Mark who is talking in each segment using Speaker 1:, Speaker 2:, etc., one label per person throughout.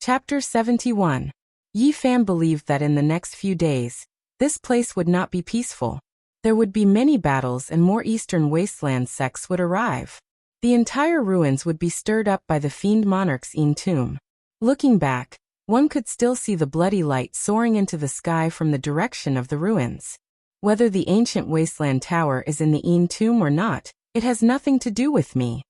Speaker 1: Chapter 71. Yi Fan believed that in the next few days, this place would not be peaceful. There would be many battles and more eastern wasteland sects would arrive. The entire ruins would be stirred up by the fiend monarch's tomb. Looking back, one could still see the bloody light soaring into the sky from the direction of the ruins. Whether the ancient wasteland tower is in the tomb or not, it has nothing to do with me.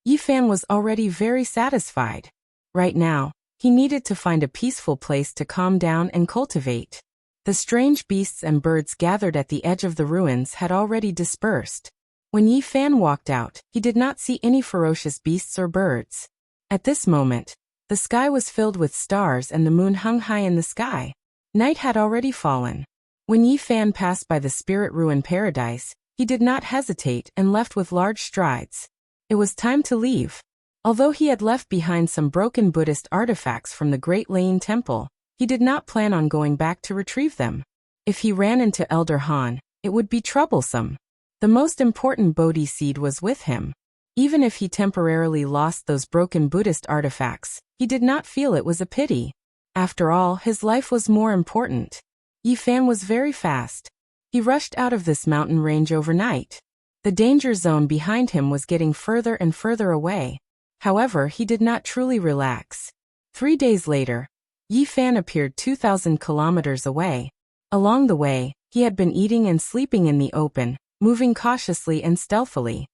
Speaker 1: Yi Fan was already very satisfied. Right now, he needed to find a peaceful place to calm down and cultivate. The strange beasts and birds gathered at the edge of the ruins had already dispersed. When Yi Fan walked out, he did not see any ferocious beasts or birds. At this moment, the sky was filled with stars and the moon hung high in the sky. Night had already fallen. When Yi Fan passed by the spirit ruin paradise, he did not hesitate and left with large strides. It was time to leave. Although he had left behind some broken Buddhist artifacts from the Great Lane Temple, he did not plan on going back to retrieve them. If he ran into Elder Han, it would be troublesome. The most important Bodhi seed was with him. Even if he temporarily lost those broken Buddhist artifacts, he did not feel it was a pity. After all, his life was more important. Yi Fan was very fast. He rushed out of this mountain range overnight. The danger zone behind him was getting further and further away. However, he did not truly relax. 3 days later, Yi Fan appeared 2,000 kilometers away. Along the way, he had been eating and sleeping in the open, moving cautiously and stealthily.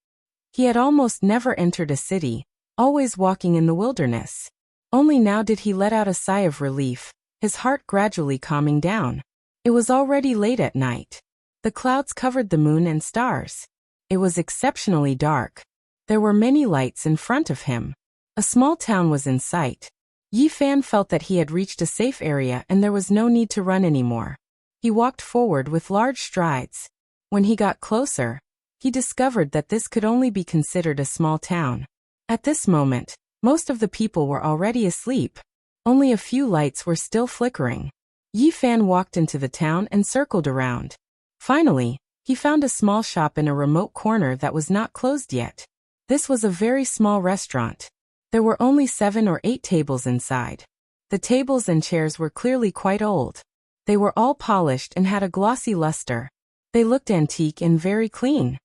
Speaker 1: He had almost never entered a city, always walking in the wilderness. Only now did he let out a sigh of relief, his heart gradually calming down. It was already late at night. The clouds covered the moon and stars. It was exceptionally dark. There were many lights in front of him. A small town was in sight. Yi Fan felt that he had reached a safe area and there was no need to run anymore. He walked forward with large strides. When he got closer, he discovered that this could only be considered a small town. At this moment, most of the people were already asleep. Only a few lights were still flickering. Yi Fan walked into the town and circled around. Finally, he found a small shop in a remote corner that was not closed yet. This was a very small restaurant. There were only 7 or 8 tables inside. The tables and chairs were clearly quite old. They were all polished and had a glossy luster. They looked antique and very clean.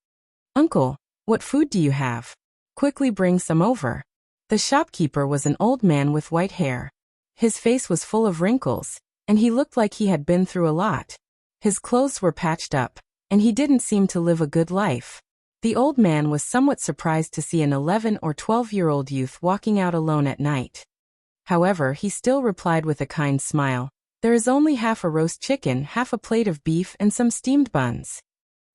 Speaker 1: "Uncle, what food do you have? Quickly bring some over." The shopkeeper was an old man with white hair. His face was full of wrinkles, and he looked like he had been through a lot. His clothes were patched up, and he didn't seem to live a good life. The old man was somewhat surprised to see an 11 or 12-year-old youth walking out alone at night. However, he still replied with a kind smile, "There is only half a roast chicken, half a plate of beef and some steamed buns."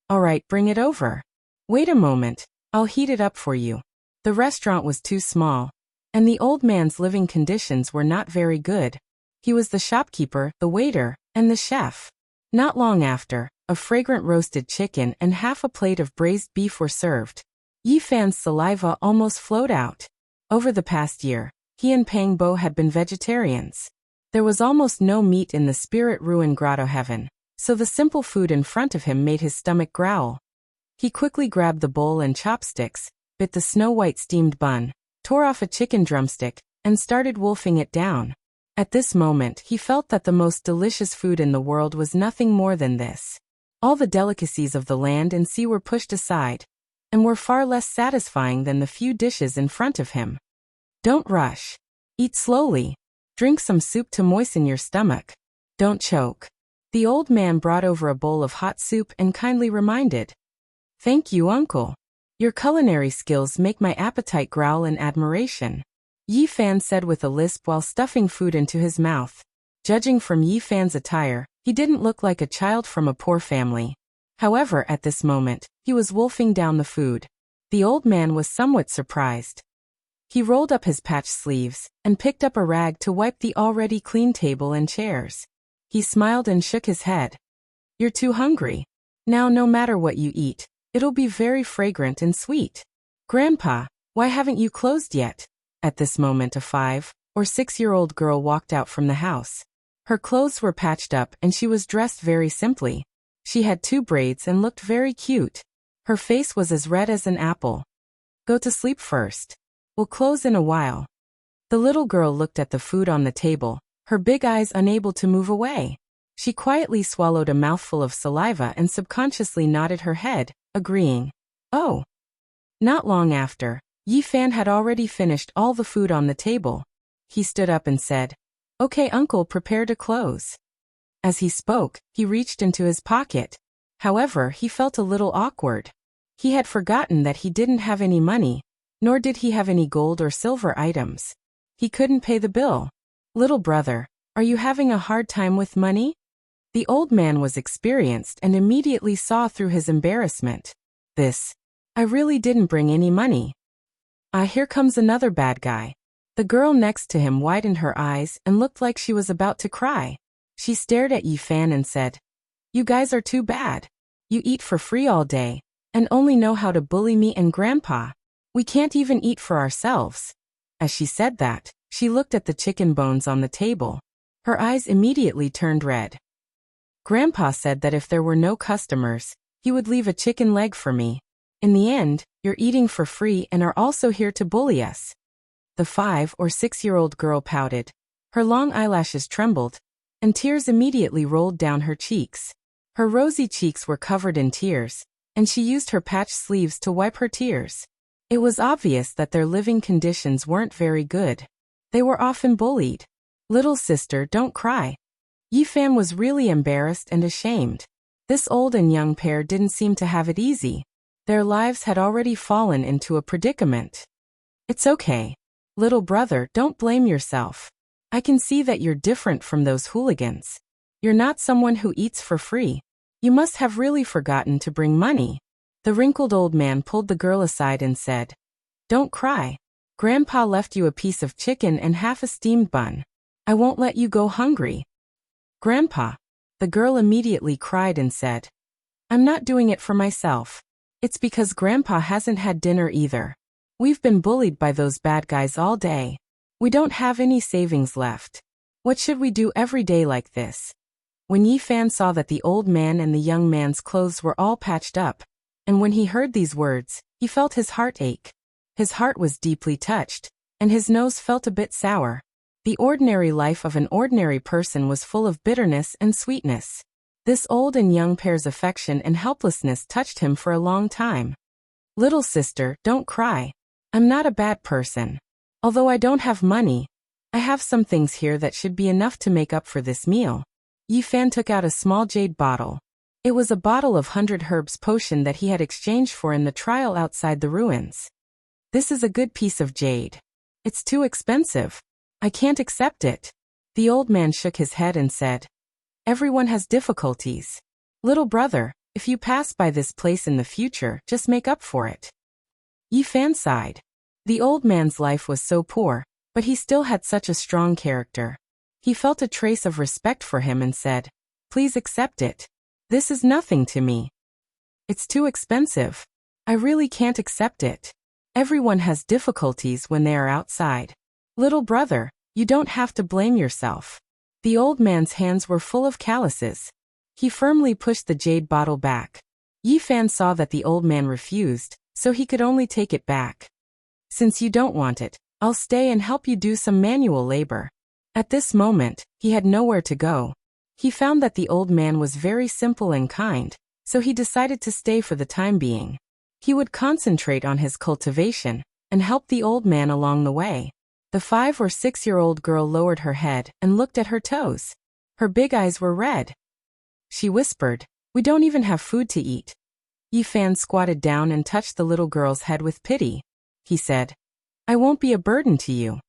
Speaker 1: "All right, bring it over." "Wait a moment, I'll heat it up for you." The restaurant was too small, and the old man's living conditions were not very good. He was the shopkeeper, the waiter, and the chef. Not long after, a fragrant roasted chicken and half a plate of braised beef were served. Yi Fan's saliva almost flowed out. Over the past year, he and Pang Bo had been vegetarians. There was almost no meat in the spirit ruin grotto heaven, so the simple food in front of him made his stomach growl. He quickly grabbed the bowl and chopsticks, bit the snow-white steamed bun, tore off a chicken drumstick, and started wolfing it down. At this moment, he felt that the most delicious food in the world was nothing more than this. All the delicacies of the land and sea were pushed aside, and were far less satisfying than the few dishes in front of him. Don't rush. Eat slowly. Drink some soup to moisten your stomach. Don't choke. The old man brought over a bowl of hot soup and kindly reminded, "Thank you, uncle. Your culinary skills make my appetite growl in admiration." Yi Fan said with a lisp while stuffing food into his mouth. Judging from Yi Fan's attire, he didn't look like a child from a poor family. However, at this moment, he was wolfing down the food. The old man was somewhat surprised. He rolled up his patched sleeves, and picked up a rag to wipe the already clean table and chairs. He smiled and shook his head. "You're too hungry. Now no matter what you eat, it'll be very fragrant and sweet. Grandpa, why haven't you closed yet?" At this moment a 5 or 6-year-old girl walked out from the house. Her clothes were patched up and she was dressed very simply. She had 2 braids and looked very cute. Her face was as red as an apple. "Go to sleep first. We'll close in a while." The little girl looked at the food on the table, her big eyes unable to move away. She quietly swallowed a mouthful of saliva and subconsciously nodded her head, agreeing. Oh. Not long after, Yi Fan had already finished all the food on the table. He stood up and said, "Okay, uncle, prepare to close." As he spoke, he reached into his pocket. However, he felt a little awkward. He had forgotten that he didn't have any money, nor did he have any gold or silver items. He couldn't pay the bill. "Little brother, are you having a hard time with money?" The old man was experienced and immediately saw through his embarrassment. I really didn't bring any money." "Ah, here comes another bad guy." The girl next to him widened her eyes and looked like she was about to cry. She stared at Yi Fan and said, "You guys are too bad. You eat for free all day, and only know how to bully me and Grandpa. We can't even eat for ourselves." As she said that, she looked at the chicken bones on the table. Her eyes immediately turned red. "Grandpa said that if there were no customers, he would leave a chicken leg for me. In the end, you're eating for free and are also here to bully us." The 5 or 6-year-old girl pouted. Her long eyelashes trembled, and tears immediately rolled down her cheeks. Her rosy cheeks were covered in tears, and she used her patched sleeves to wipe her tears. It was obvious that their living conditions weren't very good. They were often bullied. "Little sister, don't cry." Yi Fan was really embarrassed and ashamed. This old and young pair didn't seem to have it easy. Their lives had already fallen into a predicament. "It's okay. Little brother, don't blame yourself. I can see that you're different from those hooligans. You're not someone who eats for free. You must have really forgotten to bring money." The wrinkled old man pulled the girl aside and said, "Don't cry. Grandpa left you a piece of chicken and half a steamed bun. I won't let you go hungry." "Grandpa." The girl immediately cried and said, "I'm not doing it for myself. It's because Grandpa hasn't had dinner either. We've been bullied by those bad guys all day. We don't have any savings left. What should we do every day like this?" When Yi Fan saw that the old man and the young man's clothes were all patched up, and when he heard these words, he felt his heart ache. His heart was deeply touched, and his nose felt a bit sour. The ordinary life of an ordinary person was full of bitterness and sweetness. This old and young pair's affection and helplessness touched him for a long time. "Little sister, don't cry. I'm not a bad person. Although I don't have money, I have some things here that should be enough to make up for this meal." Yi Fan took out a small jade bottle. It was a bottle of 100 herbs potion that he had exchanged for in the trial outside the ruins. "This is a good piece of jade. It's too expensive. I can't accept it." The old man shook his head and said, "Everyone has difficulties. Little brother, if you pass by this place in the future, just make up for it." Yi Fan sighed. The old man's life was so poor, but he still had such a strong character. He felt a trace of respect for him and said, "Please accept it. This is nothing to me. It's too expensive. I really can't accept it. Everyone has difficulties when they are outside. Little brother, you don't have to blame yourself." The old man's hands were full of calluses. He firmly pushed the jade bottle back. Yi Fan saw that the old man refused, so he could only take it back. "Since you don't want it, I'll stay and help you do some manual labor." At this moment, he had nowhere to go. He found that the old man was very simple and kind, so he decided to stay for the time being. He would concentrate on his cultivation and help the old man along the way. The 5 or 6-year-old girl lowered her head and looked at her toes. Her big eyes were red. She whispered, "We don't even have food to eat." Yi Fan squatted down and touched the little girl's head with pity. He said, "I won't be a burden to you."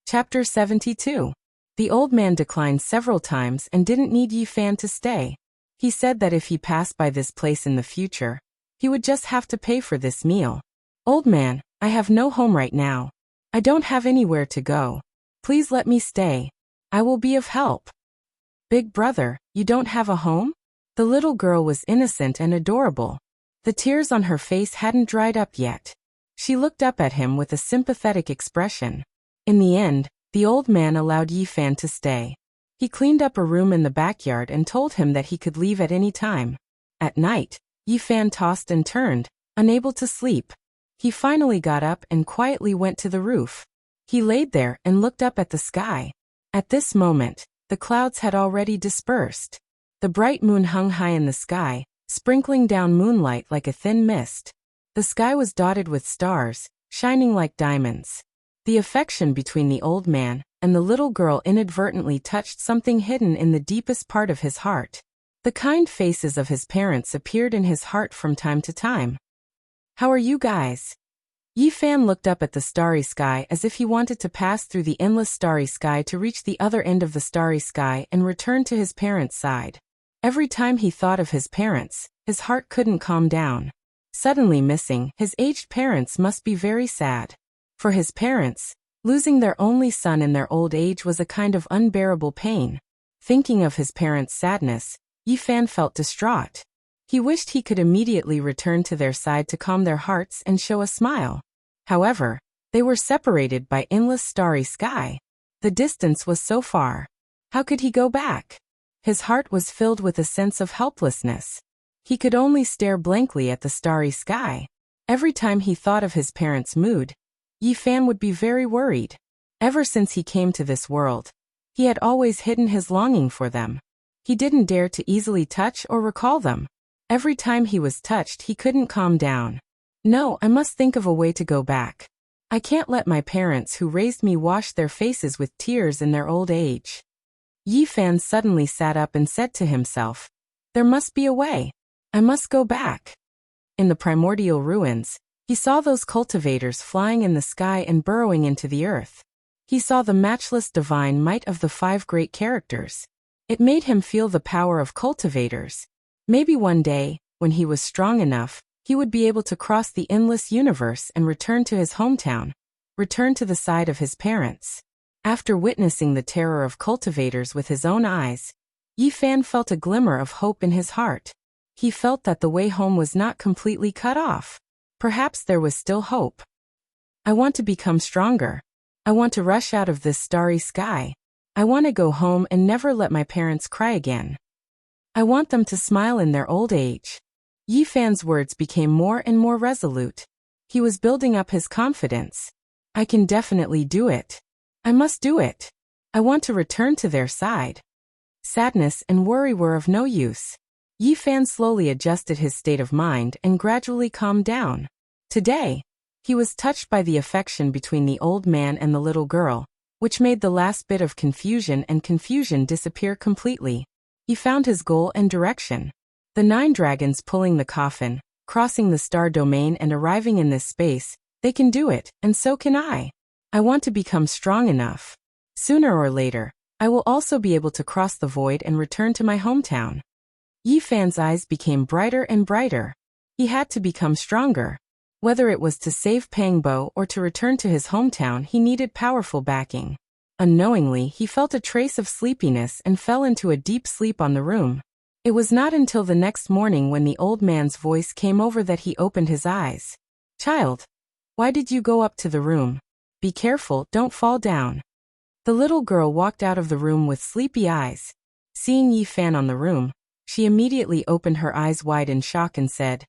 Speaker 1: Chapter 72. The old man declined several times and didn't need Yi Fan to stay. He said that if he passed by this place in the future, he would just have to pay for this meal. "Old man, I have no home right now. I don't have anywhere to go. Please let me stay. I will be of help." "Big brother, you don't have a home?" The little girl was innocent and adorable. The tears on her face hadn't dried up yet. She looked up at him with a sympathetic expression. In the end, the old man allowed Yi Fan to stay. He cleaned up a room in the backyard and told him that he could leave at any time. At night, Yi Fan tossed and turned, unable to sleep. He finally got up and quietly went to the roof. He laid there and looked up at the sky. At this moment, the clouds had already dispersed. The bright moon hung high in the sky, sprinkling down moonlight like a thin mist. The sky was dotted with stars, shining like diamonds. The affection between the old man and the little girl inadvertently touched something hidden in the deepest part of his heart. The kind faces of his parents appeared in his heart from time to time. "How are you guys?" Yi Fan looked up at the starry sky as if he wanted to pass through the endless starry sky to reach the other end of the starry sky and return to his parents' side. Every time he thought of his parents, his heart couldn't calm down. Suddenly missing his aged parents must be very sad. For his parents, losing their only son in their old age was a kind of unbearable pain. Thinking of his parents' sadness, Yi Fan felt distraught. He wished he could immediately return to their side to calm their hearts and show a smile. However, they were separated by endless starry sky. The distance was so far. How could he go back? His heart was filled with a sense of helplessness. He could only stare blankly at the starry sky. Every time he thought of his parents' mood, Yi Fan would be very worried. Ever since he came to this world, he had always hidden his longing for them. He didn't dare to easily touch or recall them. Every time he was touched, he couldn't calm down. "No, I must think of a way to go back. I can't let my parents who raised me wash their faces with tears in their old age." Yi Fan suddenly sat up and said to himself, "There must be a way. I must go back." In the primordial ruins, he saw those cultivators flying in the sky and burrowing into the earth. He saw the matchless divine might of the 5 great characters. It made him feel the power of cultivators. Maybe one day, when he was strong enough, he would be able to cross the endless universe and return to his hometown, return to the side of his parents. After witnessing the terror of cultivators with his own eyes, Yi Fan felt a glimmer of hope in his heart. He felt that the way home was not completely cut off. Perhaps there was still hope. "I want to become stronger. I want to rush out of this starry sky. I want to go home and never let my parents cry again. I want them to smile in their old age." Yi Fan's words became more and more resolute. He was building up his confidence. "I can definitely do it. I must do it. I want to return to their side." Sadness and worry were of no use. Yi Fan slowly adjusted his state of mind and gradually calmed down. Today, he was touched by the affection between the old man and the little girl, which made the last bit of confusion disappear completely. He found his goal and direction. The 9 dragons pulling the coffin, crossing the star domain and arriving in this space, they can do it, and so can I. I want to become strong enough. Sooner or later, I will also be able to cross the void and return to my hometown. Yi Fan's eyes became brighter and brighter. He had to become stronger. Whether it was to save Pangbo or to return to his hometown, he needed powerful backing. Unknowingly, he felt a trace of sleepiness and fell into a deep sleep on the room. It was not until the next morning when the old man's voice came over that he opened his eyes. "Child, why did you go up to the room? Be careful, don't fall down." The little girl walked out of the room with sleepy eyes. Seeing Yi Fan on the room, she immediately opened her eyes wide in shock and said,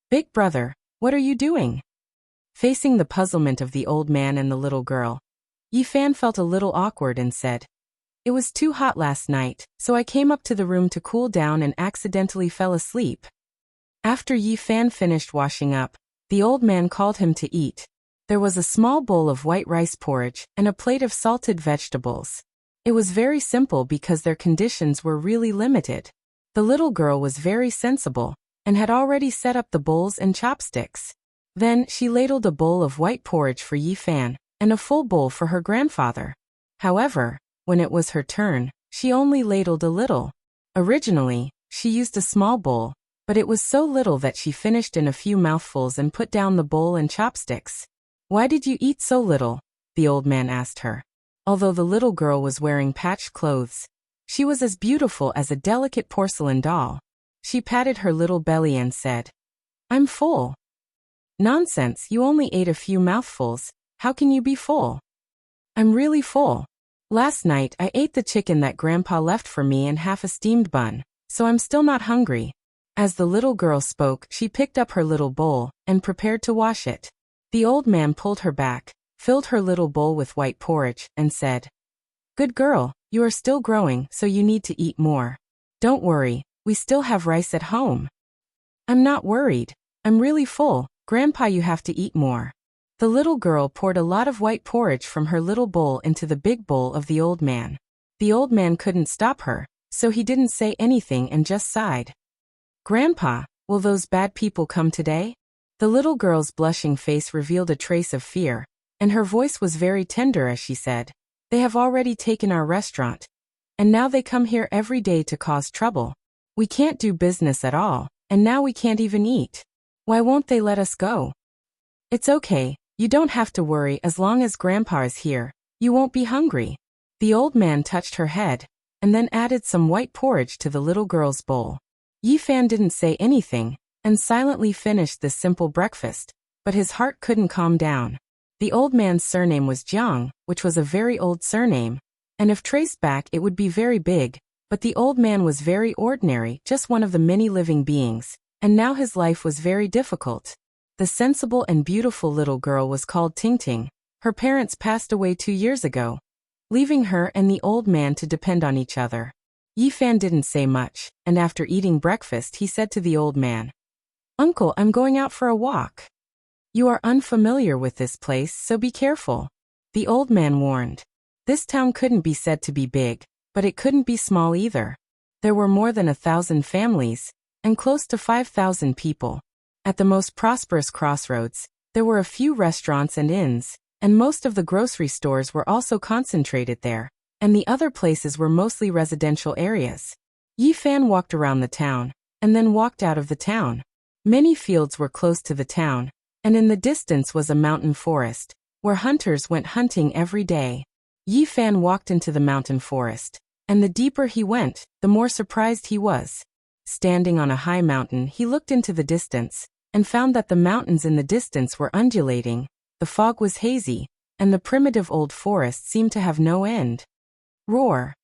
Speaker 1: "Big brother, what are you doing?" Facing the puzzlement of the old man and the little girl, Yi Fan felt a little awkward and said, "It was too hot last night, so I came up to the room to cool down and accidentally fell asleep." After Yi Fan finished washing up, the old man called him to eat. There was a small bowl of white rice porridge and a plate of salted vegetables. It was very simple because their conditions were really limited. The little girl was very sensible and had already set up the bowls and chopsticks. Then she ladled a bowl of white porridge for Yi Fan and a full bowl for her grandfather. However, when it was her turn, she only ladled a little. Originally, she used a small bowl, but it was so little that she finished in a few mouthfuls and put down the bowl and chopsticks. "Why did you eat so little?" the old man asked her. Although the little girl was wearing patched clothes, she was as beautiful as a delicate porcelain doll. She patted her little belly and said, "I'm full." "Nonsense, you only ate a few mouthfuls. How can you be full?" "I'm really full. Last night I ate the chicken that Grandpa left for me and half a steamed bun, so I'm still not hungry." As the little girl spoke, she picked up her little bowl and prepared to wash it. The old man pulled her back, filled her little bowl with white porridge, and said, "Good girl, you are still growing, so you need to eat more. Don't worry, we still have rice at home." "I'm not worried. I'm really full, Grandpa, you have to eat more." The little girl poured a lot of white porridge from her little bowl into the big bowl of the old man. The old man couldn't stop her, so he didn't say anything and just sighed. "Grandpa, will those bad people come today?" The little girl's blushing face revealed a trace of fear, and her voice was very tender as she said, "They have already taken our restaurant. And now they come here every day to cause trouble. We can't do business at all, and now we can't even eat. Why won't they let us go?" "It's okay, you don't have to worry as long as Grandpa is here. You won't be hungry." The old man touched her head, and then added some white porridge to the little girl's bowl. Yi Fan didn't say anything, and silently finished this simple breakfast, but his heart couldn't calm down. The old man's surname was Jiang, which was a very old surname, and if traced back it would be very big, but the old man was very ordinary, just one of the many living beings, and now his life was very difficult. The sensible and beautiful little girl was called Ting Ting. Her parents passed away 2 years ago, leaving her and the old man to depend on each other. Yi Fan didn't say much, and after eating breakfast he said to the old man, "Uncle, I'm going out for a walk. You are unfamiliar with this place, so be careful." The old man warned. This town couldn't be said to be big, but it couldn't be small either. There were more than 1,000 families, and close to 5,000 people. At the most prosperous crossroads, there were a few restaurants and inns, and most of the grocery stores were also concentrated there, and the other places were mostly residential areas. Yi Fan walked around the town, and then walked out of the town. Many fields were close to the town, and in the distance was a mountain forest, where hunters went hunting every day. Yi Fan walked into the mountain forest, and the deeper he went, the more surprised he was. Standing on a high mountain, he looked into the distance, and found that the mountains in the distance were undulating, the fog was hazy, and the primitive old forest seemed to have no end. Roar.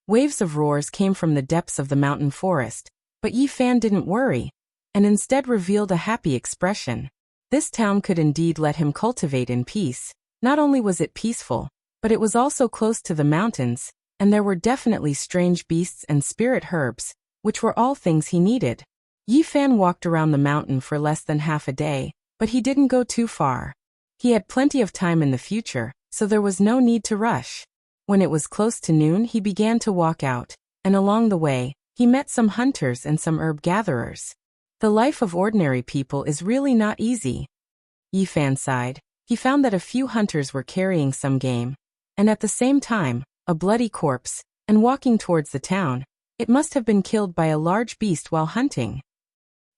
Speaker 1: Waves of roars came from the depths of the mountain forest, but Yi Fan didn't worry, and instead revealed a happy expression. This town could indeed let him cultivate in peace. Not only was it peaceful, but it was also close to the mountains, and there were definitely strange beasts and spirit herbs, which were all things he needed. Yi Fan walked around the mountain for less than half a day, but he didn't go too far. He had plenty of time in the future, so there was no need to rush. When it was close to noon, he began to walk out, and along the way, he met some hunters and some herb gatherers. The life of ordinary people is really not easy. Yi Fan sighed. He found that a few hunters were carrying some game, and at the same time, a bloody corpse, and walking towards the town. It must have been killed by a large beast while hunting.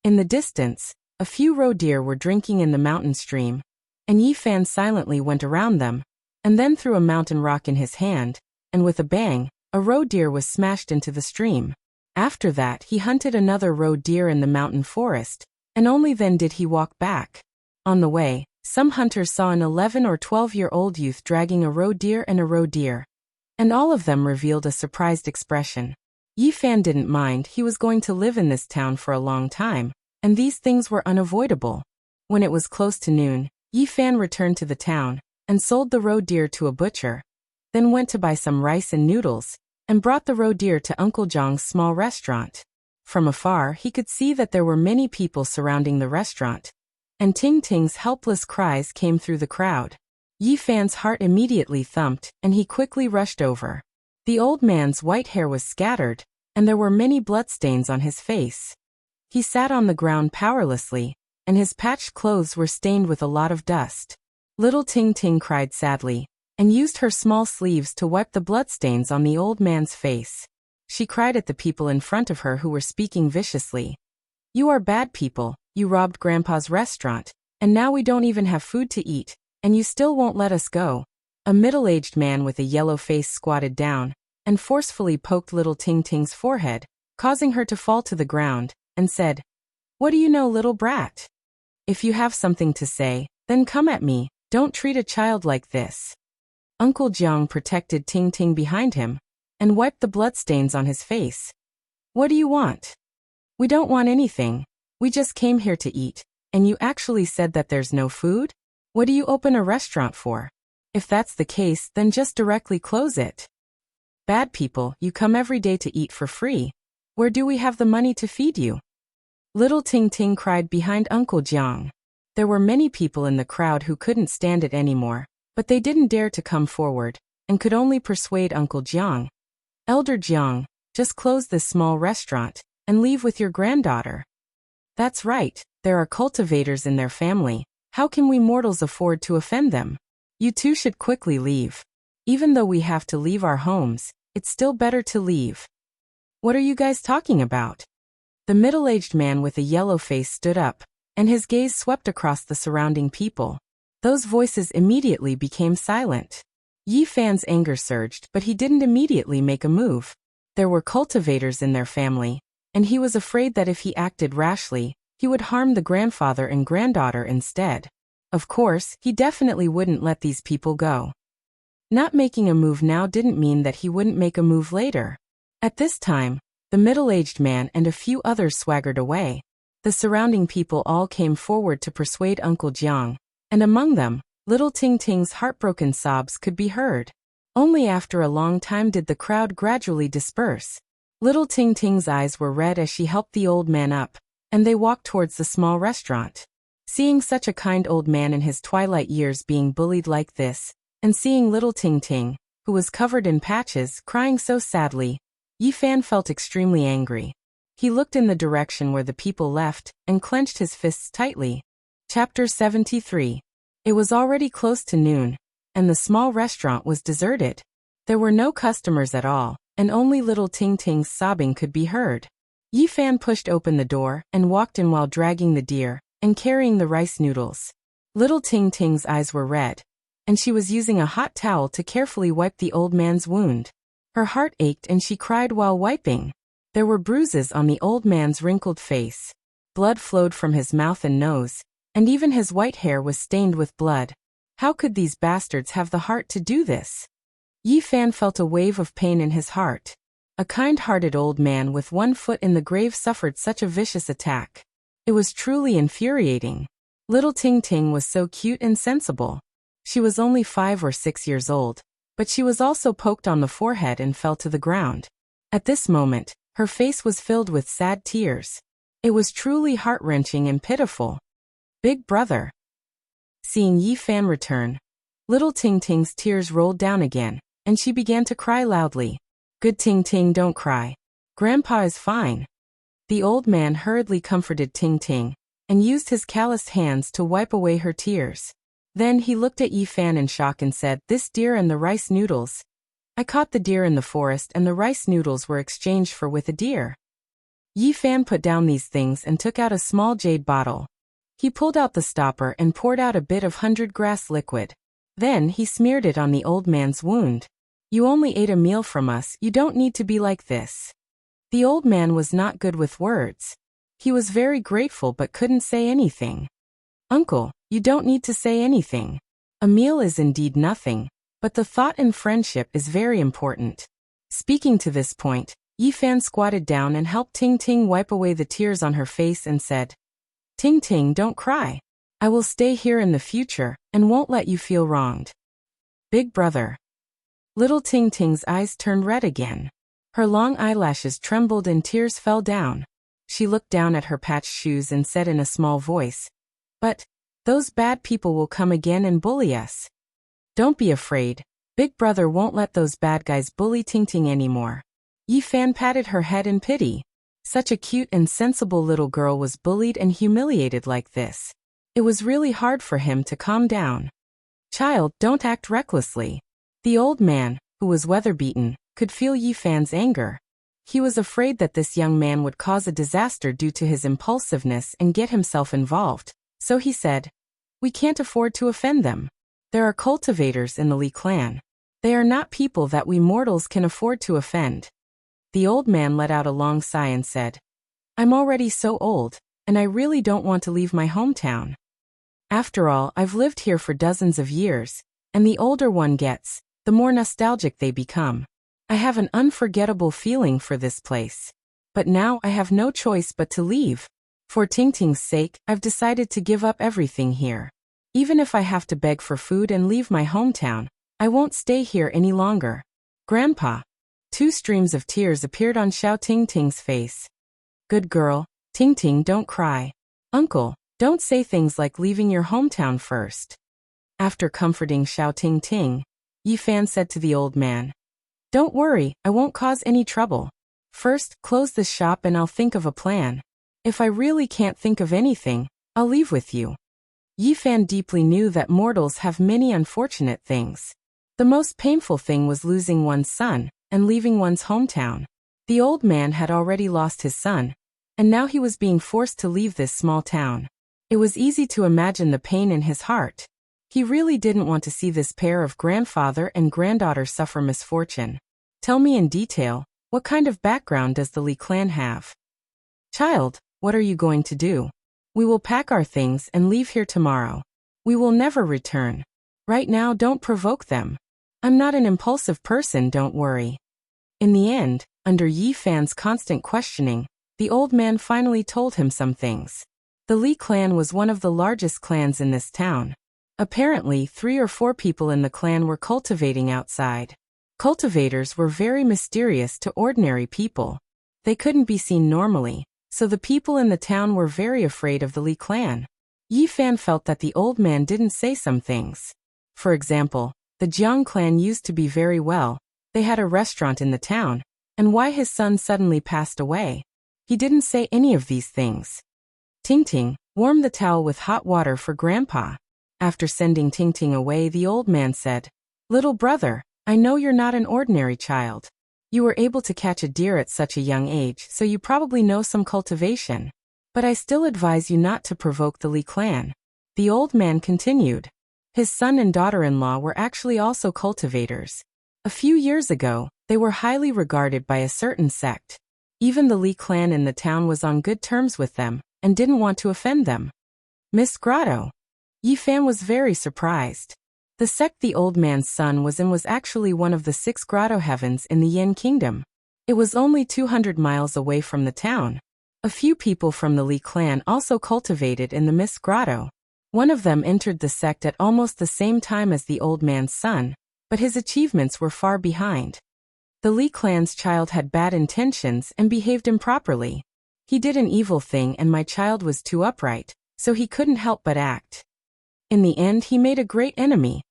Speaker 1: In the distance, a few roe deer were drinking in the mountain stream, and Yi Fan silently went around them, and then threw a mountain rock in his hand, and with a bang, a roe deer was smashed into the stream. After that he hunted another roe deer in the mountain forest, and only then did he walk back. On the way, some hunters saw an 11 or 12-year-old youth dragging a roe deer and a roe deer, and all of them revealed a surprised expression. Yi Fan didn't mind, he was going to live in this town for a long time, and these things were unavoidable. When it was close to noon, Yi Fan returned to the town, and sold the roe deer to a butcher, then went to buy some rice and noodles, and brought the roe deer to Uncle Zhang's small restaurant. From afar he could see that there were many people surrounding the restaurant, and Ting Ting's helpless cries came through the crowd. Yi Fan's heart immediately thumped, and he quickly rushed over. The old man's white hair was scattered, and there were many bloodstains on his face. He sat on the ground powerlessly, and his patched clothes were stained with a lot of dust. Little Ting Ting cried sadly, and used her small sleeves to wipe the bloodstains on the old man's face. She cried at the people in front of her who were speaking viciously. "You are bad people, you robbed Grandpa's restaurant, and now we don't even have food to eat, and you still won't let us go." A middle-aged man with a yellow face squatted down, and forcefully poked little Ting Ting's forehead, causing her to fall to the ground, and said, "What do you know, little brat? If you have something to say, then come at me, don't treat a child like this." Uncle Jiang protected Ting Ting behind him, and wiped the bloodstains on his face. "What do you want?" "We don't want anything. We just came here to eat, and you actually said that there's no food? What do you open a restaurant for?" If that's the case, then just directly close it. Bad people, you come every day to eat for free. Where do we have the money to feed you? Little Ting Ting cried behind Uncle Jiang. There were many people in the crowd who couldn't stand it anymore, but they didn't dare to come forward, and could only persuade Uncle Jiang. Elder Jiang, just close this small restaurant, and leave with your granddaughter. That's right, there are cultivators in their family. How can we mortals afford to offend them? You two should quickly leave. Even though we have to leave our homes, it's still better to leave. What are you guys talking about? The middle-aged man with a yellow face stood up, and his gaze swept across the surrounding people. Those voices immediately became silent. Yi Fan's anger surged, but he didn't immediately make a move. There were cultivators in their family, and he was afraid that if he acted rashly, he would harm the grandfather and granddaughter instead. Of course, he definitely wouldn't let these people go. Not making a move now didn't mean that he wouldn't make a move later. At this time, the middle-aged man and a few others swaggered away. The surrounding people all came forward to persuade Uncle Jiang, and among them, little Ting Ting's heartbroken sobs could be heard. Only after a long time did the crowd gradually disperse. Little Ting Ting's eyes were red as she helped the old man up, and they walked towards the small restaurant. Seeing such a kind old man in his twilight years being bullied like this, and seeing little Ting Ting, who was covered in patches, crying so sadly, Yi Fan felt extremely angry. He looked in the direction where the people left, and clenched his fists tightly. Chapter 73. It was already close to noon, and the small restaurant was deserted. There were no customers at all, and only little Ting Ting's sobbing could be heard. Yi Fan pushed open the door, and walked in while dragging the deer, and carrying the rice noodles. Little Ting Ting's eyes were red, and she was using a hot towel to carefully wipe the old man's wound. Her heart ached and she cried while wiping. There were bruises on the old man's wrinkled face. Blood flowed from his mouth and nose, and even his white hair was stained with blood. How could these bastards have the heart to do this? Yi Fan felt a wave of pain in his heart. A kind-hearted old man with one foot in the grave suffered such a vicious attack. It was truly infuriating. Little Ting Ting was so cute and sensible. She was only 5 or 6 years old, but she was also poked on the forehead and fell to the ground. At this moment, her face was filled with sad tears. It was truly heart-wrenching and pitiful. Big brother. Seeing Yi Fan return, little Ting Ting's tears rolled down again, and she began to cry loudly. Good Ting Ting, don't cry. Grandpa is fine. The old man hurriedly comforted Ting Ting, and used his calloused hands to wipe away her tears. Then he looked at Yi Fan in shock and said, This deer and the rice noodles. I caught the deer in the forest and the rice noodles were exchanged for with a deer. Yi Fan put down these things and took out a small jade bottle. He pulled out the stopper and poured out a bit of 100-grass liquid. Then he smeared it on the old man's wound. You only ate a meal from us, you don't need to be like this. The old man was not good with words. He was very grateful but couldn't say anything. Uncle, you don't need to say anything. A meal is indeed nothing, but the thought and friendship is very important. Speaking to this point, Yi Fan squatted down and helped Ting Ting wipe away the tears on her face and said, Ting Ting, don't cry. I will stay here in the future, and won't let you feel wronged. Big brother. Little Ting Ting's eyes turned red again. Her long eyelashes trembled and tears fell down. She looked down at her patched shoes and said in a small voice, But those bad people will come again and bully us. Don't be afraid. Big brother won't let those bad guys bully Ting Ting anymore. Yi Fan patted her head in pity. Such a cute and sensible little girl was bullied and humiliated like this. It was really hard for him to calm down. Child, don't act recklessly. The old man, who was weather-beaten, could feel Yi Fan's anger. He was afraid that this young man would cause a disaster due to his impulsiveness and get himself involved. So he said, We can't afford to offend them. There are cultivators in the Li clan. They are not people that we mortals can afford to offend. The old man let out a long sigh and said, I'm already so old, and I really don't want to leave my hometown. After all, I've lived here for dozens of years, and the older one gets, the more nostalgic they become. I have an unforgettable feeling for this place. But now I have no choice but to leave. For Ting Ting's sake, I've decided to give up everything here. Even if I have to beg for food and leave my hometown, I won't stay here any longer. Grandpa. 2 streams of tears appeared on Xiao Tingting's face. Good girl, Tingting, don't cry. Uncle, don't say things like leaving your hometown first. After comforting Xiao Tingting, Yi Fan said to the old man, Don't worry, I won't cause any trouble. First, close the shop and I'll think of a plan. If I really can't think of anything, I'll leave with you. Yi Fan deeply knew that mortals have many unfortunate things. The most painful thing was losing one's son and leaving one's hometown. The old man had already lost his son, and now he was being forced to leave this small town. It was easy to imagine the pain in his heart. He really didn't want to see this pair of grandfather and granddaughter suffer misfortune. Tell me in detail, what kind of background does the Li clan have? Child, what are you going to do? We will pack our things and leave here tomorrow. We will never return. Right now, don't provoke them. I'm not an impulsive person, don't worry. In the end, under Yi Fan's constant questioning, the old man finally told him some things. The Li clan was one of the largest clans in this town. Apparently, 3 or 4 people in the clan were cultivating outside. Cultivators were very mysterious to ordinary people. They couldn't be seen normally, so the people in the town were very afraid of the Li clan. Yi Fan felt that the old man didn't say some things. For example, the Jiang clan used to be very well. They had a restaurant in the town, and why his son suddenly passed away. He didn't say any of these things. Tingting, warm the towel with hot water for Grandpa. After sending Tingting away, the old man said, Little brother, I know you're not an ordinary child. You were able to catch a deer at such a young age, so you probably know some cultivation. But I still advise you not to provoke the Li clan. The old man continued. His son and daughter-in-law were actually also cultivators. A few years ago, they were highly regarded by a certain sect. Even the Li clan in the town was on good terms with them, and didn't want to offend them. Miss Grotto. Yi Fan was very surprised. The sect the old man's son was in was actually one of the 6 grotto heavens in the Yin kingdom. It was only 200 miles away from the town. A few people from the Li clan also cultivated in the Miss Grotto. One of them entered the sect at almost the same time as the old man's son, but his achievements were far behind. The Li clan's child had bad intentions and behaved improperly. He did an evil thing and my child was too upright, so he couldn't help but act. In the end, he made a great enemy.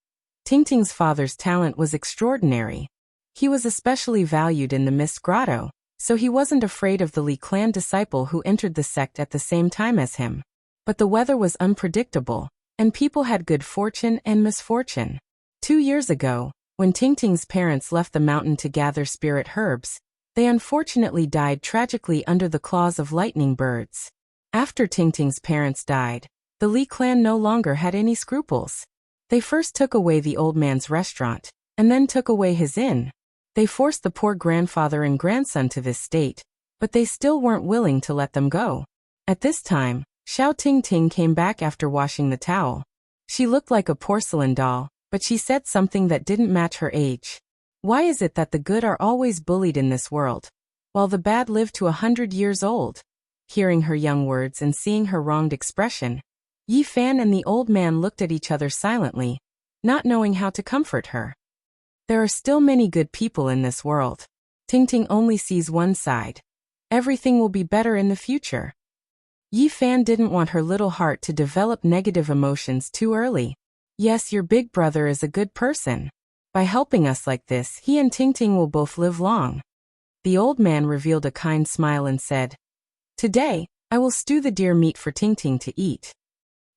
Speaker 1: Tingting's father's talent was extraordinary. He was especially valued in the Mist Grotto, so he wasn't afraid of the Li clan disciple who entered the sect at the same time as him. But the weather was unpredictable, and people had good fortune and misfortune. 2 years ago, when Tingting's parents left the mountain to gather spirit herbs, they unfortunately died tragically under the claws of lightning birds. After Tingting's parents died, the Li clan no longer had any scruples. They first took away the old man's restaurant, and then took away his inn. They forced the poor grandfather and grandson to this state, but they still weren't willing to let them go. At this time, Xiao Tingting came back after washing the towel. She looked like a porcelain doll, but she said something that didn't match her age. Why is it that the good are always bullied in this world, while the bad live to 100 years old? Hearing her young words and seeing her wronged expression, Yi Fan and the old man looked at each other silently, not knowing how to comfort her. There are still many good people in this world. Tingting only sees one side. Everything will be better in the future. Yi Fan didn't want her little heart to develop negative emotions too early. Yes, your big brother is a good person. By helping us like this, he and Tingting will both live long. The old man revealed a kind smile and said, Today, I will stew the deer meat for Tingting to eat.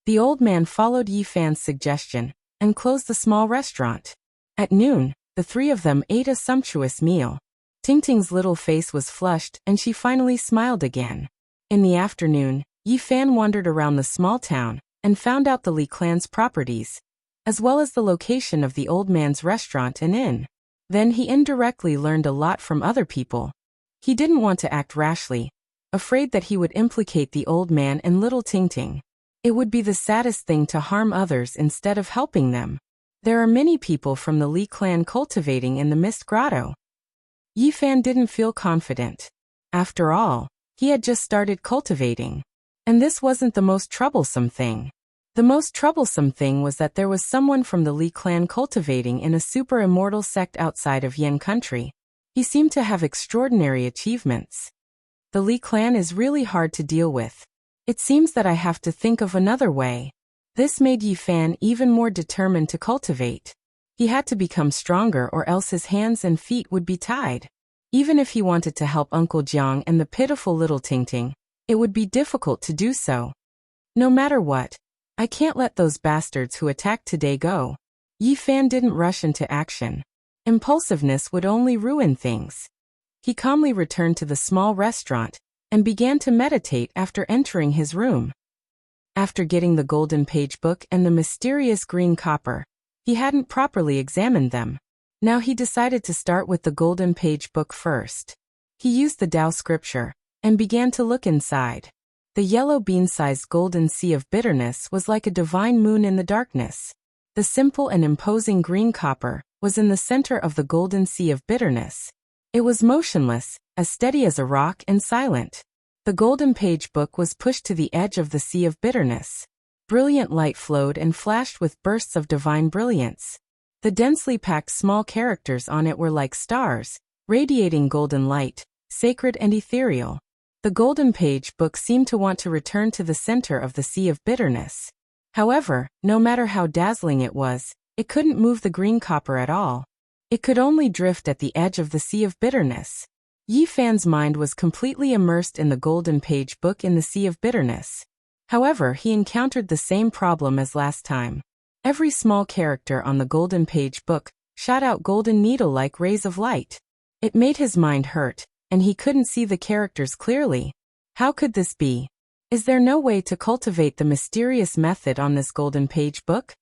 Speaker 1: The old man followed Yi Fan's suggestion and closed the small restaurant. At noon, the 3 of them ate a sumptuous meal. Tingting's little face was flushed and she finally smiled again. In the afternoon, Yi Fan wandered around the small town and found out the Li clan's properties, as well as the location of the old man's restaurant and inn. Then he indirectly learned a lot from other people. He didn't want to act rashly, afraid that he would implicate the old man and little Tingting. It would be the saddest thing to harm others instead of helping them. There are many people from the Li clan cultivating in the Mist Grotto. Yi Fan didn't feel confident. After all, he had just started cultivating. And this wasn't the most troublesome thing. The most troublesome thing was that there was someone from the Li clan cultivating in a super-immortal sect outside of Yen country. He seemed to have extraordinary achievements. The Li clan is really hard to deal with. It seems that I have to think of another way. This made Yi Fan even more determined to cultivate. He had to become stronger or else his hands and feet would be tied. Even if he wanted to help Uncle Jiang and the pitiful little Tingting, it would be difficult to do so. No matter what, I can't let those bastards who attacked today go. Yi Fan didn't rush into action. Impulsiveness would only ruin things. He calmly returned to the small restaurant and began to meditate after entering his room. After getting the golden page book and the mysterious green copper, he hadn't properly examined them. Now he decided to start with the golden page book first. He used the Tao scripture and began to look inside. The yellow bean-sized golden sea of bitterness was like a divine moon in the darkness. The simple and imposing green copper was in the center of the golden sea of bitterness. It was motionless, as steady as a rock and silent. The golden page book was pushed to the edge of the sea of bitterness. Brilliant light flowed and flashed with bursts of divine brilliance. The densely packed small characters on it were like stars, radiating golden light, sacred and ethereal. The golden page book seemed to want to return to the center of the sea of bitterness. However, no matter how dazzling it was, it couldn't move the green copper at all. It could only drift at the edge of the sea of bitterness. Yi Fan's mind was completely immersed in the golden page book in the sea of bitterness. However, he encountered the same problem as last time. Every small character on the golden page book shot out golden needle-like rays of light. It made his mind hurt, and he couldn't see the characters clearly. How could this be? Is there no way to cultivate the mysterious method on this golden page book?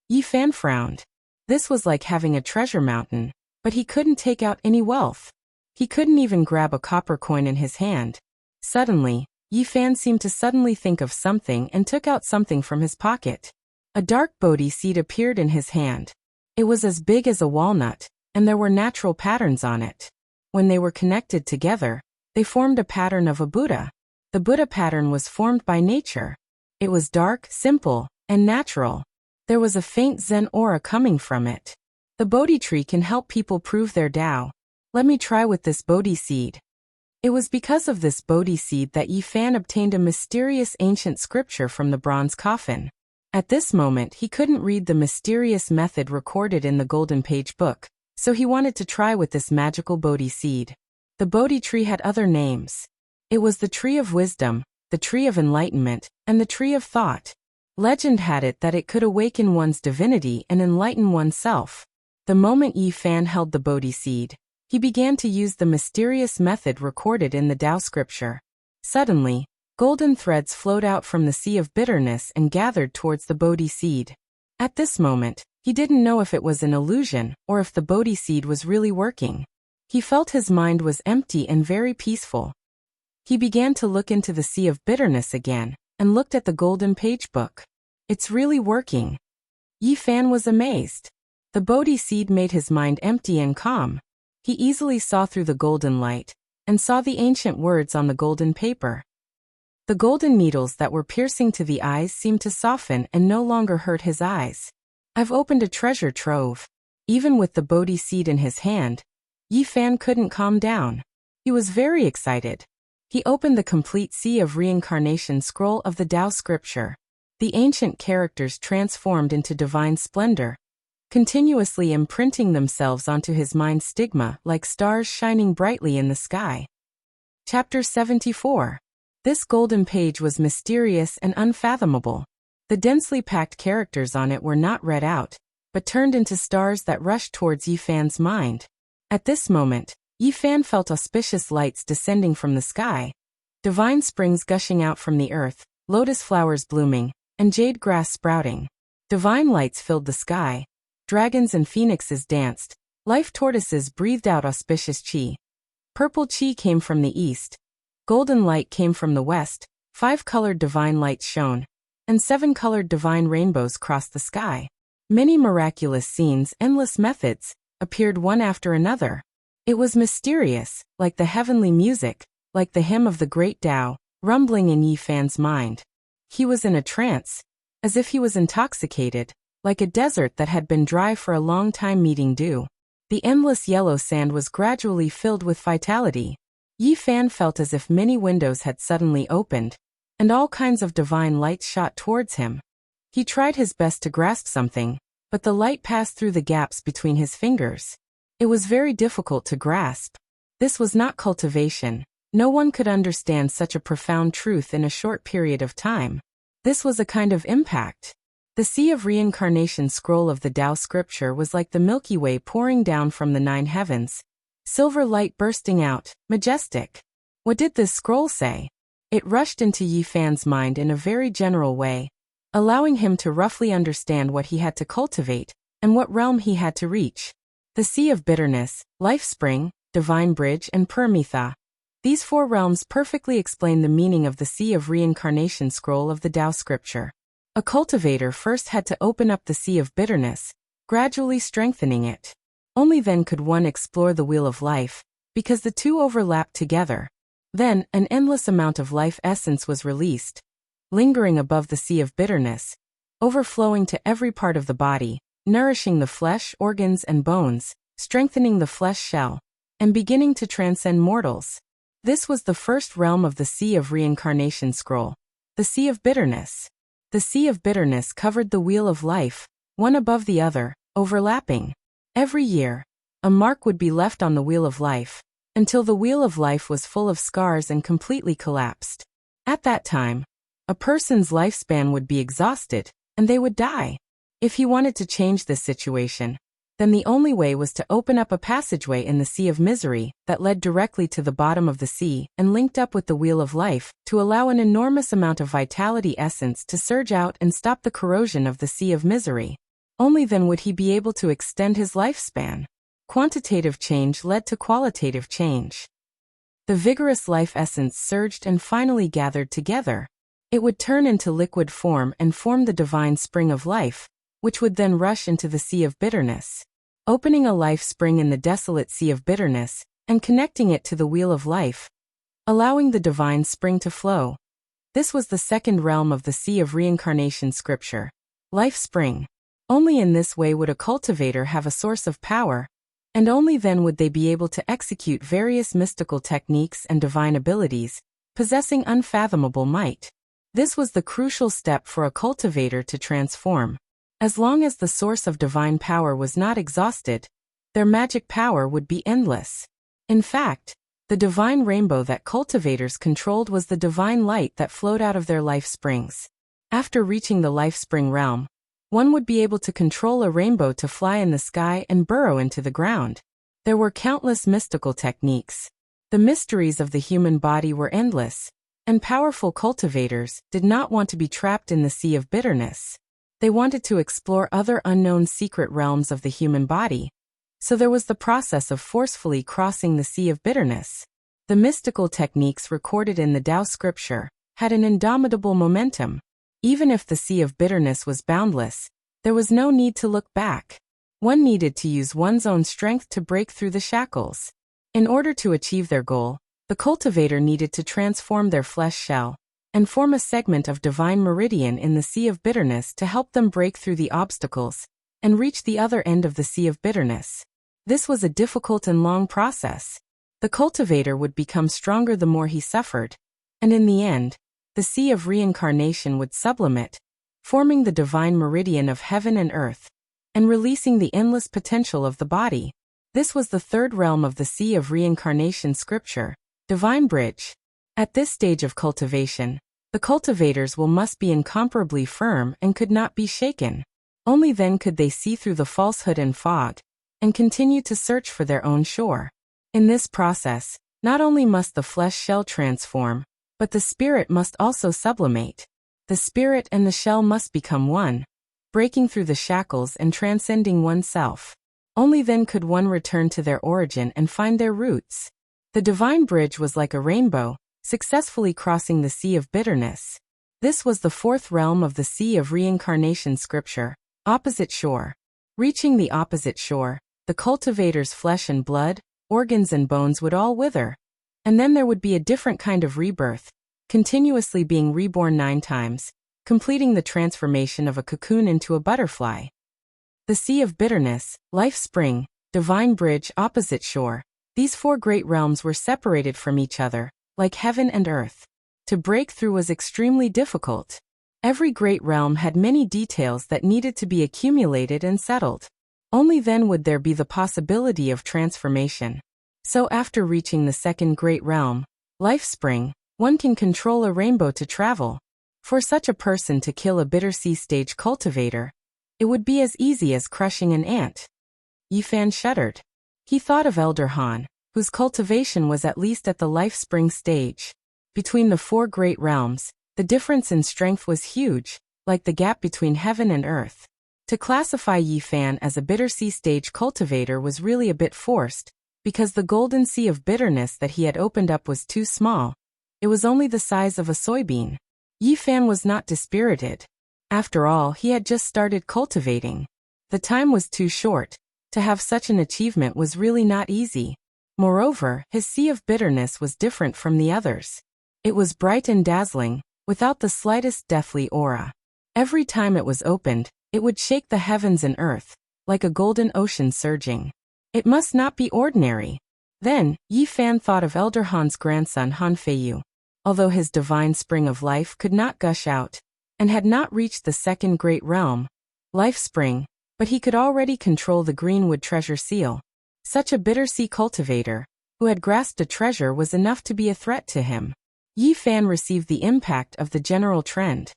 Speaker 1: Yi Fan frowned. This was like having a treasure mountain, but he couldn't take out any wealth. He couldn't even grab a copper coin in his hand. Suddenly, Yi Fan seemed to suddenly think of something and took out something from his pocket. A dark Bodhi seed appeared in his hand. It was as big as a walnut, and there were natural patterns on it. When they were connected together, they formed a pattern of a Buddha. The Buddha pattern was formed by nature. It was dark, simple, and natural. There was a faint Zen aura coming from it. The Bodhi tree can help people prove their Tao. Let me try with this Bodhi seed. It was because of this Bodhi seed that Yi Fan obtained a mysterious ancient scripture from the bronze coffin. At this moment he couldn't read the mysterious method recorded in the golden page book, so he wanted to try with this magical Bodhi seed. The Bodhi tree had other names. It was the tree of wisdom, the tree of enlightenment, and the tree of thought. Legend had it that it could awaken one's divinity and enlighten oneself. The moment Yi Fan held the Bodhi seed, he began to use the mysterious method recorded in the Tao scripture. Suddenly, golden threads flowed out from the sea of bitterness and gathered towards the Bodhi seed. At this moment, he didn't know if it was an illusion or if the Bodhi seed was really working. He felt his mind was empty and very peaceful. He began to look into the sea of bitterness again, and looked at the golden page book. It's really working. Yi Fan was amazed. The Bodhi seed made his mind empty and calm. He easily saw through the golden light, and saw the ancient words on the golden paper. The golden needles that were piercing to the eyes seemed to soften and no longer hurt his eyes. I've opened a treasure trove. Even with the Bodhi seed in his hand, Yi Fan couldn't calm down. He was very excited. He opened the complete Sea of Reincarnation scroll of the Tao scripture. The ancient characters transformed into divine splendor, continuously imprinting themselves onto his mind stigma like stars shining brightly in the sky. Chapter 74. This golden page was mysterious and unfathomable. The densely packed characters on it were not read out, but turned into stars that rushed towards Yi Fan's mind. At this moment, Yi Fan felt auspicious lights descending from the sky, divine springs gushing out from the earth, lotus flowers blooming, and jade grass sprouting. Divine lights filled the sky. Dragons and phoenixes danced. Life tortoises breathed out auspicious chi. Purple chi came from the east. Golden light came from the west. 5-colored divine lights shone, and 7-colored divine rainbows crossed the sky. Many miraculous scenes, endless methods, appeared one after another. It was mysterious, like the heavenly music, like the hymn of the great Tao, rumbling in Yi Fan's mind. He was in a trance. as if he was intoxicated, like a desert that had been dry for a long time meeting dew. The endless yellow sand was gradually filled with vitality. Yi Fan felt as if many windows had suddenly opened, and all kinds of divine lights shot towards him. He tried his best to grasp something, but the light passed through the gaps between his fingers. It was very difficult to grasp. This was not cultivation. No one could understand such a profound truth in a short period of time. This was a kind of impact. The Sea of Reincarnation scroll of the Tao scripture was like the Milky Way pouring down from the 9 heavens. Silver light bursting out, majestic. What did this scroll say? It rushed into Yi Fan's mind in a very general way, allowing him to roughly understand what he had to cultivate and what realm he had to reach. The Sea of Bitterness, Life Spring, Divine Bridge, and Purmitha. These 4 realms perfectly explain the meaning of the Sea of Reincarnation scroll of the Tao scripture. A cultivator first had to open up the Sea of Bitterness, gradually strengthening it. Only then could one explore the Wheel of Life, because the two overlapped together. Then, an endless amount of life essence was released, lingering above the Sea of Bitterness, overflowing to every part of the body, nourishing the flesh, organs, and bones, strengthening the flesh shell, and beginning to transcend mortals. This was the first realm of the Sea of Reincarnation scroll, the Sea of Bitterness. The Sea of Bitterness covered the Wheel of Life, one above the other, overlapping. Every year, a mark would be left on the Wheel of Life, until the Wheel of Life was full of scars and completely collapsed. At that time, a person's lifespan would be exhausted, and they would die. If he wanted to change this situation, then the only way was to open up a passageway in the Sea of Misery that led directly to the bottom of the sea and linked up with the Wheel of Life to allow an enormous amount of vitality essence to surge out and stop the corrosion of the Sea of Misery. Only then would he be able to extend his lifespan. Quantitative change led to qualitative change. The vigorous life essence surged and finally gathered together. It would turn into liquid form and form the divine spring of life, which would then rush into the Sea of Bitterness, opening a life spring in the desolate Sea of Bitterness and connecting it to the Wheel of Life, allowing the divine spring to flow. This was the second realm of the Sea of Reincarnation scripture, Life Spring. Only in this way would a cultivator have a source of power, and only then would they be able to execute various mystical techniques and divine abilities, possessing unfathomable might. This was the crucial step for a cultivator to transform. As long as the source of divine power was not exhausted, their magic power would be endless. In fact, the divine rainbow that cultivators controlled was the divine light that flowed out of their life springs. After reaching the life spring realm, one would be able to control a rainbow to fly in the sky and burrow into the ground. There were countless mystical techniques. The mysteries of the human body were endless, and powerful cultivators did not want to be trapped in the Sea of Bitterness. They wanted to explore other unknown secret realms of the human body, so there was the process of forcefully crossing the Sea of Bitterness. The mystical techniques recorded in the Tao scripture had an indomitable momentum. Even if the Sea of Bitterness was boundless, there was no need to look back. One needed to use one's own strength to break through the shackles. In order to achieve their goal, the cultivator needed to transform their flesh shell and form a segment of divine meridian in the Sea of Bitterness to help them break through the obstacles and reach the other end of the Sea of Bitterness. This was a difficult and long process. The cultivator would become stronger the more he suffered, and in the end, the Sea of Reincarnation would sublimate, forming the divine meridian of heaven and earth, and releasing the endless potential of the body. This was the third realm of the Sea of Reincarnation scripture, Divine Bridge. At this stage of cultivation, the cultivators must be incomparably firm and could not be shaken. Only then could they see through the falsehood and fog, and continue to search for their own shore. In this process, not only must the flesh shell transform, but the spirit must also sublimate. The spirit and the shell must become one, breaking through the shackles and transcending oneself. Only then could one return to their origin and find their roots. The divine bridge was like a rainbow, successfully crossing the Sea of Bitterness. This was the fourth realm of the Sea of Reincarnation scripture, Opposite Shore. Reaching the opposite shore, the cultivator's flesh and blood, organs and bones would all wither. And then there would be a different kind of rebirth, continuously being reborn 9 times, completing the transformation of a cocoon into a butterfly. The Sea of Bitterness, Life Spring, Divine Bridge, Opposite Shore. These four great realms were separated from each other, like heaven and earth. To break through was extremely difficult. Every great realm had many details that needed to be accumulated and settled. Only then would there be the possibility of transformation. So after reaching the second great realm, Life Spring, one can control a rainbow to travel. For such a person to kill a bitter sea stage cultivator, it would be as easy as crushing an ant. Yifan shuddered. He thought of Elder Han, whose cultivation was at least at the Life Spring stage. Between the four great realms, the difference in strength was huge, like the gap between heaven and earth. To classify Yifan as a bitter sea stage cultivator was really a bit forced, because the golden sea of bitterness that he had opened up was too small. It was only the size of a soybean. Yifan was not dispirited. After all, he had just started cultivating. The time was too short. To have such an achievement was really not easy. Moreover, his sea of bitterness was different from the others. It was bright and dazzling, without the slightest deathly aura. Every time it was opened, it would shake the heavens and earth, like a golden ocean surging. It must not be ordinary. Then, Yifan thought of Elder Han's grandson Han Feiyu. Although his divine spring of life could not gush out, and had not reached the second great realm, Life Spring, but he could already control the greenwood treasure seal. Such a bitter sea cultivator, who had grasped a treasure, was enough to be a threat to him. Yifan received the impact of the general trend.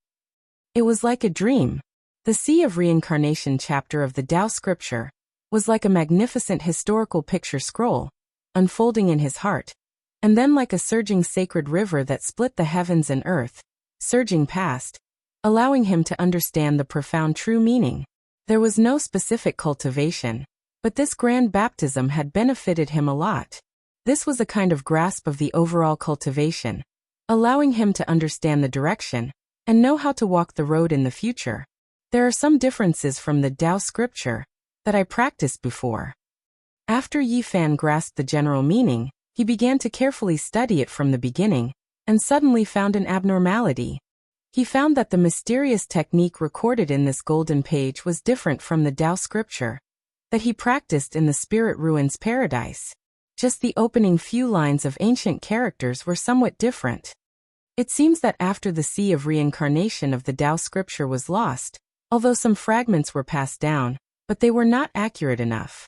Speaker 1: It was like a dream. The Sea of Reincarnation chapter of the Tao scripture was like a magnificent historical picture scroll, unfolding in his heart, and then like a surging sacred river that split the heavens and earth, surging past, allowing him to understand the profound true meaning. There was no specific cultivation, but this grand baptism had benefited him a lot. This was a kind of grasp of the overall cultivation, allowing him to understand the direction and know how to walk the road in the future. There are some differences from the Tao scripture that I practiced before. After Yifan grasped the general meaning, he began to carefully study it from the beginning, and suddenly found an abnormality. He found that the mysterious technique recorded in this golden page was different from the Tao scripture that he practiced in the Spirit Ruins Paradise. Just the opening few lines of ancient characters were somewhat different. It seems that after the Sea of Reincarnation of the Tao scripture was lost, although some fragments were passed down, but they were not accurate enough.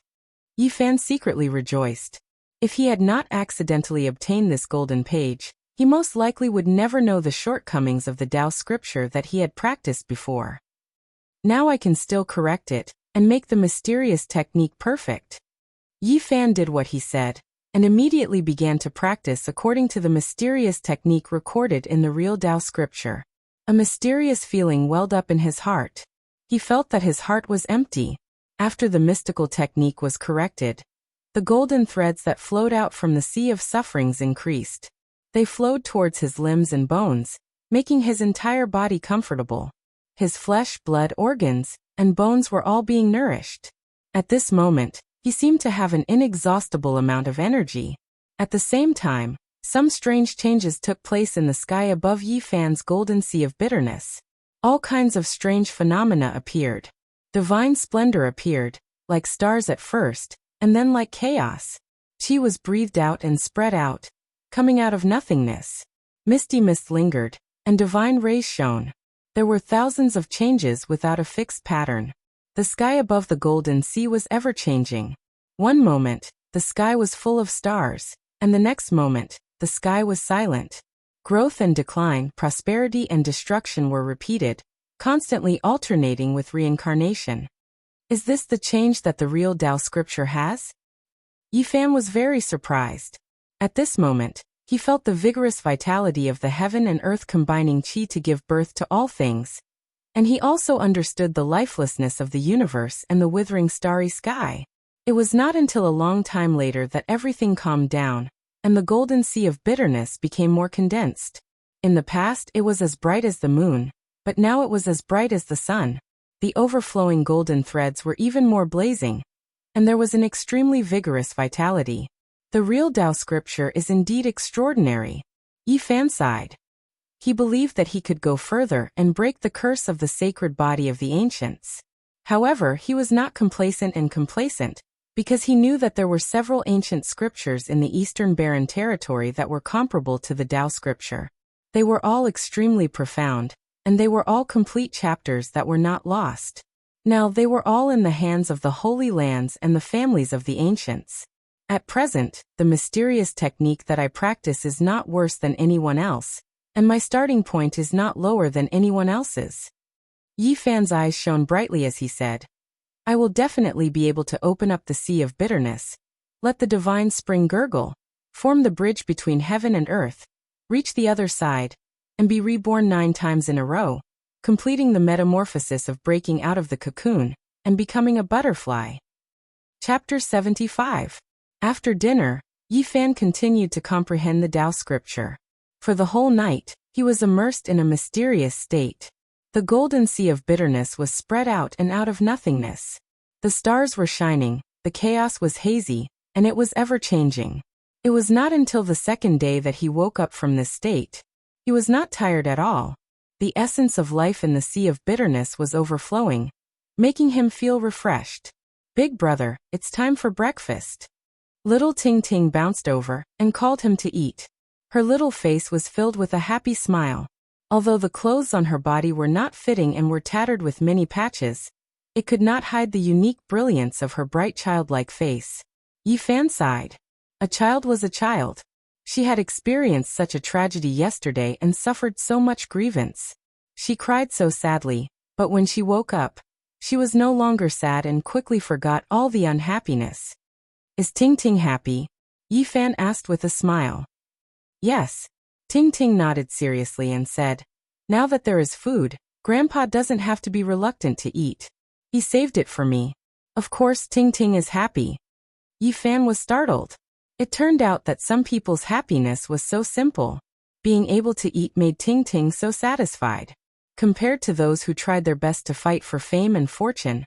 Speaker 1: Yifan secretly rejoiced. If he had not accidentally obtained this golden page, he most likely would never know the shortcomings of the Tao scripture that he had practiced before. Now I can still correct it, and make the mysterious technique perfect. Yifan did what he said, and immediately began to practice according to the mysterious technique recorded in the real Tao scripture. A mysterious feeling welled up in his heart. He felt that his heart was empty. After the mystical technique was corrected, the golden threads that flowed out from the sea of sufferings increased. They flowed towards his limbs and bones, making his entire body comfortable. His flesh, blood, organs, and bones were all being nourished. At this moment, he seemed to have an inexhaustible amount of energy. At the same time, some strange changes took place in the sky above Yifan's golden sea of bitterness. All kinds of strange phenomena appeared. Divine splendor appeared, like stars at first, and then like chaos. Qi was breathed out and spread out, coming out of nothingness. Misty mist lingered, and divine rays shone. There were thousands of changes without a fixed pattern. The sky above the golden sea was ever-changing. One moment, the sky was full of stars, and the next moment, the sky was silent. Growth and decline, prosperity and destruction were repeated, constantly alternating with reincarnation. Is this the change that the real Tao scripture has? Yifan was very surprised. At this moment, he felt the vigorous vitality of the heaven and earth combining qi to give birth to all things. And he also understood the lifelessness of the universe and the withering starry sky. It was not until a long time later that everything calmed down, and the golden sea of bitterness became more condensed. In the past it was as bright as the moon, but now it was as bright as the sun. The overflowing golden threads were even more blazing, and there was an extremely vigorous vitality. The real Tao scripture is indeed extraordinary. Yifan sighed. He believed that he could go further and break the curse of the sacred body of the ancients. However, he was not complacent, because he knew that there were several ancient scriptures in the Eastern Barren territory that were comparable to the Tao scripture. They were all extremely profound, and they were all complete chapters that were not lost. Now they were all in the hands of the Holy Lands and the families of the ancients. At present, the mysterious technique that I practice is not worse than anyone else, and my starting point is not lower than anyone else's. Yi Fan's eyes shone brightly as he said, I will definitely be able to open up the sea of bitterness, let the divine spring gurgle, form the bridge between heaven and earth, reach the other side, and be reborn 9 times in a row, completing the metamorphosis of breaking out of the cocoon and becoming a butterfly. Chapter 75. After dinner, Yi Fan continued to comprehend the Tao scripture. For the whole night, he was immersed in a mysterious state. The golden sea of bitterness was spread out and out of nothingness. The stars were shining, the chaos was hazy, and it was ever-changing. It was not until the second day that he woke up from this state. He was not tired at all. The essence of life in the sea of bitterness was overflowing, making him feel refreshed. Big brother, it's time for breakfast. Little Ting Ting bounced over and called him to eat. Her little face was filled with a happy smile. Although the clothes on her body were not fitting and were tattered with many patches, it could not hide the unique brilliance of her bright childlike face. Yi Fan sighed. A child was a child. She had experienced such a tragedy yesterday and suffered so much grievance. She cried so sadly, but when she woke up, she was no longer sad and quickly forgot all the unhappiness. Is Ting Ting happy? Yi Fan asked with a smile. Yes. Ting Ting nodded seriously and said, now that there is food, Grandpa doesn't have to be reluctant to eat. He saved it for me. Of course Ting Ting is happy. Yi Fan was startled. It turned out that some people's happiness was so simple. Being able to eat made Ting Ting so satisfied. Compared to those who tried their best to fight for fame and fortune,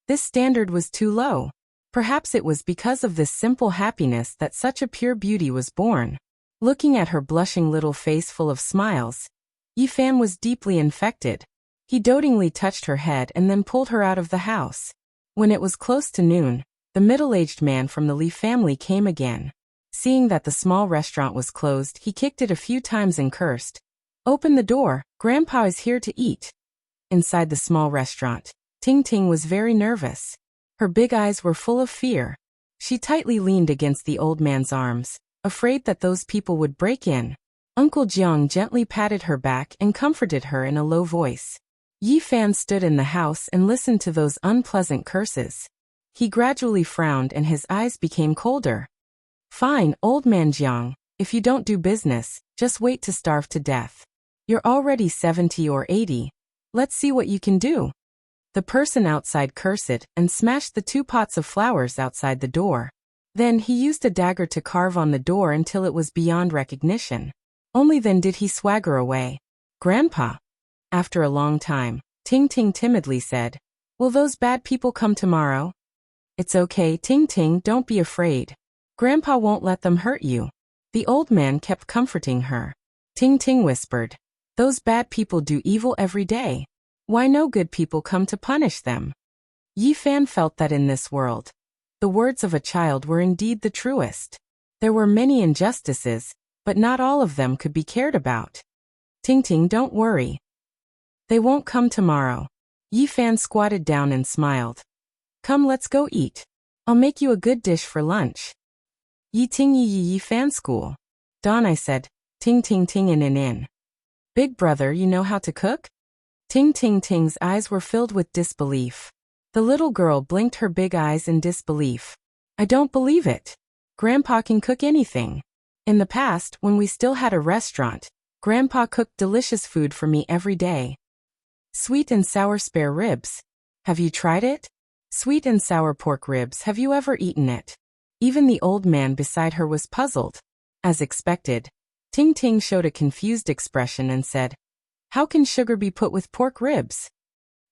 Speaker 1: this standard was too low. Perhaps it was because of this simple happiness that such a pure beauty was born. Looking at her blushing little face full of smiles, Yi Fan was deeply infected. He dotingly touched her head and then pulled her out of the house. When it was close to noon, the middle-aged man from the Li family came again. Seeing that the small restaurant was closed, he kicked it a few times and cursed. Open the door, Grandpa is here to eat. Inside the small restaurant, Ting Ting was very nervous. Her big eyes were full of fear. She tightly leaned against the old man's arms, afraid that those people would break in. Uncle Jiang gently patted her back and comforted her in a low voice. Yi Fan stood in the house and listened to those unpleasant curses. He gradually frowned and his eyes became colder. Fine, old man Jiang, if you don't do business, just wait to starve to death. You're already 70 or 80. Let's see what you can do. The person outside cursed and smashed the 2 pots of flowers outside the door. Then he used a dagger to carve on the door until it was beyond recognition. Only then did he swagger away. Grandpa. After a long time, Ting Ting timidly said, will those bad people come tomorrow? It's okay, Ting Ting, don't be afraid. Grandpa won't let them hurt you. The old man kept comforting her. Ting Ting whispered, those bad people do evil every day. Why no good people come to punish them? Yi Fan felt that in this world, the words of a child were indeed the truest. There were many injustices, but not all of them could be cared about. Ting Ting, don't worry. They won't come tomorrow. Yi Fan squatted down and smiled. Come, let's go eat. I'll make you a good dish for lunch. Yi Ting Yi Fan school. Don, I said, Ting Ting Ting in. Big brother, you know how to cook? Ting Ting Ting's eyes were filled with disbelief. The little girl blinked her big eyes in disbelief. I don't believe it. Grandpa can cook anything. In the past, when we still had a restaurant, Grandpa cooked delicious food for me every day. Sweet and sour spare ribs. Have you tried it? Sweet and sour pork ribs, have you ever eaten it? Even the old man beside her was puzzled. As expected, Ting Ting showed a confused expression and said, how can sugar be put with pork ribs?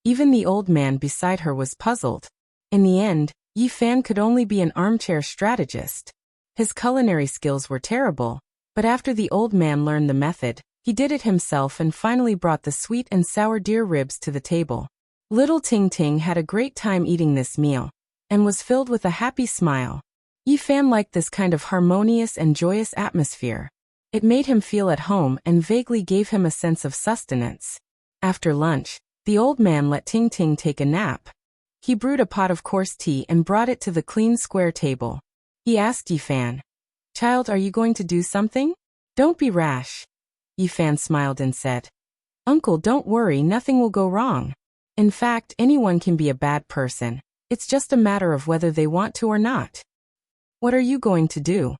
Speaker 1: Even the old man beside her was puzzled. In the end, Yi Fan could only be an armchair strategist. His culinary skills were terrible, but after the old man learned the method, He did it himself and finally brought the sweet and sour deer ribs to the table. Little Ting Ting had a great time eating this meal, and was filled with a happy smile. Yi Fan liked this kind of harmonious and joyous atmosphere. It made him feel at home and vaguely gave him a sense of sustenance. After lunch, the old man let Ting Ting take a nap. He brewed a pot of coarse tea and brought it to the clean square table. He asked Yi Fan, "Child, are you going to do something? Don't be rash." Yi Fan smiled and said, "Uncle, don't worry, nothing will go wrong. In fact, anyone can be a bad person. It's just a matter of whether they want to or not." "What are you going to do?"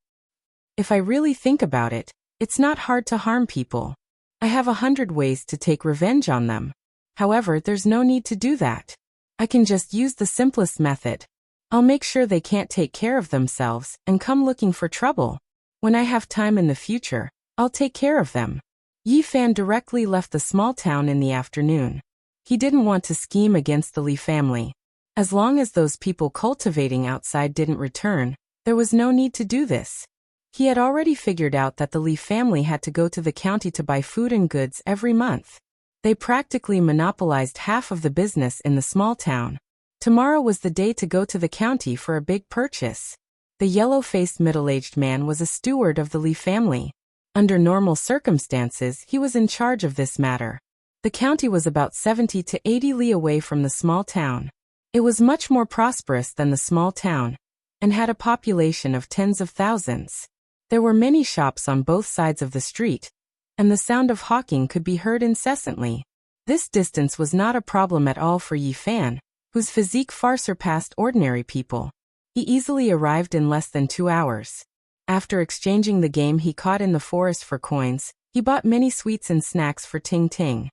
Speaker 1: "If I really think about it, it's not hard to harm people. I have 100 ways to take revenge on them. However, there's no need to do that. I can just use the simplest method. I'll make sure they can't take care of themselves and come looking for trouble. When I have time in the future, I'll take care of them." Yi Fan directly left the small town in the afternoon. He didn't want to scheme against the Li family. As long as those people cultivating outside didn't return, there was no need to do this. He had already figured out that the Li family had to go to the county to buy food and goods every month. They practically monopolized half of the business in the small town. Tomorrow was the day to go to the county for a big purchase. The yellow-faced middle-aged man was a steward of the Li family. Under normal circumstances, he was in charge of this matter. The county was about 70 to 80 li away from the small town. It was much more prosperous than the small town, and had a population of tens of thousands. There were many shops on both sides of the street, and the sound of hawking could be heard incessantly. This distance was not a problem at all for Yi Fan, whose physique far surpassed ordinary people. He easily arrived in less than 2 hours. After exchanging the game he caught in the forest for coins, he bought many sweets and snacks for Ting Ting.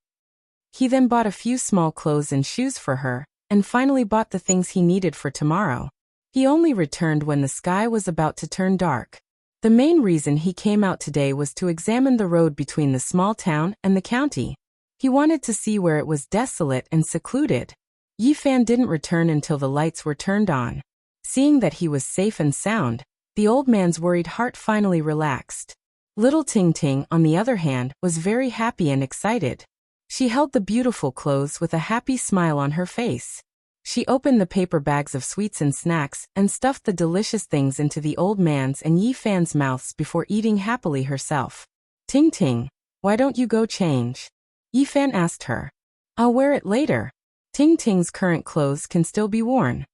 Speaker 1: He then bought a few small clothes and shoes for her, and finally bought the things he needed for tomorrow. He only returned when the sky was about to turn dark. The main reason he came out today was to examine the road between the small town and the county. He wanted to see where it was desolate and secluded. Yi Fan didn't return until the lights were turned on. Seeing that he was safe and sound, the old man's worried heart finally relaxed. Little Ting Ting, on the other hand, was very happy and excited. She held the beautiful clothes with a happy smile on her face. She opened the paper bags of sweets and snacks and stuffed the delicious things into the old man's and Yi Fan's mouths before eating happily herself. "Ting Ting, why don't you go change?" Yi Fan asked her. "I'll wear it later. Ting Ting's current clothes can still be worn."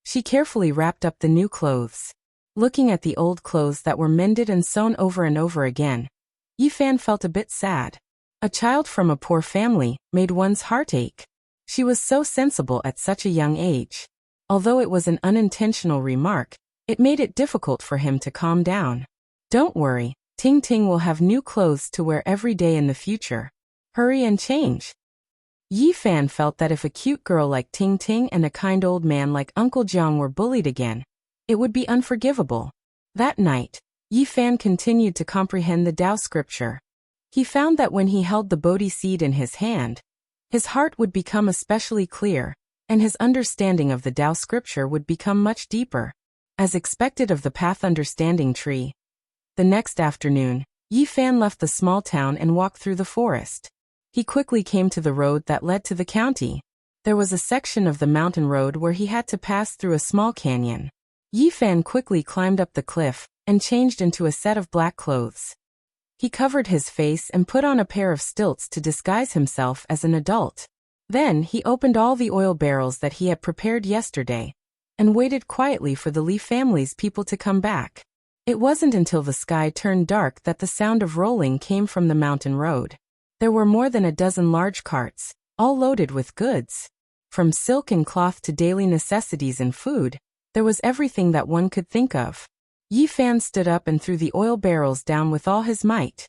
Speaker 1: She carefully wrapped up the new clothes. Looking at the old clothes that were mended and sewn over and over again, Yi Fan felt a bit sad. A child from a poor family made one's heart ache. She was so sensible at such a young age. Although it was an unintentional remark, it made it difficult for him to calm down. "Don't worry, Ting Ting will have new clothes to wear every day in the future. Hurry and change." Yi Fan felt that if a cute girl like Ting Ting and a kind old man like Uncle Jiang were bullied again, it would be unforgivable. That night, Yi Fan continued to comprehend the Tao scripture. He found that when he held the Bodhi seed in his hand, his heart would become especially clear, and his understanding of the Tao scripture would become much deeper, as expected of the path understanding tree. The next afternoon, Yi Fan left the small town and walked through the forest. He quickly came to the road that led to the county. There was a section of the mountain road where he had to pass through a small canyon. Yi Fan quickly climbed up the cliff and changed into a set of black clothes. He covered his face and put on a pair of stilts to disguise himself as an adult. Then he opened all the oil barrels that he had prepared yesterday, and waited quietly for the Li family's people to come back. It wasn't until the sky turned dark that the sound of rolling came from the mountain road. There were more than a dozen large carts, all loaded with goods. From silk and cloth to daily necessities and food, there was everything that one could think of. Yi Fan stood up and threw the oil barrels down with all his might.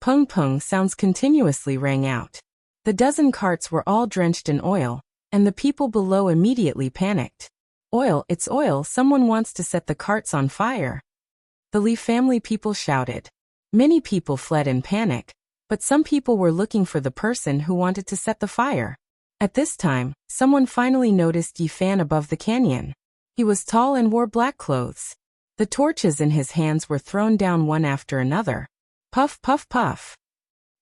Speaker 1: Pung pung sounds continuously rang out. The dozen carts were all drenched in oil, and the people below immediately panicked. "Oil, it's oil, someone wants to set the carts on fire." The Li family people shouted. Many people fled in panic, but some people were looking for the person who wanted to set the fire. At this time, someone finally noticed Yi Fan above the canyon. He was tall and wore black clothes. The torches in his hands were thrown down one after another. Puff, puff, puff.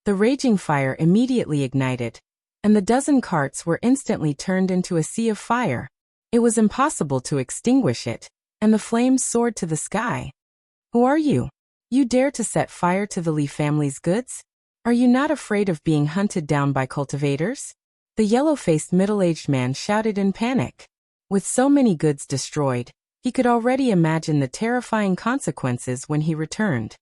Speaker 1: The raging fire immediately ignited, and the dozen carts were instantly turned into a sea of fire. It was impossible to extinguish it, and the flames soared to the sky. Who are you? You dare to set fire to the Lee family's goods? Are you not afraid of being hunted down by cultivators? The yellow-faced middle-aged man shouted in panic. With so many goods destroyed, he could already imagine the terrifying consequences when he returned.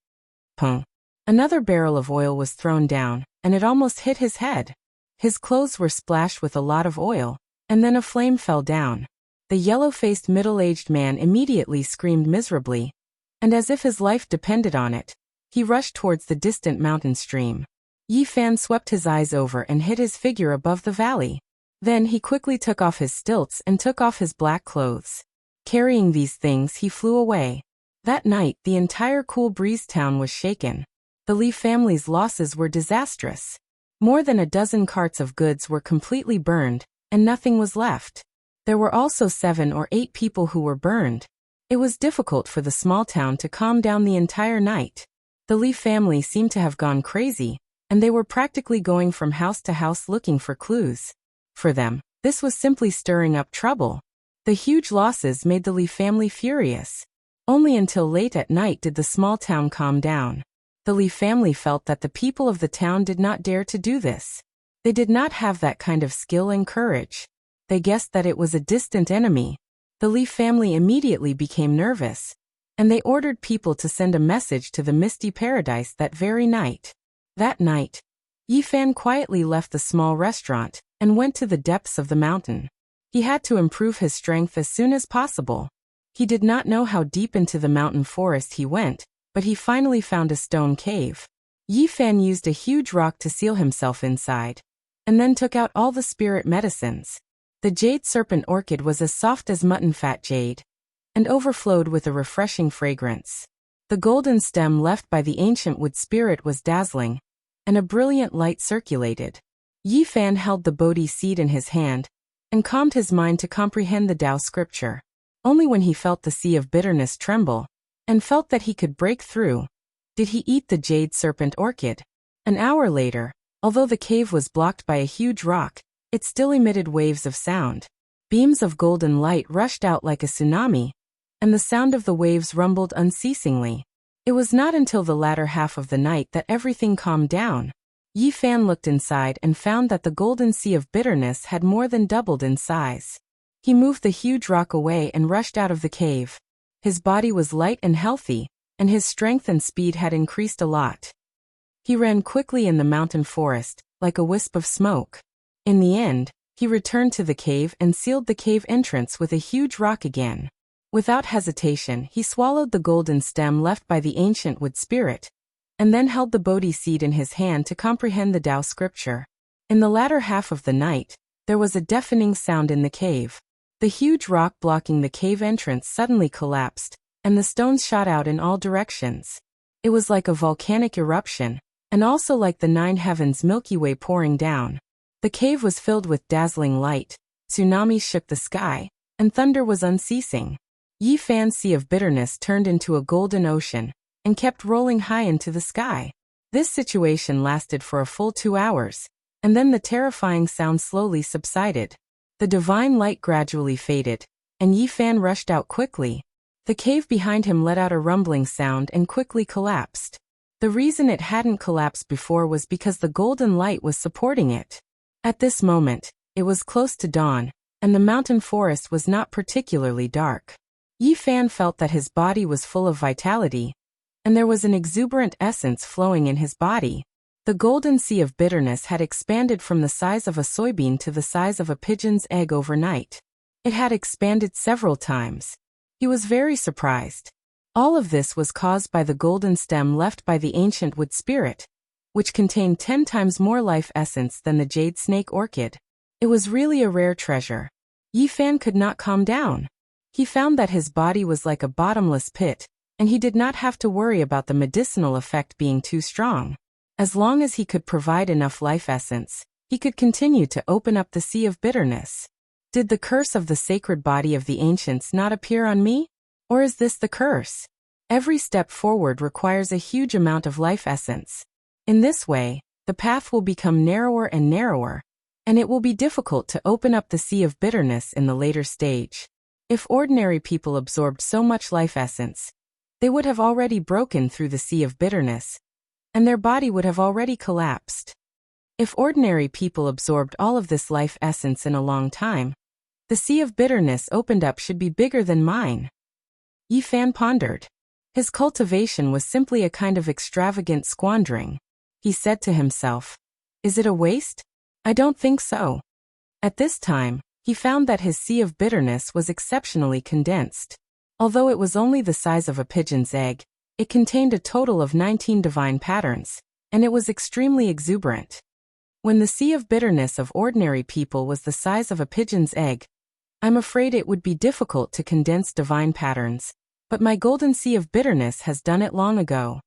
Speaker 1: Pung! Another barrel of oil was thrown down, and it almost hit his head. His clothes were splashed with a lot of oil, and then a flame fell down. The yellow-faced middle-aged man immediately screamed miserably, and as if his life depended on it, he rushed towards the distant mountain stream. Yi Fan swept his eyes over and hid his figure above the valley. Then he quickly took off his stilts and took off his black clothes. Carrying these things, he flew away. That night, the entire Cool Breeze town was shaken. The Lee family's losses were disastrous. More than a dozen carts of goods were completely burned, and nothing was left. There were also 7 or 8 people who were burned. It was difficult for the small town to calm down the entire night. The Lee family seemed to have gone crazy, and they were practically going from house to house looking for clues. For them, this was simply stirring up trouble. The huge losses made the Lee family furious. Only until late at night did the small town calm down. The Lee family felt that the people of the town did not dare to do this. They did not have that kind of skill and courage. They guessed that it was a distant enemy. The Lee family immediately became nervous, and they ordered people to send a message to the Misty Paradise that very night. That night, Yi Fan quietly left the small restaurant and went to the depths of the mountain. He had to improve his strength as soon as possible. He did not know how deep into the mountain forest he went, but he finally found a stone cave. Yi Fan used a huge rock to seal himself inside, and then took out all the spirit medicines. The jade serpent orchid was as soft as mutton fat jade, and overflowed with a refreshing fragrance. The golden stem left by the ancient wood spirit was dazzling, and a brilliant light circulated. Yi Fan held the Bodhi seed in his hand, and calmed his mind to comprehend the Tao scripture. Only when he felt the sea of bitterness tremble, and felt that he could break through, did he eat the jade serpent orchid. An hour later, although the cave was blocked by a huge rock, it still emitted waves of sound. Beams of golden light rushed out like a tsunami, and the sound of the waves rumbled unceasingly. It was not until the latter half of the night that everything calmed down. Yi Fan looked inside and found that the golden sea of bitterness had more than doubled in size. He moved the huge rock away and rushed out of the cave. His body was light and healthy, and his strength and speed had increased a lot. He ran quickly in the mountain forest, like a wisp of smoke. In the end, he returned to the cave and sealed the cave entrance with a huge rock again. Without hesitation, he swallowed the golden stem left by the ancient wood spirit, and then held the Bodhi seed in his hand to comprehend the Tao scripture. In the latter half of the night, there was a deafening sound in the cave. The huge rock blocking the cave entrance suddenly collapsed, and the stones shot out in all directions. It was like a volcanic eruption, and also like the 9 heavens Milky Way pouring down. The cave was filled with dazzling light, tsunamis shook the sky, and thunder was unceasing. Yi Fan's sea of bitterness turned into a golden ocean, and kept rolling high into the sky. This situation lasted for a full 2 hours, and then the terrifying sound slowly subsided. The divine light gradually faded, and Yi Fan rushed out quickly. The cave behind him let out a rumbling sound and quickly collapsed. The reason it hadn't collapsed before was because the golden light was supporting it. At this moment, it was close to dawn, and the mountain forest was not particularly dark. Yi Fan felt that his body was full of vitality, and there was an exuberant essence flowing in his body. The golden sea of bitterness had expanded from the size of a soybean to the size of a pigeon's egg overnight. It had expanded several times. He was very surprised. All of this was caused by the golden stem left by the ancient wood spirit, which contained 10 times more life essence than the jade snake orchid. It was really a rare treasure. Yi Fan could not calm down. He found that his body was like a bottomless pit, and he did not have to worry about the medicinal effect being too strong. As long as he could provide enough life essence, he could continue to open up the sea of bitterness. Did the curse of the sacred body of the ancients not appear on me? Or is this the curse? Every step forward requires a huge amount of life essence. In this way, The path will become narrower and narrower, and it will be difficult to open up the sea of bitterness in the later stage. If ordinary people absorbed so much life essence, they would have already broken through the sea of bitterness, and their body would have already collapsed. If ordinary people absorbed all of this life essence in a long time, the sea of bitterness opened up should be bigger than mine. Yi Fan pondered. His cultivation was simply a kind of extravagant squandering. He said to himself, "Is it a waste? I don't think so." At this time, he found that his sea of bitterness was exceptionally condensed. Although it was only the size of a pigeon's egg, it contained a total of 19 divine patterns, and it was extremely exuberant. When the sea of bitterness of ordinary people was the size of a pigeon's egg, I'm afraid it would be difficult to condense divine patterns, but my golden sea of bitterness has done it long ago.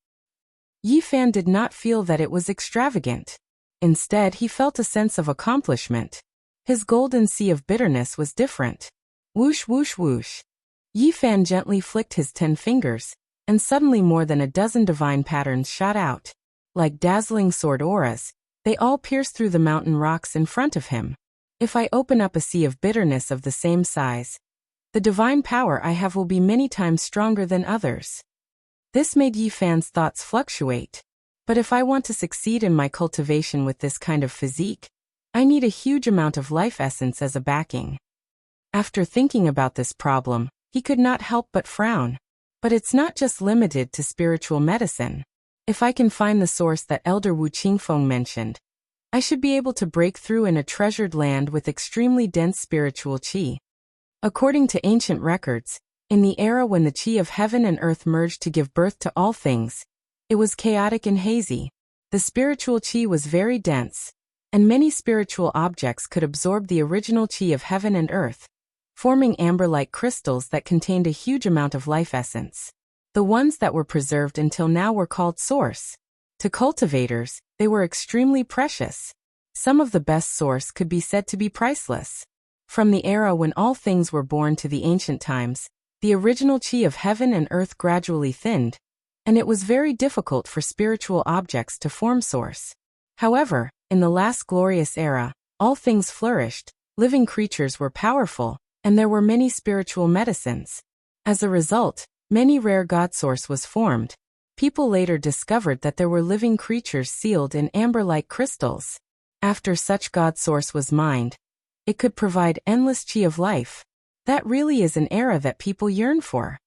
Speaker 1: Yi Fan did not feel that it was extravagant. Instead, he felt a sense of accomplishment. His golden sea of bitterness was different. Whoosh whoosh whoosh. Yi Fan gently flicked his 10 fingers, and suddenly more than a dozen divine patterns shot out. Like dazzling sword auras, they all pierced through the mountain rocks in front of him. If I open up a sea of bitterness of the same size, the divine power I have will be many times stronger than others. This made Yi Fan's thoughts fluctuate. But if I want to succeed in my cultivation with this kind of physique, I need a huge amount of life essence as a backing. After thinking about this problem, he could not help but frown. But it's not just limited to spiritual medicine. If I can find the source that Elder Wu Qingfeng mentioned, I should be able to break through in a treasured land with extremely dense spiritual qi. According to ancient records, in the era when the qi of heaven and earth merged to give birth to all things, it was chaotic and hazy. The spiritual qi was very dense, and many spiritual objects could absorb the original qi of heaven and earth, forming amber-like crystals that contained a huge amount of life essence. The ones that were preserved until now were called source. To cultivators, they were extremely precious. Some of the best source could be said to be priceless. From the era when all things were born to the ancient times, the original qi of heaven and earth gradually thinned, and it was very difficult for spiritual objects to form source. However, in the last glorious era, all things flourished, living creatures were powerful, and there were many spiritual medicines. As a result, many rare god source was formed. People later discovered that there were living creatures sealed in amber-like crystals. After such god source was mined, it could provide endless qi of life. That really is an era that people yearn for.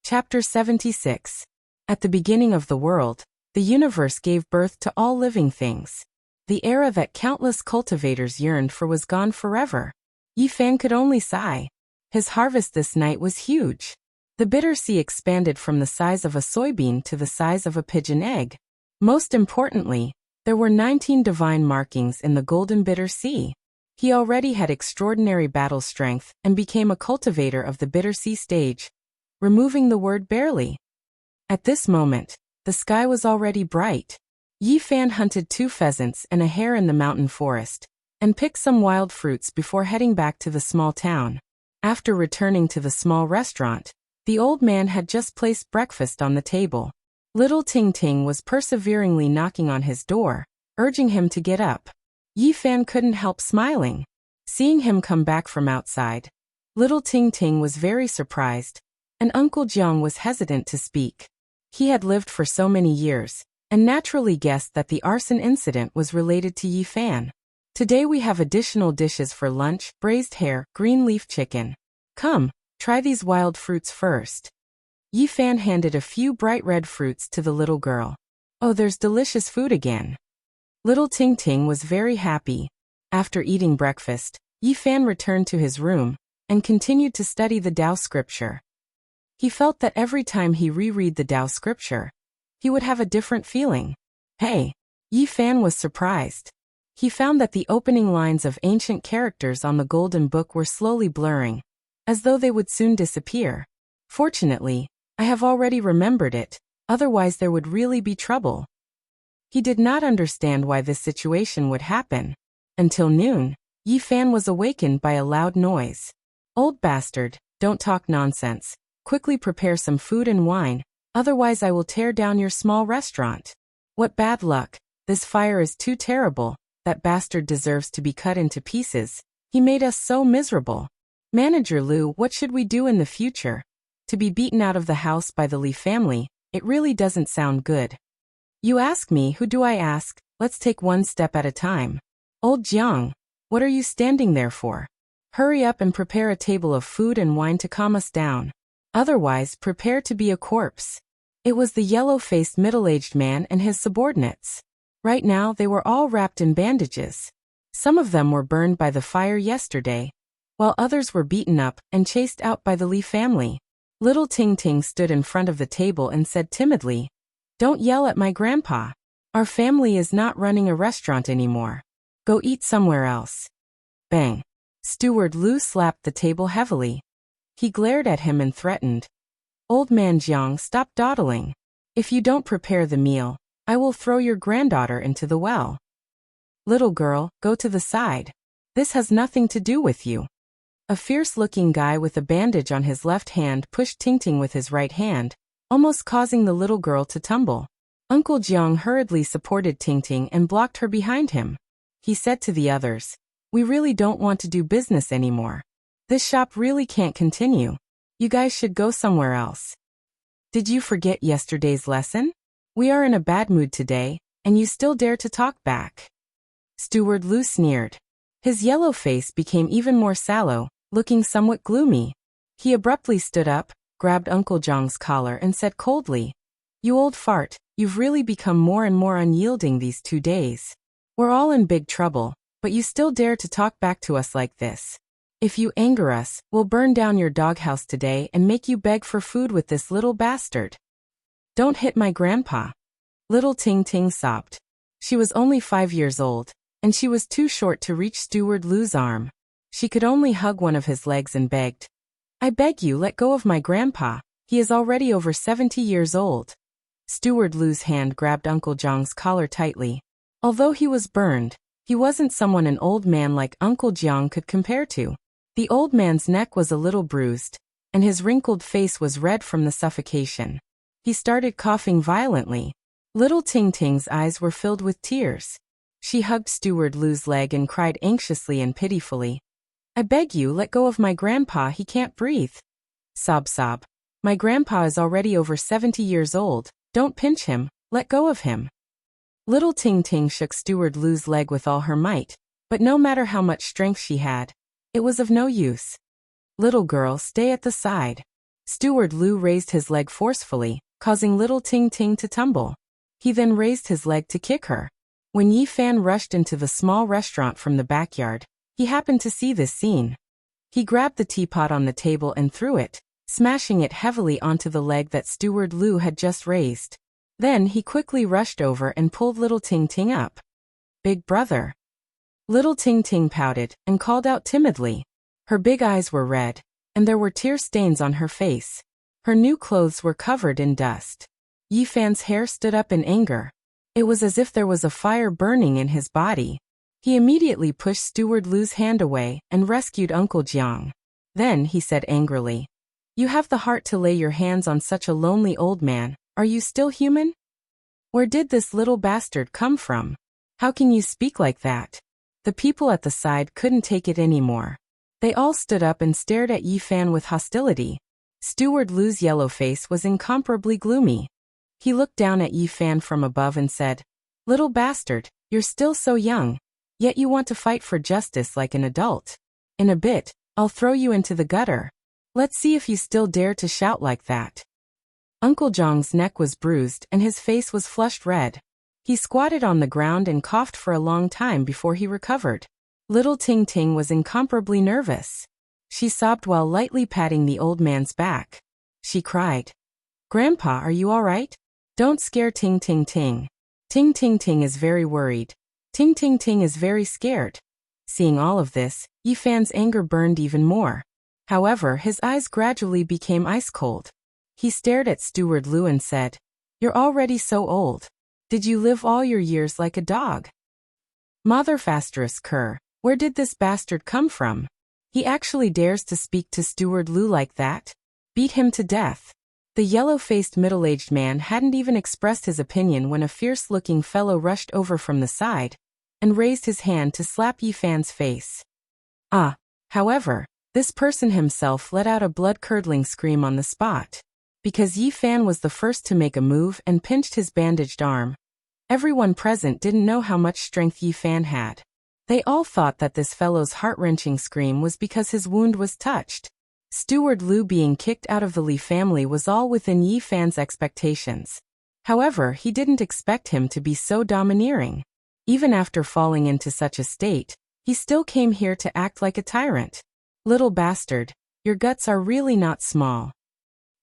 Speaker 1: Chapter 76. At the beginning of the world, the universe gave birth to all living things. The era that countless cultivators yearned for was gone forever. Yi Fan could only sigh. His harvest this night was huge. The bitter sea expanded from the size of a soybean to the size of a pigeon egg. Most importantly, there were 19 divine markings in the golden bitter sea. He already had extraordinary battle strength and became a cultivator of the bitter sea stage, removing the word barely. At this moment, the sky was already bright. Yi Fan hunted 2 pheasants and a hare in the mountain forest, and picked some wild fruits before heading back to the small town. After returning to the small restaurant, the old man had just placed breakfast on the table. Little Ting Ting was perseveringly knocking on his door, urging him to get up. Yi Fan couldn't help smiling. Seeing him come back from outside, little Ting Ting was very surprised, and Uncle Jiang was hesitant to speak. He had lived for so many years, and naturally guessed that the arson incident was related to Yi Fan. Today we have additional dishes for lunch: braised hare, green leaf chicken. Come, try these wild fruits first. Yi Fan handed a few bright red fruits to the little girl. Oh, there's delicious food again. Little Ting Ting was very happy. After eating breakfast, Yi Fan returned to his room, and continued to study the Tao scripture. He felt that every time he reread the Tao scripture, he would have a different feeling. Hey! Yi Fan was surprised. He found that the opening lines of ancient characters on the Golden Book were slowly blurring, as though they would soon disappear. Fortunately, I have already remembered it, otherwise there would really be trouble. He did not understand why this situation would happen. Until noon, Yi Fan was awakened by a loud noise. Old bastard, don't talk nonsense. Quickly prepare some food and wine, otherwise I will tear down your small restaurant. What bad luck. This fire is too terrible. That bastard deserves to be cut into pieces. He made us so miserable. Manager Lou, what should we do in the future? To be beaten out of the house by the Lee family, it really doesn't sound good. You ask me, who do I ask? Let's take one step at a time. Old Jiang, what are you standing there for? Hurry up and prepare a table of food and wine to calm us down. Otherwise, prepare to be a corpse. It was the yellow-faced middle-aged man and his subordinates. Right now, they were all wrapped in bandages. Some of them were burned by the fire yesterday, while others were beaten up and chased out by the Lee family. Little Ting Ting stood in front of the table and said timidly, "Don't yell at my grandpa. Our family is not running a restaurant anymore. Go eat somewhere else." Bang! Steward Lu slapped the table heavily. He glared at him and threatened, "Old man Jiang, stop dawdling. If you don't prepare the meal, I will throw your granddaughter into the well. Little girl, go to the side. This has nothing to do with you." A fierce-looking guy with a bandage on his left hand pushed Ting Ting with his right hand, almost causing the little girl to tumble. Uncle Jiang hurriedly supported Ting Ting and blocked her behind him. He said to the others, "We really don't want to do business anymore. This shop really can't continue. You guys should go somewhere else. Did you forget yesterday's lesson? We are in a bad mood today, and you still dare to talk back." Steward Lu sneered. His yellow face became even more sallow, looking somewhat gloomy. He abruptly stood up, grabbed Uncle Jiang's collar and said coldly, "You old fart, you've really become more and more unyielding these 2 days. We're all in big trouble, but you still dare to talk back to us like this. If you anger us, we'll burn down your doghouse today and make you beg for food with this little bastard. Don't hit my grandpa." Little Ting Ting sobbed. She was only 5 years old, and she was too short to reach Steward Lu's arm. She could only hug one of his legs and begged, "I beg you, let go of my grandpa. He is already over 70 years old." Steward Lu's hand grabbed Uncle Jiang's collar tightly. Although he was burned, he wasn't someone an old man like Uncle Jiang could compare to. The old man's neck was a little bruised, and his wrinkled face was red from the suffocation. He started coughing violently. Little Ting Ting's eyes were filled with tears. She hugged Steward Lu's leg and cried anxiously and pitifully, "I beg you, let go of my grandpa, he can't breathe." Sob sob. "My grandpa is already over 70 years old, don't pinch him, let go of him." Little Ting Ting shook Steward Lu's leg with all her might, but no matter how much strength she had, it was of no use. "Little girl, stay at the side." Steward Lu raised his leg forcefully, causing Little Ting Ting to tumble. He then raised his leg to kick her. When Yi Fan rushed into the small restaurant from the backyard, he happened to see this scene. He grabbed the teapot on the table and threw it, smashing it heavily onto the leg that Steward Lu had just raised. Then he quickly rushed over and pulled Little Ting Ting up. "Big brother." Little Ting Ting pouted and called out timidly. Her big eyes were red, and there were tear stains on her face. Her new clothes were covered in dust. Yi Fan's hair stood up in anger. It was as if there was a fire burning in his body. He immediately pushed Steward Lu's hand away and rescued Uncle Jiang. Then he said angrily, "You have the heart to lay your hands on such a lonely old man. Are you still human? Where did this little bastard come from? How can you speak like that?" The people at the side couldn't take it anymore. They all stood up and stared at Yi Fan with hostility. Steward Lu's yellow face was incomparably gloomy. He looked down at Yi Fan from above and said, "Little bastard, you're still so young, yet you want to fight for justice like an adult. In a bit, I'll throw you into the gutter. Let's see if you still dare to shout like that." Uncle Jiang's neck was bruised and his face was flushed red. He squatted on the ground and coughed for a long time before he recovered. Little Ting Ting was incomparably nervous. She sobbed while lightly patting the old man's back. She cried, "Grandpa, are you all right? Don't scare Ting Ting Ting. Ting Ting Ting is very worried. Ting Ting Ting is very scared." Seeing all of this, Yi Fan's anger burned even more. However, his eyes gradually became ice cold. He stared at Steward Lu and said, "You're already so old. Did you live all your years like a dog? Mother Fasterus Kerr, where did this bastard come from? He actually dares to speak to Steward Lu like that? Beat him to death." The yellow-faced middle-aged man hadn't even expressed his opinion when a fierce-looking fellow rushed over from the side and raised his hand to slap Yi Fan's face. However, this person himself let out a blood-curdling scream on the spot. Because Yi Fan was the first to make a move and pinched his bandaged arm, everyone present didn't know how much strength Yi Fan had. They all thought that this fellow's heart-wrenching scream was because his wound was touched. Steward Lu being kicked out of the Li family was all within Yi Fan's expectations. However, he didn't expect him to be so domineering. Even after falling into such a state, he still came here to act like a tyrant. Little bastard, your guts are really not small.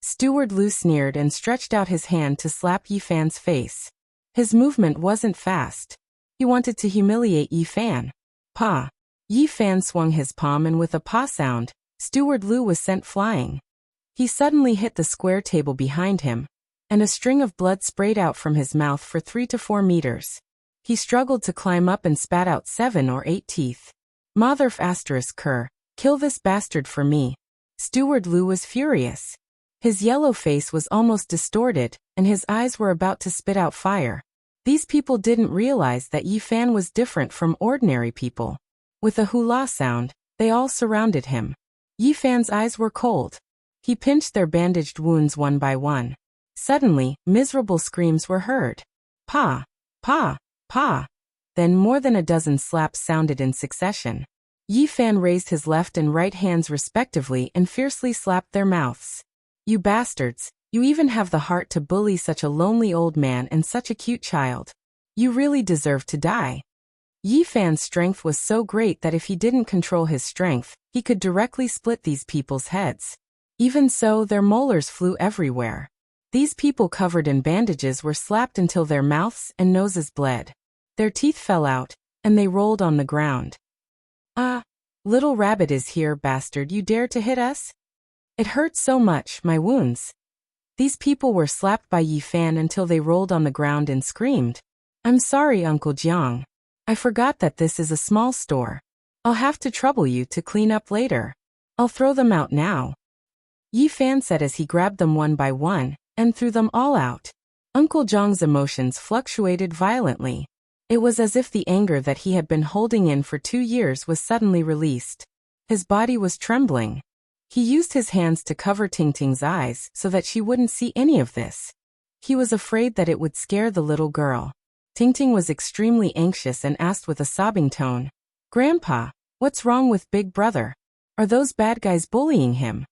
Speaker 1: Steward Lu sneered and stretched out his hand to slap Yi Fan's face. His movement wasn't fast. He wanted to humiliate Yi Fan. Pa! Yi Fan swung his palm and with a pa sound, Steward Lu was sent flying. He suddenly hit the square table behind him, and a string of blood sprayed out from his mouth for 3 to 4 meters. He struggled to climb up and spat out 7 or 8 teeth. Motherf asterisk cur, kill this bastard for me. Steward Lu was furious. His yellow face was almost distorted, and his eyes were about to spit out fire. These people didn't realize that Yi Fan was different from ordinary people. With a hula sound, they all surrounded him. Yi Fan's eyes were cold. He pinched their bandaged wounds one by one. Suddenly, miserable screams were heard. Pa! Pa! Pa! Then more than a dozen slaps sounded in succession. Yi Fan raised his left and right hands respectively and fiercely slapped their mouths. You bastards, you even have the heart to bully such a lonely old man and such a cute child. You really deserve to die. Yi Fan's strength was so great that if he didn't control his strength, he could directly split these people's heads. Even so, their molars flew everywhere. These people covered in bandages were slapped until their mouths and noses bled. Their teeth fell out, and they rolled on the ground. Little rabbit is here, bastard, you dare to hit us? It hurt so much, my wounds. These people were slapped by Yi Fan until they rolled on the ground and screamed. I'm sorry, Uncle Jiang. I forgot that this is a small store. I'll have to trouble you to clean up later. I'll throw them out now. Yi Fan said as he grabbed them one by one and threw them all out. Uncle Jiang's emotions fluctuated violently. It was as if the anger that he had been holding in for 2 years was suddenly released. His body was trembling. He used his hands to cover Tingting's eyes so that she wouldn't see any of this. He was afraid that it would scare the little girl. Tingting was extremely anxious and asked with a sobbing tone, Grandpa, what's wrong with Big Brother? Are those bad guys bullying him?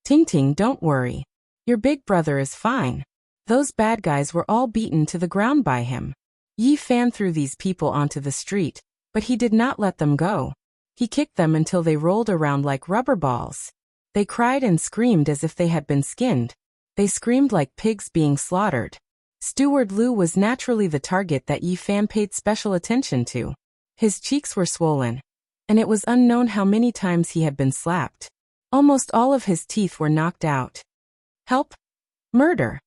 Speaker 1: Tingting, don't worry. Your big brother is fine. Those bad guys were all beaten to the ground by him. Yi Fan threw these people onto the street, but he did not let them go. He kicked them until they rolled around like rubber balls. They cried and screamed as if they had been skinned. They screamed like pigs being slaughtered. Steward Lu was naturally the target that Yi Fan paid special attention to. His cheeks were swollen, and it was unknown how many times he had been slapped. Almost all of his teeth were knocked out. Help! Murder!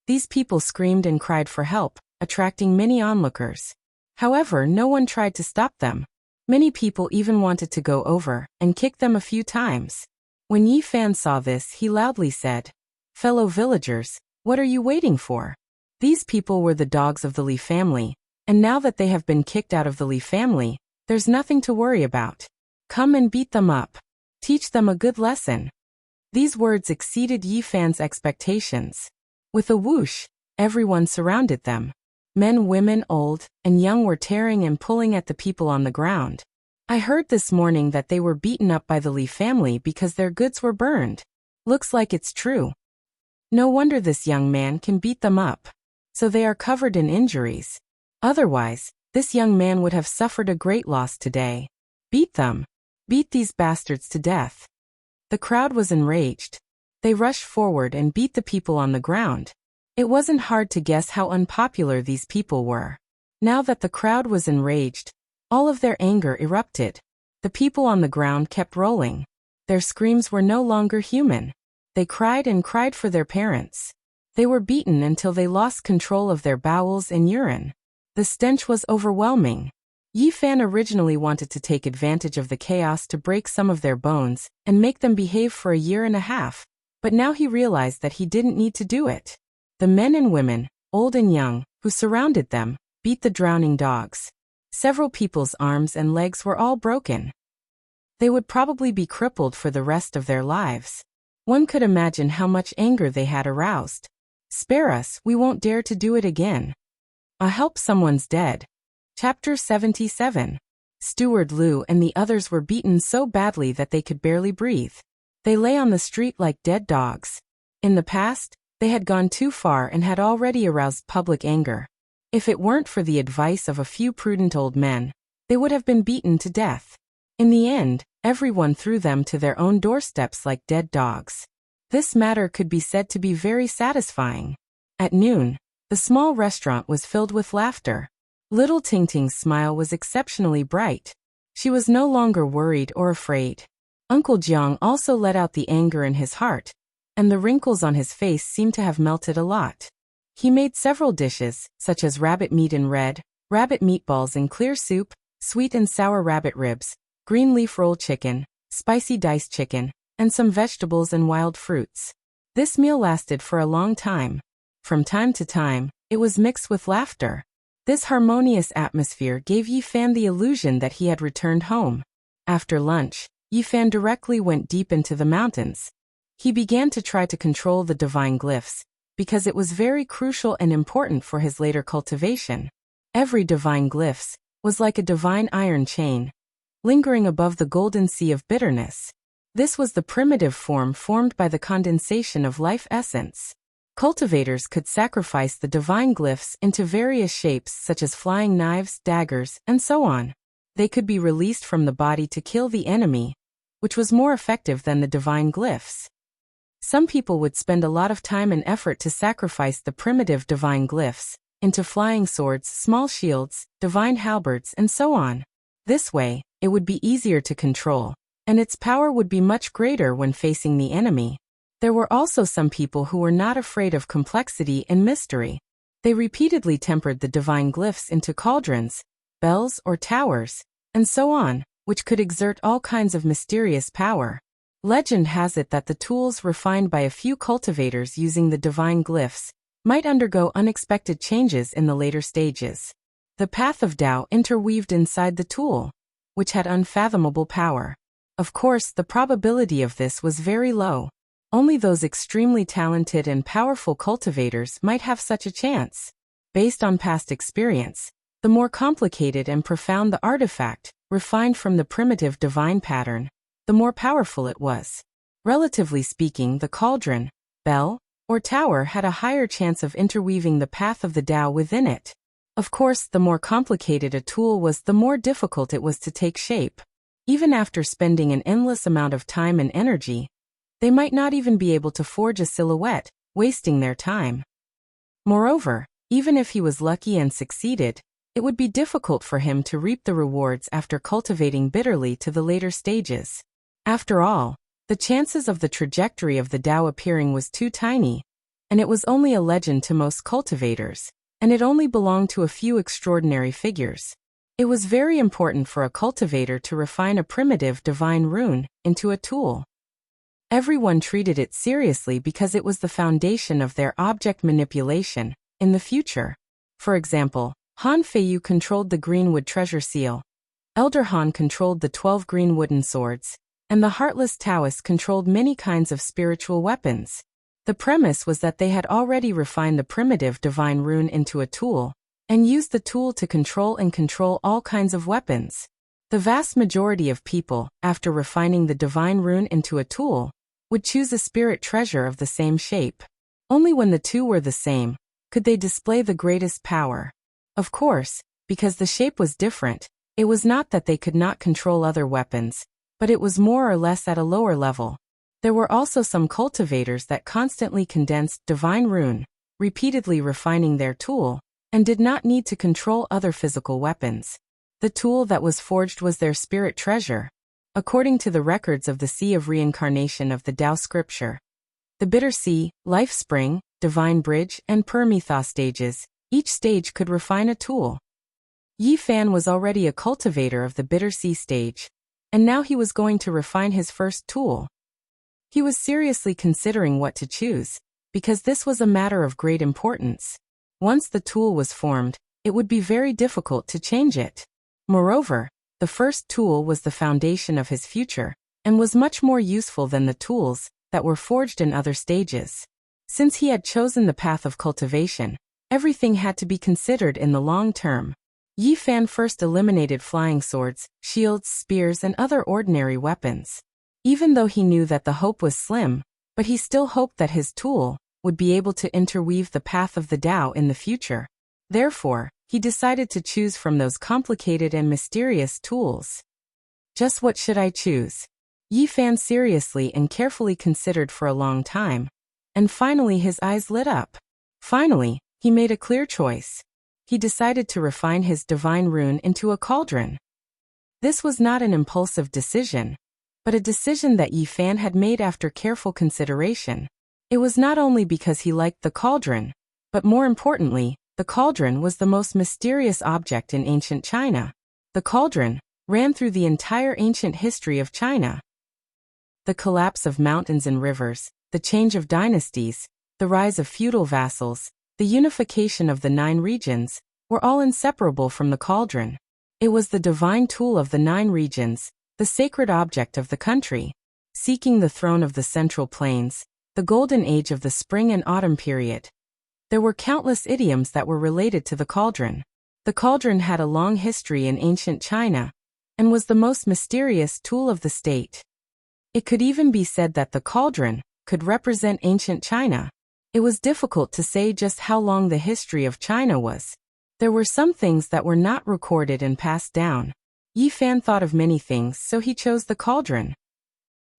Speaker 1: These people screamed and cried for help, attracting many onlookers. However, no one tried to stop them. Many people even wanted to go over and kick them a few times. When Yi Fan saw this, he loudly said, Fellow villagers, what are you waiting for? These people were the dogs of the Li family, and now that they have been kicked out of the Li family, there's nothing to worry about. Come and beat them up. Teach them a good lesson. These words exceeded Yi Fan's expectations. With a whoosh, everyone surrounded them. Men, women, old, and young were tearing and pulling at the people on the ground. I heard this morning that they were beaten up by the Li family because their goods were burned. Looks like it's true. No wonder this young man can beat them up. So they are covered in injuries. Otherwise, this young man would have suffered a great loss today. Beat them. Beat these bastards to death. The crowd was enraged. They rushed forward and beat the people on the ground. It wasn't hard to guess how unpopular these people were. Now that the crowd was enraged, all of their anger erupted. The people on the ground kept rolling. Their screams were no longer human. They cried and cried for their parents. They were beaten until they lost control of their bowels and urine. The stench was overwhelming. Yi Fan originally wanted to take advantage of the chaos to break some of their bones and make them behave for a year and a half, but now he realized that he didn't need to do it. The men and women, old and young, who surrounded them, beat the drowning dogs. Several people's arms and legs were all broken. They would probably be crippled for the rest of their lives. One could imagine how much anger they had aroused. "Spare us, we won't dare to do it again." "I help someone's dead." Chapter 77. Steward Lou and the others were beaten so badly that they could barely breathe. They lay on the street like dead dogs. In the past, they had gone too far and had already aroused public anger. If it weren't for the advice of a few prudent old men, they would have been beaten to death. In the end, everyone threw them to their own doorsteps like dead dogs. This matter could be said to be very satisfying. At noon, the small restaurant was filled with laughter. Little Ting-Ting's smile was exceptionally bright. She was no longer worried or afraid. Uncle Jiang also let out the anger in his heart, and the wrinkles on his face seemed to have melted a lot. He made several dishes, such as rabbit meat in red, rabbit meatballs in clear soup, sweet and sour rabbit ribs, green leaf roll chicken, spicy diced chicken, and some vegetables and wild fruits. This meal lasted for a long time. From time to time, it was mixed with laughter. This harmonious atmosphere gave Yi Fan the illusion that he had returned home. After lunch, Yi Fan directly went deep into the mountains. He began to try to control the divine glyphs, because it was very crucial and important for his later cultivation. Every divine glyphs was like a divine iron chain, lingering above the golden sea of bitterness. This was the primitive form formed by the condensation of life essence. Cultivators could sacrifice the divine glyphs into various shapes such as flying knives, daggers, and so on. They could be released from the body to kill the enemy, which was more effective than the divine glyphs. Some people would spend a lot of time and effort to sacrifice the primitive divine glyphs into flying swords, small shields, divine halberds, and so on. This way, it would be easier to control, and its power would be much greater when facing the enemy. There were also some people who were not afraid of complexity and mystery. They repeatedly tempered the divine glyphs into cauldrons, bells or towers, and so on, which could exert all kinds of mysterious power. Legend has it that the tools refined by a few cultivators using the divine glyphs might undergo unexpected changes in the later stages. The path of Tao interweaved inside the tool, which had unfathomable power. Of course, the probability of this was very low. Only those extremely talented and powerful cultivators might have such a chance. Based on past experience, the more complicated and profound the artifact, refined from the primitive divine pattern, the more powerful it was. Relatively speaking, the cauldron, bell, or tower had a higher chance of interweaving the path of the Tao within it. Of course, the more complicated a tool was, the more difficult it was to take shape. Even after spending an endless amount of time and energy, they might not even be able to forge a silhouette, wasting their time. Moreover, even if he was lucky and succeeded, it would be difficult for him to reap the rewards after cultivating bitterly to the later stages. After all, the chances of the trajectory of the Tao appearing was too tiny, and it was only a legend to most cultivators, and it only belonged to a few extraordinary figures. It was very important for a cultivator to refine a primitive divine rune into a tool. Everyone treated it seriously because it was the foundation of their object manipulation in the future. For example, Han Feiyu controlled the Greenwood treasure seal, Elder Han controlled the 12 green wooden swords, and the Heartless Taoist controlled many kinds of spiritual weapons. The premise was that they had already refined the primitive divine rune into a tool, and used the tool to control all kinds of weapons. The vast majority of people, after refining the divine rune into a tool, would choose a spirit treasure of the same shape. Only when the two were the same could they display the greatest power. Of course, because the shape was different, it was not that they could not control other weapons, but it was more or less at a lower level. There were also some cultivators that constantly condensed divine rune, repeatedly refining their tool, and did not need to control other physical weapons. The tool that was forged was their spirit treasure. According to the records of the Sea of Reincarnation of the Tao scripture, the Bitter Sea, Life Spring, Divine Bridge, and Pur-Mythos stages, each stage could refine a tool. Yi Fan was already a cultivator of the Bitter Sea stage, and now he was going to refine his first tool. He was seriously considering what to choose, because this was a matter of great importance. Once the tool was formed, it would be very difficult to change it. Moreover, the first tool was the foundation of his future, and was much more useful than the tools that were forged in other stages. Since he had chosen the path of cultivation, everything had to be considered in the long term. Yi Fan first eliminated flying swords, shields, spears, and other ordinary weapons. Even though he knew that the hope was slim, but he still hoped that his tool would be able to interweave the path of the Tao in the future. Therefore, he decided to choose from those complicated and mysterious tools. Just what should I choose? Yi Fan seriously and carefully considered for a long time, and finally his eyes lit up. Finally, he made a clear choice. He decided to refine his divine rune into a cauldron. This was not an impulsive decision, but a decision that Yi Fan had made after careful consideration. It was not only because he liked the cauldron, but more importantly, the cauldron was the most mysterious object in ancient China. The cauldron ran through the entire ancient history of China. The collapse of mountains and rivers, the change of dynasties, the rise of feudal vassals, the unification of the 9 regions, were all inseparable from the cauldron. It was the divine tool of the 9 regions, the sacred object of the country. Seeking the throne of the Central Plains, the golden age of the spring and autumn period. There were countless idioms that were related to the cauldron. The cauldron had a long history in ancient China, and was the most mysterious tool of the state. It could even be said that the cauldron could represent ancient China. It was difficult to say just how long the history of China was. There were some things that were not recorded and passed down. Yi Fan thought of many things, so he chose the cauldron.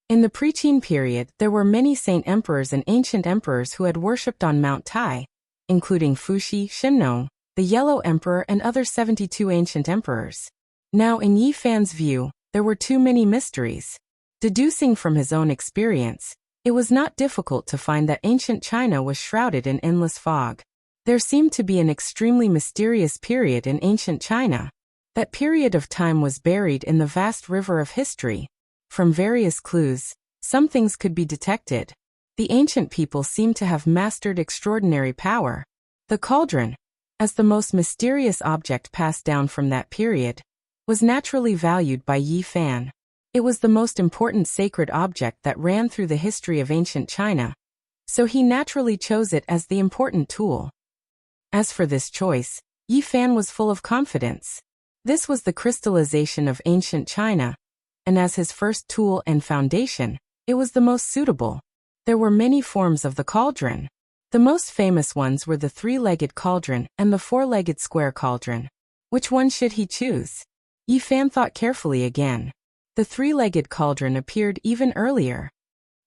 Speaker 1: In the pre-Qin period, there were many saint emperors and ancient emperors who had worshipped on Mount Tai, including Fuxi, Shennong, the Yellow Emperor, and other 72 ancient emperors. Now, in Yi Fan's view, there were too many mysteries. Deducing from his own experience, it was not difficult to find that ancient China was shrouded in endless fog. There seemed to be an extremely mysterious period in ancient China. That period of time was buried in the vast river of history. From various clues, some things could be detected. The ancient people seemed to have mastered extraordinary power. The cauldron, as the most mysterious object passed down from that period, was naturally valued by Yi Fan. It was the most important sacred object that ran through the history of ancient China, so he naturally chose it as the important tool. As for this choice, Yi Fan was full of confidence. This was the crystallization of ancient China, and as his first tool and foundation, it was the most suitable. There were many forms of the cauldron. The most famous ones were the 3-legged cauldron and the 4-legged square cauldron. Which one should he choose? Yi Fan thought carefully again. The 3-legged cauldron appeared even earlier.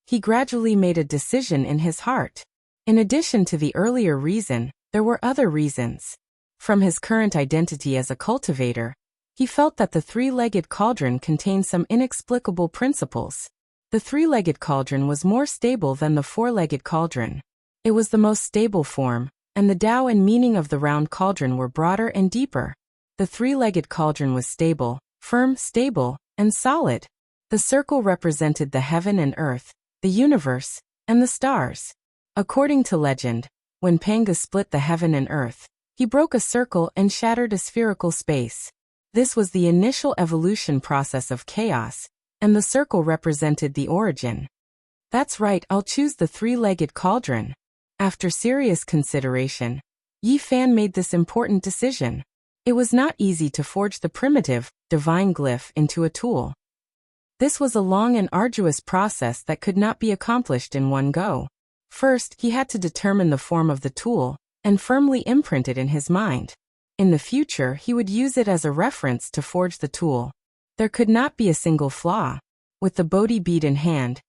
Speaker 1: He gradually made a decision in his heart. In addition to the earlier reason, there were other reasons. From his current identity as a cultivator, he felt that the 3-legged cauldron contained some inexplicable principles. The 3-legged cauldron was more stable than the 4-legged cauldron. It was the most stable form, and the Tao and meaning of the round cauldron were broader and deeper. The 3-legged cauldron was stable, firm, stable, and solid. The circle represented the heaven and earth, the universe, and the stars. According to legend, when Panga split the heaven and earth, he broke a circle and shattered a spherical space. This was the initial evolution process of chaos, and the circle represented the origin. That's right, I'll choose the 3-legged cauldron. After serious consideration, Yi Fan made this important decision. It was not easy to forge the primitive, divine glyph into a tool. This was a long and arduous process that could not be accomplished in one go. First, he had to determine the form of the tool, and firmly imprint it in his mind. In the future, he would use it as a reference to forge the tool. There could not be a single flaw. With the Bodhi bead in hand,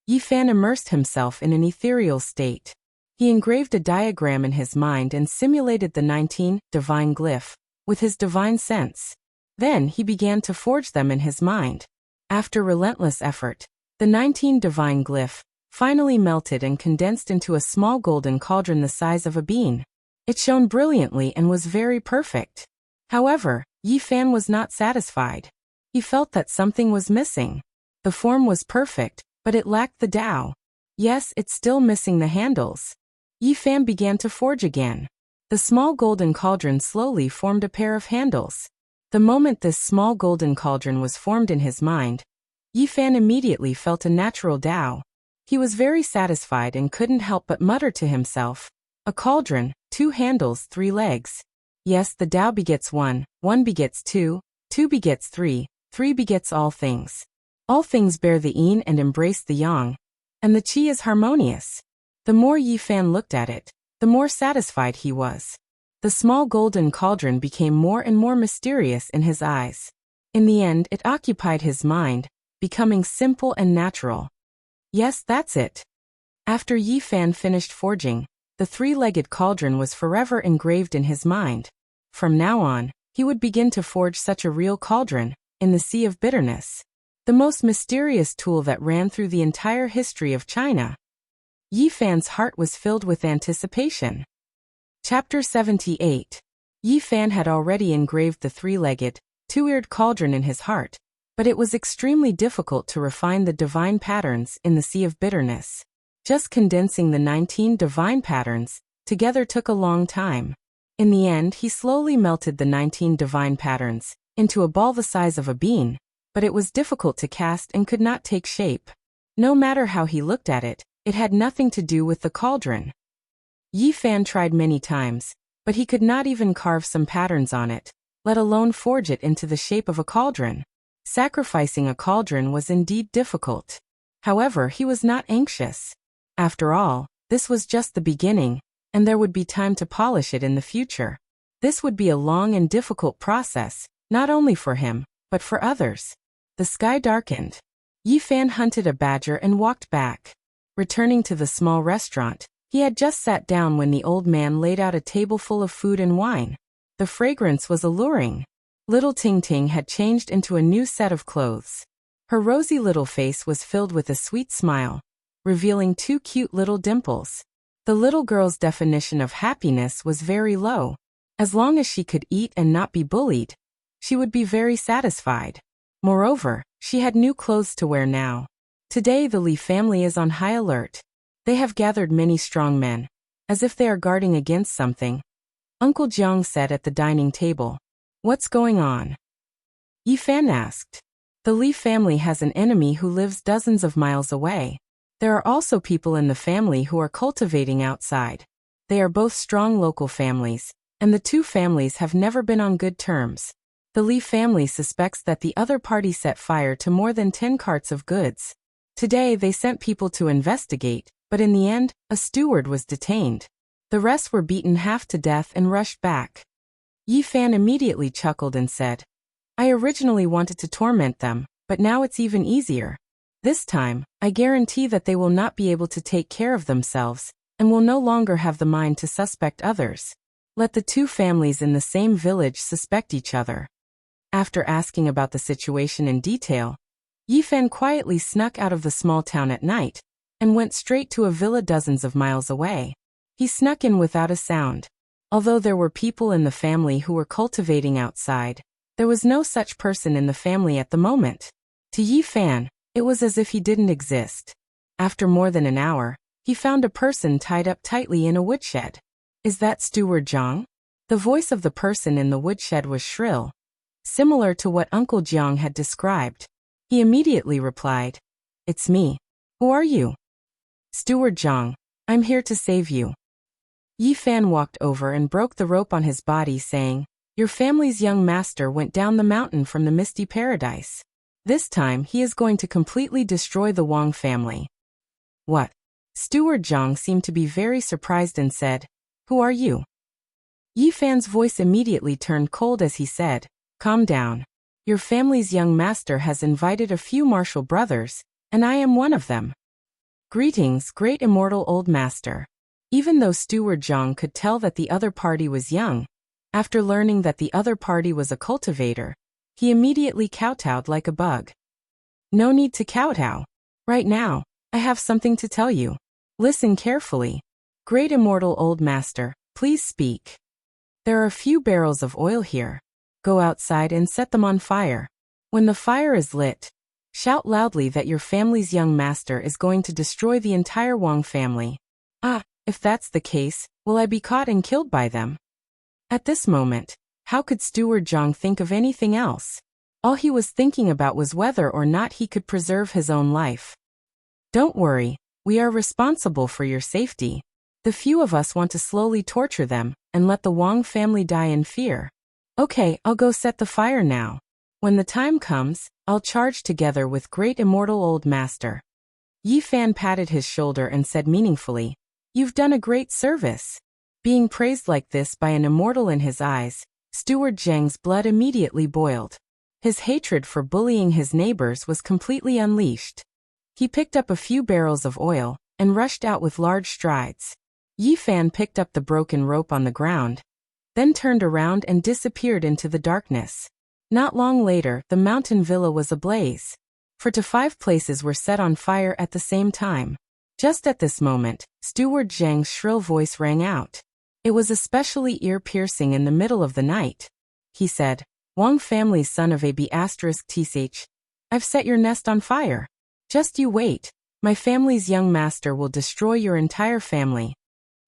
Speaker 1: Yi Fan immersed himself in an ethereal state. He engraved a diagram in his mind and simulated the 19 divine glyph with his divine sense. Then he began to forge them in his mind. After relentless effort, the 19 divine glyph finally melted and condensed into a small golden cauldron the size of a bean. It shone brilliantly and was very perfect. However, Yi Fan was not satisfied. He felt that something was missing. The form was perfect, but it lacked the dowel. Yes, it's still missing the handles. Yi Fan began to forge again. The small golden cauldron slowly formed a pair of handles. The moment this small golden cauldron was formed in his mind, Yi Fan immediately felt a natural dowel. He was very satisfied and couldn't help but mutter to himself, a cauldron, 2 handles, 3 legs. Yes, the Tao begets 1, 1 begets 2, 2 begets 3, 3 begets all things. All things bear the yin and embrace the yang, and the qi is harmonious. The more Yi Fan looked at it, the more satisfied he was. The small golden cauldron became more and more mysterious in his eyes. In the end, it occupied his mind, becoming simple and natural. Yes, that's it. After Yi Fan finished forging, the 3-legged cauldron was forever engraved in his mind. From now on, he would begin to forge such a real cauldron, in the sea of bitterness. The most mysterious tool that ran through the entire history of China. Yi Fan's heart was filled with anticipation. Chapter 78. Yi Fan had already engraved the 3-legged, 2-eared cauldron in his heart, but it was extremely difficult to refine the divine patterns in the sea of bitterness. Just condensing the 19 divine patterns together took a long time. In the end, he slowly melted the 19 divine patterns into a ball the size of a bean, but it was difficult to cast and could not take shape. No matter how he looked at it, it had nothing to do with the cauldron. Yi Fan tried many times, but he could not even carve some patterns on it, let alone forge it into the shape of a cauldron. Sacrificing a cauldron was indeed difficult. However, he was not anxious. After all, this was just the beginning, and there would be time to polish it in the future. This would be a long and difficult process, not only for him, but for others. The sky darkened. Yi Fan hunted a badger and walked back. Returning to the small restaurant, he had just sat down when the old man laid out a table full of food and wine. The fragrance was alluring. Little Ting Ting had changed into a new set of clothes. Her rosy little face was filled with a sweet smile, revealing 2 cute little dimples. The little girl's definition of happiness was very low. As long as she could eat and not be bullied, she would be very satisfied. Moreover, she had new clothes to wear now. Today the Li family is on high alert. They have gathered many strong men, as if they are guarding against something. Uncle Jiang said at the dining table. What's going on? Yi Fan asked. The Li family has an enemy who lives dozens of miles away. There are also people in the family who are cultivating outside. They are both strong local families, and the 2 families have never been on good terms. The Li family suspects that the other party set fire to more than 10 carts of goods. Today they sent people to investigate, but in the end, a steward was detained. The rest were beaten half to death and rushed back. Yi Fan immediately chuckled and said, I originally wanted to torment them, but now it's even easier. This time, I guarantee that they will not be able to take care of themselves, and will no longer have the mind to suspect others. Let the 2 families in the same village suspect each other. After asking about the situation in detail, Yi Fan quietly snuck out of the small town at night, and went straight to a villa dozens of miles away. He snuck in without a sound. Although there were people in the family who were cultivating outside, there was no such person in the family at the moment. To Yi Fan, it was as if he didn't exist. After more than an hour, he found a person tied up tightly in a woodshed. Is that Steward Zhang? The voice of the person in the woodshed was shrill, similar to what Uncle Jiang had described. He immediately replied, It's me. Who are you? Steward Zhang, I'm here to save you. Yi Fan walked over and broke the rope on his body, saying, Your family's young master went down the mountain from the misty paradise. This time he is going to completely destroy the Wang family. What? Steward Zhang seemed to be very surprised and said, Who are you? Yi Fan's voice immediately turned cold as he said, Calm down. Your family's young master has invited a few martial brothers, and I am one of them. Greetings, great immortal old master. Even though Steward Zhang could tell that the other party was young, after learning that the other party was a cultivator, he immediately kowtowed like a bug. No need to kowtow. Right now, I have something to tell you. Listen carefully. Great immortal old master, please speak. There are a few barrels of oil here. Go outside and set them on fire. When the fire is lit, Shout loudly that your family's young master is going to destroy the entire Wang family. Ah, if that's the case, will I be caught and killed by them? At this moment, how could Steward Zhang think of anything else? All he was thinking about was whether or not he could preserve his own life. Don't worry, we are responsible for your safety. The few of us want to slowly torture them and let the Wang family die in fear. Okay, I'll go set the fire now. When the time comes, I'll charge together with great immortal old master. Yi Fan patted his shoulder and said meaningfully, You've done a great service. Being praised like this by an immortal in his eyes, Steward Zhang's blood immediately boiled. His hatred for bullying his neighbors was completely unleashed. He picked up a few barrels of oil and rushed out with large strides. Yi Fan picked up the broken rope on the ground, then turned around and disappeared into the darkness. Not long later, the mountain villa was ablaze. 4 to 5 places were set on fire at the same time. Just at this moment, Steward Zhang's shrill voice rang out. It was especially ear-piercing in the middle of the night. He said, Wang family's son of AB*TSH, I've set your nest on fire. Just you wait, my family's young master will destroy your entire family.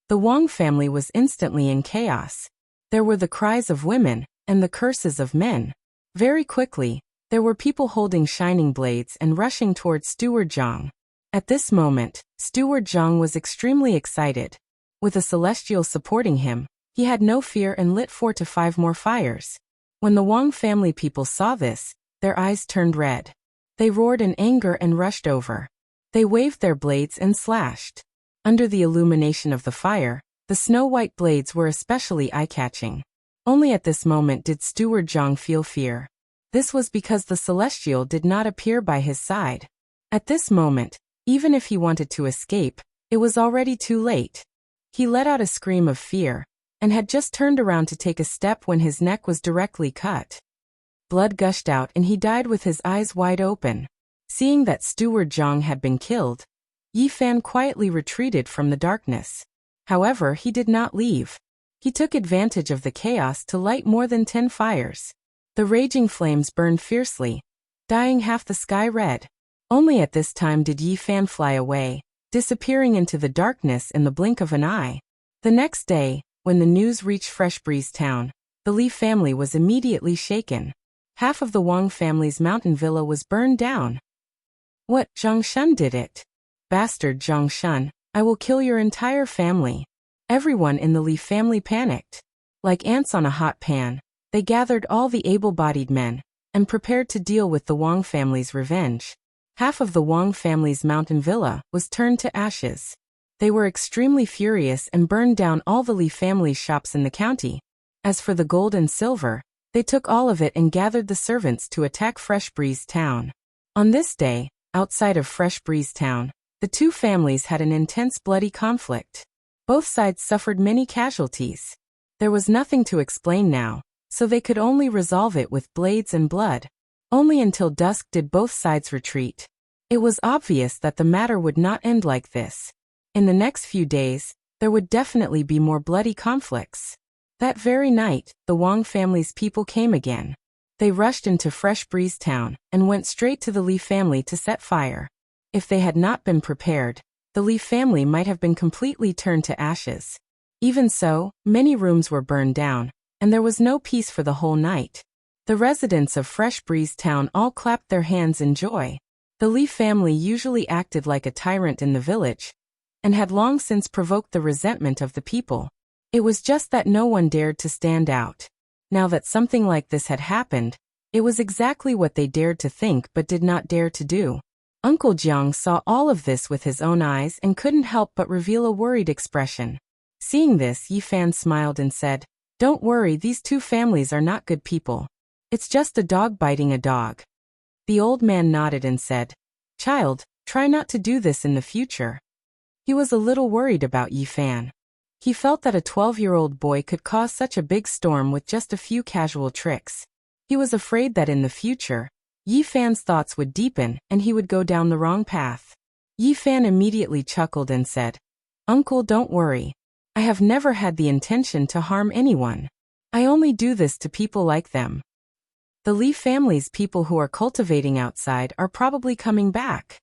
Speaker 1: The Wang family was instantly in chaos. There were the cries of women and the curses of men. Very quickly, there were people holding shining blades and rushing towards Steward Zhang. At this moment, Steward Zhang was extremely excited. With a celestial supporting him, he had no fear and lit 4 to 5 more fires. When the Wang family people saw this, their eyes turned red. They roared in anger and rushed over. They waved their blades and slashed. Under the illumination of the fire, the snow-white blades were especially eye-catching. Only at this moment did Steward Zhang feel fear. This was because the celestial did not appear by his side. At this moment, even if he wanted to escape, it was already too late. He let out a scream of fear, and had just turned around to take a step when his neck was directly cut. Blood gushed out and he died with his eyes wide open. Seeing that Steward Zhang had been killed, Yi Fan quietly retreated from the darkness. However, he did not leave. He took advantage of the chaos to light more than 10 fires. The raging flames burned fiercely, dyeing half the sky red. Only at this time did Yi Fan fly away, disappearing into the darkness in the blink of an eye. The next day, when the news reached Fresh Breeze Town, the Li family was immediately shaken. Half of the Wang family's mountain villa was burned down. What, Zhang Shun did it? Bastard Zhang Shun, I will kill your entire family. Everyone in the Li family panicked. Like ants on a hot pan, they gathered all the able-bodied men and prepared to deal with the Wang family's revenge. Half of the Wang family's mountain villa was turned to ashes. They were extremely furious and burned down all the Li family's shops in the county. As for the gold and silver, they took all of it and gathered the servants to attack Fresh Breeze Town. On this day, outside of Fresh Breeze Town, the two families had an intense bloody conflict. Both sides suffered many casualties. There was nothing to explain now, so they could only resolve it with blades and blood. Only until dusk did both sides retreat. It was obvious that the matter would not end like this. In the next few days, there would definitely be more bloody conflicts. That very night, the Wang family's people came again. They rushed into Fresh Breeze Town and went straight to the Li family to set fire. If they had not been prepared, the Li family might have been completely turned to ashes. Even so, many rooms were burned down, and there was no peace for the whole night. The residents of Fresh Breeze Town all clapped their hands in joy. The Li family usually acted like a tyrant in the village, and had long since provoked the resentment of the people. It was just that no one dared to stand out. Now that something like this had happened, it was exactly what they dared to think but did not dare to do. Uncle Jiang saw all of this with his own eyes and couldn't help but reveal a worried expression. Seeing this, Yi Fan smiled and said, Don't worry, these two families are not good people. It's just a dog biting a dog. The old man nodded and said, Child, try not to do this in the future. He was a little worried about Yi Fan. He felt that a 12-year-old boy could cause such a big storm with just a few casual tricks. He was afraid that in the future, Yi Fan's thoughts would deepen and he would go down the wrong path. Yi Fan immediately chuckled and said, Uncle, don't worry. I have never had the intention to harm anyone. I only do this to people like them. The Li family's people who are cultivating outside are probably coming back.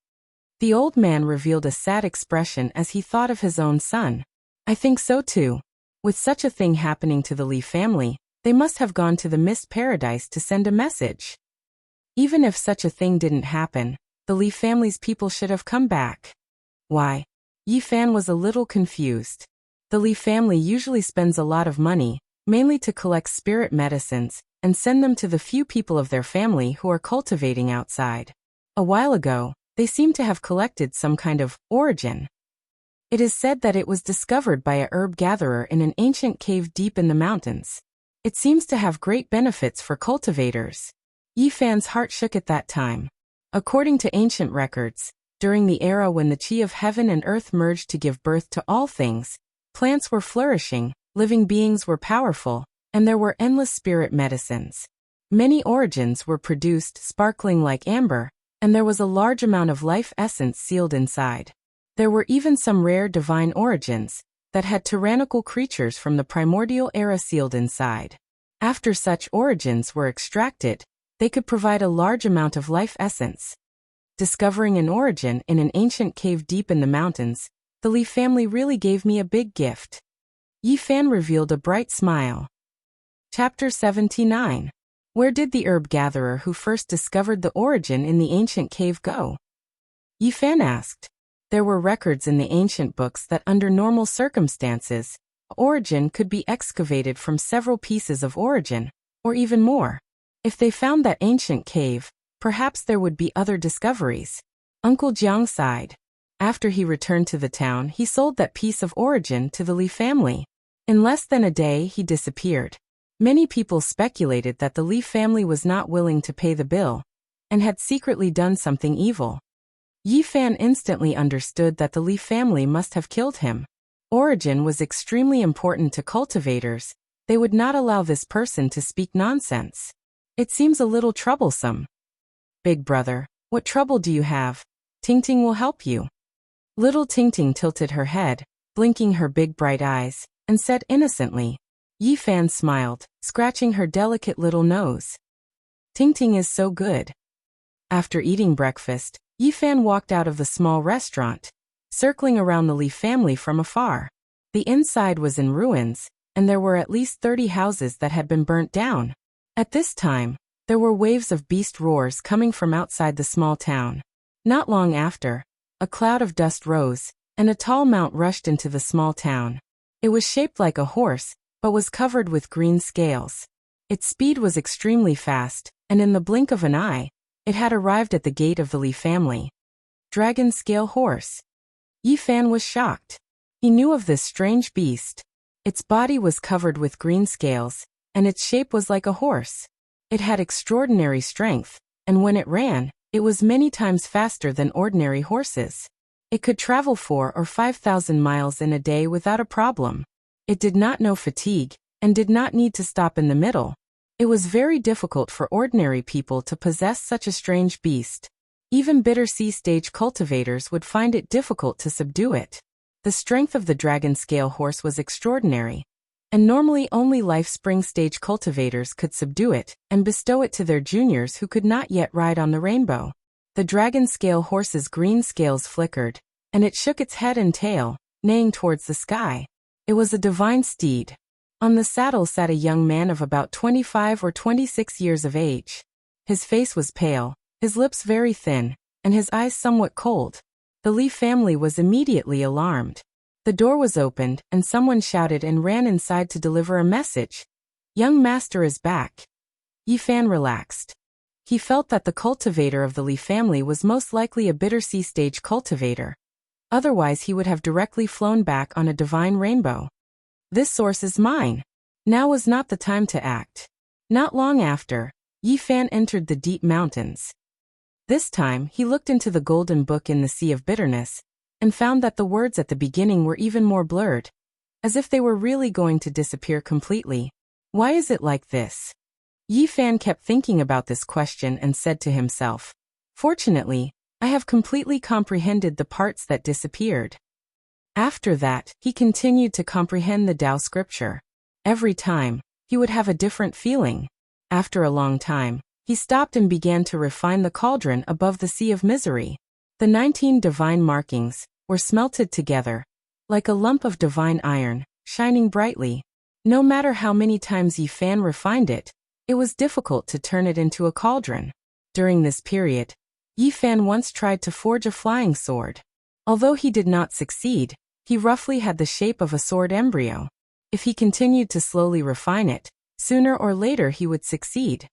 Speaker 1: The old man revealed a sad expression as he thought of his own son. I think so too. With such a thing happening to the Li family, they must have gone to the mist paradise to send a message. Even if such a thing didn't happen, the Li family's people should have come back. Why? Yi Fan was a little confused. The Li family usually spends a lot of money, mainly to collect spirit medicines, and send them to the few people of their family who are cultivating outside. A while ago, they seem to have collected some kind of origin. It is said that it was discovered by a herb gatherer in an ancient cave deep in the mountains. It seems to have great benefits for cultivators. Yi Fan's heart shook at that time. According to ancient records, during the era when the qi of heaven and earth merged to give birth to all things, plants were flourishing, living beings were powerful, and there were endless spirit medicines. Many origins were produced sparkling like amber, and there was a large amount of life essence sealed inside. There were even some rare divine origins that had tyrannical creatures from the primordial era sealed inside. After such origins were extracted, they could provide a large amount of life essence. Discovering an origin in an ancient cave deep in the mountains, the Li family really gave me a big gift. Yi Fan revealed a bright smile. Chapter 79. Where did the herb gatherer who first discovered the origin in the ancient cave go? Yi Fan asked. There were records in the ancient books that under normal circumstances, origin could be excavated from several pieces of origin, or even more. If they found that ancient cave, perhaps there would be other discoveries. Uncle Jiang sighed. After he returned to the town, he sold that piece of origin to the Li family. In less than a day, he disappeared. Many people speculated that the Li family was not willing to pay the bill, and had secretly done something evil. Yi Fan instantly understood that the Li family must have killed him. Origin was extremely important to cultivators. They would not allow this person to speak nonsense. It seems a little troublesome. Big brother, what trouble do you have? Tingting will help you. Little Tingting tilted her head, blinking her big bright eyes, and said innocently. Yi Fan smiled, scratching her delicate little nose. Tingting is so good. After eating breakfast, Yi Fan walked out of the small restaurant, circling around the Li family from afar. The inside was in ruins, and there were at least 30 houses that had been burnt down. At this time, there were waves of beast roars coming from outside the small town. Not long after, a cloud of dust rose, and a tall mount rushed into the small town. It was shaped like a horse, but was covered with green scales. Its speed was extremely fast, and in the blink of an eye, it had arrived at the gate of the Li family. Dragon scale horse. Yi Fan was shocked. He knew of this strange beast. Its body was covered with green scales, and its shape was like a horse. It had extraordinary strength, and when it ran, it was many times faster than ordinary horses. It could travel 4,000 or 5,000 miles in a day without a problem. It did not know fatigue, and did not need to stop in the middle. It was very difficult for ordinary people to possess such a strange beast. Even bitter sea stage cultivators would find it difficult to subdue it. The strength of the dragon scale horse was extraordinary, and normally only life spring stage cultivators could subdue it and bestow it to their juniors who could not yet ride on the rainbow. The dragon scale horse's green scales flickered, and it shook its head and tail, neighing towards the sky. It was a divine steed. On the saddle sat a young man of about 25 or 26 years of age. His face was pale, his lips very thin, and his eyes somewhat cold. The Li family was immediately alarmed. The door was opened, and someone shouted and ran inside to deliver a message. Young master is back. Yi Fan relaxed. He felt that the cultivator of the Li family was most likely a bitter sea stage cultivator. Otherwise he would have directly flown back on a divine rainbow. This source is mine. Now was not the time to act. Not long after, Yi Fan entered the deep mountains. This time he looked into the golden book in the sea of bitterness, and found that the words at the beginning were even more blurred, as if they were really going to disappear completely. Why is it like this? Yi Fan kept thinking about this question and said to himself, fortunately, I have completely comprehended the parts that disappeared. After that, he continued to comprehend the Tao scripture. Every time, he would have a different feeling. After a long time, He stopped and began to refine the cauldron above the sea of misery. The 19 divine markings were smelted together, like a lump of divine iron, shining brightly. No matter how many times Yi Fan refined it, it was difficult to turn it into a cauldron. During this period, Yi Fan once tried to forge a flying sword. Although he did not succeed, he roughly had the shape of a sword embryo. If he continued to slowly refine it, sooner or later he would succeed.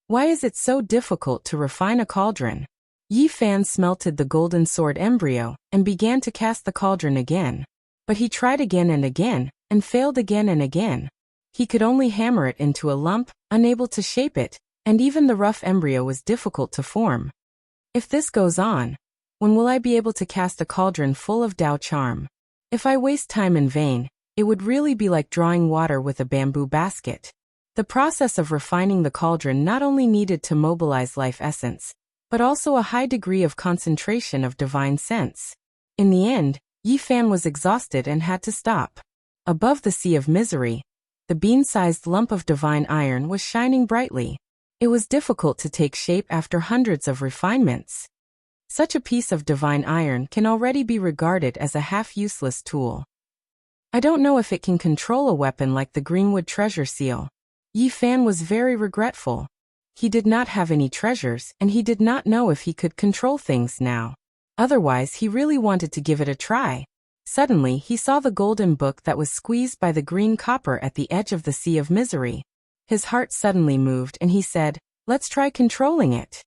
Speaker 1: Why is it so difficult to refine a cauldron? Yi Fan smelted the golden sword embryo and began to cast the cauldron again. But he tried again and failed again and again. He could only hammer it into a lump, unable to shape it, and even the rough embryo was difficult to form. If this goes on, when will I be able to cast a cauldron full of Tao charm? If I waste time in vain, it would really be like drawing water with a bamboo basket. The process of refining the cauldron not only needed to mobilize life essence, but also a high degree of concentration of divine sense. In the end, Yi Fan was exhausted and had to stop. Above the sea of misery, the bean-sized lump of divine iron was shining brightly. It was difficult to take shape after hundreds of refinements. Such a piece of divine iron can already be regarded as a half-useless tool. I don't know if it can control a weapon like the Greenwood treasure seal. Yi Fan was very regretful. He did not have any treasures and he did not know if he could control things now. Otherwise, he really wanted to give it a try. Suddenly, he saw the golden book that was squeezed by the green copper at the edge of the sea of misery. His heart suddenly moved and he said, "Let's try controlling it."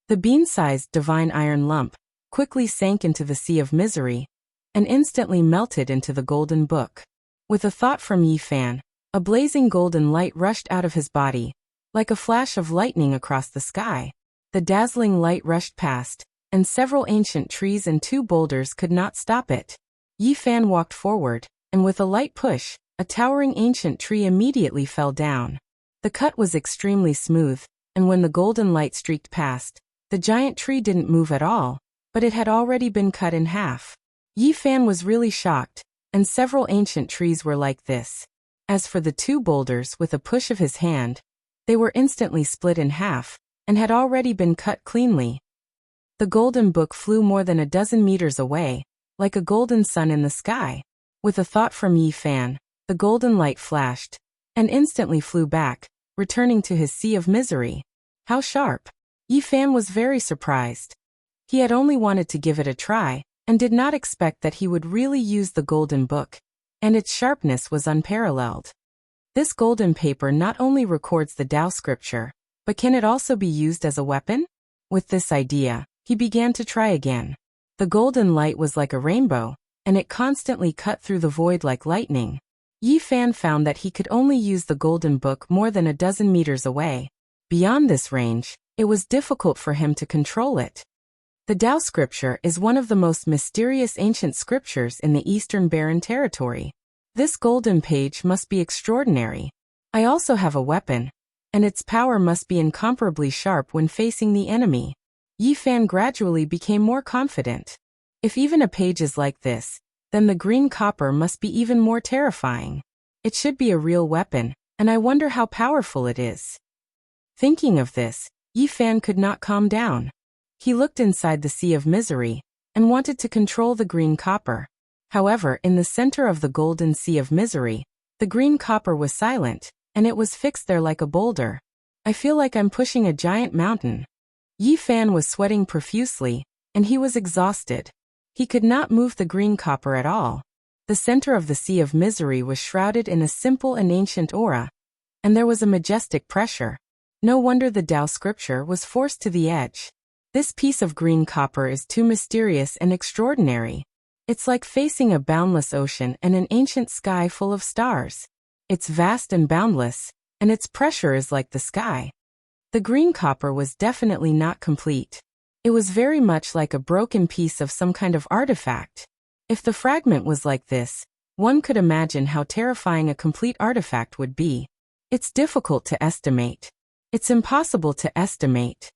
Speaker 1: The bean-sized divine iron lump quickly sank into the sea of misery and instantly melted into the golden book. With a thought from Yi Fan, a blazing golden light rushed out of his body, like a flash of lightning across the sky. The dazzling light rushed past, and several ancient trees and 2 boulders could not stop it. Yi Fan walked forward, and with a light push, a towering ancient tree immediately fell down. The cut was extremely smooth, and when the golden light streaked past, the giant tree didn't move at all, but it had already been cut in half. Yi Fan was really shocked, and several ancient trees were like this. As for the 2 boulders, with a push of his hand, they were instantly split in half, and had already been cut cleanly. The golden book flew more than a dozen meters away, like a golden sun in the sky. With a thought from Yi Fan, the golden light flashed, and instantly flew back, returning to his sea of misery. How sharp! Yi Fan was very surprised. He had only wanted to give it a try, and did not expect that he would really use the golden book, and its sharpness was unparalleled. This golden paper not only records the Tao scripture, but can it also be used as a weapon? With this idea, he began to try again. The golden light was like a rainbow, and it constantly cut through the void like lightning. Yi Fan found that he could only use the golden book more than a dozen meters away. Beyond this range, it was difficult for him to control it. The Tao scripture is one of the most mysterious ancient scriptures in the Eastern Barren Territory. This golden page must be extraordinary. I also have a weapon, and its power must be incomparably sharp when facing the enemy. Yi Fan gradually became more confident. If even a page is like this, then the green copper must be even more terrifying. It should be a real weapon, and I wonder how powerful it is. Thinking of this, Yi Fan could not calm down. He looked inside the sea of misery, and wanted to control the green copper. However, in the center of the golden sea of misery, the green copper was silent, and it was fixed there like a boulder. I feel like I'm pushing a giant mountain. Yi Fan was sweating profusely, and he was exhausted. He could not move the green copper at all. The center of the sea of misery was shrouded in a simple and ancient aura, and there was a majestic pressure. No wonder the Tao scripture was forced to the edge. This piece of green copper is too mysterious and extraordinary. It's like facing a boundless ocean and an ancient sky full of stars. It's vast and boundless, and its pressure is like the sky. The green copper was definitely not complete. It was very much like a broken piece of some kind of artifact. If the fragment was like this, one could imagine how terrifying a complete artifact would be. It's difficult to estimate. It's impossible to estimate.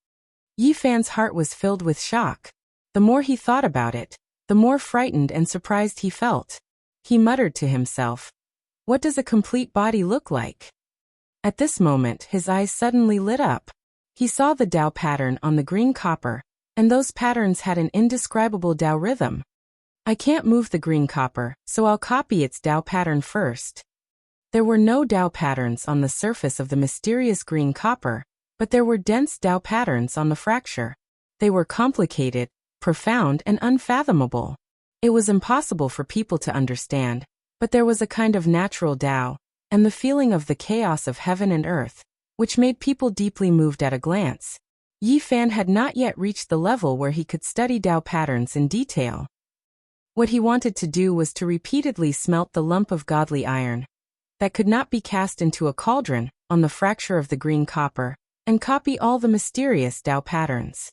Speaker 1: Yi Fan's heart was filled with shock. The more he thought about it, the more frightened and surprised he felt. He muttered to himself, "What does a complete body look like?" At this moment, his eyes suddenly lit up. He saw the Tao pattern on the green copper, and those patterns had an indescribable Tao rhythm. I can't move the green copper, so I'll copy its Tao pattern first. There were no Tao patterns on the surface of the mysterious green copper, but there were dense Tao patterns on the fracture. They were complicated, profound, and unfathomable. It was impossible for people to understand, but there was a kind of natural Tao, and the feeling of the chaos of heaven and earth, which made people deeply moved at a glance. Yi Fan had not yet reached the level where he could study Tao patterns in detail. What he wanted to do was to repeatedly smelt the lump of godly iron that could not be cast into a cauldron on the fracture of the green copper, and copy all the mysterious Tao patterns.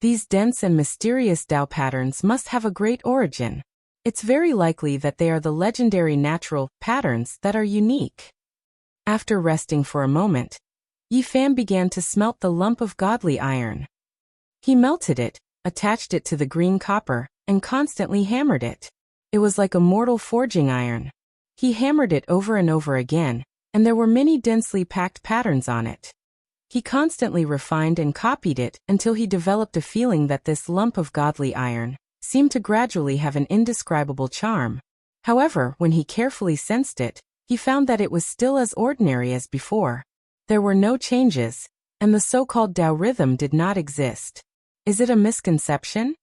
Speaker 1: These dense and mysterious Tao patterns must have a great origin. It's very likely that they are the legendary natural patterns that are unique. After resting for a moment, Yi Fan began to smelt the lump of godly iron. He melted it, attached it to the green copper, and constantly hammered it. It was like a mortal forging iron. He hammered it over and over again, and there were many densely packed patterns on it. He constantly refined and copied it until he developed a feeling that this lump of godly iron seemed to gradually have an indescribable charm. However, when he carefully sensed it, he found that it was still as ordinary as before. There were no changes, and the so-called Tao rhythm did not exist. Is it a misconception?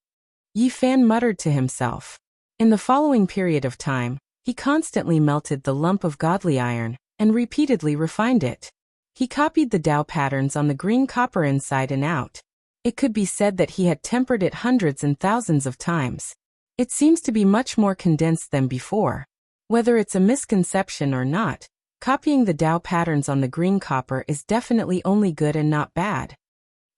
Speaker 1: Yi Fan muttered to himself. In the following period of time, he constantly melted the lump of godly iron and repeatedly refined it. He copied the Tao patterns on the green copper inside and out. It could be said that he had tempered it hundreds and thousands of times. It seems to be much more condensed than before. Whether it's a misconception or not, copying the Tao patterns on the green copper is definitely only good and not bad.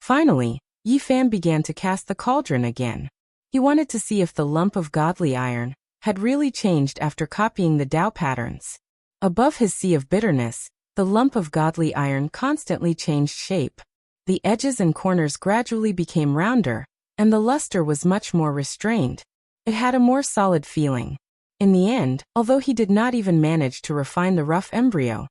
Speaker 1: Finally, Yi Fan began to cast the cauldron again. He wanted to see if the lump of godly iron had really changed after copying the Tao patterns. Above his sea of bitterness, the lump of godly iron constantly changed shape. The edges and corners gradually became rounder, and the luster was much more restrained. It had a more solid feeling. In the end, although he did not even manage to refine the rough embryo,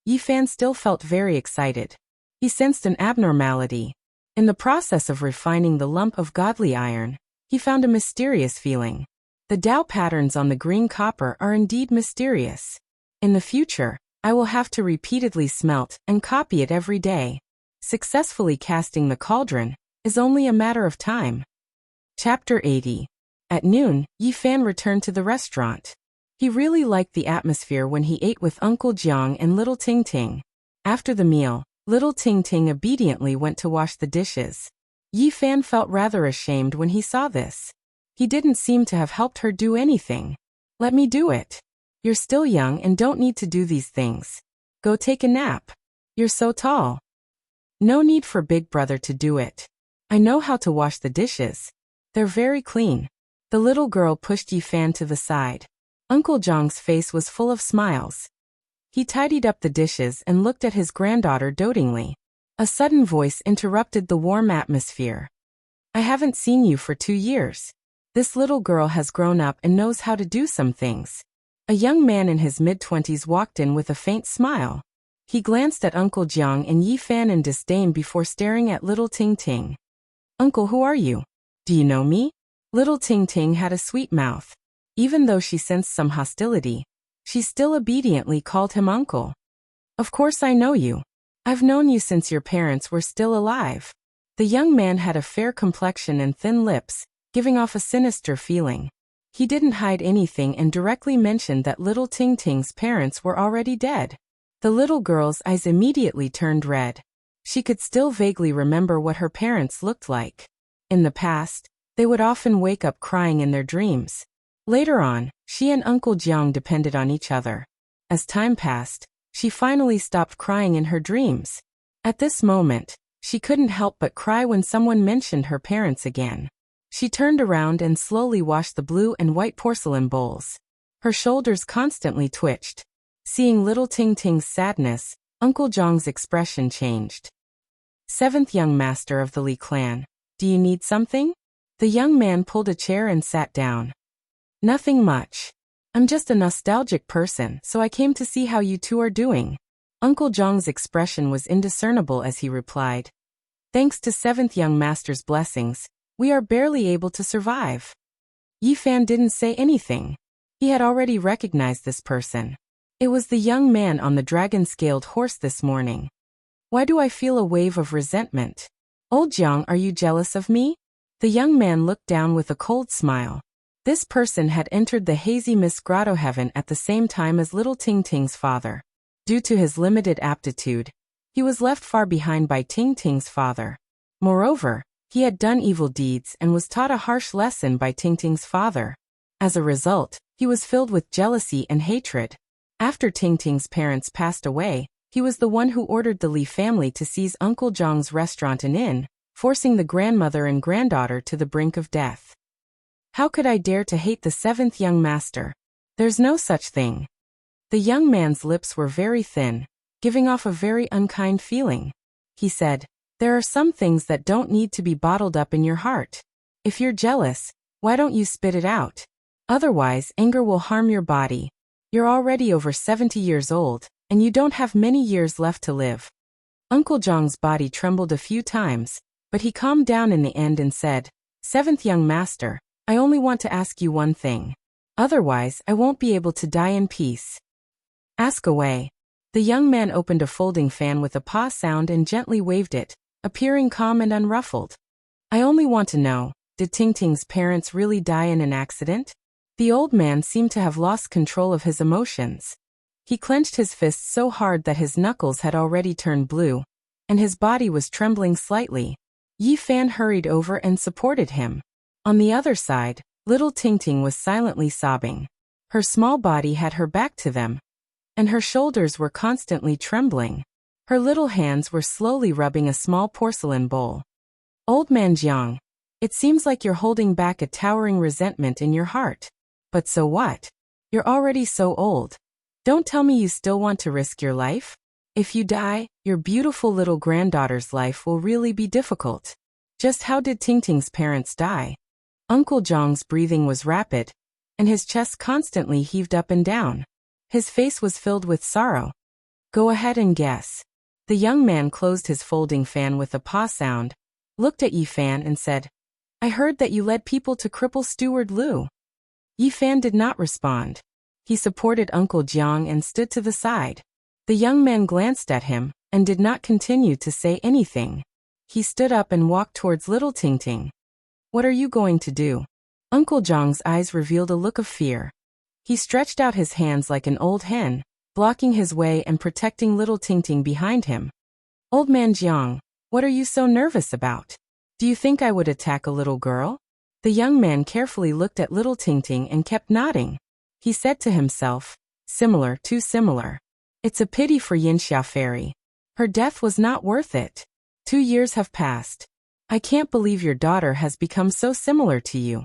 Speaker 1: Yi Fan still felt very excited. He sensed an abnormality. In the process of refining the lump of godly iron, he found a mysterious feeling. The Tao patterns on the green copper are indeed mysterious. In the future, I will have to repeatedly smelt and copy it every day. Successfully casting the cauldron is only a matter of time. Chapter 80. At noon, Yi Fan returned to the restaurant. He really liked the atmosphere when he ate with Uncle Jiang and Little Ting Ting. After the meal, Little Ting Ting obediently went to wash the dishes. Yi Fan felt rather ashamed when he saw this. He didn't seem to have helped her do anything. Let me do it. You're still young and don't need to do these things. Go take a nap. You're so tall. No need for Big Brother to do it. I know how to wash the dishes. They're very clean. The little girl pushed Yi Fan to the side. Uncle Jiang's face was full of smiles. He tidied up the dishes and looked at his granddaughter dotingly. A sudden voice interrupted the warm atmosphere. I haven't seen you for 2 years. This little girl has grown up and knows how to do some things. A young man in his mid-20s walked in with a faint smile. He glanced at Uncle Jiang and Yi Fan in disdain before staring at Little Ting Ting. Uncle, who are you? Do you know me? Little Ting Ting had a sweet mouth. Even though she sensed some hostility, she still obediently called him uncle. Of course I know you. I've known you since your parents were still alive. The young man had a fair complexion and thin lips, giving off a sinister feeling. He didn't hide anything and directly mentioned that Little Ting Ting's parents were already dead. The little girl's eyes immediately turned red. She could still vaguely remember what her parents looked like. In the past, they would often wake up crying in their dreams. Later on, she and Uncle Jiang depended on each other. As time passed, she finally stopped crying in her dreams. At this moment, she couldn't help but cry when someone mentioned her parents again. She turned around and slowly washed the blue and white porcelain bowls. Her shoulders constantly twitched. Seeing Little Ting Ting's sadness, Uncle Jiang's expression changed. Seventh young master of the Li clan, do you need something? The young man pulled a chair and sat down. Nothing much. I'm just a nostalgic person, so I came to see how you two are doing. Uncle Jiang's expression was indiscernible as he replied. Thanks to seventh young master's blessings, we are barely able to survive. Yi Fan didn't say anything. He had already recognized this person. It was the young man on the dragon-scaled horse this morning. Why do I feel a wave of resentment? Old Jiang, are you jealous of me? The young man looked down with a cold smile. This person had entered the hazy mist grotto heaven at the same time as little Ting Ting's father. Due to his limited aptitude, he was left far behind by Ting Ting's father. Moreover, he had done evil deeds and was taught a harsh lesson by Ting Ting's father. As a result, he was filled with jealousy and hatred. After Ting Ting's parents passed away, he was the one who ordered the Li family to seize Uncle Zhang's restaurant and inn, forcing the grandmother and granddaughter to the brink of death. How could I dare to hate the seventh young master? There's no such thing. The young man's lips were very thin, giving off a very unkind feeling. He said, there are some things that don't need to be bottled up in your heart. If you're jealous, why don't you spit it out? Otherwise, anger will harm your body. You're already over 70 years old, and you don't have many years left to live. Uncle Zhang's body trembled a few times, but he calmed down in the end and said, Seventh young master, I only want to ask you one thing. Otherwise, I won't be able to die in peace. Ask away. The young man opened a folding fan with a paw sound and gently waved it, appearing calm and unruffled. I only want to know, did Ting Ting's parents really die in an accident? The old man seemed to have lost control of his emotions. He clenched his fists so hard that his knuckles had already turned blue, and his body was trembling slightly. Yi Fan hurried over and supported him. On the other side, little Ting Ting was silently sobbing. Her small body had her back to them, and her shoulders were constantly trembling. Her little hands were slowly rubbing a small porcelain bowl. Old man Jiang, it seems like you're holding back a towering resentment in your heart. But so what? You're already so old. Don't tell me you still want to risk your life? If you die, your beautiful little granddaughter's life will really be difficult. Just how did Ting Ting's parents die? Uncle Zhang's breathing was rapid, and his chest constantly heaved up and down. His face was filled with sorrow. Go ahead and guess. The young man closed his folding fan with a paw sound, looked at Yi Fan and said, I heard that you led people to cripple Steward Lu. Yi Fan did not respond. He supported Uncle Jiang and stood to the side. The young man glanced at him and did not continue to say anything. He stood up and walked towards little Ting Ting. What are you going to do? Uncle Zhang's eyes revealed a look of fear. He stretched out his hands like an old hen, blocking his way and protecting little Ting Ting behind him. Old man Jiang, what are you so nervous about? Do you think I would attack a little girl? The young man carefully looked at little Ting Ting and kept nodding. He said to himself, similar, too similar. It's a pity for Yinxia Fairy. Her death was not worth it. 2 years have passed. I can't believe your daughter has become so similar to you.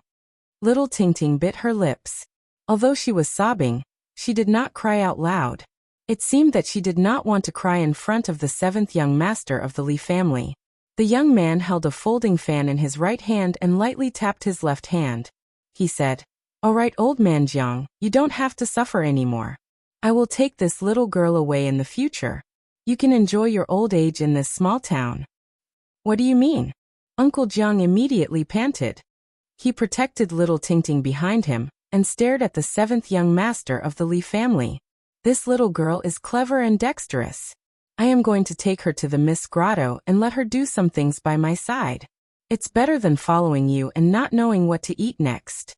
Speaker 1: Little Ting Ting bit her lips. Although she was sobbing, she did not cry out loud. It seemed that she did not want to cry in front of the seventh young master of the Li family. The young man held a folding fan in his right hand and lightly tapped his left hand. He said, All right, old man Jiang, you don't have to suffer anymore. I will take this little girl away in the future. You can enjoy your old age in this small town. What do you mean? Uncle Jiang immediately panted. He protected little Ting Ting behind him and stared at the seventh young master of the Li family. This little girl is clever and dexterous. I am going to take her to the Mist Grotto and let her do some things by my side. It's better than following you and not knowing what to eat next.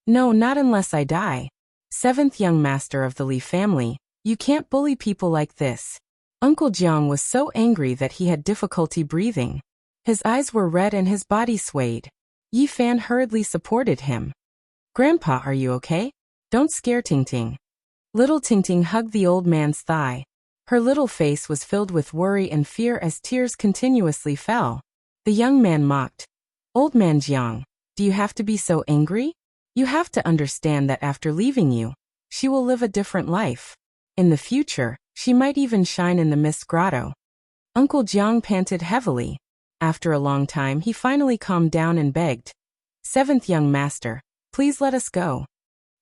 Speaker 1: No, not unless I die. Seventh young master of the Li family, you can't bully people like this. Uncle Jiang was so angry that he had difficulty breathing. His eyes were red and his body swayed. Yi Fan hurriedly supported him. Grandpa, are you okay? Don't scare Ting Ting. Little Ting Ting hugged the old man's thigh. Her little face was filled with worry and fear as tears continuously fell. The young man mocked. Old man Jiang, do you have to be so angry? You have to understand that after leaving you, she will live a different life. In the future, she might even shine in the Mist Grotto. Uncle Jiang panted heavily. After a long time, he finally calmed down and begged. Seventh young master, please let us go.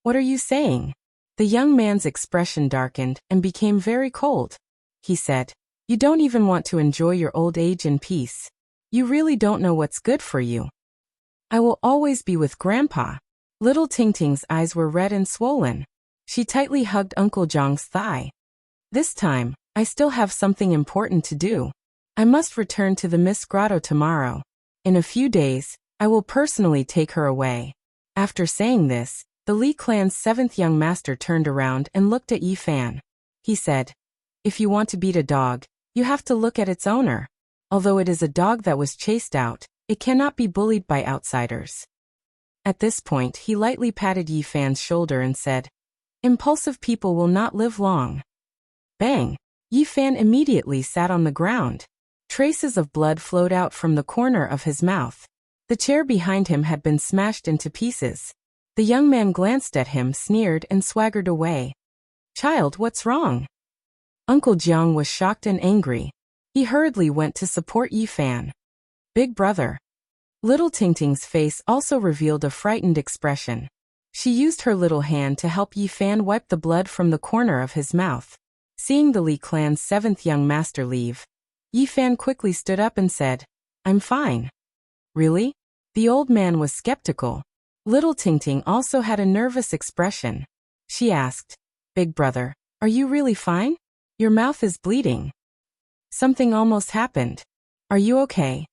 Speaker 1: What are you saying? The young man's expression darkened and became very cold. He said, You don't even want to enjoy your old age in peace. You really don't know what's good for you. I will always be with Grandpa. Little Tingting's eyes were red and swollen. She tightly hugged Uncle Jiang's thigh. This time, I still have something important to do. I must return to the Mist Grotto tomorrow. In a few days, I will personally take her away. After saying this, the Li clan's 7th young master turned around and looked at Yi Fan. He said, "If you want to beat a dog, you have to look at its owner. Although it is a dog that was chased out, it cannot be bullied by outsiders." At this point, he lightly patted Yi Fan's shoulder and said, "Impulsive people will not live long." Bang! Yi Fan immediately sat on the ground. Traces of blood flowed out from the corner of his mouth. The chair behind him had been smashed into pieces. The young man glanced at him, sneered, and swaggered away. "Child, what's wrong?" Uncle Jiang was shocked and angry. He hurriedly went to support Yi Fan. "Big brother." Little Tingting's face also revealed a frightened expression. She used her little hand to help Yi Fan wipe the blood from the corner of his mouth. Seeing the Li clan's 7th young master leave, Yi Fan quickly stood up and said, "I'm fine." "Really?" The old man was skeptical. Little Tingting also had a nervous expression. She asked, "Big brother, are you really fine? Your mouth is bleeding." "Something almost happened. Are you okay?"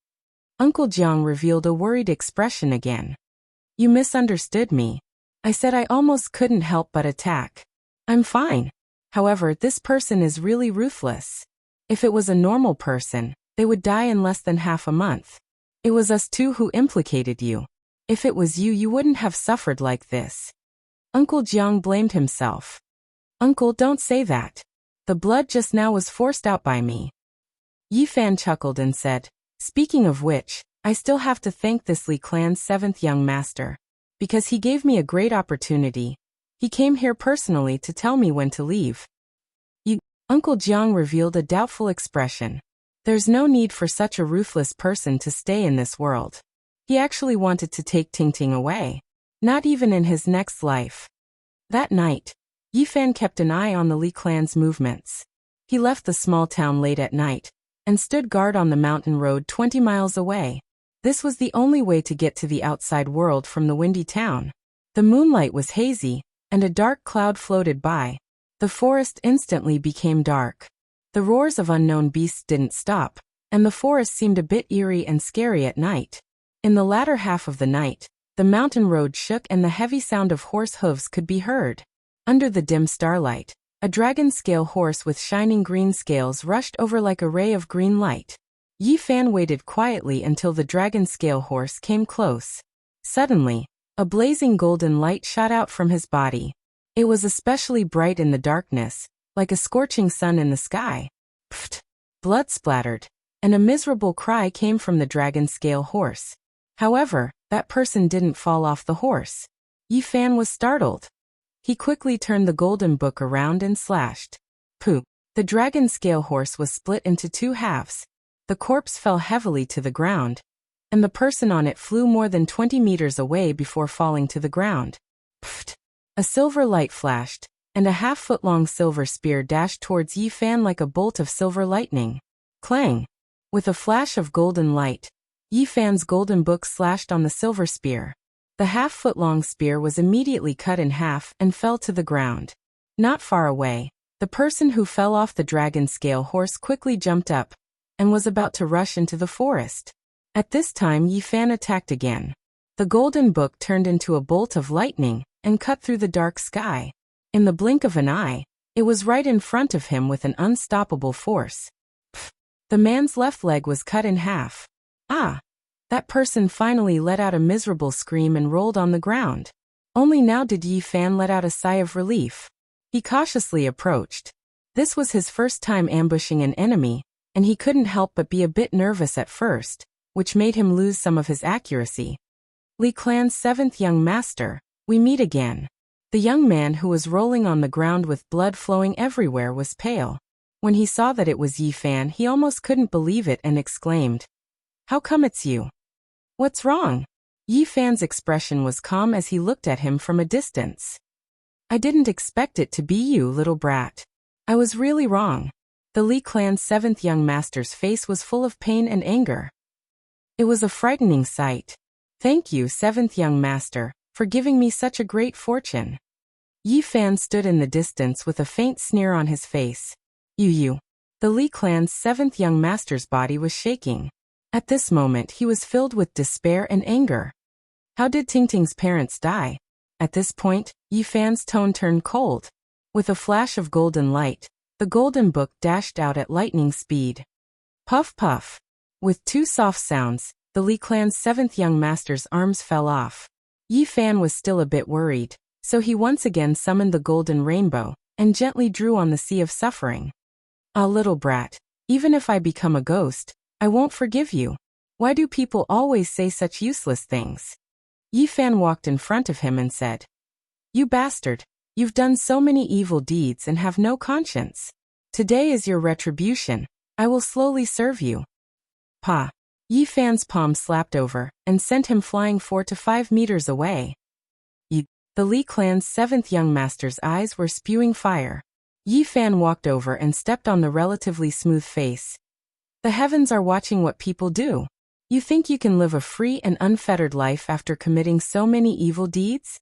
Speaker 1: Uncle Jiang revealed a worried expression again. "You misunderstood me. I said I almost couldn't help but attack. I'm fine. However, this person is really ruthless. If it was a normal person, they would die in less than half a month. It was us two who implicated you. If it was you, you wouldn't have suffered like this." Uncle Jiang blamed himself. "Uncle, don't say that. The blood just now was forced out by me." Yi Fan chuckled and said, "Speaking of which, I still have to thank this Li clan's 7th young master. Because he gave me a great opportunity. He came here personally to tell me when to leave." Uncle Jiang revealed a doubtful expression. There's no need for such a ruthless person to stay in this world. He actually wanted to take Tingting away. Not even in his next life. That night, Yi Fan kept an eye on the Li clan's movements. He left the small town late at night, and stood guard on the mountain road 20 miles away. This was the only way to get to the outside world from the windy town. The moonlight was hazy, and a dark cloud floated by. The forest instantly became dark. The roars of unknown beasts didn't stop, and the forest seemed a bit eerie and scary at night. In the latter half of the night, the mountain road shook and the heavy sound of horse hooves could be heard. Under the dim starlight, a dragon-scale horse with shining green scales rushed over like a ray of green light. Yi Fan waited quietly until the dragon-scale horse came close. Suddenly, a blazing golden light shot out from his body. It was especially bright in the darkness, like a scorching sun in the sky. Pfft! Blood splattered, and a miserable cry came from the dragon-scale horse. However, that person didn't fall off the horse. Yi Fan was startled. He quickly turned the golden book around and slashed. Pooh! The dragon-scale horse was split into 2 halves. The corpse fell heavily to the ground, and the person on it flew more than 20 meters away before falling to the ground. Pfft! A silver light flashed, and a half-foot-long silver spear dashed towards Yi Fan like a bolt of silver lightning. Clang! With a flash of golden light, Yi Fan's golden book slashed on the silver spear. The half-foot-long spear was immediately cut in half and fell to the ground. Not far away, the person who fell off the dragon-scale horse quickly jumped up, and was about to rush into the forest. At this time, Yi Fan attacked again. The golden book turned into a bolt of lightning, and cut through the dark sky. In the blink of an eye, it was right in front of him with an unstoppable force. Pfft! The man's left leg was cut in half. Ah! That person finally let out a miserable scream and rolled on the ground. Only now did Yi Fan let out a sigh of relief. He cautiously approached. This was his first time ambushing an enemy, and he couldn't help but be a bit nervous at first, which made him lose some of his accuracy. Li clan's 7th young master, we meet again. The young man who was rolling on the ground with blood flowing everywhere was pale. When he saw that it was Yi Fan, he almost couldn't believe it and exclaimed, "How come it's you? What's wrong?" Yi Fan's expression was calm as he looked at him from a distance. "I didn't expect it to be you, little brat. I was really wrong." The Li clan's 7th young master's face was full of pain and anger. It was a frightening sight. Thank you, seventh young master, for giving me such a great fortune. Yi Fan stood in the distance with a faint sneer on his face. You. The Li clan's seventh young master's body was shaking. At this moment he was filled with despair and anger. How did Tingting's parents die? At this point, Yi Fan's tone turned cold. With a flash of golden light, the golden book dashed out at lightning speed. Puff puff. With two soft sounds, the Li clan's seventh young master's arms fell off. Yi Fan was still a bit worried, so he once again summoned the golden rainbow, and gently drew on the sea of suffering. Ah, little brat, even if I become a ghost, I won't forgive you. Why do people always say such useless things? Yi Fan walked in front of him and said, You bastard, you've done so many evil deeds and have no conscience. Today is your retribution. I will slowly serve you. Pa. Yi Fan's palm slapped over, and sent him flying 4 to 5 meters away. The Li clan's seventh young master's eyes were spewing fire. Yi Fan walked over and stepped on the relatively smooth face. The heavens are watching what people do. You think you can live a free and unfettered life after committing so many evil deeds?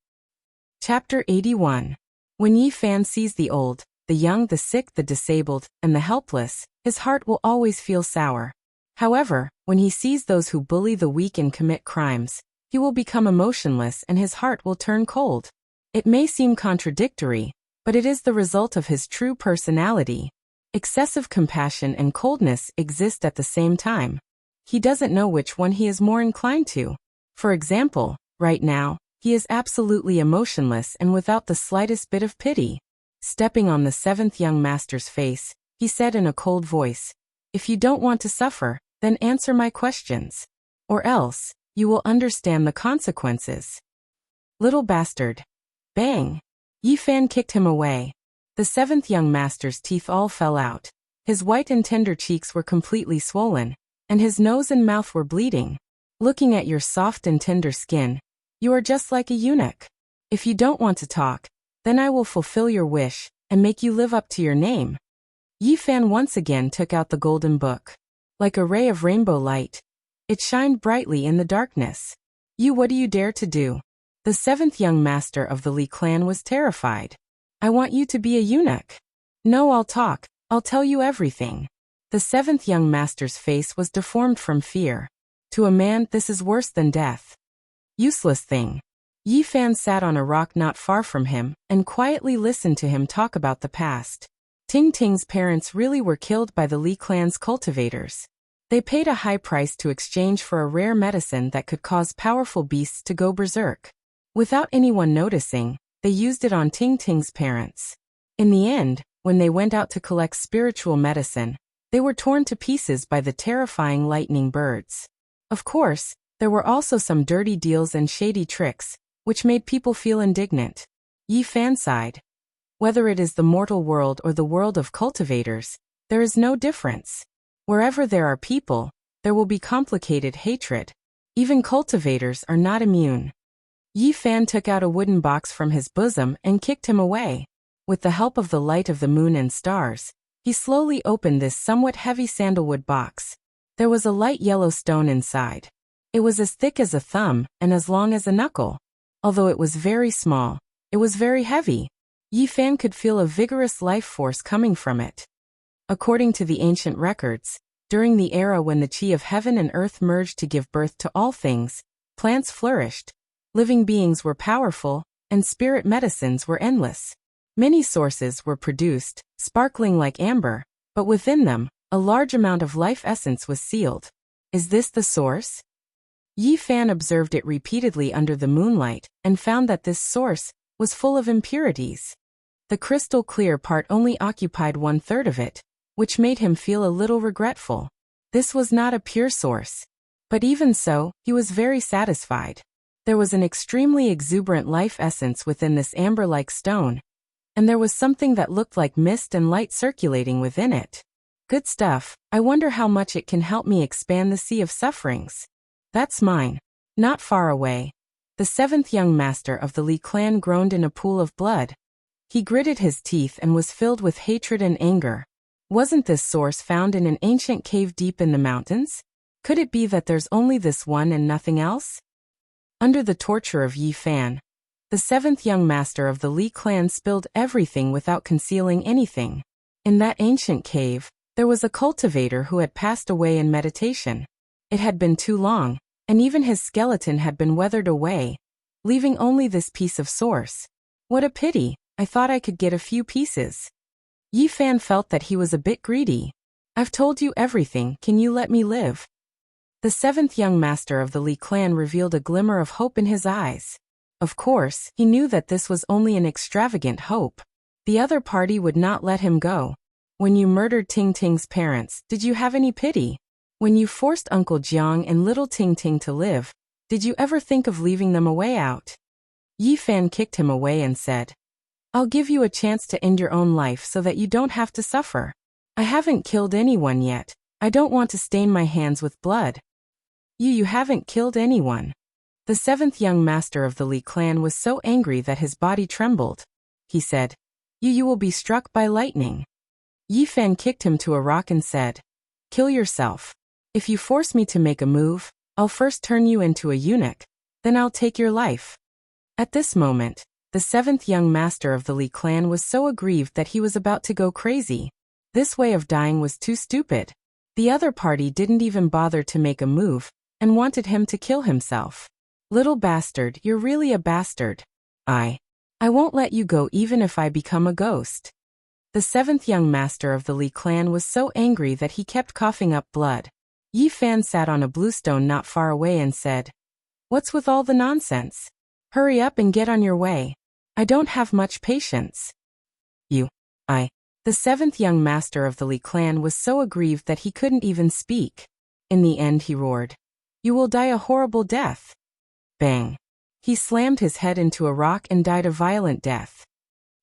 Speaker 1: Chapter 81. When Yi Fan sees the old, the young, the sick, the disabled, and the helpless, his heart will always feel sour. However, when he sees those who bully the weak and commit crimes, he will become emotionless and his heart will turn cold. It may seem contradictory, but it is the result of his true personality. Excessive compassion and coldness exist at the same time. He doesn't know which one he is more inclined to. For example, right now, he is absolutely emotionless and without the slightest bit of pity. Stepping on the seventh young master's face, he said in a cold voice, If you don't want to suffer, then answer my questions. Or else, you will understand the consequences. Little bastard. Bang! Yi Fan kicked him away. The seventh young master's teeth all fell out. His white and tender cheeks were completely swollen, and his nose and mouth were bleeding. Looking at your soft and tender skin, you are just like a eunuch. If you don't want to talk, then I will fulfill your wish, and make you live up to your name. Yi Fan once again took out the golden book. Like a ray of rainbow light, it shined brightly in the darkness. What do you dare to do? The seventh young master of the Li clan was terrified. I want you to be a eunuch. No, I'll talk. I'll tell you everything. The seventh young master's face was deformed from fear. To a man, this is worse than death. Useless thing. Yi Fan sat on a rock not far from him, and quietly listened to him talk about the past. Tingting's parents really were killed by the Li clan's cultivators. They paid a high price to exchange for a rare medicine that could cause powerful beasts to go berserk. Without anyone noticing, they used it on Tingting's parents. In the end, when they went out to collect spiritual medicine, they were torn to pieces by the terrifying lightning birds. Of course, there were also some dirty deals and shady tricks, which made people feel indignant. Yi Fan sighed. Whether it is the mortal world or the world of cultivators, there is no difference. Wherever there are people, there will be complicated hatred. Even cultivators are not immune. Yi Fan took out a wooden box from his bosom and kicked him away. With the help of the light of the moon and stars, he slowly opened this somewhat heavy sandalwood box. There was a light yellow stone inside. It was as thick as a thumb and as long as a knuckle. Although it was very small, it was very heavy. Yi Fan could feel a vigorous life force coming from it. According to the ancient records, during the era when the chi of heaven and earth merged to give birth to all things, plants flourished, living beings were powerful, and spirit medicines were endless. Many sources were produced, sparkling like amber, but within them, a large amount of life essence was sealed. Is this the source? Yi Fan observed it repeatedly under the moonlight, and found that this source was full of impurities. The crystal clear part only occupied 1/3 of it, which made him feel a little regretful. This was not a pure source. But even so, he was very satisfied. There was an extremely exuberant life essence within this amber-like stone, and there was something that looked like mist and light circulating within it. Good stuff. I wonder how much it can help me expand the sea of sufferings. That's mine. Not far away, the seventh young master of the Li clan groaned in a pool of blood. He gritted his teeth and was filled with hatred and anger. Wasn't this source found in an ancient cave deep in the mountains? Could it be that there's only this one and nothing else? Under the torture of Yi Fan, the seventh young master of the Li clan spilled everything without concealing anything. In that ancient cave, there was a cultivator who had passed away in meditation. It had been too long, and even his skeleton had been weathered away, leaving only this piece of source. What a pity, I thought I could get a few pieces. Yi Fan felt that he was a bit greedy. I've told you everything, can you let me live? The seventh young master of the Li clan revealed a glimmer of hope in his eyes. Of course, he knew that this was only an extravagant hope. The other party would not let him go. When you murdered Ting Ting's parents, did you have any pity? When you forced Uncle Jiang and little Ting Ting to live, did you ever think of leaving them a way out? Yi Fan kicked him away and said, I'll give you a chance to end your own life so that you don't have to suffer. I haven't killed anyone yet. I don't want to stain my hands with blood. You haven't killed anyone. The seventh young master of the Li clan was so angry that his body trembled. He said, You will be struck by lightning. Yi Fan kicked him to a rock and said, Kill yourself. If you force me to make a move, I'll first turn you into a eunuch, then I'll take your life. At this moment, the seventh young master of the Li clan was so aggrieved that he was about to go crazy. This way of dying was too stupid. The other party didn't even bother to make a move, and wanted him to kill himself. Little bastard, you're really a bastard. I won't let you go even if I become a ghost. The seventh young master of the Li clan was so angry that he kept coughing up blood. Yi Fan sat on a bluestone not far away and said, What's with all the nonsense? Hurry up and get on your way. I don't have much patience. The seventh young master of the Li clan was so aggrieved that he couldn't even speak. In the end he roared, You will die a horrible death. Bang. He slammed his head into a rock and died a violent death.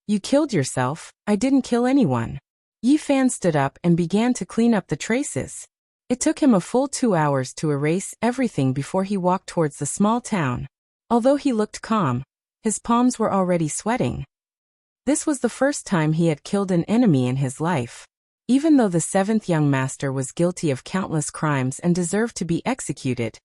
Speaker 1: You killed yourself, I didn't kill anyone. Yi Fan stood up and began to clean up the traces. It took him a full 2 hours to erase everything before he walked towards the small town. Although he looked calm, his palms were already sweating. This was the first time he had killed an enemy in his life. Even though the seventh young master was guilty of countless crimes and deserved to be executed,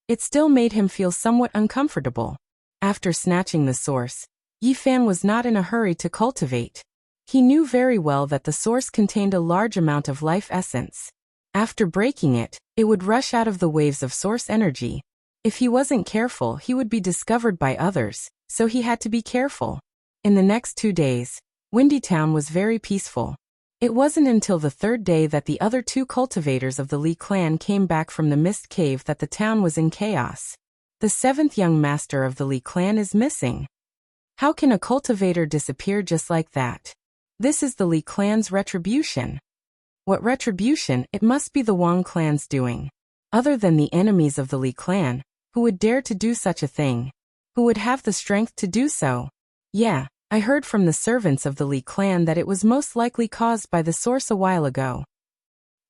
Speaker 1: it still made him feel somewhat uncomfortable. After snatching the source, Yi Fan was not in a hurry to cultivate. He knew very well that the source contained a large amount of life essence. After breaking it, it would rush out of the waves of source energy. If he wasn't careful, he would be discovered by others, so he had to be careful. In the next 2 days, Windy Town was very peaceful. It wasn't until the third day that the other 2 cultivators of the Li clan came back from the mist cave that the town was in chaos. The seventh young master of the Li clan is missing. How can a cultivator disappear just like that? This is the Li clan's retribution. What retribution? It must be the Wang clan's doing. Other than the enemies of the Li clan, who would dare to do such a thing? Who would have the strength to do so? Yeah, I heard from the servants of the Li clan that it was most likely caused by the source a while ago.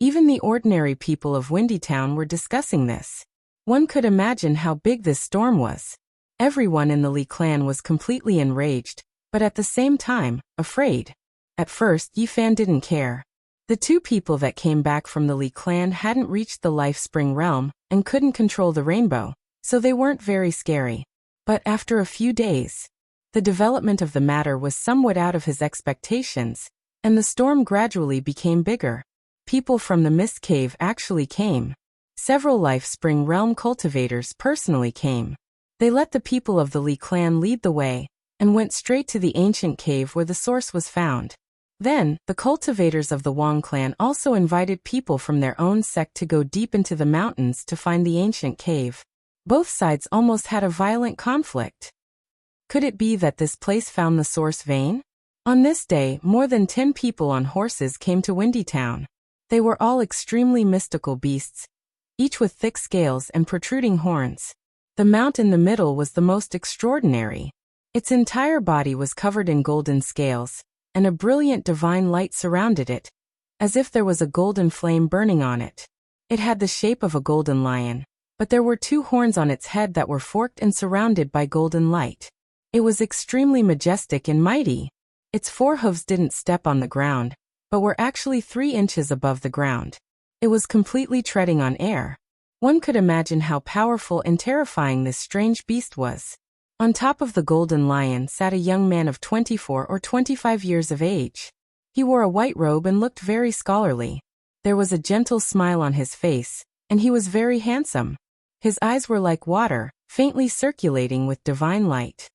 Speaker 1: Even the ordinary people of Windy Town were discussing this. One could imagine how big this storm was. Everyone in the Li clan was completely enraged, but at the same time, afraid. At first, Yi Fan didn't care. The 2 people that came back from the Li clan hadn't reached the Life Spring realm and couldn't control the rainbow, so they weren't very scary. But after a few days, the development of the matter was somewhat out of his expectations, and the storm gradually became bigger. People from the Mist Cave actually came. Several Life Spring realm cultivators personally came. They let the people of the Li clan lead the way, and went straight to the ancient cave where the source was found. Then, the cultivators of the Wang clan also invited people from their own sect to go deep into the mountains to find the ancient cave. Both sides almost had a violent conflict. Could it be that this place found the source vein? On this day, more than 10 people on horses came to Windy Town. They were all extremely mystical beasts, each with thick scales and protruding horns. The mount in the middle was the most extraordinary. Its entire body was covered in golden scales, and a brilliant divine light surrounded it, as if there was a golden flame burning on it. It had the shape of a golden lion, but there were 2 horns on its head that were forked and surrounded by golden light. It was extremely majestic and mighty. Its 4 hooves didn't step on the ground, but were actually 3 inches above the ground. It was completely treading on air. One could imagine how powerful and terrifying this strange beast was. On top of the golden lion sat a young man of 24 or 25 years of age. He wore a white robe and looked very scholarly. There was a gentle smile on his face, and he was very handsome. His eyes were like water, faintly circulating with divine light.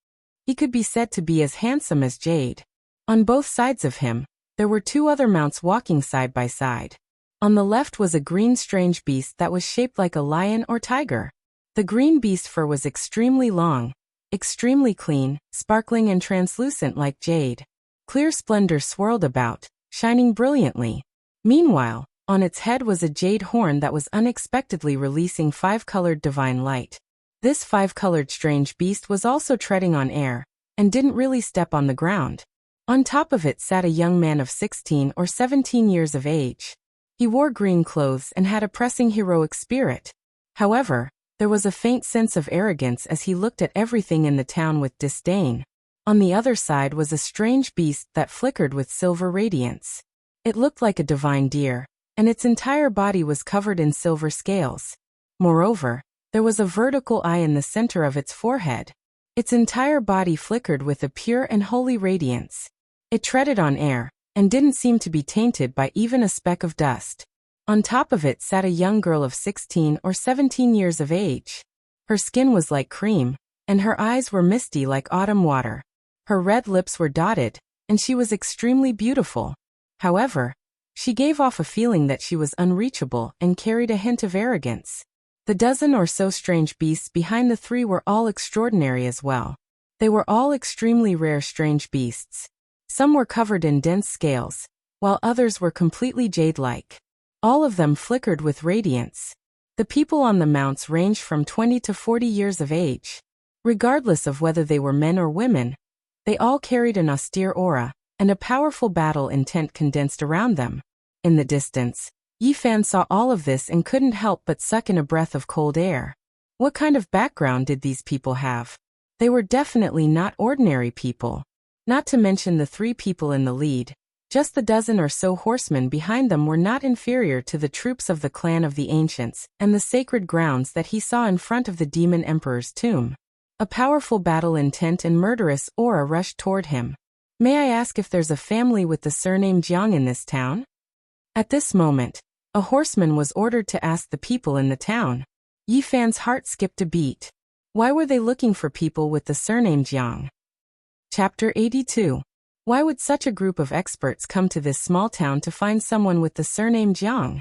Speaker 1: He could be said to be as handsome as jade. On both sides of him, there were two other mounts walking side by side. On the left was a green strange beast that was shaped like a lion or tiger. The green beast fur was extremely long, extremely clean, sparkling and translucent like jade. Clear splendor swirled about, shining brilliantly. Meanwhile, on its head was a jade horn that was unexpectedly releasing five-colored divine light. This five-colored strange beast was also treading on air, and didn't really step on the ground. On top of it sat a young man of 16 or 17 years of age. He wore green clothes and had a pressing heroic spirit. However, there was a faint sense of arrogance as he looked at everything in the town with disdain. On the other side was a strange beast that flickered with silver radiance. It looked like a divine deer, and its entire body was covered in silver scales. Moreover, there was a vertical eye in the center of its forehead. Its entire body flickered with a pure and holy radiance. It treaded on air, and didn't seem to be tainted by even a speck of dust. On top of it sat a young girl of 16 or 17 years of age. Her skin was like cream, and her eyes were misty like autumn water. Her red lips were dotted, and she was extremely beautiful. However, she gave off a feeling that she was unreachable and carried a hint of arrogance. The dozen or so strange beasts behind the three were all extraordinary as well. They were all extremely rare strange beasts. Some were covered in dense scales, while others were completely jade-like. All of them flickered with radiance. The people on the mounts ranged from 20 to 40 years of age. Regardless of whether they were men or women, they all carried an austere aura, and a powerful battle intent condensed around them. In the distance, Yi Fan saw all of this and couldn't help but suck in a breath of cold air. What kind of background did these people have? They were definitely not ordinary people. Not to mention the three people in the lead, just the dozen or so horsemen behind them were not inferior to the troops of the clan of the ancients and the sacred grounds that he saw in front of the demon emperor's tomb. A powerful battle intent and murderous aura rushed toward him. May I ask if there's a family with the surname Jiang in this town? At this moment, a horseman was ordered to ask the people in the town. Yi Fan's heart skipped a beat. Why were they looking for people with the surname Jiang? Chapter 82. Why would such a group of experts come to this small town to find someone with the surname Jiang?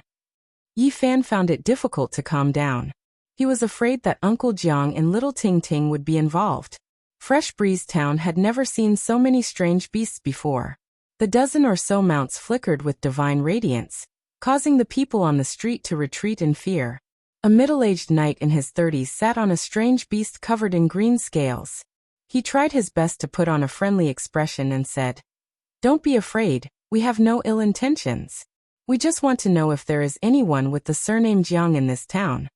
Speaker 1: Yi Fan found it difficult to calm down. He was afraid that Uncle Jiang and Little Ting Ting would be involved. Fresh Breeze Town had never seen so many strange beasts before. The dozen or so mounts flickered with divine radiance, causing the people on the street to retreat in fear. A middle-aged knight in his 30s sat on a strange beast covered in green scales. He tried his best to put on a friendly expression and said, "Don't be afraid, we have no ill intentions. We just want to know if there is anyone with the surname Jiang in this town."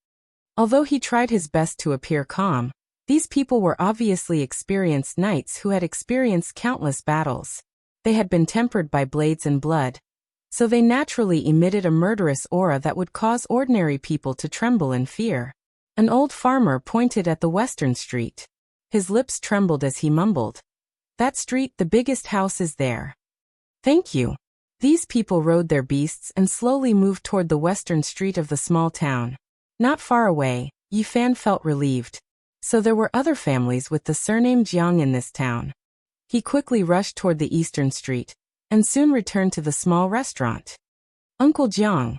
Speaker 1: Although he tried his best to appear calm, these people were obviously experienced knights who had experienced countless battles. They had been tempered by blades and blood, so they naturally emitted a murderous aura that would cause ordinary people to tremble in fear. An old farmer pointed at the western street. His lips trembled as he mumbled, "That street, the biggest house is there." "Thank you." These people rode their beasts and slowly moved toward the western street of the small town. Not far away, Yi Fan felt relieved. So there were other families with the surname Jiang in this town. He quickly rushed toward the eastern street, and soon returned to the small restaurant. "Uncle Jiang."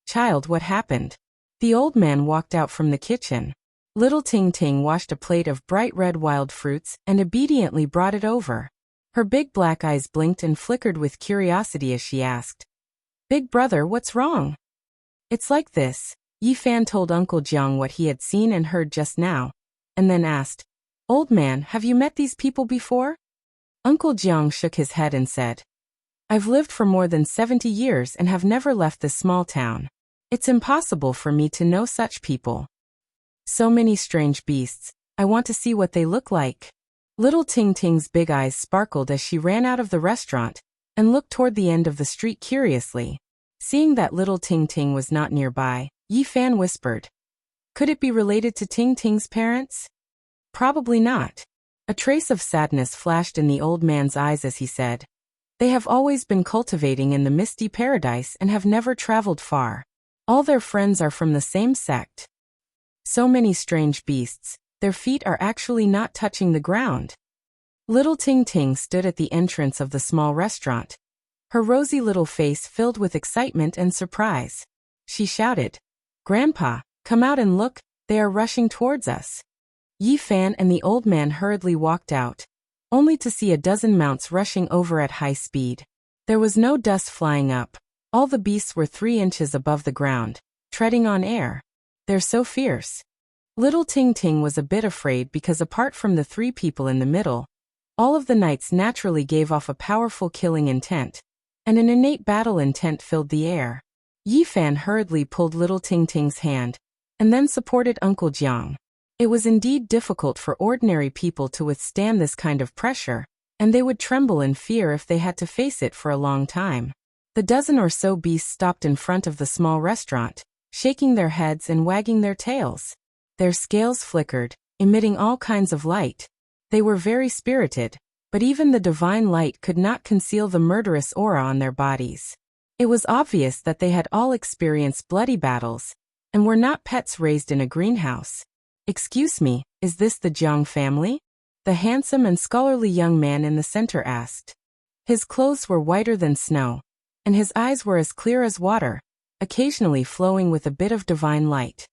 Speaker 1: "Child, what happened?" The old man walked out from the kitchen. Little Ting Ting washed a plate of bright red wild fruits and obediently brought it over. Her big black eyes blinked and flickered with curiosity as she asked, "Big brother, what's wrong?" "It's like this." Yi Fan told Uncle Jiang what he had seen and heard just now, and then asked, "Old man, have you met these people before?" Uncle Jiang shook his head and said, "I've lived for more than 70 years and have never left this small town. It's impossible for me to know such people. So many strange beasts, I want to see what they look like." Little Ting Ting's big eyes sparkled as she ran out of the restaurant and looked toward the end of the street curiously. Seeing that Little Ting Ting was not nearby, Yi Fan whispered, Could it be related to Ting Ting's parents? Probably not. A trace of sadness flashed in the old man's eyes as he said, "They have always been cultivating in the misty paradise and have never traveled far. All their friends are from the same sect. So many strange beasts, their feet are actually not touching the ground." Little Ting Ting stood at the entrance of the small restaurant, her rosy little face filled with excitement and surprise. She shouted, "Grandpa, come out and look, they are rushing towards us." Yi Fan and the old man hurriedly walked out, only to see a dozen mounts rushing over at high speed. There was no dust flying up. All the beasts were 3 inches above the ground, treading on air. "They're so fierce." Little Ting Ting was a bit afraid because apart from the 3 people in the middle, all of the knights naturally gave off a powerful killing intent, and an innate battle intent filled the air. Yi Fan hurriedly pulled Little Ting Ting's hand, and then supported Uncle Jiang. It was indeed difficult for ordinary people to withstand this kind of pressure, and they would tremble in fear if they had to face it for a long time. The dozen or so beasts stopped in front of the small restaurant, shaking their heads and wagging their tails. Their scales flickered, emitting all kinds of light. They were very spirited, but even the divine light could not conceal the murderous aura on their bodies. It was obvious that they had all experienced bloody battles, and were not pets raised in a greenhouse. "Excuse me, is this the Jiang family?" the handsome and scholarly young man in the center asked. His clothes were whiter than snow, and his eyes were as clear as water, occasionally flowing with a bit of divine light.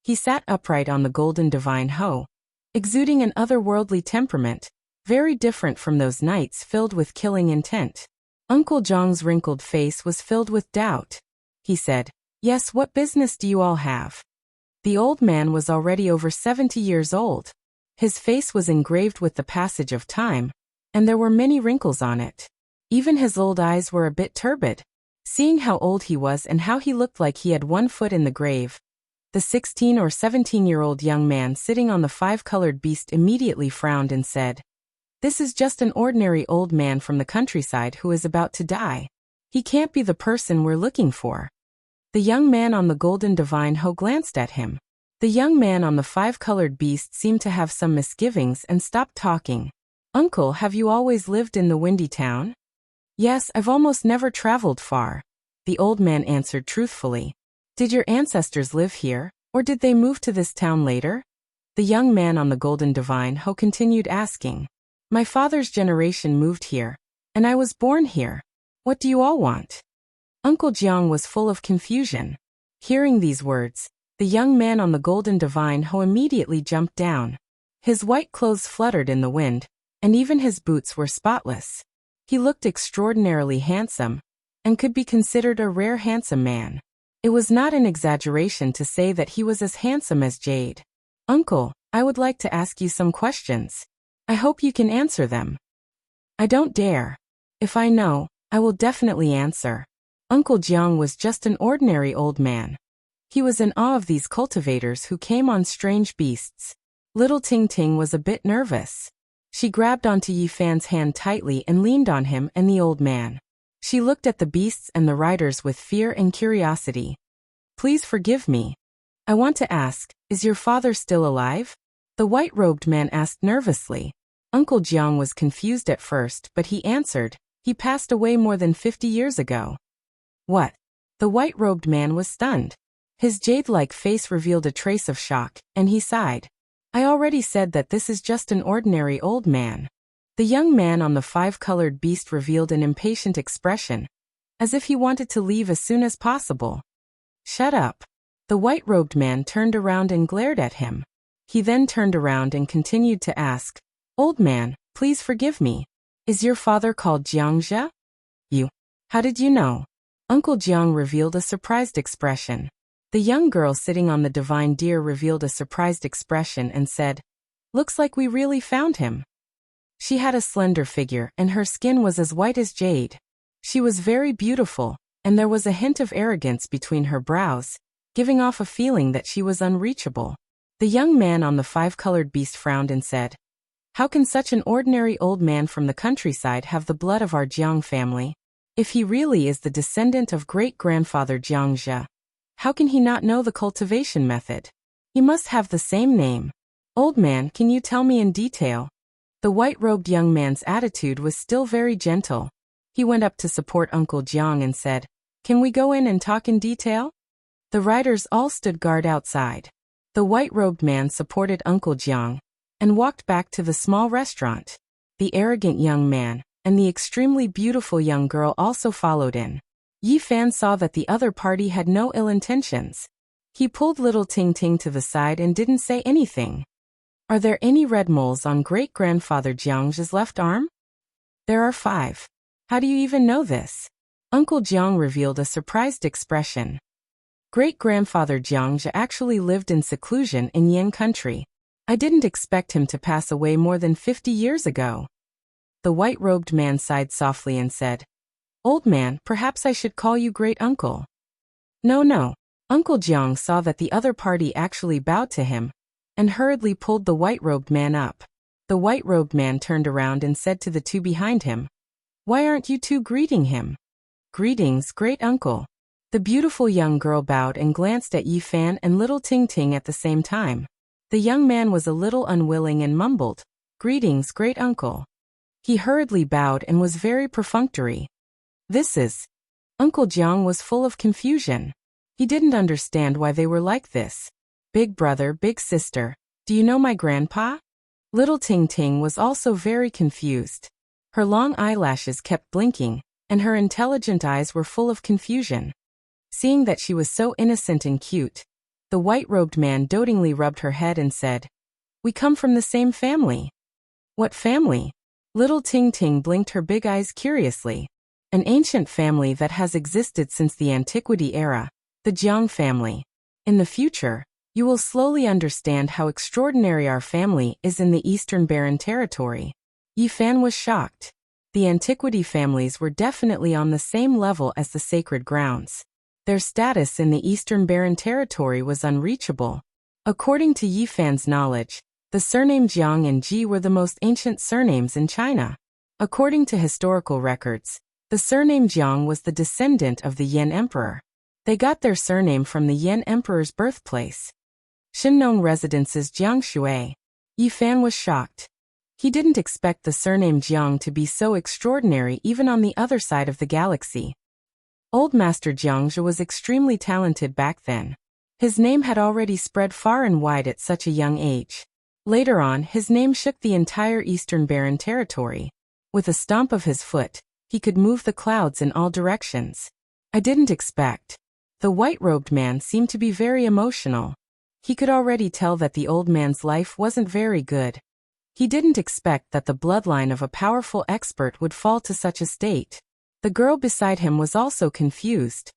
Speaker 1: He sat upright on the golden divine hoe, exuding an otherworldly temperament, very different from those knights filled with killing intent. Uncle Jiang's wrinkled face was filled with doubt. He said, "Yes, what business do you all have?" The old man was already over 70 years old. His face was engraved with the passage of time, and there were many wrinkles on it. Even his old eyes were a bit turbid. Seeing how old he was and how he looked like he had 1 foot in the grave, the 16 or 17-year-old young man sitting on the 5-colored beast immediately frowned and said, "This is just an ordinary old man from the countryside who is about to die. He can't be the person we're looking for." The young man on the golden divine hoe glanced at him. The young man on the 5-colored beast seemed to have some misgivings and stopped talking. "Uncle, have you always lived in the windy town?" "Yes, I've almost never traveled far," the old man answered truthfully. "Did your ancestors live here, or did they move to this town later?" The young man on the golden divine hoe continued asking. "My father's generation moved here, and I was born here. What do you all want?" Uncle Jiang was full of confusion. Hearing these words, the young man on the golden divine hoe immediately jumped down. His white clothes fluttered in the wind, and even his boots were spotless. He looked extraordinarily handsome, and could be considered a rare handsome man. It was not an exaggeration to say that he was as handsome as Jade. "Uncle, I would like to ask you some questions. I hope you can answer them." "I don't dare. If I know, I will definitely answer." Uncle Jiang was just an ordinary old man. He was in awe of these cultivators who came on strange beasts. Little Ting Ting was a bit nervous. She grabbed onto Yi Fan's hand tightly and leaned on him and the old man. She looked at the beasts and the riders with fear and curiosity. "Please forgive me. I want to ask, is your father still alive?" the white-robed man asked nervously. Uncle Jiang was confused at first, but he answered, "He passed away more than 50 years ago." "What?" The white-robed man was stunned. His jade-like face revealed a trace of shock, and he sighed. "I already said that this is just an ordinary old man." The young man on the 5-colored beast revealed an impatient expression, as if he wanted to leave as soon as possible. "Shut up." The white-robed man turned around and glared at him. He then turned around and continued to ask, "Old man, please forgive me. Is your father called Jiangxia?" "You. How did you know?" Uncle Jiang revealed a surprised expression. The young girl sitting on the divine deer revealed a surprised expression and said, "Looks like we really found him." She had a slender figure and her skin was as white as jade. She was very beautiful, and there was a hint of arrogance between her brows, giving off a feeling that she was unreachable. The young man on the 5-colored beast frowned and said, "How can such an ordinary old man from the countryside have the blood of our Jiang family? If he really is the descendant of great-grandfather Jiangxia, how can he not know the cultivation method?" He must have the same name. Old man, can you tell me in detail? The white-robed young man's attitude was still very gentle. He went up to support Uncle Jiang and said, "Can we go in and talk in detail?" The riders all stood guard outside. The white-robed man supported Uncle Jiang and walked back to the small restaurant. The arrogant young man and the extremely beautiful young girl also followed in. Yi Fan saw that the other party had no ill intentions. He pulled little Ting Ting to the side and didn't say anything. "Are there any red moles on great-grandfather Jiang's left arm?" "There are 5. How do you even know this?" Uncle Jiang revealed a surprised expression. Great-grandfather Jiang actually lived in seclusion in Yan country. I didn't expect him to pass away more than 50 years ago. The white-robed man sighed softly and said, "Old man, perhaps I should call you great-uncle." No. Uncle Jiang saw that the other party actually bowed to him and hurriedly pulled the white-robed man up. The white-robed man turned around and said to the two behind him, "Why aren't you two greeting him?" "Greetings, great-uncle." The beautiful young girl bowed and glanced at Yi Fan and little Ting Ting at the same time. The young man was a little unwilling and mumbled, "Greetings, great-uncle." He hurriedly bowed and was very perfunctory. This is... Uncle Jiang was full of confusion. He didn't understand why they were like this. "Big brother, big sister, do you know my grandpa?" Little Ting Ting was also very confused. Her long eyelashes kept blinking, and her intelligent eyes were full of confusion. Seeing that she was so innocent and cute, the white-robed man dotingly rubbed her head and said, "We come from the same family." "What family?" Little Ting Ting blinked her big eyes curiously. "An ancient family that has existed since the antiquity era, the Jiang family. In the future, you will slowly understand how extraordinary our family is in the Eastern Barren Territory." Yi Fan was shocked. The antiquity families were definitely on the same level as the sacred grounds. Their status in the Eastern Barren Territory was unreachable. According to Yi Fan's knowledge, the surname Jiang and Ji were the most ancient surnames in China. According to historical records, the surname Jiang was the descendant of the Yan Emperor. They got their surname from the Yan Emperor's birthplace, Shinnong Residence's Jiangshui. Yi Fan was shocked. He didn't expect the surname Jiang to be so extraordinary even on the other side of the galaxy. Old Master Jiang was extremely talented back then. His name had already spread far and wide at such a young age. Later on, his name shook the entire Eastern Barren Territory. With a stomp of his foot, he could move the clouds in all directions. "I didn't expect." The white-robed man seemed to be very emotional. He could already tell that the old man's life wasn't very good. He didn't expect that the bloodline of a powerful expert would fall to such a state. The girl beside him was also confused.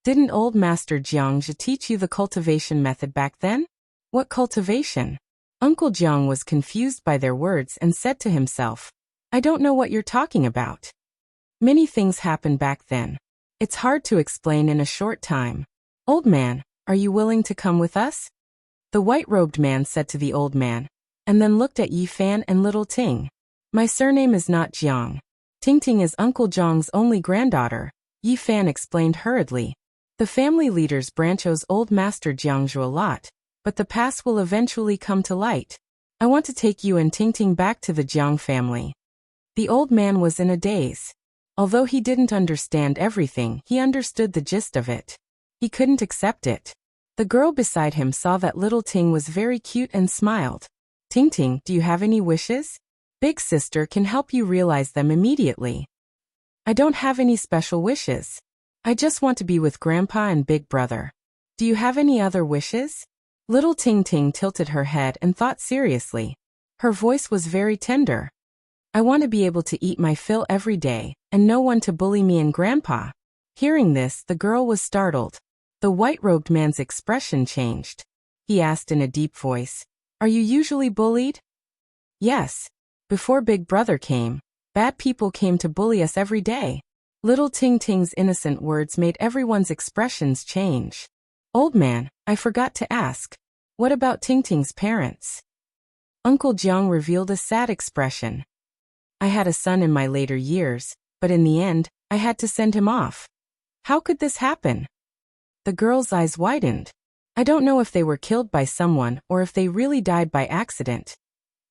Speaker 1: "Didn't old Master Jiang teach you the cultivation method back then?" "What cultivation?" Uncle Jiang was confused by their words and said to himself, "I don't know what you're talking about." Many things happened back then. It's hard to explain in a short time. "Old man, are you willing to come with us?" The white-robed man said to the old man, and then looked at Yi Fan and little Ting. "My surname is not Jiang. Ting Ting is Uncle Jiang's only granddaughter," Yi Fan explained hurriedly. "The family leaders branch old Master Jiang a lot, but the past will eventually come to light. I want to take you and Ting Ting back to the Jiang family." The old man was in a daze. Although he didn't understand everything, he understood the gist of it. He couldn't accept it. The girl beside him saw that little Ting was very cute and smiled. "Ting Ting, do you have any wishes? Big sister can help you realize them immediately." "I don't have any special wishes. I just want to be with Grandpa and Big Brother." "Do you have any other wishes?" Little Ting Ting tilted her head and thought seriously. Her voice was very tender. "I want to be able to eat my fill every day, and no one to bully me and Grandpa." Hearing this, the girl was startled. The white-robed man's expression changed. He asked in a deep voice, "Are you usually bullied?" "Yes. Before Big Brother came, bad people came to bully us every day." Little Ting Ting's innocent words made everyone's expressions change. "Old man, I forgot to ask. What about Ting Ting's parents?" Uncle Jiang revealed a sad expression. "I had a son in my later years, but in the end, I had to send him off." "How could this happen?" The girl's eyes widened. I don't know if they were killed by someone or if they really died by accident.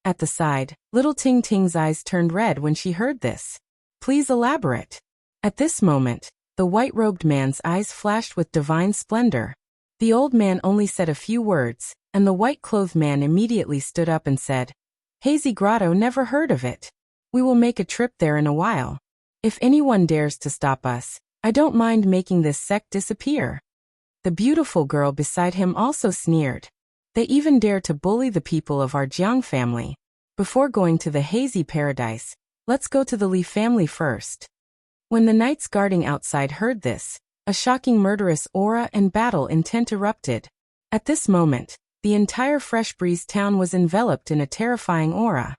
Speaker 1: At the side, little Ting Ting's eyes turned red when she heard this. Please elaborate. At this moment, the white-robed man's eyes flashed with divine splendor. The old man only said a few words, and the white-clothed man immediately stood up and said, Hazy Grotto, never heard of it. We will make a trip there in a while. If anyone dares to stop us, I don't mind making this sect disappear. The beautiful girl beside him also sneered. They even dare to bully the people of our Jiang family. Before going to the Hazy Paradise, let's go to the Li family first. When the knights guarding outside heard this, a shocking murderous aura and battle intent erupted. At this moment, the entire Fresh Breeze town was enveloped in a terrifying aura.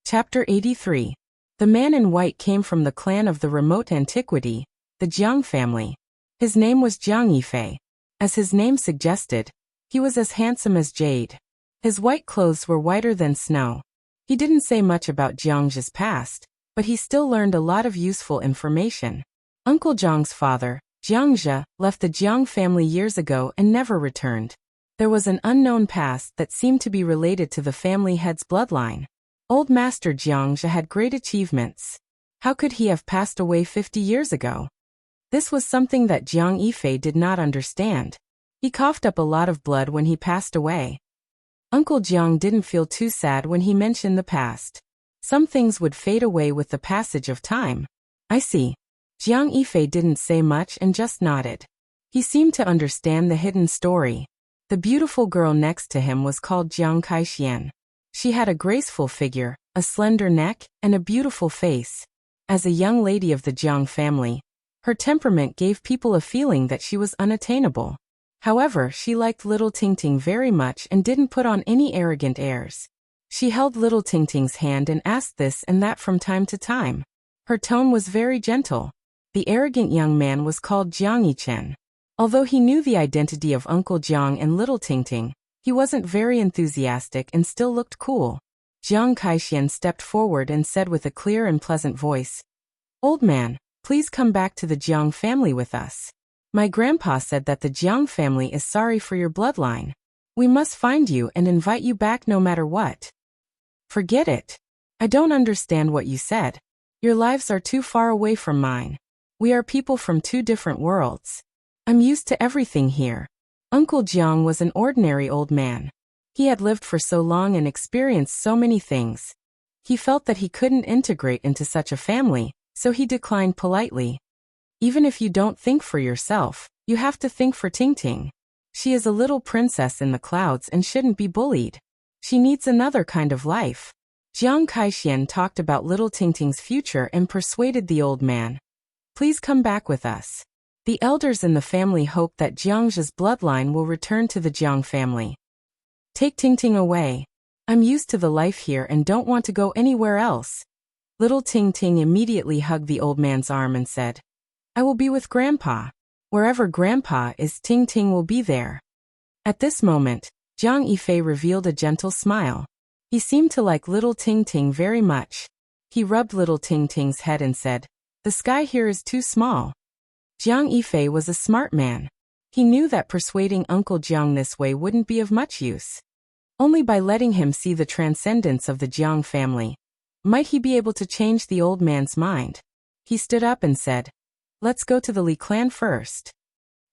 Speaker 1: Chapter 83. The man in white came from the clan of the remote antiquity, the Jiang family. His name was Jiang Yifei. As his name suggested, he was as handsome as jade. His white clothes were whiter than snow. He didn't say much about Jiang's past, but he still learned a lot of useful information. Uncle Jiang's father, Jiangzhe, left the Jiang family years ago and never returned. There was an unknown past that seemed to be related to the family head's bloodline. Old Master Jiangzhe had great achievements. How could he have passed away 50 years ago? This was something that Jiang Yifei did not understand. He coughed up a lot of blood when he passed away. Uncle Jiang didn't feel too sad when he mentioned the past. Some things would fade away with the passage of time. I see. Jiang Yifei didn't say much and just nodded. He seemed to understand the hidden story. The beautiful girl next to him was called Jiang Kaixian. She had a graceful figure, a slender neck, and a beautiful face. As a young lady of the Jiang family, her temperament gave people a feeling that she was unattainable. However, she liked little Ting Ting very much and didn't put on any arrogant airs. She held little Ting Ting's hand and asked this and that from time to time. Her tone was very gentle. The arrogant young man was called Jiang Yichen. Although he knew the identity of Uncle Jiang and little Ting Ting, he wasn't very enthusiastic and still looked cool. Jiang Kaixian stepped forward and said with a clear and pleasant voice, Old man, please come back to the Jiang family with us. My grandpa said that the Jiang family is sorry for your bloodline. We must find you and invite you back no matter what. Forget it. I don't understand what you said. Your lives are too far away from mine. We are people from two different worlds. I'm used to everything here. Uncle Jiang was an ordinary old man. He had lived for so long and experienced so many things. He felt that he couldn't integrate into such a family, so he declined politely. Even if you don't think for yourself, you have to think for Ting Ting. She is a little princess in the clouds and shouldn't be bullied. She needs another kind of life. Jiang Kaixian talked about little Ting Ting's future and persuaded the old man. Please come back with us. The elders in the family hope that Jiang's bloodline will return to the Jiang family. Take Ting Ting away. I'm used to the life here and don't want to go anywhere else. Little Ting Ting immediately hugged the old man's arm and said, I will be with Grandpa. Wherever Grandpa is, Ting Ting will be there. At this moment, Jiang Yifei revealed a gentle smile. He seemed to like little Ting Ting very much. He rubbed little Ting Ting's head and said, The sky here is too small. Jiang Yifei was a smart man. He knew that persuading Uncle Jiang this way wouldn't be of much use. Only by letting him see the transcendence of the Jiang family might he be able to change the old man's mind. He stood up and said, Let's go to the Li clan first.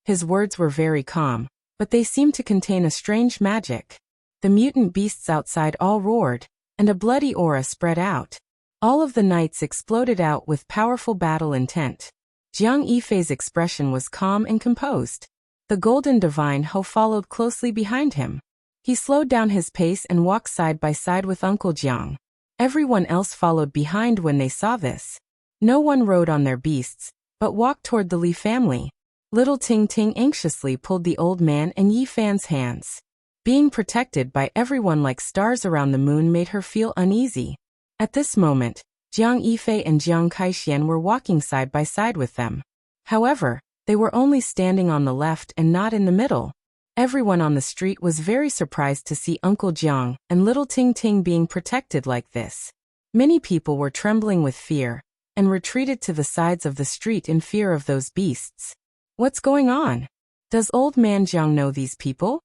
Speaker 1: His words were very calm, but they seemed to contain a strange magic. The mutant beasts outside all roared, and a bloody aura spread out. All of the knights exploded out with powerful battle intent. Jiang Yifei's expression was calm and composed. The golden divine Ho followed closely behind him. He slowed down his pace and walked side by side with Uncle Jiang. Everyone else followed behind when they saw this. No one rode on their beasts, but walked toward the Li family. Little Ting Ting anxiously pulled the old man and Yifan's hands. Being protected by everyone like stars around the moon made her feel uneasy. At this moment, Jiang Yifei and Jiang Kaixian were walking side by side with them. However, they were only standing on the left and not in the middle. Everyone on the street was very surprised to see Uncle Jiang and little Ting Ting being protected like this. Many people were trembling with fear and retreated to the sides of the street in fear of those beasts. What's going on? Does old man Jiang know these people?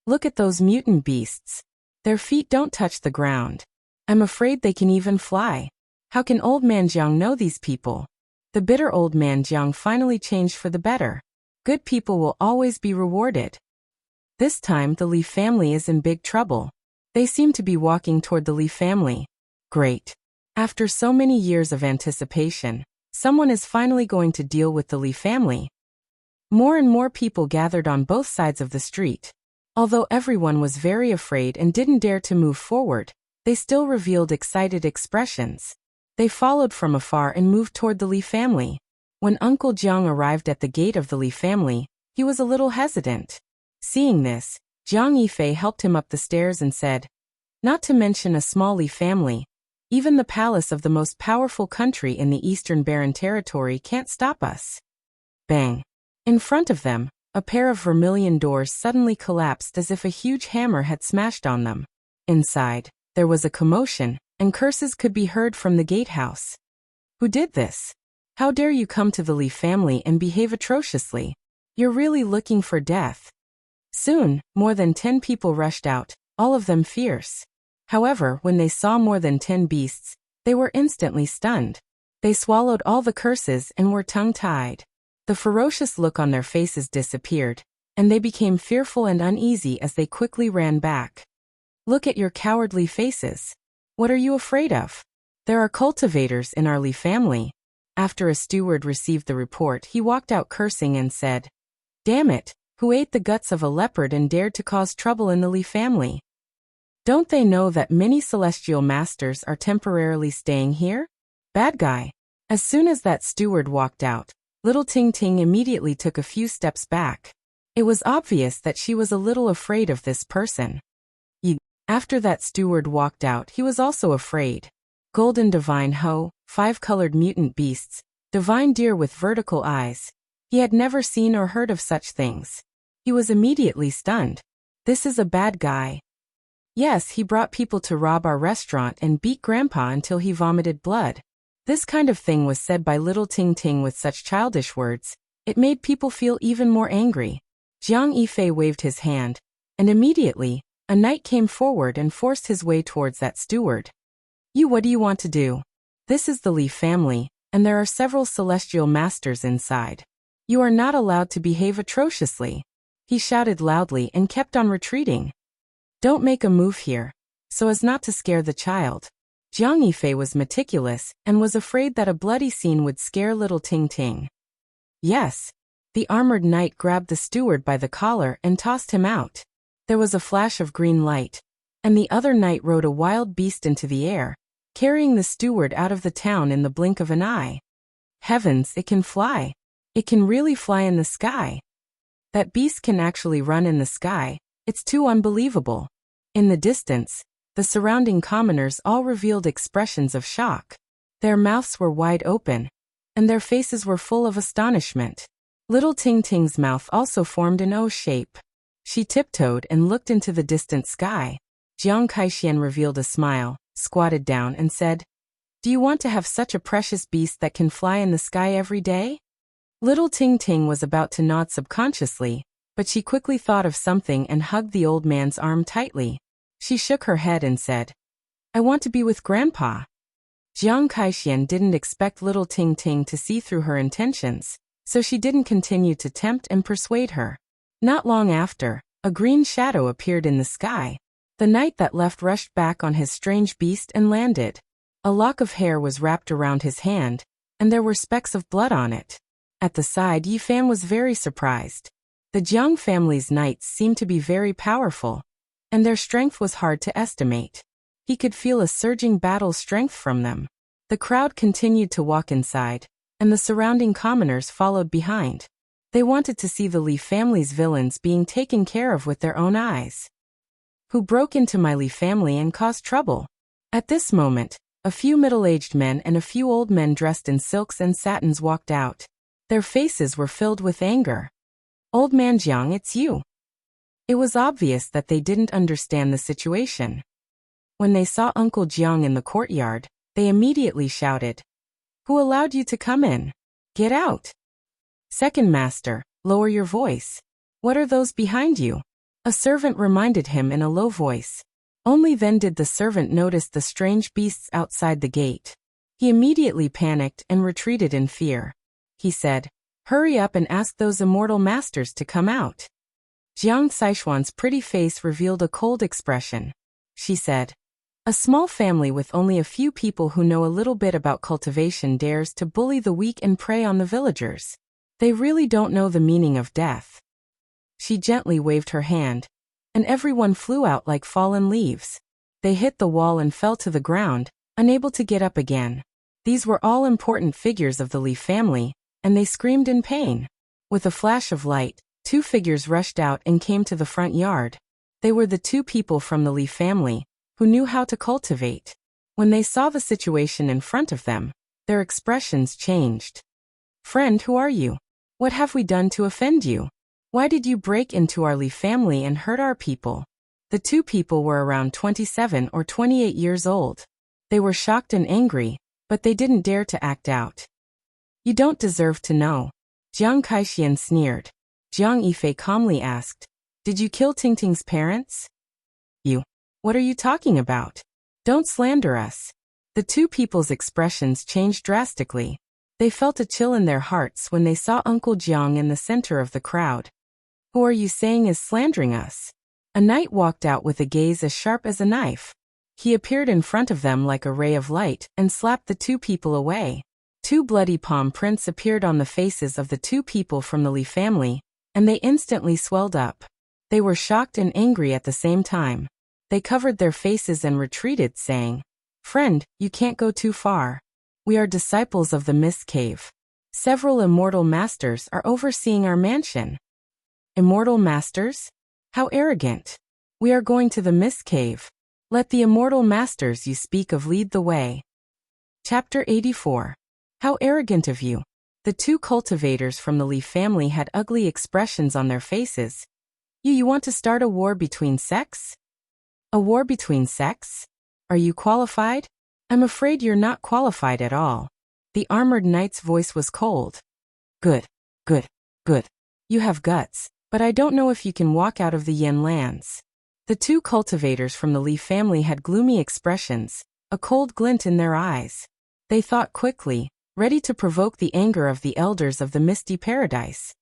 Speaker 1: Look at those mutant beasts. Their feet don't touch the ground. I'm afraid they can even fly. How can old man Jiang know these people? The bitter old man Jiang finally changed for the better. Good people will always be rewarded. This time the Li family is in big trouble. They seem to be walking toward the Li family. Great. After so many years of anticipation, someone is finally going to deal with the Li family. More and more people gathered on both sides of the street. Although everyone was very afraid and didn't dare to move forward, they still revealed excited expressions. They followed from afar and moved toward the Li family. When Uncle Jiang arrived at the gate of the Li family, he was a little hesitant. Seeing this, Jiang Yifei helped him up the stairs and said, "Not to mention a small Li family, even the palace of the most powerful country in the Eastern Barren Territory can't stop us." Bang! In front of them, a pair of vermilion doors suddenly collapsed as if a huge hammer had smashed on them. Inside, there was a commotion, and curses could be heard from the gatehouse. Who did this? How dare you come to the Li family and behave atrociously? You're really looking for death. Soon, more than 10 people rushed out, all of them fierce. However, when they saw more than 10 beasts, they were instantly stunned. They swallowed all the curses and were tongue-tied. The ferocious look on their faces disappeared, and they became fearful and uneasy as they quickly ran back. Look at your cowardly faces. What are you afraid of? There are cultivators in our Li family. After a steward received the report, he walked out cursing and said, "Damn it, who ate the guts of a leopard and dared to cause trouble in the Li family? Don't they know that many celestial masters are temporarily staying here? Bad guy." As soon as that steward walked out, little Ting Ting immediately took a few steps back. It was obvious that she was a little afraid of this person. After that steward walked out, he was also afraid. Golden divine Ho, 5-colored mutant beasts, divine deer with vertical eyes. He had never seen or heard of such things. He was immediately stunned. This is a bad guy. Yes, he brought people to rob our restaurant and beat Grandpa until he vomited blood. This kind of thing was said by little Ting Ting with such childish words. It made people feel even more angry. Jiang Yifei waved his hand, and immediately, a knight came forward and forced his way towards that steward. What do you want to do? This is the Li family, and there are several celestial masters inside. You are not allowed to behave atrociously. He shouted loudly and kept on retreating. Don't make a move here, so as not to scare the child. Jiang Yifei was meticulous and was afraid that a bloody scene would scare little Ting Ting. Yes. The armored knight grabbed the steward by the collar and tossed him out. There was a flash of green light, and the other knight rode a wild beast into the air, carrying the steward out of the town in the blink of an eye. Heavens, it can fly. It can really fly in the sky. That beast can actually run in the sky. It's too unbelievable. In the distance, the surrounding commoners all revealed expressions of shock. Their mouths were wide open, and their faces were full of astonishment. Little Ting Ting's mouth also formed an O shape. She tiptoed and looked into the distant sky. Jiang Kaixian revealed a smile, squatted down and said, "Do you want to have such a precious beast that can fly in the sky every day?" Little Ting Ting was about to nod subconsciously, but she quickly thought of something and hugged the old man's arm tightly. She shook her head and said, "I want to be with Grandpa." Jiang Kaixian didn't expect little Ting Ting to see through her intentions, so she didn't continue to tempt and persuade her. Not long after, a green shadow appeared in the sky. The knight that left rushed back on his strange beast and landed. A lock of hair was wrapped around his hand, and there were specks of blood on it. At the side, Yi Fan was very surprised. The Jiang family's knights seemed to be very powerful, and their strength was hard to estimate. He could feel a surging battle strength from them. The crowd continued to walk inside, and the surrounding commoners followed behind. They wanted to see the Li family's villains being taken care of with their own eyes. Who broke into my Li family and caused trouble? At this moment, a few middle-aged men and a few old men dressed in silks and satins walked out. Their faces were filled with anger. "Old man Jiang, it's you." It was obvious that they didn't understand the situation. When they saw Uncle Jiang in the courtyard, they immediately shouted, "Who allowed you to come in? Get out!" "Second master, lower your voice. What are those behind you? A servant reminded him in a low voice. Only then did the servant notice the strange beasts outside the gate. He immediately panicked and retreated in fear. He said, "Hurry up and ask those immortal masters to come out." Jiang Saishuan's pretty face revealed a cold expression. She said, "A small family with only a few people who know a little bit about cultivation dares to bully the weak and prey on the villagers. They really don't know the meaning of death." She gently waved her hand, and everyone flew out like fallen leaves. They hit the wall and fell to the ground, unable to get up again. These were all important figures of the Li family, and they screamed in pain. With a flash of light, two figures rushed out and came to the front yard. They were the two people from the Li family, who knew how to cultivate. When they saw the situation in front of them, their expressions changed. "Friend, who are you? What have we done to offend you? Why did you break into our Li family and hurt our people?" The two people were around 27 or 28 years old. They were shocked and angry, but they didn't dare to act out. "You don't deserve to know." Jiang Kaixian sneered. Jiang Yifei calmly asked, "Did you kill Tingting's parents?" "You. What are you talking about? Don't slander us." The two people's expressions changed drastically. They felt a chill in their hearts when they saw Uncle Jiang in the center of the crowd. "Who are you saying is slandering us?" A knight walked out with a gaze as sharp as a knife. He appeared in front of them like a ray of light and slapped the two people away. Two bloody palm prints appeared on the faces of the two people from the Li family, and they instantly swelled up. They were shocked and angry at the same time. They covered their faces and retreated, saying, "Friend, you can't go too far. We are disciples of the Mist Cave. Several immortal masters are overseeing our mansion." "Immortal masters? How arrogant. We are going to the Mist Cave. Let the immortal masters you speak of lead the way." Chapter 84. How arrogant of you. The two cultivators from the Li family had ugly expressions on their faces. You want to start a war between sects? A war between sects? Are you qualified? I'm afraid you're not qualified at all. The armored knight's voice was cold. Good. You have guts, but I don't know if you can walk out of the Yin lands. The two cultivators from the Li family had gloomy expressions, a cold glint in their eyes. They thought quickly, ready to provoke the anger of the elders of the Misty Paradise.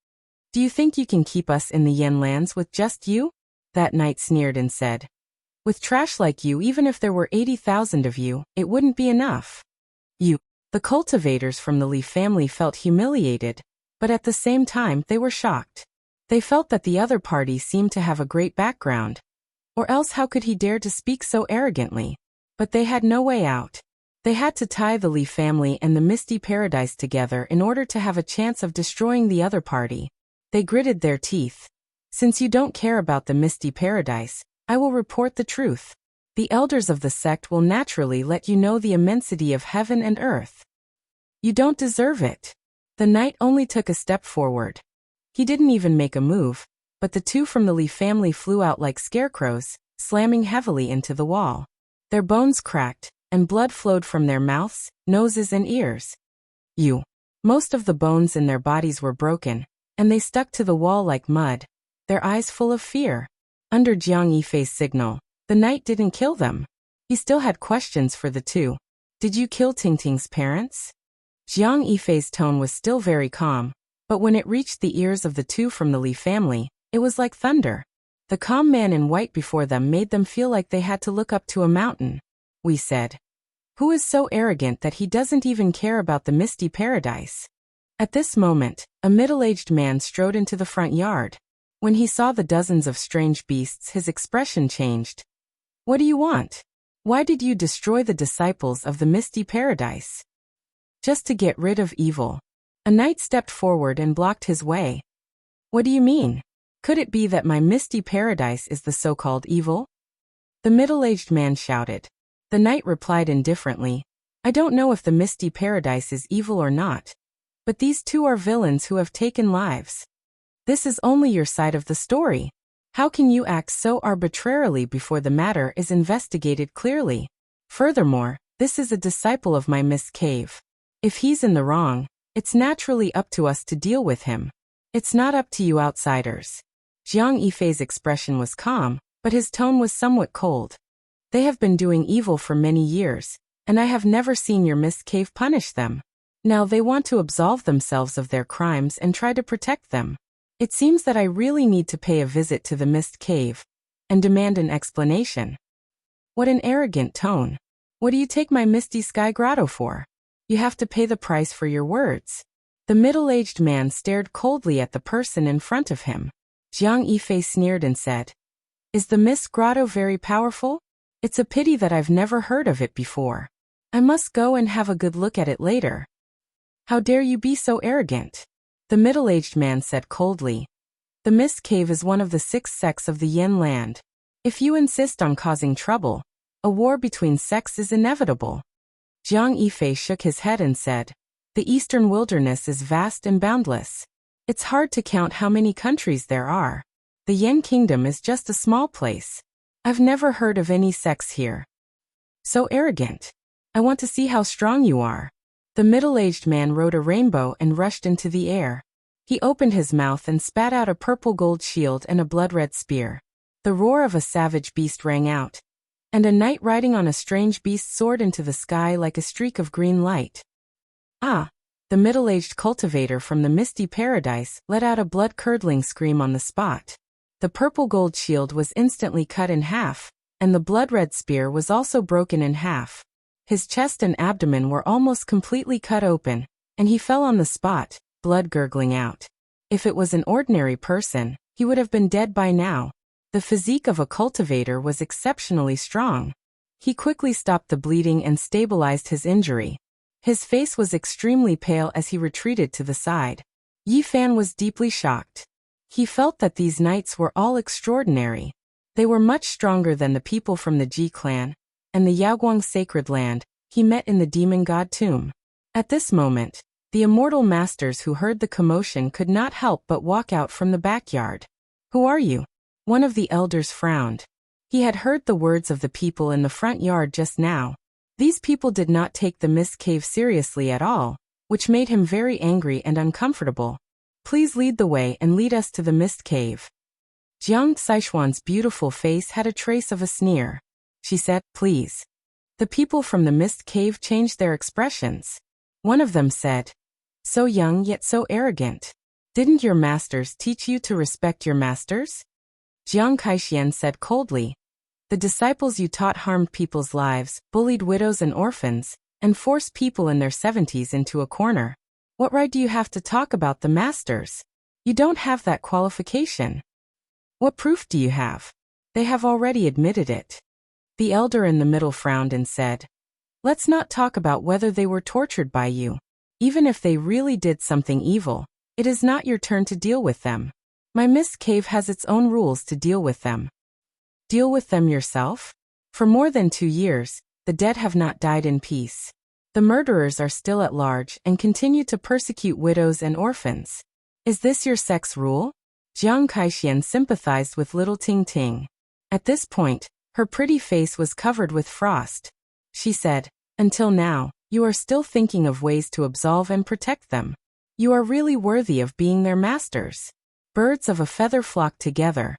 Speaker 1: "Do you think you can keep us in the Yin lands with just you?" That knight sneered and said. "With trash like you, even if there were 80,000 of you, it wouldn't be enough." The cultivators from the Li family felt humiliated, but at the same time they were shocked. They felt that the other party seemed to have a great background. Or else how could he dare to speak so arrogantly? But they had no way out. They had to tie the Li family and the Misty Paradise together in order to have a chance of destroying the other party. They gritted their teeth. "Since you don't care about the Misty Paradise, I will report the truth. The elders of the sect will naturally let you know the immensity of heaven and earth." "You don't deserve it." The knight only took a step forward. He didn't even make a move, but the two from the Li family flew out like scarecrows, slamming heavily into the wall. Their bones cracked, and blood flowed from their mouths, noses and ears. Most of the bones in their bodies were broken, and they stuck to the wall like mud, their eyes full of fear. Under Jiang Yifei's signal, the knight didn't kill them. He still had questions for the two. "Did you kill Tingting's parents?" Jiang Yifei's tone was still very calm, but when it reached the ears of the two from the Li family, it was like thunder. The calm man in white before them made them feel like they had to look up to a mountain. "We said. Who is so arrogant that he doesn't even care about the Misty Paradise?" At this moment, a middle-aged man strode into the front yard. When he saw the dozens of strange beasts, his expression changed. "What do you want? Why did you destroy the disciples of the Misty Paradise?" "Just to get rid of evil." A knight stepped forward and blocked his way. "What do you mean? Could it be that my Misty Paradise is the so-called evil?" The middle-aged man shouted. The knight replied indifferently, "I don't know if the Misty Paradise is evil or not. But these two are villains who have taken lives. This is only your side of the story. How can you act so arbitrarily before the matter is investigated clearly? Furthermore, this is a disciple of my Miss Cave. If he's in the wrong, it's naturally up to us to deal with him. It's not up to you outsiders." Jiang Yifei's expression was calm, but his tone was somewhat cold. They have been doing evil for many years, and I have never seen your mist cave punish them. Now they want to absolve themselves of their crimes and try to protect them. It seems that I really need to pay a visit to the mist cave and demand an explanation. What an arrogant tone. What do you take my misty sky grotto for? You have to pay the price for your words. The middle-aged man stared coldly at the person in front of him. Jiang Yifei sneered and said, "Is the mist grotto very powerful? It's a pity that I've never heard of it before. I must go and have a good look at it later." "How dare you be so arrogant?" the middle-aged man said coldly. "The mist cave is one of the 6 sects of the Yen land. If you insist on causing trouble, a war between sects is inevitable." Jiang Yifei shook his head and said, "The eastern wilderness is vast and boundless. It's hard to count how many countries there are. The Yen kingdom is just a small place. I've never heard of any sects here." "So arrogant. I want to see how strong you are." The middle-aged man rode a rainbow and rushed into the air. He opened his mouth and spat out a purple gold shield and a blood-red spear. The roar of a savage beast rang out, and a knight riding on a strange beast soared into the sky like a streak of green light. "Ah!" The middle-aged cultivator from the misty paradise let out a blood-curdling scream on the spot. The purple gold shield was instantly cut in half, and the blood-red spear was also broken in half. His chest and abdomen were almost completely cut open, and he fell on the spot, blood gurgling out. If it was an ordinary person, he would have been dead by now. The physique of a cultivator was exceptionally strong. He quickly stopped the bleeding and stabilized his injury. His face was extremely pale as he retreated to the side. Yi Fan was deeply shocked. He felt that these knights were all extraordinary. They were much stronger than the people from the Ji clan and the Yaoguang sacred land he met in the demon god tomb. At this moment, the immortal masters who heard the commotion could not help but walk out from the backyard. "Who are you?" One of the elders frowned. He had heard the words of the people in the front yard just now. These people did not take the mist cave seriously at all, which made him very angry and uncomfortable. "Please lead the way and lead us to the mist cave." Jiang Saishuan's beautiful face had a trace of a sneer. She said, "Please." The people from the mist cave changed their expressions. One of them said, "So young yet so arrogant. Didn't your masters teach you to respect your masters?" Jiang Kaixian said coldly, "The disciples you taught harmed people's lives, bullied widows and orphans, and forced people in their 70s into a corner. What right do you have to talk about the masters? You don't have that qualification. What proof do you have? They have already admitted it." The elder in the middle frowned and said, "Let's not talk about whether they were tortured by you. Even if they really did something evil, it is not your turn to deal with them. My mist cave has its own rules to deal with them." "Deal with them yourself? For more than 2 years, the dead have not died in peace. The murderers are still at large and continue to persecute widows and orphans. Is this your sect's rule?" Jiang Kaixian sympathized with little Ting Ting. At this point, her pretty face was covered with frost. She said, "Until now, you are still thinking of ways to absolve and protect them. You are really worthy of being their masters. Birds of a feather flock together."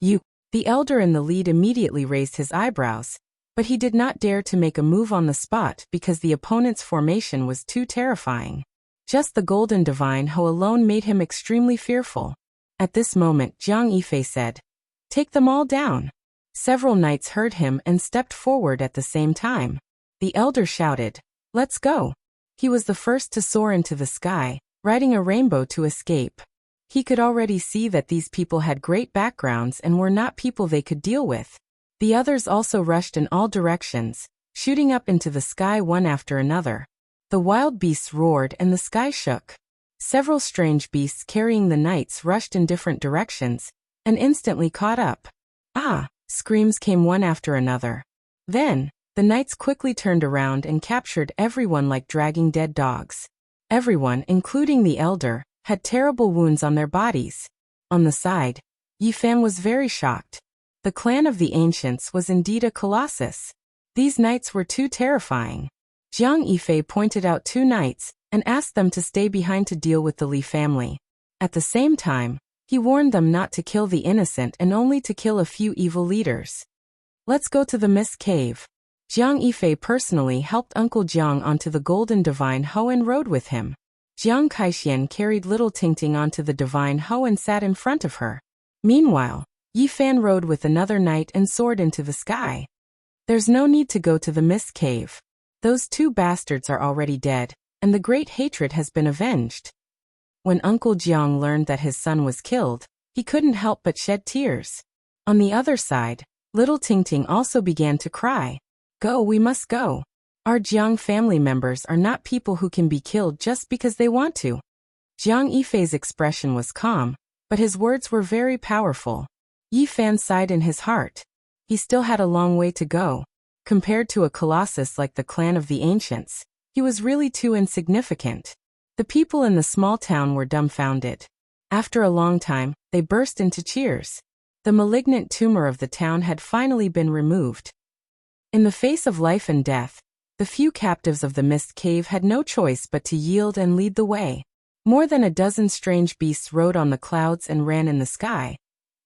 Speaker 1: "You." The elder in the lead immediately raised his eyebrows, but he did not dare to make a move on the spot because the opponent's formation was too terrifying. Just the golden divine Ho alone made him extremely fearful. At this moment Jiang Yifei said, "Take them all down." Several knights heard him and stepped forward at the same time. The elder shouted, "Let's go." He was the first to soar into the sky, riding a rainbow to escape. He could already see that these people had great backgrounds and were not people they could deal with. The others also rushed in all directions, shooting up into the sky one after another. The wild beasts roared and the sky shook. Several strange beasts carrying the knights rushed in different directions, and instantly caught up. "Ah!" Screams came one after another. Then, the knights quickly turned around and captured everyone like dragging dead dogs. Everyone, including the elder, had terrible wounds on their bodies. On the side, Yi Fan was very shocked. The clan of the ancients was indeed a colossus. These knights were too terrifying. Jiang Yifei pointed out 2 knights and asked them to stay behind to deal with the Li family. At the same time, He warned them not to kill the innocent and only to kill a few evil leaders. Let's go to the Mist Cave. Jiang Yifei personally helped Uncle Jiang onto the golden divine hoe and rode with him. Jiang Kaixian carried little Tingting onto the divine hoe and sat in front of her. Meanwhile, Yifan rode with another knight and soared into the sky. There's no need to go to the Mist Cave. Those two bastards are already dead, and the great hatred has been avenged. When Uncle Jiang learned that his son was killed, he couldn't help but shed tears. On the other side, little Tingting also began to cry. Go, we must go. Our Jiang family members are not people who can be killed just because they want to. Jiang Yifei's expression was calm, but his words were very powerful. Yifan sighed in his heart. He still had a long way to go. Compared to a colossus like the clan of the ancients, he was really too insignificant. The people in the small town were dumbfounded. After a long time, they burst into cheers. The malignant tumor of the town had finally been removed. In the face of life and death, the few captives of the Mist Cave had no choice but to yield and lead the way. More than a dozen strange beasts rode on the clouds and ran in the sky,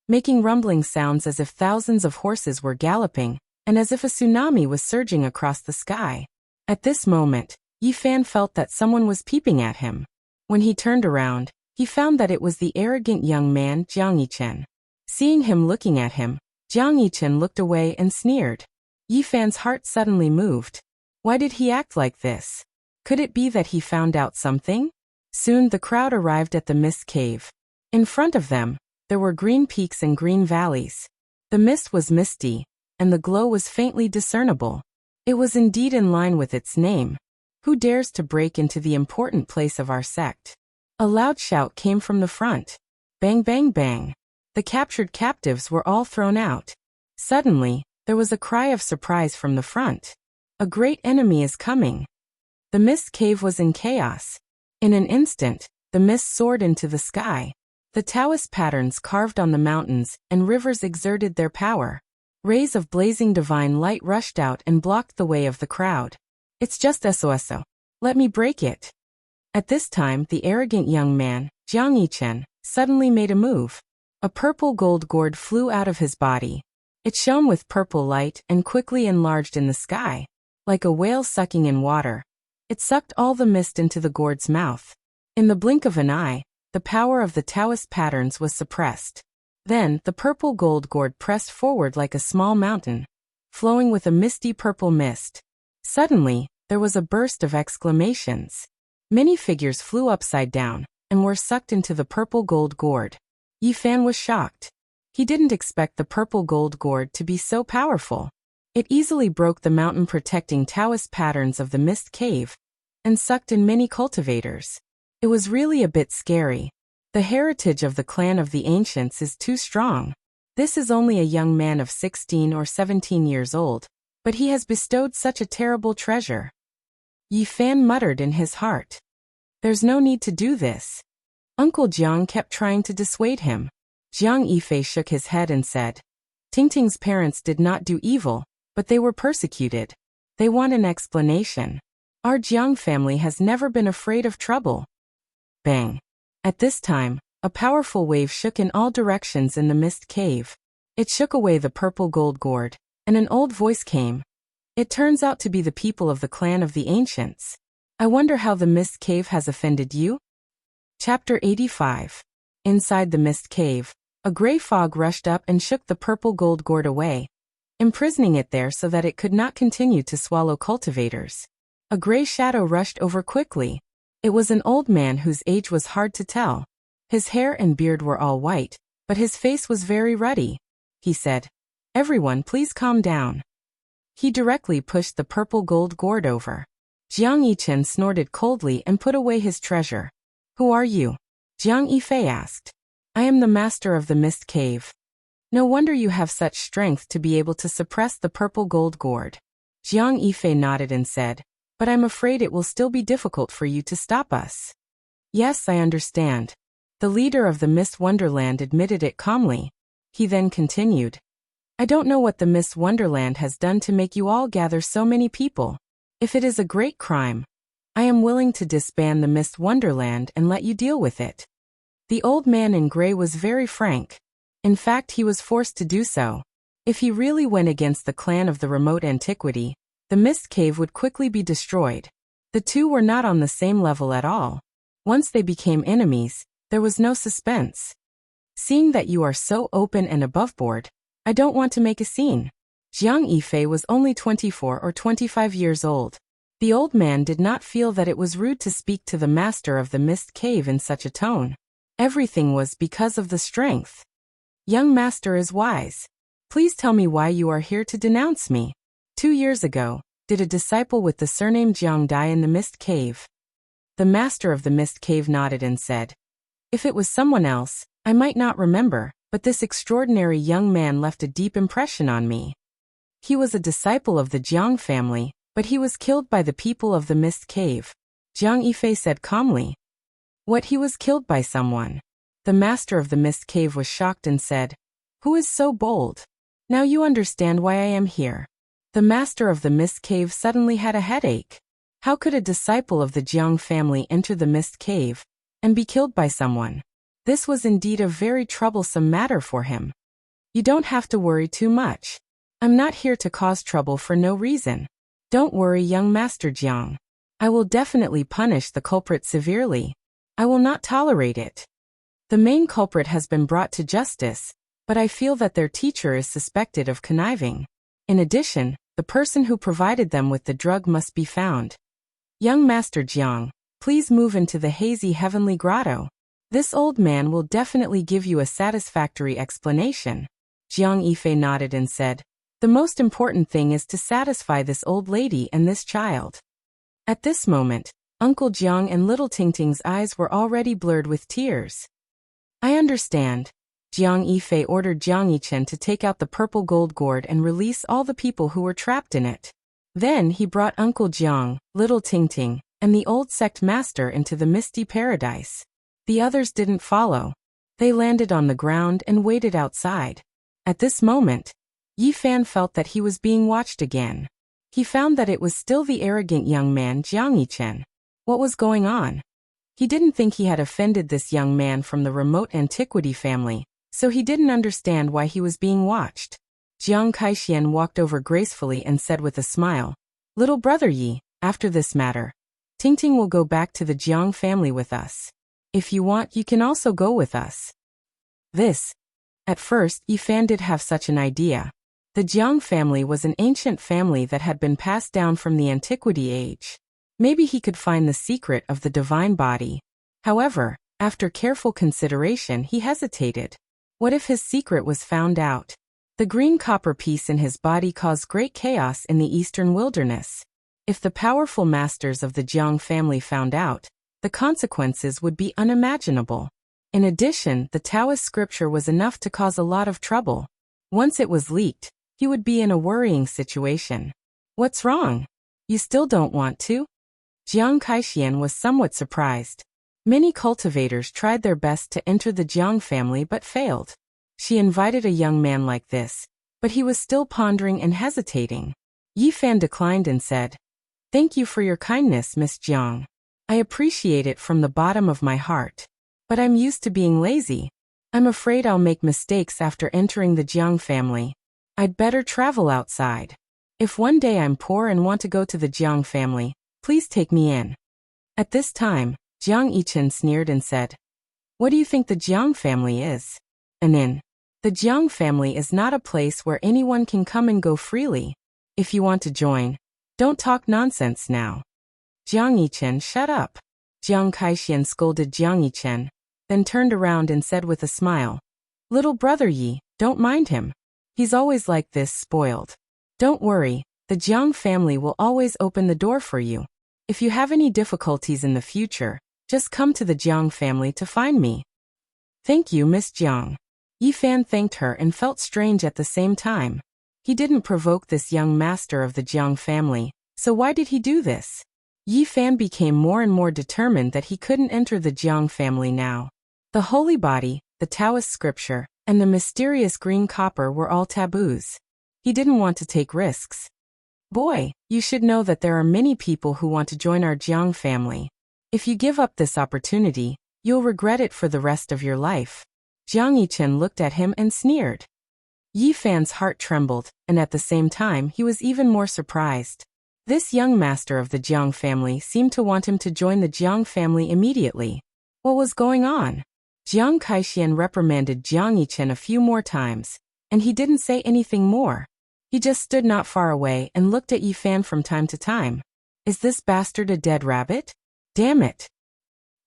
Speaker 1: making rumbling sounds as if thousands of horses were galloping, and as if a tsunami was surging across the sky. At this moment, Yifan felt that someone was peeping at him. When he turned around, he found that it was the arrogant young man Jiang Yichen. Seeing him looking at him, Jiang Yichen looked away and sneered. Yifan's heart suddenly moved. Why did he act like this? Could it be that he found out something? Soon the crowd arrived at the Mist Cave. In front of them, there were green peaks and green valleys. The mist was misty, and the glow was faintly discernible. It was indeed in line with its name. Who dares to break into the important place of our sect? A loud shout came from the front. Bang, bang, bang. The captured captives were all thrown out. Suddenly, there was a cry of surprise from the front. A great enemy is coming. The Mist Cave was in chaos. In an instant, the mist soared into the sky. The Taoist patterns carved on the mountains and rivers exerted their power. Rays of blazing divine light rushed out and blocked the way of the crowd. It's just SOSO. Let me break it. At this time, the arrogant young man, Jiang Yichen, suddenly made a move. A purple gold gourd flew out of his body. It shone with purple light and quickly enlarged in the sky. Like a whale sucking in water, it sucked all the mist into the gourd's mouth. In the blink of an eye, the power of the Taoist patterns was suppressed. Then, the purple gold gourd pressed forward like a small mountain, flowing with a misty purple mist. Suddenly, there was a burst of exclamations. Many figures flew upside down and were sucked into the purple gold gourd. Yifan was shocked. He didn't expect the purple gold gourd to be so powerful. It easily broke the mountain-protecting Taoist patterns of the Mist Cave and sucked in many cultivators. It was really a bit scary. The heritage of the clan of the ancients is too strong. This is only a young man of 16 or 17 years old, but he has bestowed such a terrible treasure. Yifan muttered in his heart. There's no need to do this. Uncle Jiang kept trying to dissuade him. Jiang Yifei shook his head and said, Tingting's parents did not do evil, but they were persecuted. They want an explanation. Our Jiang family has never been afraid of trouble. Bang. At this time, a powerful wave shook in all directions in the Mist Cave. It shook away the purple gold gourd, and an old voice came. It turns out to be the people of the clan of the ancients. I wonder how the Mist Cave has offended you? Chapter 85. Inside the Mist Cave, a gray fog rushed up and shook the purple gold gourd away, imprisoning it there so that it could not continue to swallow cultivators. A gray shadow rushed over quickly. It was an old man whose age was hard to tell. His hair and beard were all white, but his face was very ruddy. He said, Everyone, please calm down. He directly pushed the purple gold gourd over. Jiang Yichen snorted coldly and put away his treasure. Who are you? Jiang Yifei asked. I am the master of the Mist Cave. No wonder you have such strength to be able to suppress the purple gold gourd. Jiang Yifei nodded and said, But I'm afraid it will still be difficult for you to stop us. Yes, I understand. The leader of the Mist Wonderland admitted it calmly. He then continued. I don't know what the Mist Wonderland has done to make you all gather so many people. If it is a great crime, I am willing to disband the Mist Wonderland and let you deal with it. The old man in gray was very frank. In fact, he was forced to do so. If he really went against the clan of the remote antiquity, the mist cave would quickly be destroyed. The two were not on the same level at all. Once they became enemies, there was no suspense. Seeing that you are so open and aboveboard, I don't want to make a scene. Jiang Yifei was only 24 or 25 years old. The old man did not feel that it was rude to speak to the master of the mist cave in such a tone. Everything was because of the strength. Young master is wise. Please tell me why you are here to denounce me. 2 years ago, did a disciple with the surname Jiang die in the mist cave? The master of the mist cave nodded and said, if it was someone else, I might not remember, but this extraordinary young man left a deep impression on me. He was a disciple of the Jiang family, but he was killed by the people of the mist cave. Jiang Yifei said calmly. What, he was killed by someone? The master of the mist cave was shocked and said, who is so bold? Now you understand why I am here. The master of the mist cave suddenly had a headache. How could a disciple of the Jiang family enter the mist cave and be killed by someone? This was indeed a very troublesome matter for him. You don't have to worry too much. I'm not here to cause trouble for no reason. Don't worry, young Master Jiang. I will definitely punish the culprit severely. I will not tolerate it. The main culprit has been brought to justice, but I feel that their teacher is suspected of conniving. In addition, the person who provided them with the drug must be found. Young Master Jiang, please move into the hazy heavenly grotto. This old man will definitely give you a satisfactory explanation. Jiang Yifei nodded and said, the most important thing is to satisfy this old lady and this child. At this moment, Uncle Jiang and little Tingting's eyes were already blurred with tears. I understand. Jiang Yifei ordered Jiang Yichen to take out the purple gold gourd and release all the people who were trapped in it. Then he brought Uncle Jiang, little Tingting, and the old sect master into the misty paradise. The others didn't follow. They landed on the ground and waited outside. At this moment, Yi Fan felt that he was being watched again. He found that it was still the arrogant young man Jiang Yichen. What was going on? He didn't think he had offended this young man from the remote antiquity family, so he didn't understand why he was being watched. Jiang Kaixian walked over gracefully and said with a smile, little brother Yi, after this matter, Tingting will go back to the Jiang family with us. If you want, you can also go with us. At first, Yi Fan did have such an idea. The Jiang family was an ancient family that had been passed down from the antiquity age. Maybe he could find the secret of the divine body. However, after careful consideration, he hesitated. What if his secret was found out? The green copper piece in his body caused great chaos in the eastern wilderness. If the powerful masters of the Jiang family found out, the consequences would be unimaginable. In addition, the Taoist scripture was enough to cause a lot of trouble. Once it was leaked, he would be in a worrying situation. What's wrong? You still don't want to? Jiang Kaixian was somewhat surprised. Many cultivators tried their best to enter the Jiang family but failed. She invited a young man like this, but he was still pondering and hesitating. Yi Fan declined and said, thank you for your kindness, Miss Jiang. I appreciate it from the bottom of my heart. But I'm used to being lazy. I'm afraid I'll make mistakes after entering the Jiang family. I'd better travel outside. If one day I'm poor and want to go to the Jiang family, please take me in. At this time, Jiang Yichen sneered and said, what do you think the Jiang family is? An inn. The Jiang family is not a place where anyone can come and go freely. If you want to join, don't talk nonsense now. Jiang Yichen, shut up. Jiang Kaixian scolded Jiang Yichen, then turned around and said with a smile, little brother Yi, don't mind him. He's always like this, spoiled. Don't worry, the Jiang family will always open the door for you. If you have any difficulties in the future, just come to the Jiang family to find me. Thank you, Miss Jiang. Yi Fan thanked her and felt strange at the same time. He didn't provoke this young master of the Jiang family, so why did he do this? Yi Fan became more and more determined that he couldn't enter the Jiang family now. The holy body, the Taoist scripture, and the mysterious green copper were all taboos. He didn't want to take risks. Boy, you should know that there are many people who want to join our Jiang family. If you give up this opportunity, You'll regret it for the rest of your life. Jiang Yichen looked at him and sneered. Yi Fan's heart trembled, and at the same time he was even more surprised. This young master of the Jiang family seemed to want him to join the Jiang family immediately. What was going on? Jiang Kaixian reprimanded Jiang Yichen a few more times, and he didn't say anything more. He just stood not far away and looked at Yi Fan from time to time. Is this bastard a dead rabbit? Damn it!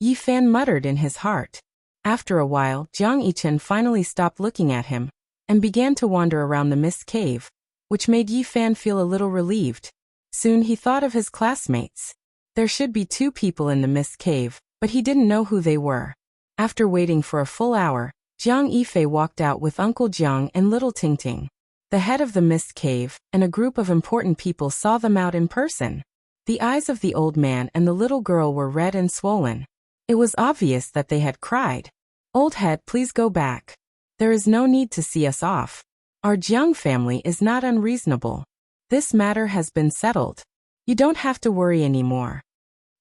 Speaker 1: Yi Fan muttered in his heart. After a while, Jiang Yichen finally stopped looking at him and began to wander around the mist cave, which made Yi Fan feel a little relieved. Soon he thought of his classmates. There should be 2 people in the mist cave, but he didn't know who they were. After waiting for a full hour, Jiang Yifei walked out with Uncle Jiang and little Tingting. The head of the mist cave and a group of important people saw them out in person. The eyes of the old man and the little girl were red and swollen. It was obvious that they had cried. Old head, please go back. There is no need to see us off. Our Jiang family is not unreasonable. This matter has been settled. You don't have to worry anymore.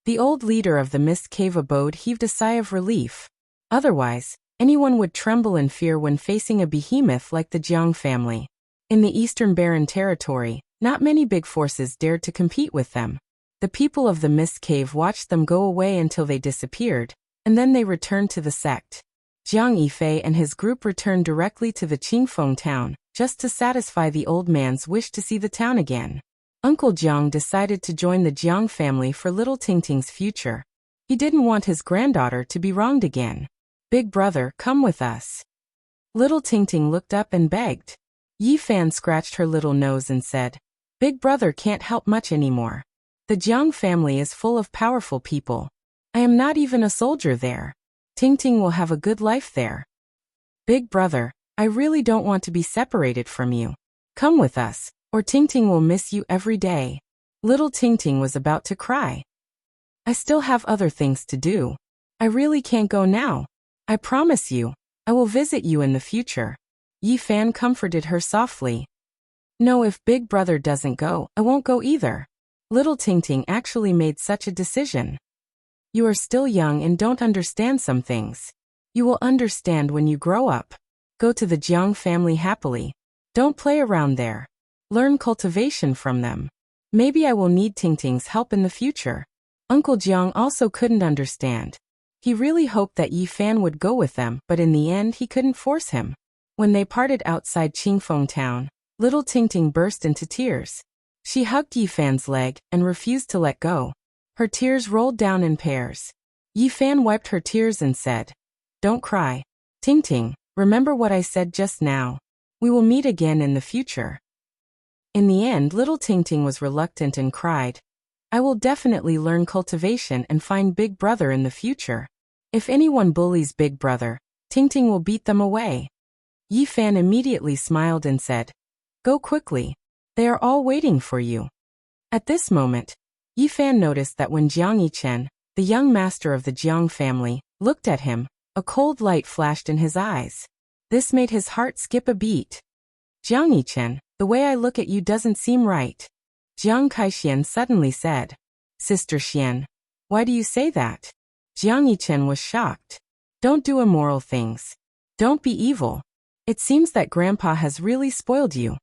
Speaker 1: The old leader of the mist cave abode heaved a sigh of relief. Otherwise, anyone would tremble in fear when facing a behemoth like the Jiang family. In the Eastern Barren Territory, not many big forces dared to compete with them. The people of the mist cave watched them go away until they disappeared, and then they returned to the sect. Jiang Yifei and his group returned directly to the Qingfeng town, just to satisfy the old man's wish to see the town again. Uncle Jiang decided to join the Jiang family for little Tingting's future. He didn't want his granddaughter to be wronged again. Big brother, come with us. Little Tingting looked up and begged. Yi Fan scratched her little nose and said, Big brother can't help much anymore. The Jiang family is full of powerful people. I am not even a soldier there. Tingting will have a good life there. Big brother, I really don't want to be separated from you. Come with us, or Tingting will miss you every day. Little Tingting was about to cry. I still have other things to do. I really can't go now. I promise you, I will visit you in the future. Yi Fan comforted her softly. No, if Big brother doesn't go, I won't go either. Little Tingting actually made such a decision. You are still young and don't understand some things. You will understand when you grow up. Go to the Jiang family happily. Don't play around there. Learn cultivation from them. Maybe I will need Tingting's help in the future. Uncle Jiang also couldn't understand. He really hoped that Yi Fan would go with them, but in the end he couldn't force him. When they parted outside Qingfeng town, little Tingting burst into tears. She hugged Yi Fan's leg and refused to let go. Her tears rolled down in pairs. Yi Fan wiped her tears and said, Don't cry. Tingting, remember what I said just now. We will meet again in the future. In the end, little Tingting was reluctant and cried, I will definitely learn cultivation and find Big brother in the future. If anyone bullies Big brother, Tingting will beat them away. Yi Fan immediately smiled and said, Go quickly. They are all waiting for you. At this moment, Yi Fan noticed that when Jiang Yichen, the young master of the Jiang family, looked at him, a cold light flashed in his eyes. This made his heart skip a beat. Jiang Yichen, the way I look at you doesn't seem right. Jiang Kaixian suddenly said. Sister Xian, why do you say that? Jiang Yichen was shocked. Don't do immoral things. Don't be evil. It seems that Grandpa has really spoiled you.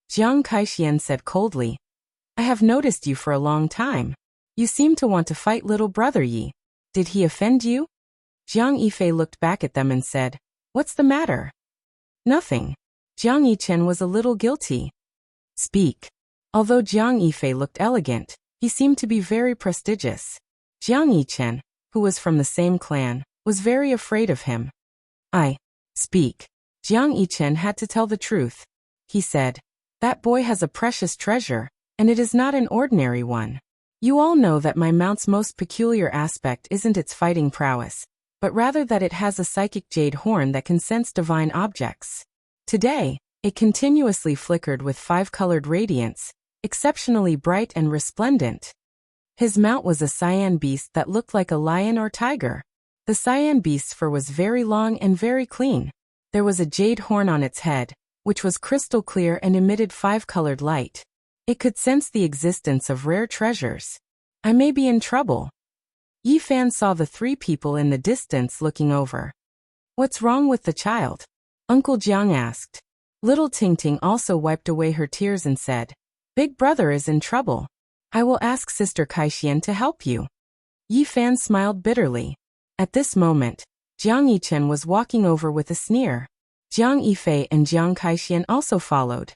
Speaker 1: Jiang Kaixian said coldly. I have noticed you for a long time. You seem to want to fight little brother Yi. Did he offend you? Jiang Yifei looked back at them and said, What's the matter? Nothing. Jiang Yichen was a little guilty. Speak. Although Jiang Yifei looked elegant, he seemed to be very prestigious. Jiang Yichen, who was from the same clan, was very afraid of him. I speak. Jiang Yichen had to tell the truth. He said, That boy has a precious treasure, and it is not an ordinary one. You all know that my mount's most peculiar aspect isn't its fighting prowess, but rather that it has a psychic jade horn that can sense divine objects. Today, it continuously flickered with 5-colored radiance, exceptionally bright and resplendent. His mount was a cyan beast that looked like a lion or tiger. The cyan beast's fur was very long and very clean. There was a jade horn on its head, which was crystal clear and emitted 5-colored light. It could sense the existence of rare treasures. I may be in trouble. Yi Fan saw the three people in the distance looking over. "What's wrong with the child?" Uncle Jiang asked. Little Tingting also wiped away her tears and said, "Big brother is in trouble. I will ask Sister Kaixin to help you." Yi Fan smiled bitterly. At this moment, Jiang Yichen was walking over with a sneer. Jiang Yifei and Jiang Kaixin also followed.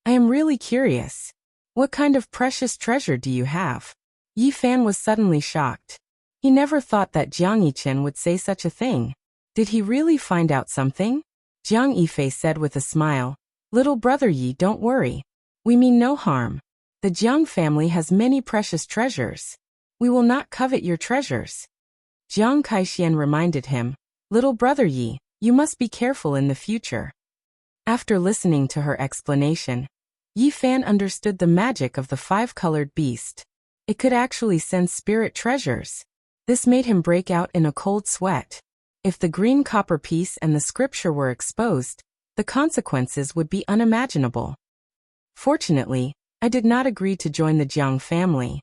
Speaker 1: "I am really curious. What kind of precious treasure do you have?" Yi Fan was suddenly shocked. He never thought that Jiang Yichen would say such a thing. Did he really find out something? Jiang Yifei said with a smile, "Little brother Yi, don't worry. We mean no harm. The Jiang family has many precious treasures. We will not covet your treasures." Jiang Kaixin reminded him, "Little brother Yi, you must be careful in the future." After listening to her explanation, Yi Fan understood the magic of the five-colored beast. It could actually sense spirit treasures. This made him break out in a cold sweat. If the green copper piece and the scripture were exposed, the consequences would be unimaginable. "Fortunately, I did not agree to join the Jiang family,"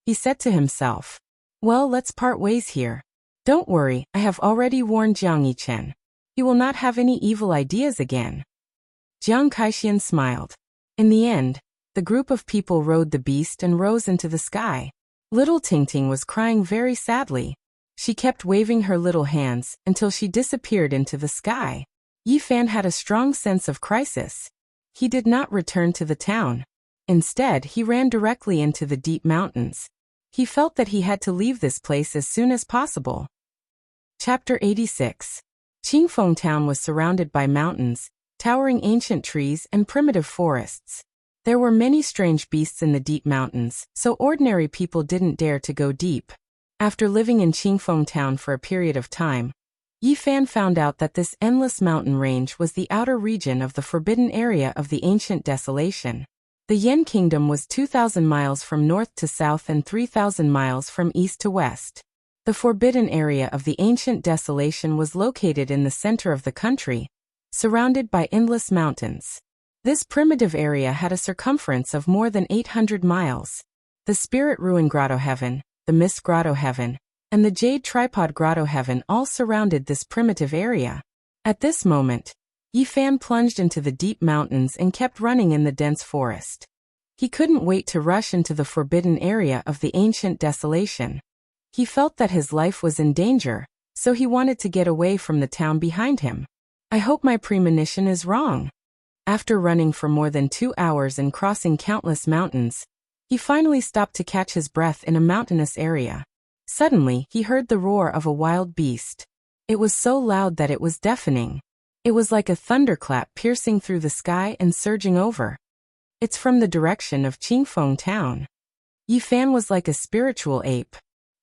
Speaker 1: he said to himself. "Well, let's part ways here. Don't worry, I have already warned Jiang Yichen. He will not have any evil ideas again." Jiang Kaixin smiled. In the end, the group of people rode the beast and rose into the sky. Little Tingting was crying very sadly. She kept waving her little hands until she disappeared into the sky. Yi Fan had a strong sense of crisis. He did not return to the town. Instead, he ran directly into the deep mountains. He felt that he had to leave this place as soon as possible. Chapter 86. Qingfeng Town was surrounded by mountains, towering ancient trees and primitive forests. There were many strange beasts in the deep mountains, so ordinary people didn't dare to go deep. After living in Qingfeng Town for a period of time, Yi Fan found out that this endless mountain range was the outer region of the forbidden area of the ancient desolation. The Yen Kingdom was 2,000 miles from north to south and 3,000 miles from east to west. The forbidden area of the ancient desolation was located in the center of the country, surrounded by endless mountains. This primitive area had a circumference of more than 800 miles. The Spirit Ruin Grotto Heaven, the Mist Grotto Heaven, and the Jade Tripod Grotto Heaven all surrounded this primitive area. At this moment, Yi Fan plunged into the deep mountains and kept running in the dense forest. He couldn't wait to rush into the forbidden area of the ancient desolation. He felt that his life was in danger, so he wanted to get away from the town behind him. "I hope my premonition is wrong." After running for more than 2 hours and crossing countless mountains, he finally stopped to catch his breath in a mountainous area. Suddenly, he heard the roar of a wild beast. It was so loud that it was deafening. It was like a thunderclap piercing through the sky and surging over. "It's from the direction of Qingfeng Town." Yi Fan was like a spiritual ape.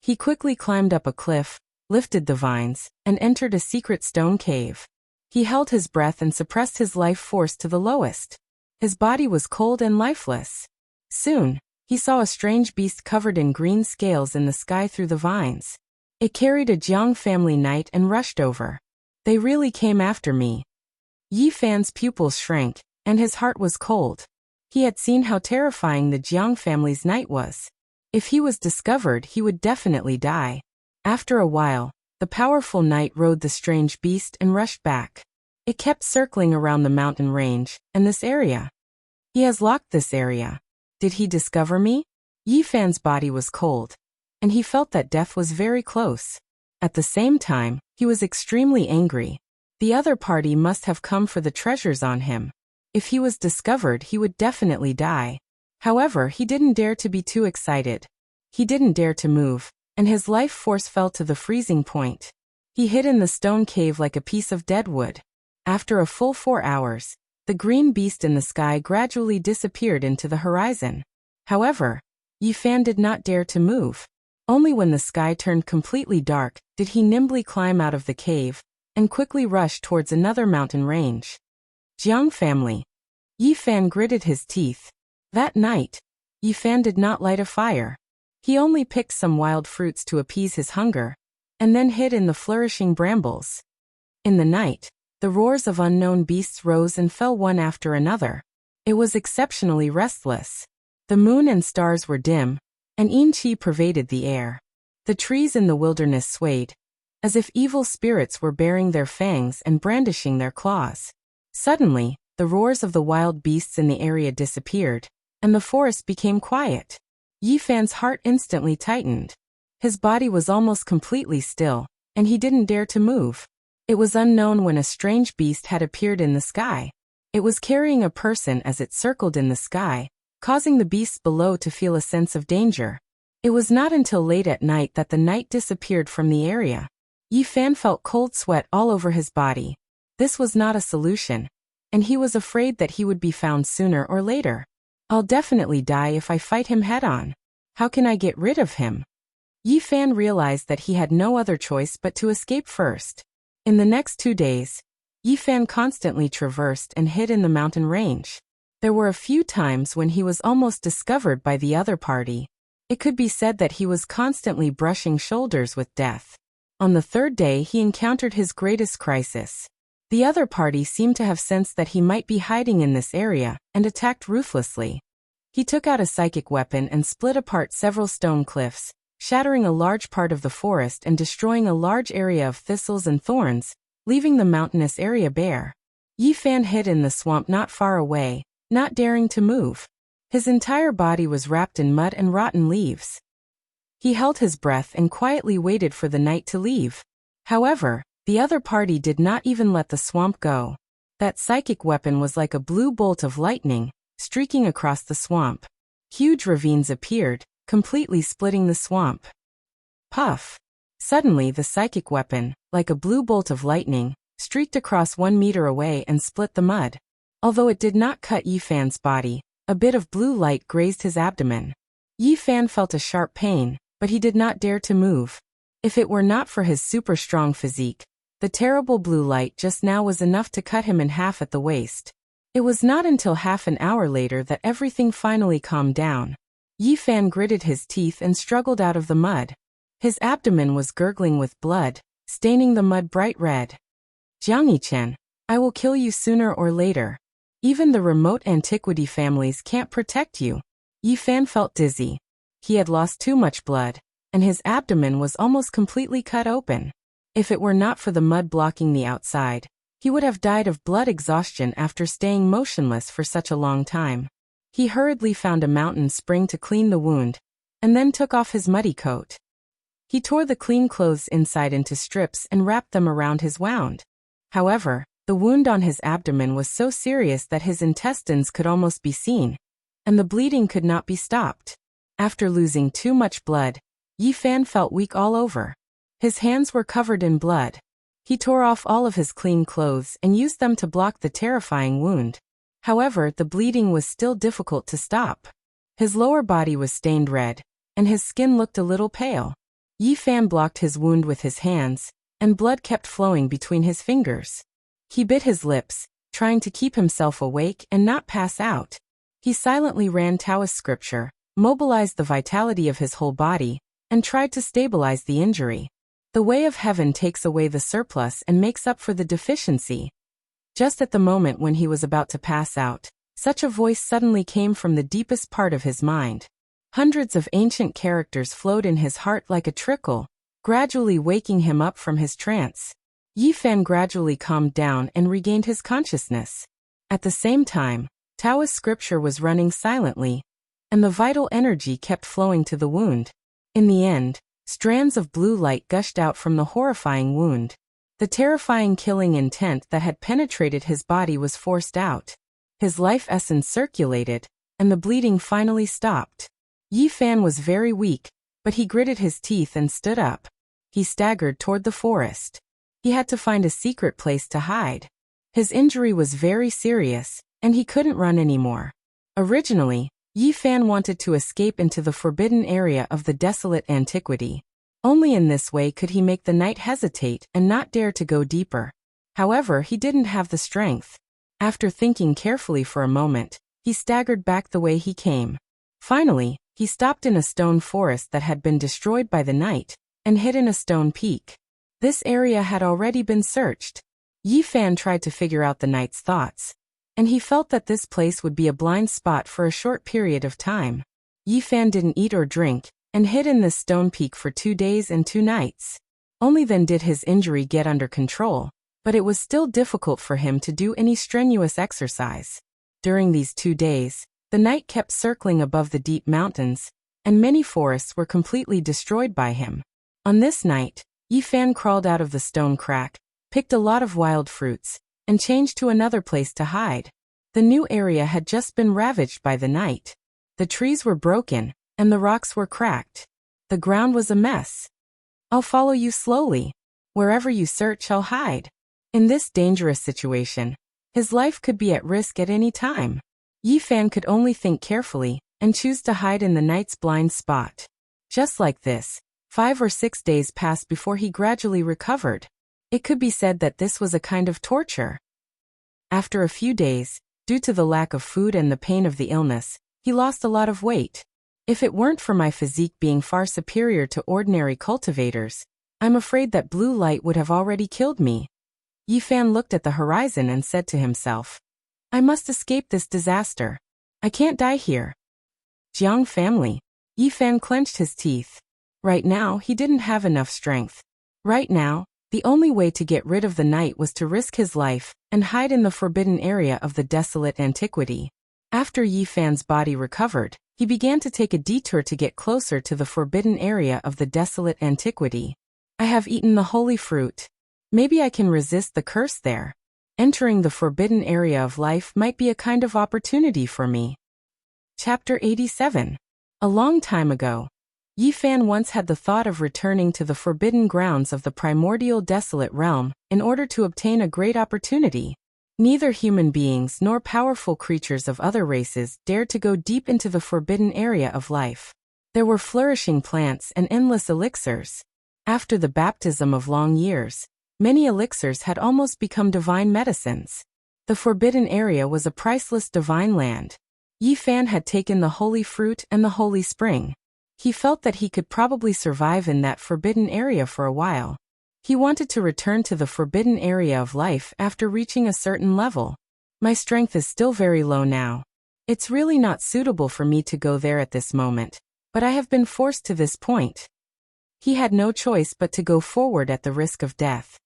Speaker 1: He quickly climbed up a cliff, lifted the vines, and entered a secret stone cave. He held his breath and suppressed his life force to the lowest. His body was cold and lifeless. Soon, he saw a strange beast covered in green scales in the sky through the vines. It carried a Jiang family knight and rushed over. "They really came after me." Yi Fan's pupils shrank, and his heart was cold. He had seen how terrifying the Jiang family's knight was. If he was discovered, he would definitely die. After a while, the powerful knight rode the strange beast and rushed back. It kept circling around the mountain range, and this area. "He has locked this area. Did he discover me?" Yi Fan's body was cold, and he felt that death was very close. At the same time, he was extremely angry. The other party must have come for the treasures on him. If he was discovered, he would definitely die. However, he didn't dare to be too excited. He didn't dare to move, and his life force fell to the freezing point. He hid in the stone cave like a piece of dead wood. After a full 4 hours, the green beast in the sky gradually disappeared into the horizon. However, Yi Fan did not dare to move. Only when the sky turned completely dark did he nimbly climb out of the cave and quickly rush towards another mountain range. Jiang family. Yi Fan gritted his teeth. That night, Yi Fan did not light a fire. He only picked some wild fruits to appease his hunger, and then hid in the flourishing brambles. In the night, the roars of unknown beasts rose and fell one after another. It was exceptionally restless. The moon and stars were dim, and Yin Qi pervaded the air. The trees in the wilderness swayed, as if evil spirits were baring their fangs and brandishing their claws. Suddenly, the roars of the wild beasts in the area disappeared, and the forest became quiet. Yi Fan's heart instantly tightened. His body was almost completely still, and he didn't dare to move. It was unknown when a strange beast had appeared in the sky. It was carrying a person as it circled in the sky, causing the beasts below to feel a sense of danger. It was not until late at night that the night disappeared from the area. Yi Fan felt cold sweat all over his body. This was not a solution, and he was afraid that he would be found sooner or later. I'll definitely die if I fight him head-on. How can I get rid of him? Yi Fan realized that he had no other choice but to escape first. In the next 2 days, Yi Fan constantly traversed and hid in the mountain range. There were a few times when he was almost discovered by the other party. It could be said that he was constantly brushing shoulders with death. On the 3rd day he encountered his greatest crisis. The other party seemed to have sensed that he might be hiding in this area, and attacked ruthlessly. He took out a psychic weapon and split apart several stone cliffs, shattering a large part of the forest and destroying a large area of thistles and thorns, leaving the mountainous area bare. Yi Fan hid in the swamp not far away, not daring to move. His entire body was wrapped in mud and rotten leaves. He held his breath and quietly waited for the night to leave. However, the other party did not even let the swamp go. That psychic weapon was like a blue bolt of lightning, streaking across the swamp. Huge ravines appeared, completely splitting the swamp. Puff! Suddenly the psychic weapon, like a blue bolt of lightning, streaked across 1 meter away and split the mud. Although it did not cut Yi Fan's body, a bit of blue light grazed his abdomen. Yi Fan felt a sharp pain, but he did not dare to move. If it were not for his super strong physique, the terrible blue light just now was enough to cut him in half at the waist. It was not until half an hour later that everything finally calmed down. Yi Fan gritted his teeth and struggled out of the mud. His abdomen was gurgling with blood, staining the mud bright red. Jiang Yichen, I will kill you sooner or later. Even the remote antiquity families can't protect you. Yi Fan felt dizzy. He had lost too much blood, and his abdomen was almost completely cut open. If it were not for the mud blocking the outside, he would have died of blood exhaustion after staying motionless for such a long time. He hurriedly found a mountain spring to clean the wound, and then took off his muddy coat. He tore the clean clothes inside into strips and wrapped them around his wound. However, the wound on his abdomen was so serious that his intestines could almost be seen, and the bleeding could not be stopped. After losing too much blood, Yi Fan felt weak all over. His hands were covered in blood. He tore off all of his clean clothes and used them to block the terrifying wound. However, the bleeding was still difficult to stop. His lower body was stained red, and his skin looked a little pale. Yi Fan blocked his wound with his hands, and blood kept flowing between his fingers. He bit his lips, trying to keep himself awake and not pass out. He silently ran Taoist scripture, mobilized the vitality of his whole body, and tried to stabilize the injury. The way of heaven takes away the surplus and makes up for the deficiency. Just at the moment when he was about to pass out, such a voice suddenly came from the deepest part of his mind. Hundreds of ancient characters flowed in his heart like a trickle, gradually waking him up from his trance. Yi Fan gradually calmed down and regained his consciousness. At the same time, Taoist scripture was running silently, and the vital energy kept flowing to the wound. In the end, strands of blue light gushed out from the horrifying wound. The terrifying killing intent that had penetrated his body was forced out. His life essence circulated, and the bleeding finally stopped. Yi Fan was very weak, but he gritted his teeth and stood up. He staggered toward the forest. He had to find a secret place to hide. His injury was very serious, and he couldn't run anymore. Originally, Yi Fan wanted to escape into the forbidden area of the desolate antiquity. Only in this way could he make the night hesitate and not dare to go deeper. However, he didn't have the strength. After thinking carefully for a moment, he staggered back the way he came. Finally, he stopped in a stone forest that had been destroyed by the night, and hid in a stone peak. This area had already been searched. Yi Fan tried to figure out the knight's thoughts, and he felt that this place would be a blind spot for a short period of time. Yi Fan didn't eat or drink, and hid in this stone peak for 2 days and 2 nights. Only then did his injury get under control, but it was still difficult for him to do any strenuous exercise. During these 2 days, the night kept circling above the deep mountains, and many forests were completely destroyed by him. On this night, Yi Fan crawled out of the stone crack, picked a lot of wild fruits, and changed to another place to hide. The new area had just been ravaged by the night. The trees were broken, and the rocks were cracked. The ground was a mess. I'll follow you slowly. Wherever you search, I'll hide. In this dangerous situation, his life could be at risk at any time. Yi Fan could only think carefully and choose to hide in the night's blind spot. Just like this, 5 or 6 days passed before he gradually recovered. It could be said that this was a kind of torture. After a few days, due to the lack of food and the pain of the illness, he lost a lot of weight. If it weren't for my physique being far superior to ordinary cultivators, I'm afraid that blue light would have already killed me. Yi Fan looked at the horizon and said to himself, I must escape this disaster. I can't die here. Jiang family. Yi Fan clenched his teeth. Right now, he didn't have enough strength. Right now, the only way to get rid of the night was to risk his life and hide in the forbidden area of the desolate antiquity. After Yi Fan's body recovered, he began to take a detour to get closer to the forbidden area of the desolate antiquity. I have eaten the holy fruit. Maybe I can resist the curse there. Entering the forbidden area of life might be a kind of opportunity for me. Chapter 87. A long time ago, Yi Fan once had the thought of returning to the forbidden grounds of the primordial desolate realm in order to obtain a great opportunity. Neither human beings nor powerful creatures of other races dared to go deep into the forbidden area of life. There were flourishing plants and endless elixirs. After the baptism of long years, many elixirs had almost become divine medicines. The forbidden area was a priceless divine land. Yi Fan had taken the holy fruit and the holy spring. He felt that he could probably survive in that forbidden area for a while. He wanted to return to the forbidden area of life after reaching a certain level. My strength is still very low now. It's really not suitable for me to go there at this moment, but I have been forced to this point. He had no choice but to go forward at the risk of death.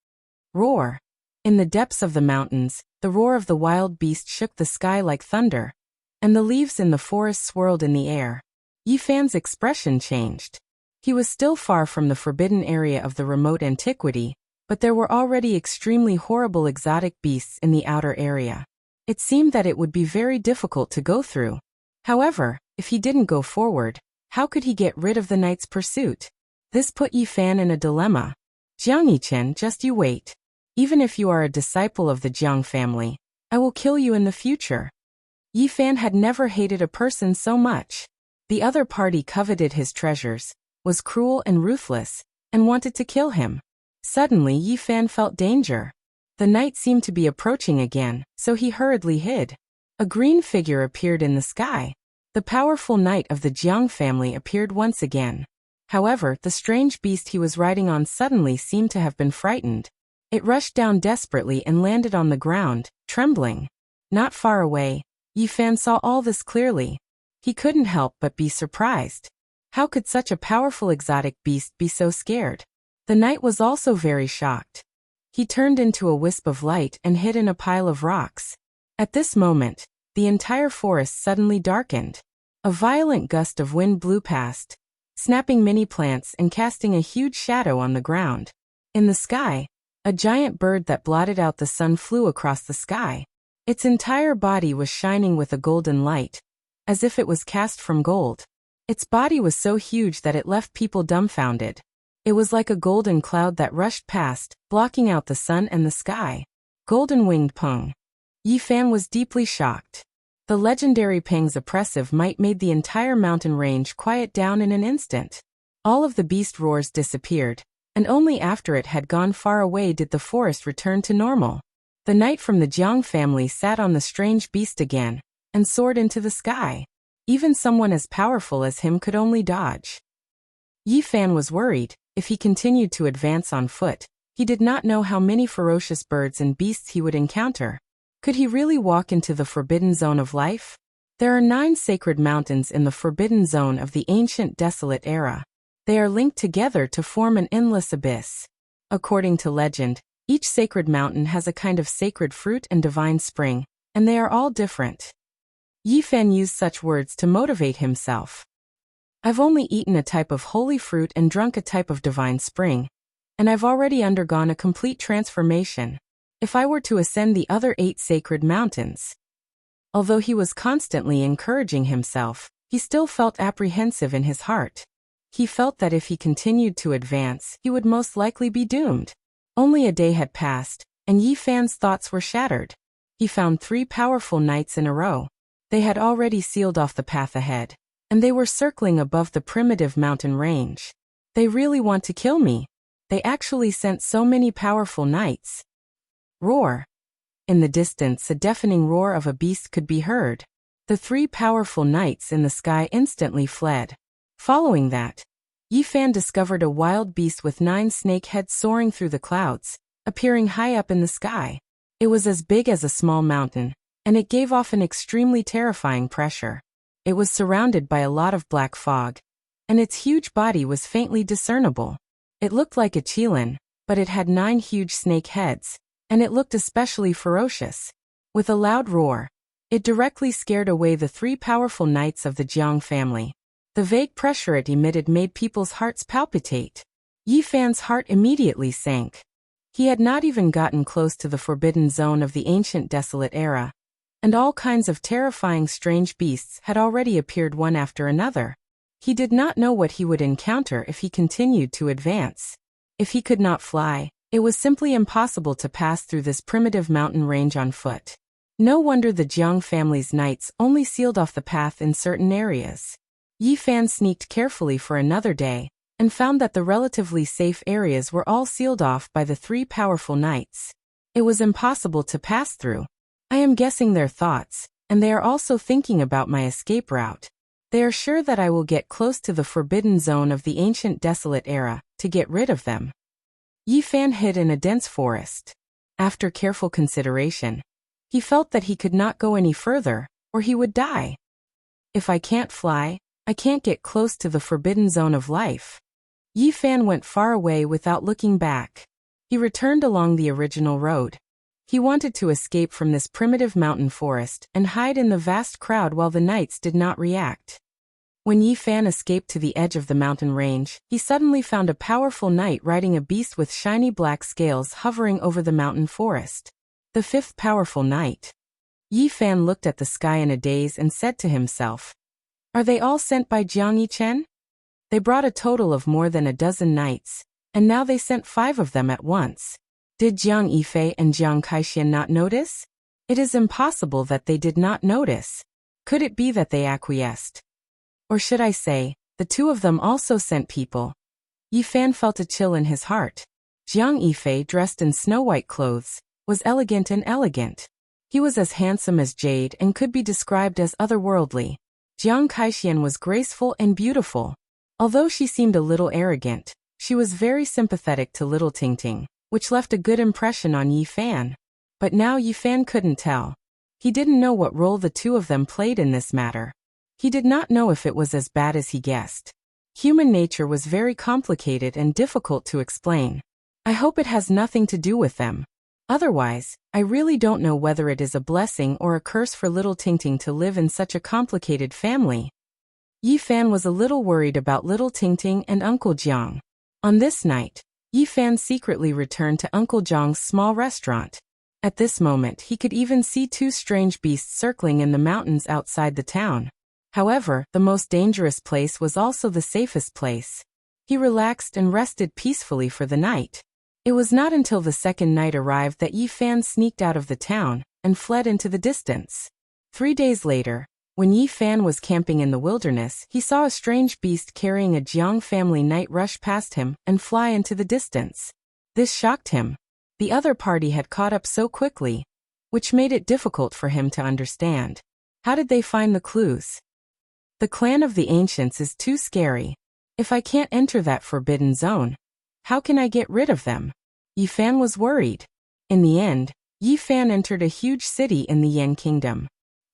Speaker 1: Roar. In the depths of the mountains, the roar of the wild beast shook the sky like thunder, and the leaves in the forest swirled in the air. Yi Fan's expression changed. He was still far from the forbidden area of the remote antiquity, but there were already extremely horrible exotic beasts in the outer area. It seemed that it would be very difficult to go through. However, if he didn't go forward, how could he get rid of the night's pursuit? This put Yi Fan in a dilemma. Jiang Yichen, just you wait. Even if you are a disciple of the Jiang family, I will kill you in the future. Yi Fan had never hated a person so much. The other party coveted his treasures, was cruel and ruthless, and wanted to kill him. Suddenly Yi Fan felt danger. The night seemed to be approaching again, so he hurriedly hid. A green figure appeared in the sky. The powerful knight of the Jiang family appeared once again. However, the strange beast he was riding on suddenly seemed to have been frightened. It rushed down desperately and landed on the ground, trembling. Not far away, Yi Fan saw all this clearly. He couldn't help but be surprised. How could such a powerful exotic beast be so scared? The knight was also very shocked. He turned into a wisp of light and hid in a pile of rocks. At this moment, the entire forest suddenly darkened. A violent gust of wind blew past, snapping many plants and casting a huge shadow on the ground. In the sky, a giant bird that blotted out the sun flew across the sky. Its entire body was shining with a golden light, as if it was cast from gold. Its body was so huge that it left people dumbfounded. It was like a golden cloud that rushed past, blocking out the sun and the sky. Golden-winged Peng. Yi Fan was deeply shocked. The legendary Peng's oppressive might made the entire mountain range quiet down in an instant. All of the beast roars disappeared, and only after it had gone far away did the forest return to normal. The knight from the Jiang family sat on the strange beast again, and soared into the sky. Even someone as powerful as him could only dodge. Yi Fan was worried. If he continued to advance on foot, he did not know how many ferocious birds and beasts he would encounter. Could he really walk into the forbidden zone of life? There are 9 sacred mountains in the forbidden zone of the ancient desolate era. They are linked together to form an endless abyss. According to legend, each sacred mountain has a kind of sacred fruit and divine spring, and they are all different. Yifan used such words to motivate himself. I've only eaten a type of holy fruit and drunk a type of divine spring, and I've already undergone a complete transformation. If I were to ascend the other 8 sacred mountains. Although he was constantly encouraging himself, he still felt apprehensive in his heart. He felt that if he continued to advance, he would most likely be doomed. Only a day had passed, and Yifan's thoughts were shattered. He found 3 powerful knights in a row. They had already sealed off the path ahead, and they were circling above the primitive mountain range. They really want to kill me. They actually sent so many powerful knights. Roar. In the distance, a deafening roar of a beast could be heard. The 3 powerful knights in the sky instantly fled. Following that, Yifan discovered a wild beast with 9 snake heads soaring through the clouds, appearing high up in the sky. It was as big as a small mountain, and it gave off an extremely terrifying pressure. It was surrounded by a lot of black fog, and its huge body was faintly discernible. It looked like a qilin, but it had 9 huge snake heads, and it looked especially ferocious. With a loud roar, it directly scared away the 3 powerful knights of the Jiang family. The vague pressure it emitted made people's hearts palpitate. Yifan's heart immediately sank. He had not even gotten close to the forbidden zone of the ancient desolate era, and all kinds of terrifying strange beasts had already appeared one after another. He did not know what he would encounter if he continued to advance. If he could not fly, it was simply impossible to pass through this primitive mountain range on foot. No wonder the Jiang family's knights only sealed off the path in certain areas. Yifan sneaked carefully for another day, and found that the relatively safe areas were all sealed off by the 3 powerful knights. It was impossible to pass through. I am guessing their thoughts, and they are also thinking about my escape route. They are sure that I will get close to the forbidden zone of the ancient desolate era, to get rid of them. Yifan hid in a dense forest. After careful consideration, he felt that he could not go any further, or he would die. If I can't fly, I can't get close to the forbidden zone of life. Yifan went far away without looking back. He returned along the original road. He wanted to escape from this primitive mountain forest and hide in the vast crowd while the knights did not react. When Yifan escaped to the edge of the mountain range, he suddenly found a powerful knight riding a beast with shiny black scales hovering over the mountain forest. The 5th powerful knight. Yifan looked at the sky in a daze and said to himself, "Are they all sent by Jiang Yichen? They brought a total of more than a dozen knights, and now they sent 5 of them at once. Did Jiang Yifei and Jiang Kaixin not notice? It is impossible that they did not notice. Could it be that they acquiesced? Or should I say, the 2 of them also sent people?" Yifan felt a chill in his heart. Jiang Yifei, dressed in snow-white clothes, was elegant and elegant. He was as handsome as jade and could be described as otherworldly. Jiang Kaixin was graceful and beautiful. Although she seemed a little arrogant, she was very sympathetic to little Tingting, which left a good impression on Yifan. But now Yifan couldn't tell. He didn't know what role the 2 of them played in this matter. He did not know if it was as bad as he guessed. Human nature was very complicated and difficult to explain. I hope it has nothing to do with them. Otherwise, I really don't know whether it is a blessing or a curse for little Tingting to live in such a complicated family. Yifan was a little worried about little Tingting and Uncle Jiang. On this night, Yifan secretly returned to Uncle Jiang's small restaurant. At this moment he could even see 2 strange beasts circling in the mountains outside the town. However, the most dangerous place was also the safest place. He relaxed and rested peacefully for the night. It was not until the 2nd night arrived that Yifan sneaked out of the town and fled into the distance. 3 days later, when Yifan was camping in the wilderness, he saw a strange beast carrying a Jiang family knight rush past him and fly into the distance. This shocked him. The other party had caught up so quickly, which made it difficult for him to understand. How did they find the clues? The clan of the ancients is too scary. If I can't enter that forbidden zone, how can I get rid of them? Yifan was worried. In the end, Yifan entered a huge city in the Yan kingdom.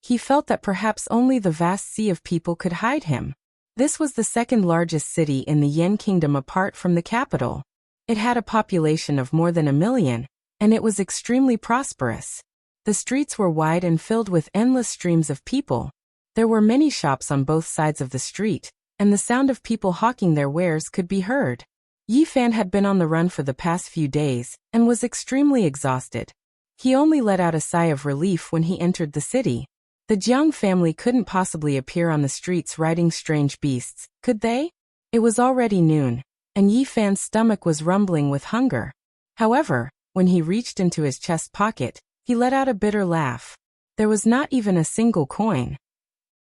Speaker 1: He felt that perhaps only the vast sea of people could hide him. This was the second largest city in the Yen Kingdom apart from the capital. It had a population of more than 1 million, and it was extremely prosperous. The streets were wide and filled with endless streams of people. There were many shops on both sides of the street, and the sound of people hawking their wares could be heard. Yi Fan had been on the run for the past few days, and was extremely exhausted. He only let out a sigh of relief when he entered the city. The Jiang family couldn't possibly appear on the streets riding strange beasts, could they? It was already noon, and Yi Fan's stomach was rumbling with hunger. However, when he reached into his chest pocket, he let out a bitter laugh. There was not even a single coin.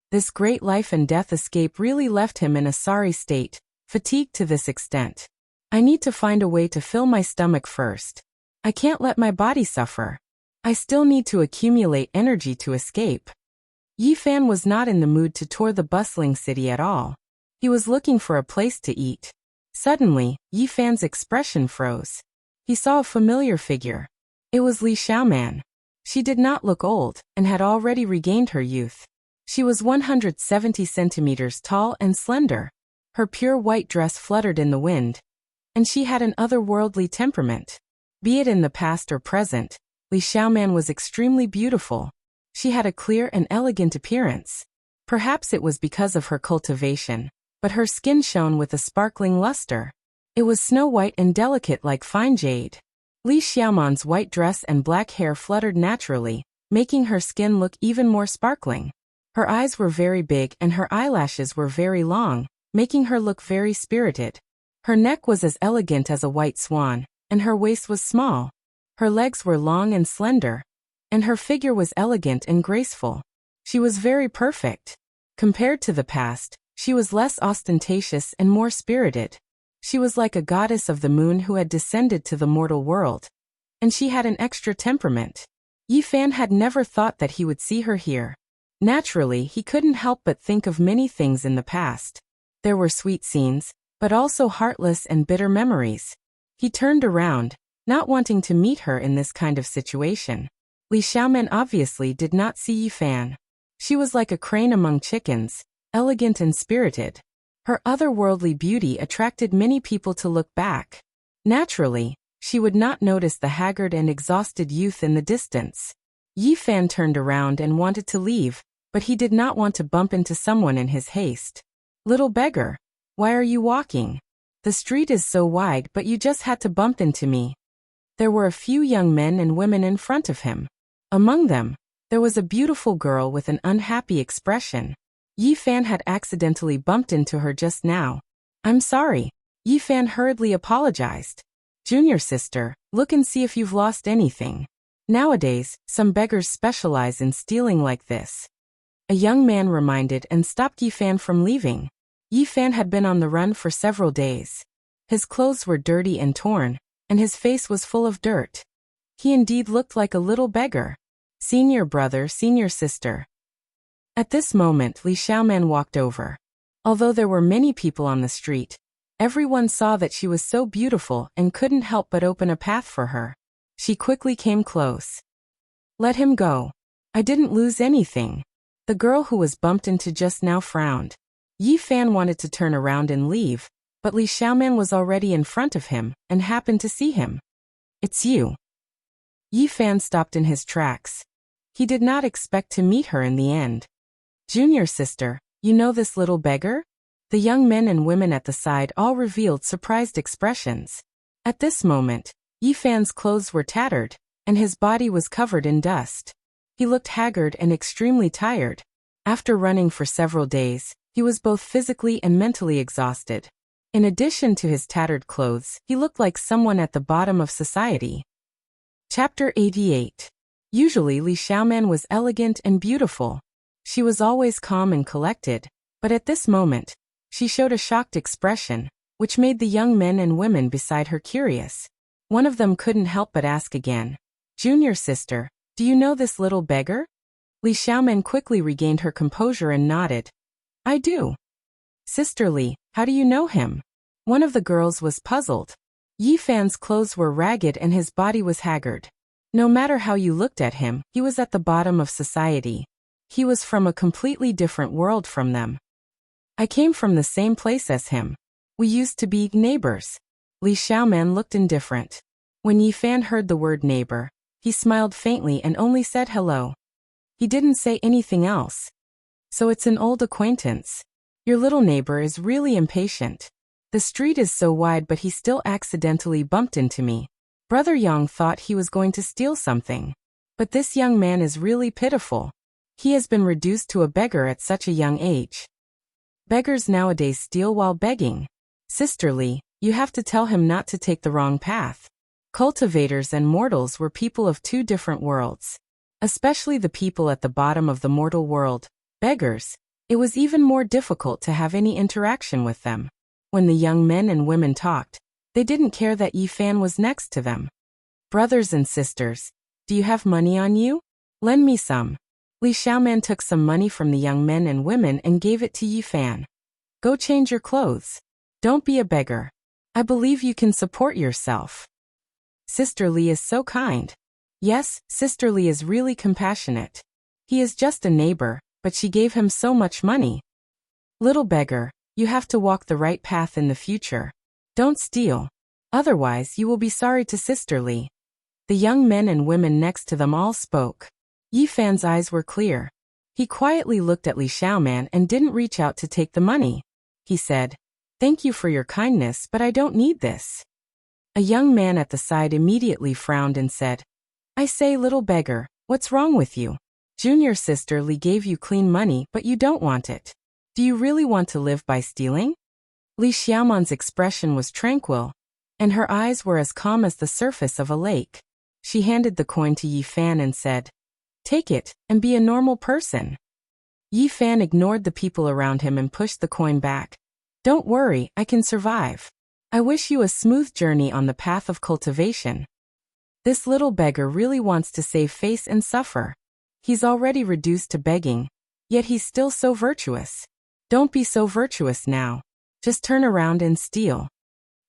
Speaker 1: This great life and death escape really left him in a sorry state, fatigued to this extent. I need to find a way to fill my stomach first. I can't let my body suffer. I still need to accumulate energy to escape. Yi Fan was not in the mood to tour the bustling city at all. He was looking for a place to eat. Suddenly, Yi Fan's expression froze. He saw a familiar figure. It was Li Xiaoman. She did not look old, and had already regained her youth. She was 170 centimeters tall and slender. Her pure white dress fluttered in the wind, and she had an otherworldly temperament. Be it in the past or present, Li Xiaoman was extremely beautiful. She had a clear and elegant appearance. Perhaps it was because of her cultivation, but her skin shone with a sparkling luster. It was snow-white and delicate like fine jade. Li Xiaoman's white dress and black hair fluttered naturally, making her skin look even more sparkling. Her eyes were very big and her eyelashes were very long, making her look very spirited. Her neck was as elegant as a white swan, and her waist was small. Her legs were long and slender, and her figure was elegant and graceful. She was very perfect. Compared to the past, she was less ostentatious and more spirited. She was like a goddess of the moon who had descended to the mortal world. And she had an extra temperament. Yi Fan had never thought that he would see her here. Naturally, he couldn't help but think of many things in the past. There were sweet scenes, but also heartless and bitter memories. He turned around, not wanting to meet her in this kind of situation. Li Xiaoman obviously did not see Yi Fan. She was like a crane among chickens, elegant and spirited. Her otherworldly beauty attracted many people to look back. Naturally, she would not notice the haggard and exhausted youth in the distance. Yi Fan turned around and wanted to leave, but he did not want to bump into someone in his haste. "Little beggar, why are you walking? The street is so wide, but you just had to bump into me." There were a few young men and women in front of him. Among them, there was a beautiful girl with an unhappy expression. Yi Fan had accidentally bumped into her just now. "I'm sorry." Yi Fan hurriedly apologized. "Junior sister, look and see if you've lost anything. Nowadays, some beggars specialize in stealing like this." A young man reminded and stopped Yi Fan from leaving. Yi Fan had been on the run for several days. His clothes were dirty and torn, and his face was full of dirt. He indeed looked like a little beggar. "Senior brother, senior sister." At this moment, Li Xiaoman walked over. Although there were many people on the street, everyone saw that she was so beautiful and couldn't help but open a path for her. She quickly came close. "Let him go. I didn't lose anything." The girl who was bumped into just now frowned. Yi Fan wanted to turn around and leave, but Li Xiaoman was already in front of him and happened to see him. "It's you." Yi Fan stopped in his tracks. He did not expect to meet her in the end. "Junior sister, you know this little beggar?" The young men and women at the side all revealed surprised expressions. At this moment, Yi Fan's clothes were tattered, and his body was covered in dust. He looked haggard and extremely tired. After running for several days, he was both physically and mentally exhausted. In addition to his tattered clothes, he looked like someone at the bottom of society. Chapter 88. Usually Li Xiaoman was elegant and beautiful. She was always calm and collected, but at this moment, she showed a shocked expression, which made the young men and women beside her curious. One of them couldn't help but ask again, "Junior sister, do you know this little beggar?" Li Xiaoman quickly regained her composure and nodded. "I do." "Sister Li, how do you know him?" One of the girls was puzzled. Yi Fan's clothes were ragged and his body was haggard. No matter how you looked at him, he was at the bottom of society. He was from a completely different world from them. I came from the same place as him. We used to be neighbors. Li Xiaoman looked indifferent. When Yi Fan heard the word neighbor, he smiled faintly and only said hello. He didn't say anything else. So it's an old acquaintance. Your little neighbor is really impatient. The street is so wide but he still accidentally bumped into me. Brother Yang thought he was going to steal something. But this young man is really pitiful. He has been reduced to a beggar at such a young age. Beggars nowadays steal while begging. Sisterly, you have to tell him not to take the wrong path. Cultivators and mortals were people of two different worlds. Especially the people at the bottom of the mortal world, beggars. It was even more difficult to have any interaction with them. When the young men and women talked, they didn't care that Yi Fan was next to them. Brothers and sisters, do you have money on you? Lend me some. Li Xiaoman took some money from the young men and women and gave it to Yi Fan. Go change your clothes. Don't be a beggar. I believe you can support yourself. Sister Li is so kind. Yes, Sister Li is really compassionate. He is just a neighbor, but she gave him so much money. Little beggar, you have to walk the right path in the future. Don't steal. Otherwise you will be sorry to Sister Li. The young men and women next to them all spoke. Yi Fan's eyes were clear. He quietly looked at Li Xiaoman and didn't reach out to take the money. He said, "Thank you for your kindness, but I don't need this." A young man at the side immediately frowned and said, "I say, little beggar, what's wrong with you? Junior sister Li gave you clean money, but you don't want it. Do you really want to live by stealing?" Li Xiaoman's expression was tranquil, and her eyes were as calm as the surface of a lake. She handed the coin to Yi Fan and said, "Take it, and be a normal person." Yi Fan ignored the people around him and pushed the coin back. "Don't worry, I can survive. I wish you a smooth journey on the path of cultivation." This little beggar really wants to save face and suffer. He's already reduced to begging, yet he's still so virtuous. Don't be so virtuous now. Just turn around and steal.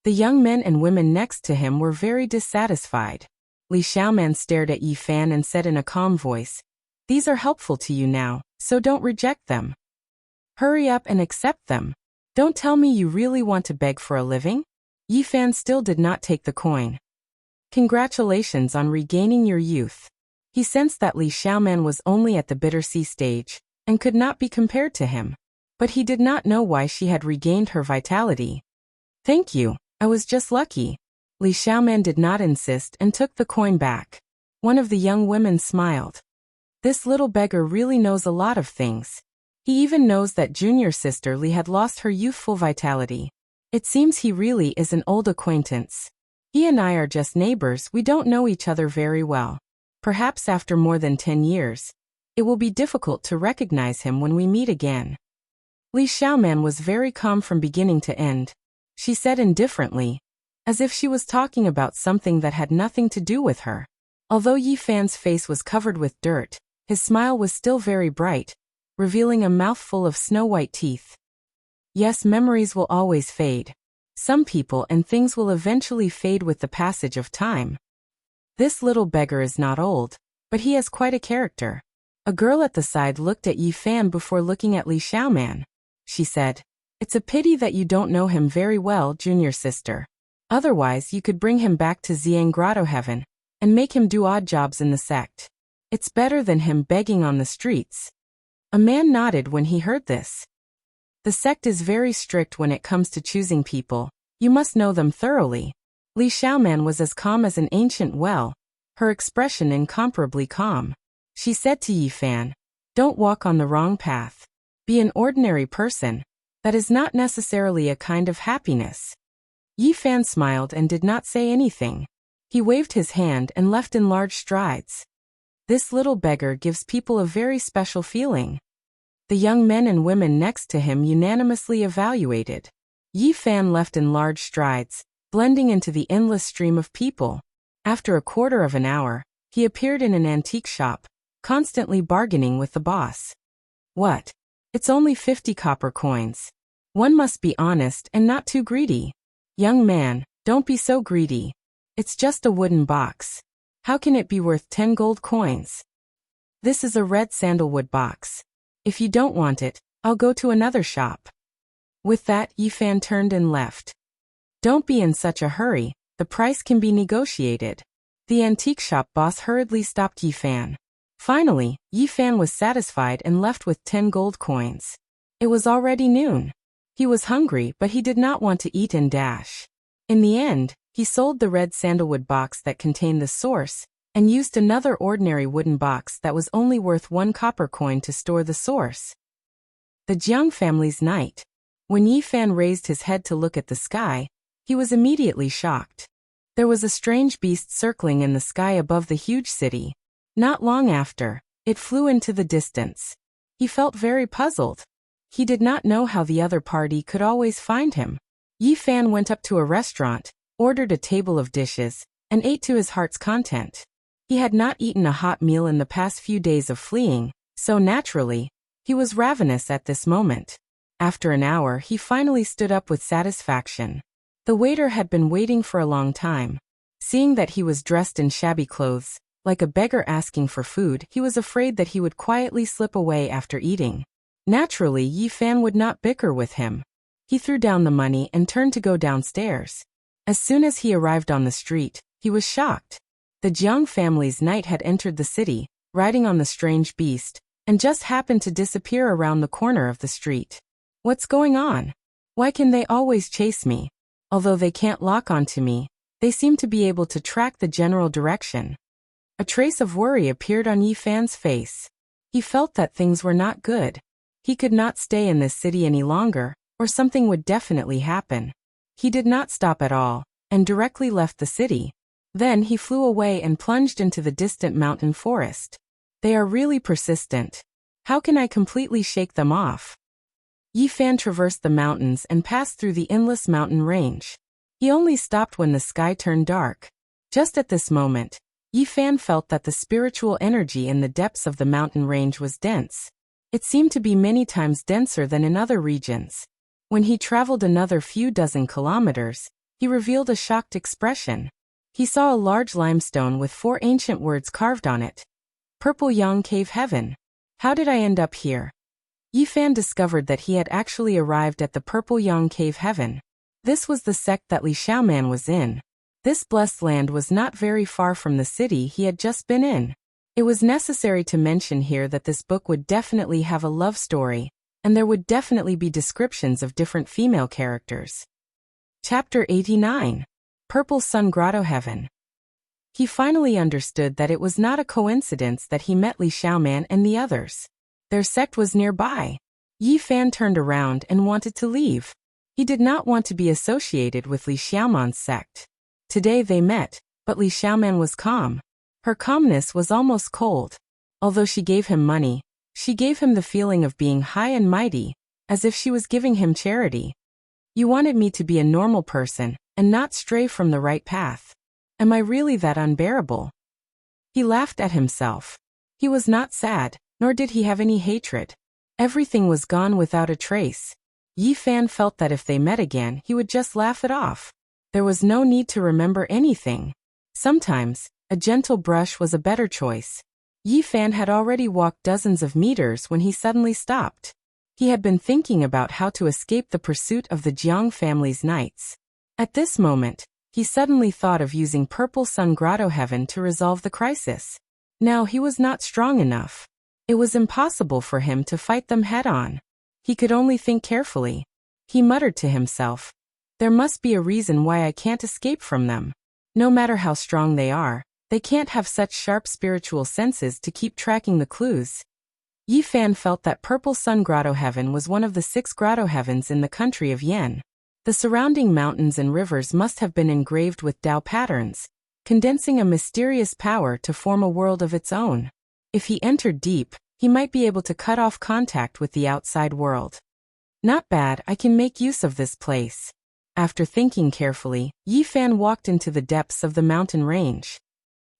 Speaker 1: The young men and women next to him were very dissatisfied. Li Xiaoman stared at Yi Fan and said in a calm voice, "These are helpful to you now, so don't reject them. Hurry up and accept them. Don't tell me you really want to beg for a living?" Yi Fan still did not take the coin. Congratulations on regaining your youth. He sensed that Li Xiaoman was only at the bitter sea stage, and could not be compared to him. But he did not know why she had regained her vitality. "Thank you, I was just lucky." Li Xiaoman did not insist and took the coin back. One of the young women smiled. This little beggar really knows a lot of things. He even knows that junior sister Li had lost her youthful vitality. It seems he really is an old acquaintance. He and I are just neighbors, we don't know each other very well. Perhaps after more than 10 years, it will be difficult to recognize him when we meet again. Li Xiaoman was very calm from beginning to end. She said indifferently, as if she was talking about something that had nothing to do with her. Although Yi Fan's face was covered with dirt, his smile was still very bright, revealing a mouthful of snow-white teeth. Yes, memories will always fade. Some people and things will eventually fade with the passage of time. This little beggar is not old, but he has quite a character. A girl at the side looked at Yi Fan before looking at Li Xiaoman. She said, "It's a pity that you don't know him very well, junior sister. Otherwise you could bring him back to Xiang Grotto Heaven, and make him do odd jobs in the sect. It's better than him begging on the streets." A man nodded when he heard this. The sect is very strict when it comes to choosing people. You must know them thoroughly. Li Xiaoman was as calm as an ancient well, her expression incomparably calm. She said to Yi Fan, "Don't walk on the wrong path. Be an ordinary person. That is not necessarily a kind of happiness." Yi Fan smiled and did not say anything. He waved his hand and left in large strides. This little beggar gives people a very special feeling. The young men and women next to him unanimously evaluated. Yi Fan left in large strides, blending into the endless stream of people. After a quarter of an hour, he appeared in an antique shop, constantly bargaining with the boss. "What? It's only 50 copper coins. One must be honest and not too greedy. Young man, don't be so greedy. It's just a wooden box. How can it be worth 10 gold coins?" This is a red sandalwood box. If you don't want it, I'll go to another shop. With that, Yifan turned and left. Don't be in such a hurry, the price can be negotiated. The antique shop boss hurriedly stopped Yifan. Finally, Yifan was satisfied and left with 10 gold coins. It was already noon. He was hungry, but he did not want to eat and dash. In the end, he sold the red sandalwood box that contained the source, and used another ordinary wooden box that was only worth 1 copper coin to store the source. The Jiang family's night. When Yifan raised his head to look at the sky, he was immediately shocked. There was a strange beast circling in the sky above the huge city. Not long after, it flew into the distance. He felt very puzzled. He did not know how the other party could always find him. Yifan went up to a restaurant, ordered a table of dishes, and ate to his heart's content. He had not eaten a hot meal in the past few days of fleeing, so naturally, he was ravenous at this moment. After an hour, he finally stood up with satisfaction. The waiter had been waiting for a long time. Seeing that he was dressed in shabby clothes, like a beggar asking for food, he was afraid that he would quietly slip away after eating. Naturally, Yifan would not bicker with him. He threw down the money and turned to go downstairs. As soon as he arrived on the street, he was shocked. The Jiang family's knight had entered the city, riding on the strange beast, and just happened to disappear around the corner of the street. What's going on? Why can they always chase me? Although they can't lock onto me, they seem to be able to track the general direction. A trace of worry appeared on Yifan's face. He felt that things were not good. He could not stay in this city any longer, or something would definitely happen. He did not stop at all, and directly left the city. Then he flew away and plunged into the distant mountain forest. They are really persistent. How can I completely shake them off? Yifan traversed the mountains and passed through the endless mountain range. He only stopped when the sky turned dark. Just at this moment, Yifan felt that the spiritual energy in the depths of the mountain range was dense. It seemed to be many times denser than in other regions. When he traveled another few dozen kilometers, he revealed a shocked expression. He saw a large limestone with 4 ancient words carved on it. Purple Yang Cave Heaven. How did I end up here? Yifan discovered that he had actually arrived at the Purple Yang Cave Heaven. This was the sect that Li Xiaoman was in. This blessed land was not very far from the city he had just been in. It was necessary to mention here that this book would definitely have a love story, and there would definitely be descriptions of different female characters. Chapter 89. Purple Sun Grotto Heaven. He finally understood that it was not a coincidence that he met Li Xiaoman and the others. Their sect was nearby. Yifan turned around and wanted to leave. He did not want to be associated with Li Xiaoman's sect. Today they met, but Li Xiaoman was calm. Her calmness was almost cold. Although she gave him money, she gave him the feeling of being high and mighty, as if she was giving him charity. You wanted me to be a normal person, and not stray from the right path. Am I really that unbearable? He laughed at himself. He was not sad, nor did he have any hatred. Everything was gone without a trace. Yifan felt that if they met again, he would just laugh it off. There was no need to remember anything. Sometimes, a gentle brush was a better choice. Yifan had already walked dozens of meters when he suddenly stopped. He had been thinking about how to escape the pursuit of the Jiang family's knights. At this moment, he suddenly thought of using Purple Sun Grotto Heaven to resolve the crisis. Now he was not strong enough. It was impossible for him to fight them head-on. He could only think carefully. He muttered to himself, "There must be a reason why I can't escape from them. No matter how strong they are, they can't have such sharp spiritual senses to keep tracking the clues." Yifan felt that Purple Sun Grotto Heaven was one of the 6 grotto heavens in the country of Yan. The surrounding mountains and rivers must have been engraved with Tao patterns, condensing a mysterious power to form a world of its own. If he entered deep, he might be able to cut off contact with the outside world. Not bad, I can make use of this place. After thinking carefully, Yifan walked into the depths of the mountain range.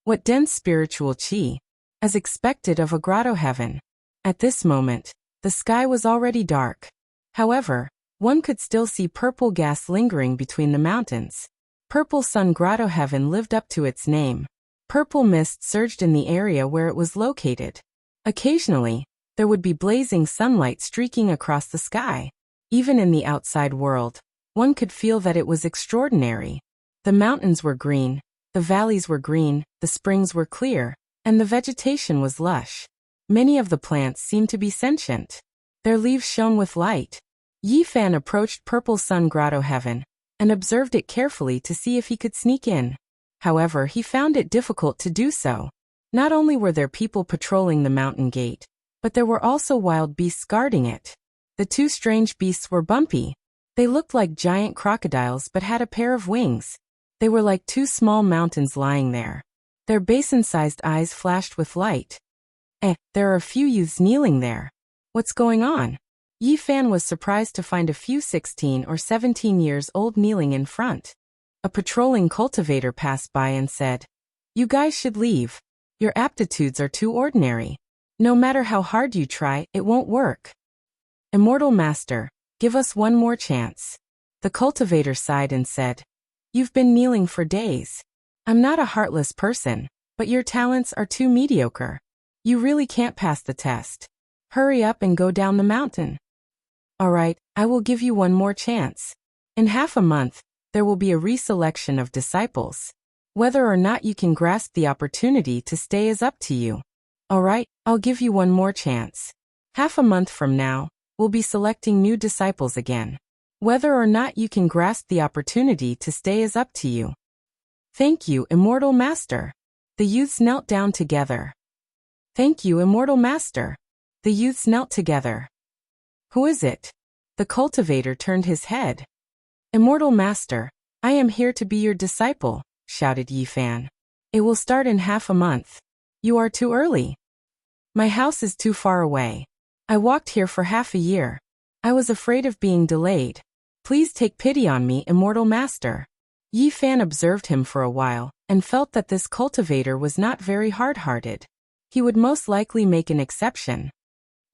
Speaker 1: What dense spiritual qi! As expected of a grotto heaven. At this moment, the sky was already dark. However, one could still see purple gas lingering between the mountains. Purple Sun Grotto Heaven lived up to its name. Purple mist surged in the area where it was located. Occasionally, there would be blazing sunlight streaking across the sky. Even in the outside world, one could feel that it was extraordinary. The mountains were green, the valleys were green, the springs were clear, and the vegetation was lush. Many of the plants seemed to be sentient. Their leaves shone with light. Yi Fan approached Purple Sun Grotto Heaven and observed it carefully to see if he could sneak in. However, he found it difficult to do so. Not only were there people patrolling the mountain gate, but there were also wild beasts guarding it. The two strange beasts were bumpy. They looked like giant crocodiles but had a pair of wings. They were like two small mountains lying there. Their basin-sized eyes flashed with light. There are a few youths kneeling there. What's going on? Yi Fan was surprised to find a few 16 or 17 years old kneeling in front. A patrolling cultivator passed by and said, "You guys should leave. Your aptitudes are too ordinary. No matter how hard you try, it won't work. Immortal Master, give us one more chance." The cultivator sighed and said, "You've been kneeling for days. I'm not a heartless person, but your talents are too mediocre. You really can't pass the test. Hurry up and go down the mountain." "All right, I will give you one more chance. In half a month, there will be a reselection of disciples. Whether or not you can grasp the opportunity to stay is up to you." "All right, I'll give you one more chance. Half a month from now, we'll be selecting new disciples again. Whether or not you can grasp the opportunity to stay is up to you." "Thank you, Immortal Master." The youths knelt down together. "Thank you, Immortal Master." The youths knelt together. "Who is it?" The cultivator turned his head. "Immortal Master, I am here to be your disciple," shouted Yi Fan. "It will start in half a month. You are too early. My house is too far away. I walked here for half a year. I was afraid of being delayed. Please take pity on me, Immortal Master." Yi Fan observed him for a while, and felt that this cultivator was not very hard-hearted. He would most likely make an exception.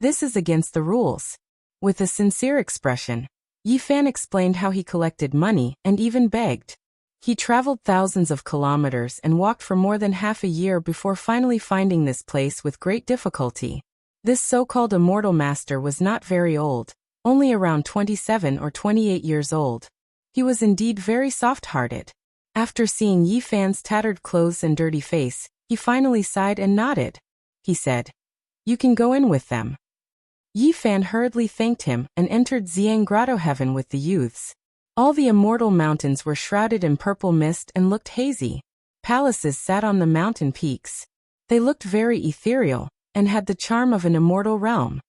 Speaker 1: "This is against the rules." With a sincere expression, Yi Fan explained how he collected money and even begged. He traveled thousands of kilometers and walked for more than half a year before finally finding this place with great difficulty. This so-called Immortal Master was not very old, only around 27 or 28 years old. He was indeed very soft-hearted. After seeing Yi Fan's tattered clothes and dirty face, he finally sighed and nodded. He said, "You can go in with them." Yi Fan hurriedly thanked him and entered Xiang Grotto Heaven with the youths. All the immortal mountains were shrouded in purple mist and looked hazy. Palaces sat on the mountain peaks. They looked very ethereal and had the charm of an immortal realm.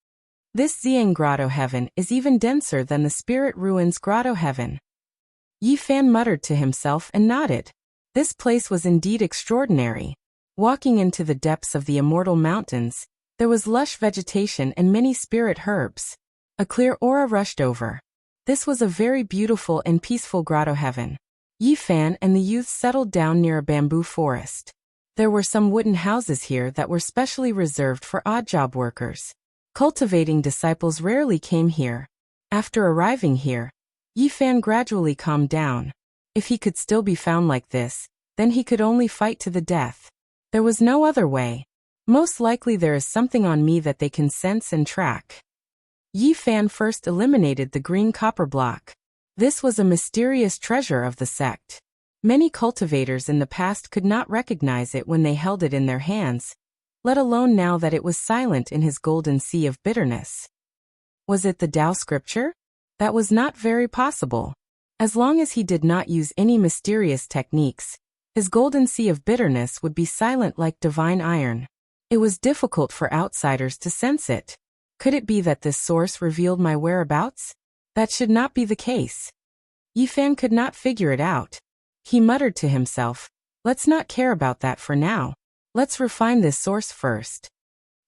Speaker 1: This Xiang Grotto Heaven is even denser than the Spirit Ruins Grotto Heaven. Yi Fan muttered to himself and nodded. This place was indeed extraordinary. Walking into the depths of the immortal mountains, there was lush vegetation and many spirit herbs. A clear aura rushed over. This was a very beautiful and peaceful grotto heaven. Yi Fan and the youths settled down near a bamboo forest. There were some wooden houses here that were specially reserved for odd job workers. Cultivating disciples rarely came here. After arriving here, Yi Fan gradually calmed down. If he could still be found like this, then he could only fight to the death. There was no other way. Most likely there is something on me that they can sense and track. Yi Fan first eliminated the green copper block. This was a mysterious treasure of the sect. Many cultivators in the past could not recognize it when they held it in their hands, let alone now that it was silent in his golden sea of bitterness. Was it the Tao scripture? That was not very possible. As long as he did not use any mysterious techniques, his golden sea of bitterness would be silent like divine iron. It was difficult for outsiders to sense it. Could it be that this source revealed my whereabouts? That should not be the case. Yi Fan could not figure it out. He muttered to himself, "Let's not care about that for now. Let's refine this source first."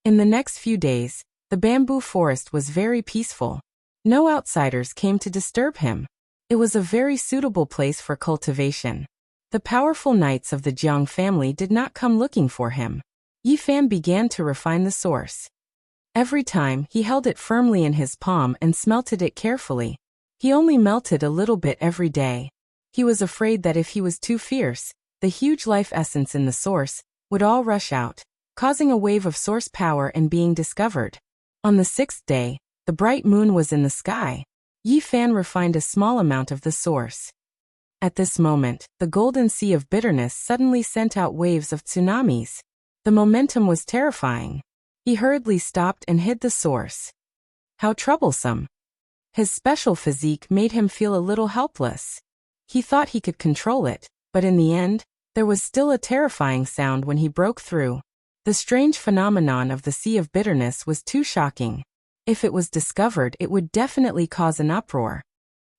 Speaker 1: In the next few days, the bamboo forest was very peaceful. No outsiders came to disturb him. It was a very suitable place for cultivation. The powerful knights of the Jiang family did not come looking for him. Yi Fan began to refine the source. Every time, he held it firmly in his palm and smelted it carefully. He only melted a little bit every day. He was afraid that if he was too fierce, the huge life essence in the source would all rush out, causing a wave of source power and being discovered. On the 6th day, the bright moon was in the sky. Yi Fan refined a small amount of the source. At this moment, the golden sea of bitterness suddenly sent out waves of tsunamis. The momentum was terrifying. He hurriedly stopped and hid the source. How troublesome. His special physique made him feel a little helpless. He thought he could control it, but in the end, there was still a terrifying sound when he broke through. The strange phenomenon of the sea of bitterness was too shocking. If it was discovered, it would definitely cause an uproar.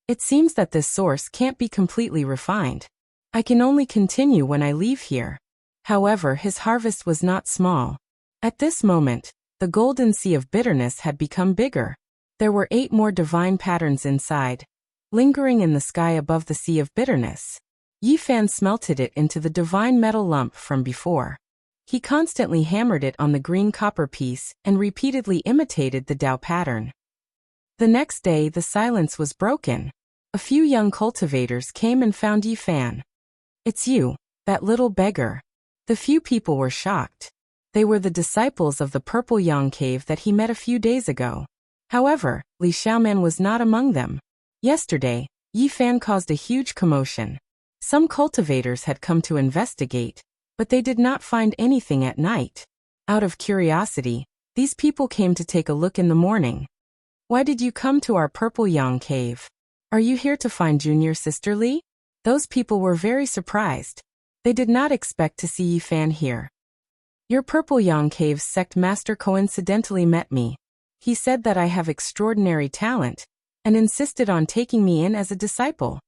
Speaker 1: It seems that this source can't be completely refined. I can only continue when I leave here. However, his harvest was not small. At this moment, the golden sea of bitterness had become bigger. There were 8 more divine patterns inside, lingering in the sky above the sea of bitterness. Yi Fan smelted it into the divine metal lump from before. He constantly hammered it on the green copper piece and repeatedly imitated the Tao pattern. The next day, the silence was broken. A few young cultivators came and found Yi Fan. "It's you, that little beggar." The few people were shocked. They were the disciples of the Purple Yang Cave that he met a few days ago. However, Li Xiaoman was not among them. Yesterday, Yi Fan caused a huge commotion. Some cultivators had come to investigate, but they did not find anything at night. Out of curiosity, these people came to take a look in the morning. "Why did you come to our Purple Yang Cave? Are you here to find junior sister Li?" Those people were very surprised. They did not expect to see Yi Fan here. "Your Purple Yang Cave's sect master coincidentally met me. He said that I have extraordinary talent, and insisted on taking me in as a disciple."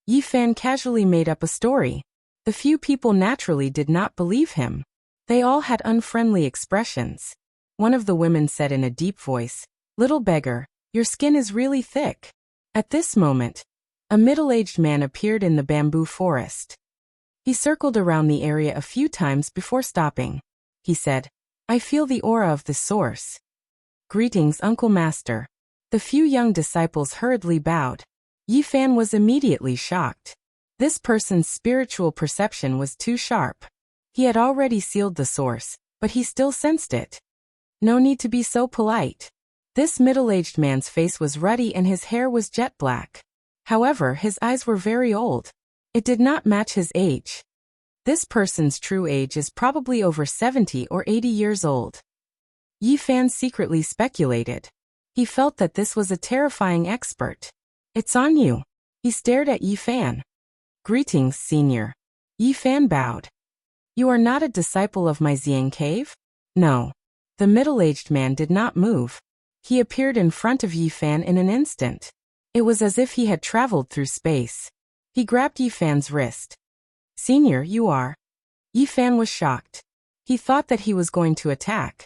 Speaker 1: Yi Fan casually made up a story. The few people naturally did not believe him. They all had unfriendly expressions. One of the women said in a deep voice, "Little beggar, your skin is really thick." At this moment, a middle-aged man appeared in the bamboo forest. He circled around the area a few times before stopping. He said, "I feel the aura of the source." "Greetings, Uncle Master." The few young disciples hurriedly bowed. Yi Fan was immediately shocked. This person's spiritual perception was too sharp. He had already sealed the source, but he still sensed it. No need to be so polite. This middle-aged man's face was ruddy and his hair was jet black. However, his eyes were very old. It did not match his age. This person's true age is probably over 70 or 80 years old. Yi Fan secretly speculated. He felt that this was a terrifying expert. "It's on you." He stared at Yi Fan. "Greetings, senior." Yi Fan bowed. "You are not a disciple of my Xiang Cave?" "No." The middle-aged man did not move. He appeared in front of Yi Fan in an instant. It was as if he had traveled through space. He grabbed Yi Fan's wrist. "Senior, you are." Yi Fan was shocked. He thought that he was going to attack.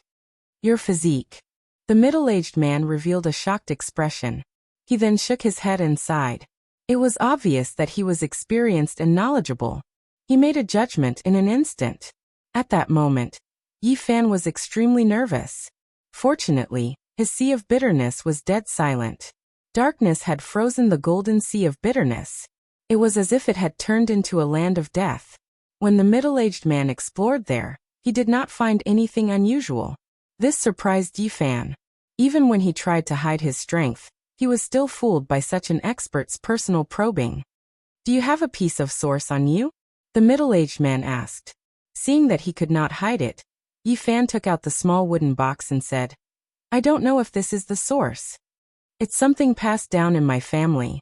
Speaker 1: "Your physique." The middle-aged man revealed a shocked expression. He then shook his head and sighed. It was obvious that he was experienced and knowledgeable. He made a judgment in an instant. At that moment, Yi Fan was extremely nervous. Fortunately, his sea of bitterness was dead silent. Darkness had frozen the golden sea of bitterness. It was as if it had turned into a land of death. When the middle-aged man explored there, he did not find anything unusual. This surprised Yi Fan. Even when he tried to hide his strength, he was still fooled by such an expert's personal probing. "Do you have a piece of source on you?" the middle-aged man asked. Seeing that he could not hide it, Yi Fan took out the small wooden box and said, "I don't know if this is the source. It's something passed down in my family."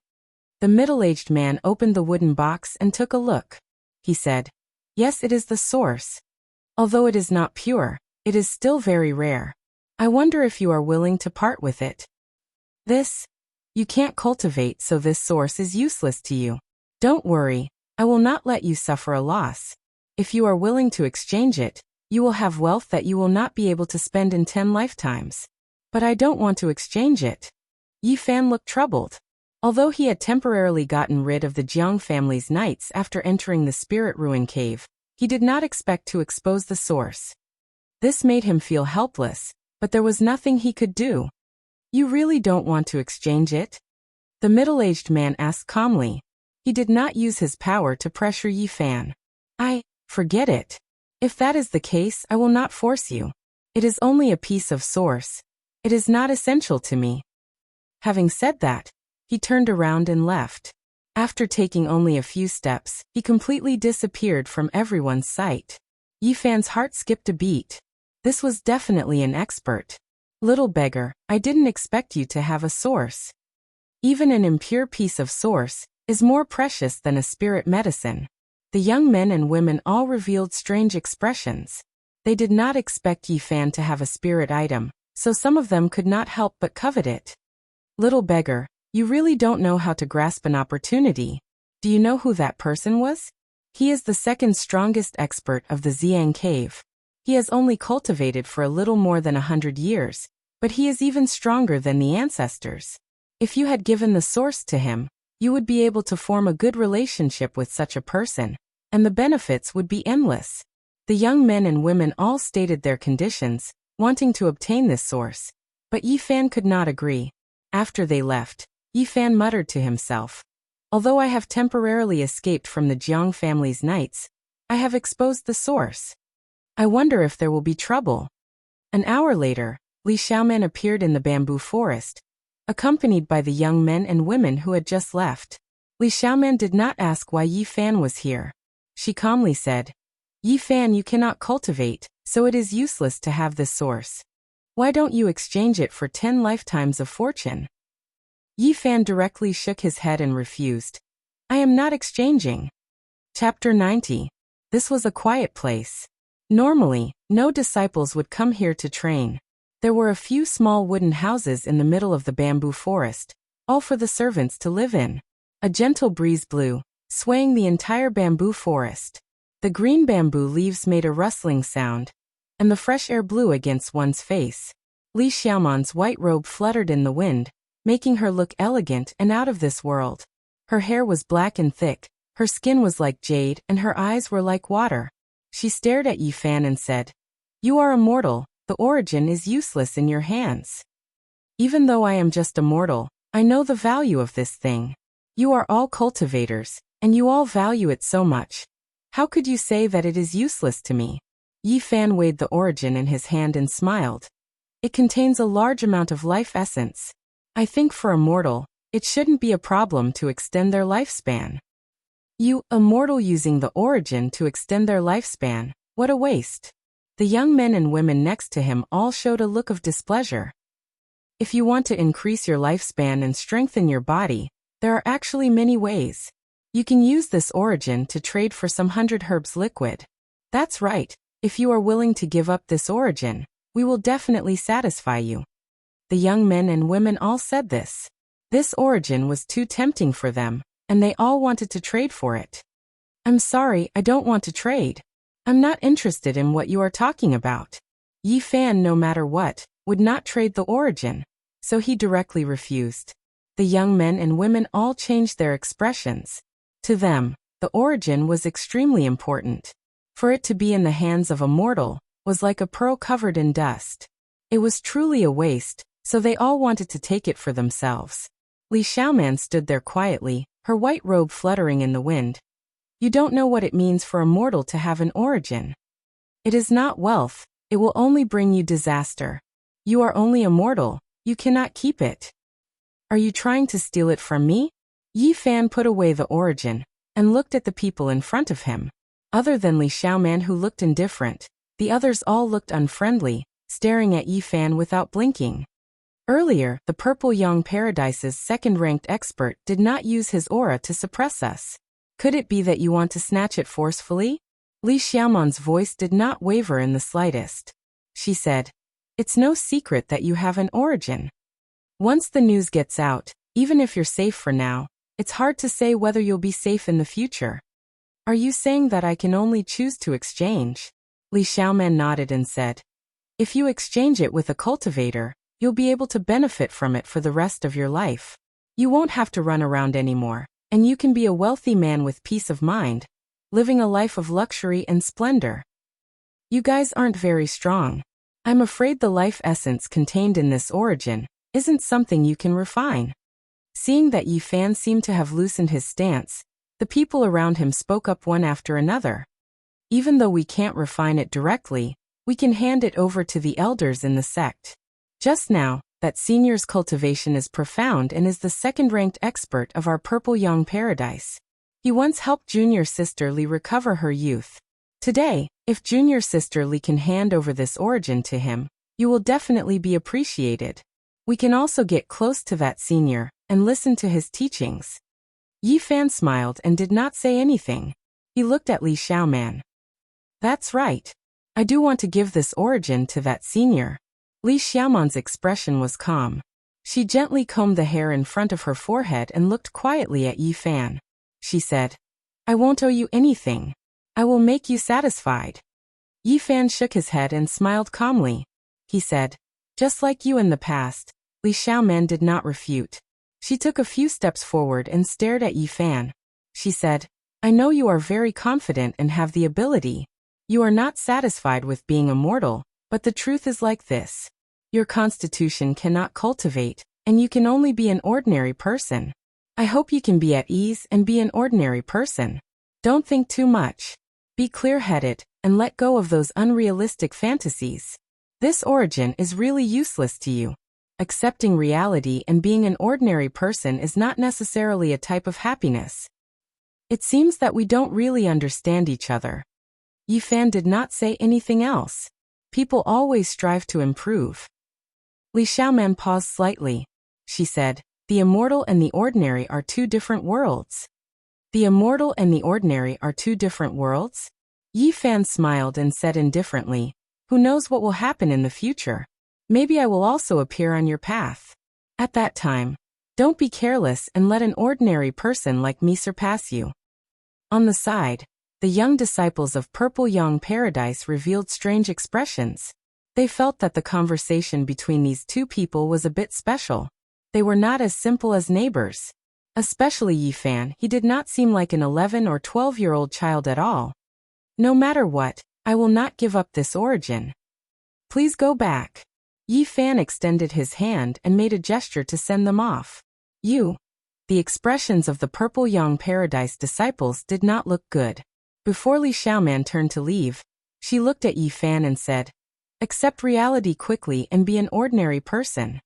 Speaker 1: The middle-aged man opened the wooden box and took a look. He said, "Yes, it is the source. Although it is not pure, it is still very rare. I wonder if you are willing to part with it." "This? You can't cultivate, so this source is useless to you. Don't worry, I will not let you suffer a loss. If you are willing to exchange it, you will have wealth that you will not be able to spend in 10 lifetimes. But I don't want to exchange it." Yi Fan looked troubled. Although he had temporarily gotten rid of the Jiang family's knights after entering the Spirit Ruin Cave, he did not expect to expose the source. This made him feel helpless, but there was nothing he could do. "You really don't want to exchange it?" the middle-aged man asked calmly. He did not use his power to pressure Yi Fan. Forget it. If that is the case, I will not force you. It is only a piece of source. It is not essential to me. Having said that, he turned around and left. After taking only a few steps, he completely disappeared from everyone's sight. Yifan's heart skipped a beat. This was definitely an expert. Little beggar, I didn't expect you to have a source. Even an impure piece of source is more precious than a spirit medicine. The young men and women all revealed strange expressions. They did not expect Yifan to have a spirit item, so some of them could not help but covet it. Little beggar, you really don't know how to grasp an opportunity. Do you know who that person was? He is the second strongest expert of the Xiang cave. He has only cultivated for a little more than 100 years, but he is even stronger than the ancestors. If you had given the source to him, you would be able to form a good relationship with such a person, and the benefits would be endless. The young men and women all stated their conditions, wanting to obtain this source, but Yifan could not agree. After they left, Yifan muttered to himself, although I have temporarily escaped from the Jiang family's knights, I have exposed the source. I wonder if there will be trouble. An hour later, Li Xiaoman appeared in the bamboo forest, accompanied by the young men and women who had just left. Li Xiaoman did not ask why Yifan was here. She calmly said, Yifan, you cannot cultivate, so it is useless to have this source. Why don't you exchange it for 10 lifetimes of fortune? Yifan directly shook his head and refused. I am not exchanging. Chapter 90. This was a quiet place. Normally, no disciples would come here to train. There were a few small wooden houses in the middle of the bamboo forest, all for the servants to live in. A gentle breeze blew, swaying the entire bamboo forest. The green bamboo leaves made a rustling sound, and the fresh air blew against one's face. Li Xiaoman's white robe fluttered in the wind, making her look elegant and out of this world. Her hair was black and thick, her skin was like jade, and her eyes were like water. She stared at Yifan and said, You are a mortal, the origin is useless in your hands. Even though I am just a mortal, I know the value of this thing. You are all cultivators, and you all value it so much. How could you say that it is useless to me? Yifan weighed the origin in his hand and smiled. It contains a large amount of life essence. I think for a mortal, it shouldn't be a problem to extend their lifespan. You, a mortal using the origin to extend their lifespan, what a waste. The young men and women next to him all showed a look of displeasure. If you want to increase your lifespan and strengthen your body, there are actually many ways. You can use this origin to trade for some 100 herbs liquid. That's right, if you are willing to give up this origin, we will definitely satisfy you. The young men and women all said this. This origin was too tempting for them, and they all wanted to trade for it. I'm sorry, I don't want to trade. I'm not interested in what you are talking about. Yifan, no matter what, would not trade the origin, so he directly refused. The young men and women all changed their expressions. To them, the origin was extremely important. For it to be in the hands of a mortal was like a pearl covered in dust. It was truly a waste, so they all wanted to take it for themselves. Li Xiaoman stood there quietly, her white robe fluttering in the wind. You don't know what it means for a mortal to have an origin. It is not wealth, it will only bring you disaster. You are only a mortal, you cannot keep it. Are you trying to steal it from me? Yifan put away the origin, and looked at the people in front of him. Other than Li Xiaoman, who looked indifferent, the others all looked unfriendly, staring at Yifan without blinking. Earlier, the Purple Yang Paradise's second-ranked expert did not use his aura to suppress us. Could it be that you want to snatch it forcefully? Li Xiaoman's voice did not waver in the slightest. She said, It's no secret that you have an origin. Once the news gets out, even if you're safe for now, it's hard to say whether you'll be safe in the future. Are you saying that I can only choose to exchange? Li Xiaoman nodded and said, If you exchange it with a cultivator, you'll be able to benefit from it for the rest of your life. You won't have to run around anymore, and you can be a wealthy man with peace of mind, living a life of luxury and splendor. You guys aren't very strong. I'm afraid the life essence contained in this origin isn't something you can refine. Seeing that Yifan seemed to have loosened his stance, the people around him spoke up one after another. Even though we can't refine it directly, we can hand it over to the elders in the sect. Just now, that senior's cultivation is profound and is the second-ranked expert of our Purple Young Paradise. He once helped junior sister Lee recover her youth. Today, if junior sister Lee can hand over this origin to him, you will definitely be appreciated. We can also get close to that senior and listen to his teachings. Yi Fan smiled and did not say anything. He looked at Li Xiaoman. That's right. I do want to give this origin to that senior. Li Xiaoman's expression was calm. She gently combed the hair in front of her forehead and looked quietly at Yi Fan. She said, I won't owe you anything. I will make you satisfied. Yi Fan shook his head and smiled calmly. He said, just like you in the past. Li Xiaoman did not refute. She took a few steps forward and stared at Yi Fan. She said, I know you are very confident and have the ability. You are not satisfied with being immortal, but the truth is like this. Your constitution cannot cultivate, and you can only be an ordinary person. I hope you can be at ease and be an ordinary person. Don't think too much. Be clear-headed, and let go of those unrealistic fantasies. This origin is really useless to you. Accepting reality and being an ordinary person is not necessarily a type of happiness. It seems that we don't really understand each other. Yi Fan did not say anything else. People always strive to improve. Li Xiaoman paused slightly. She said, the immortal and the ordinary are two different worlds. The immortal and the ordinary are two different worlds? Yi Fan smiled and said indifferently, who knows what will happen in the future? Maybe I will also appear on your path. At that time, don't be careless and let an ordinary person like me surpass you. On the side, the young disciples of Purple Young Paradise revealed strange expressions. They felt that the conversation between these two people was a bit special. They were not as simple as neighbors. Especially Yi Fan, he did not seem like an 11 or 12-year-old child at all. No matter what, I will not give up this origin. Please go back. Yi Fan extended his hand and made a gesture to send them off. The expressions of the Purple Young Paradise disciples did not look good. Before Li Xiaoman turned to leave, she looked at Yi Fan and said, accept reality quickly and be an ordinary person.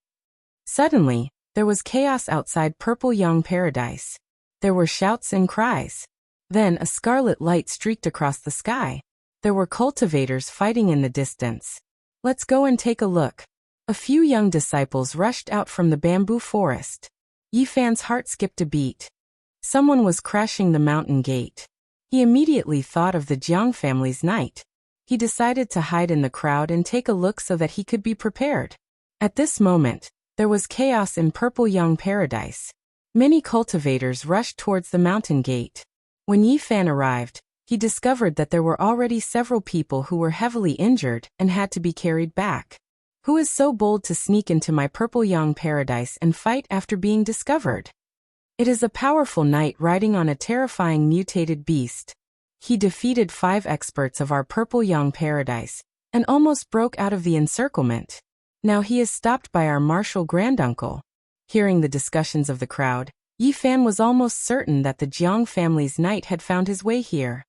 Speaker 1: Suddenly, there was chaos outside Purple Young Paradise. There were shouts and cries. Then a scarlet light streaked across the sky. There were cultivators fighting in the distance. Let's go and take a look. A few young disciples rushed out from the bamboo forest. Yi Fan's heart skipped a beat. Someone was crashing the mountain gate. He immediately thought of the Jiang family's night. He decided to hide in the crowd and take a look so that he could be prepared. At this moment, there was chaos in Purple Young Paradise. Many cultivators rushed towards the mountain gate. When Yi Fan arrived, he discovered that there were already several people who were heavily injured and had to be carried back. Who is so bold to sneak into my Purple Young Paradise and fight after being discovered? It is a powerful knight riding on a terrifying mutated beast. He defeated 5 experts of our Purple Young Paradise and almost broke out of the encirclement. Now he is stopped by our martial granduncle. Hearing the discussions of the crowd, Yi Fan was almost certain that the Jiang family's knight had found his way here.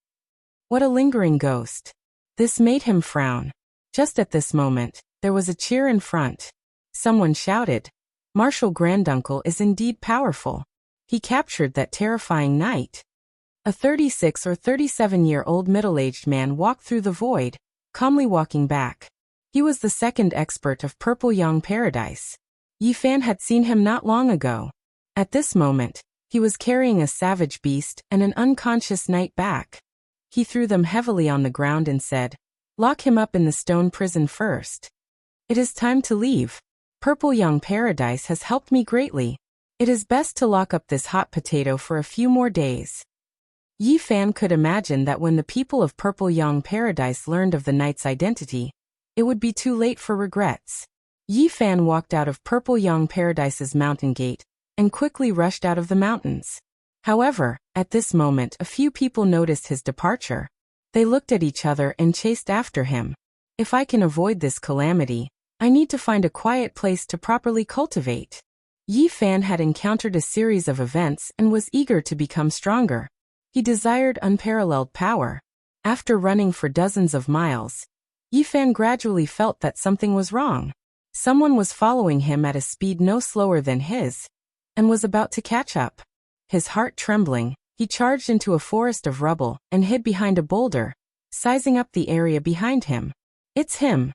Speaker 1: What a lingering ghost. This made him frown. Just at this moment, there was a cheer in front. Someone shouted, Martial Granduncle is indeed powerful. He captured that terrifying knight. A 36 or 37-year-old middle-aged man walked through the void, calmly walking back. He was the second expert of Purple Young Paradise. Yi Fan had seen him not long ago. At this moment, he was carrying a savage beast and an unconscious knight back. He threw them heavily on the ground and said, lock him up in the stone prison first. It is time to leave. Purple Young Paradise has helped me greatly. It is best to lock up this hot potato for a few more days. Yi Fan could imagine that when the people of Purple Young Paradise learned of the knight's identity, it would be too late for regrets. Yi Fan walked out of Purple Young Paradise's mountain gate and quickly rushed out of the mountains. However, at this moment a few people noticed his departure. They looked at each other and chased after him. If I can avoid this calamity, I need to find a quiet place to properly cultivate. Yi Fan had encountered a series of events and was eager to become stronger. He desired unparalleled power. After running for dozens of miles, Yifan gradually felt that something was wrong. Someone was following him at a speed no slower than his, and was about to catch up. His heart trembling, he charged into a forest of rubble and hid behind a boulder, sizing up the area behind him. It's him.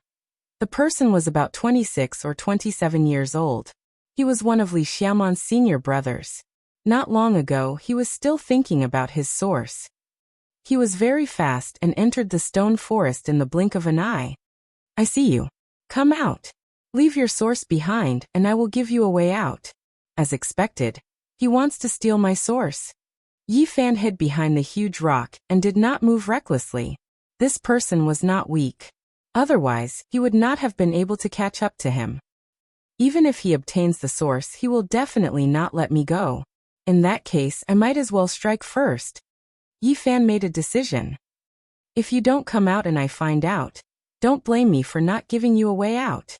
Speaker 1: The person was about 26 or 27 years old. He was one of Li Xiaoman's senior brothers. Not long ago, he was still thinking about his source. He was very fast and entered the stone forest in the blink of an eye. I see you. Come out. Leave your source behind and I will give you a way out. As expected, he wants to steal my source. Yifan hid behind the huge rock and did not move recklessly. This person was not weak. Otherwise, he would not have been able to catch up to him. Even if he obtains the source, he will definitely not let me go. In that case, I might as well strike first. Yifan made a decision. If you don't come out and I find out, don't blame me for not giving you a way out.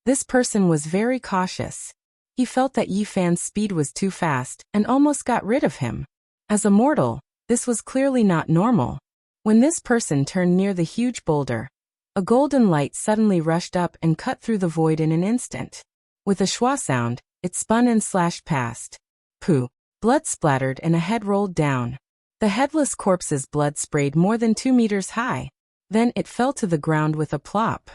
Speaker 1: This person was very cautious. He felt that Yifan's speed was too fast and almost got rid of him. As a mortal, this was clearly not normal. When this person turned near the huge boulder, a golden light suddenly rushed up and cut through the void in an instant. With a schwa sound, it spun and slashed past. Pooh! Blood splattered and a head rolled down. The headless corpse's blood sprayed more than 2 meters high. Then it fell to the ground with a plop.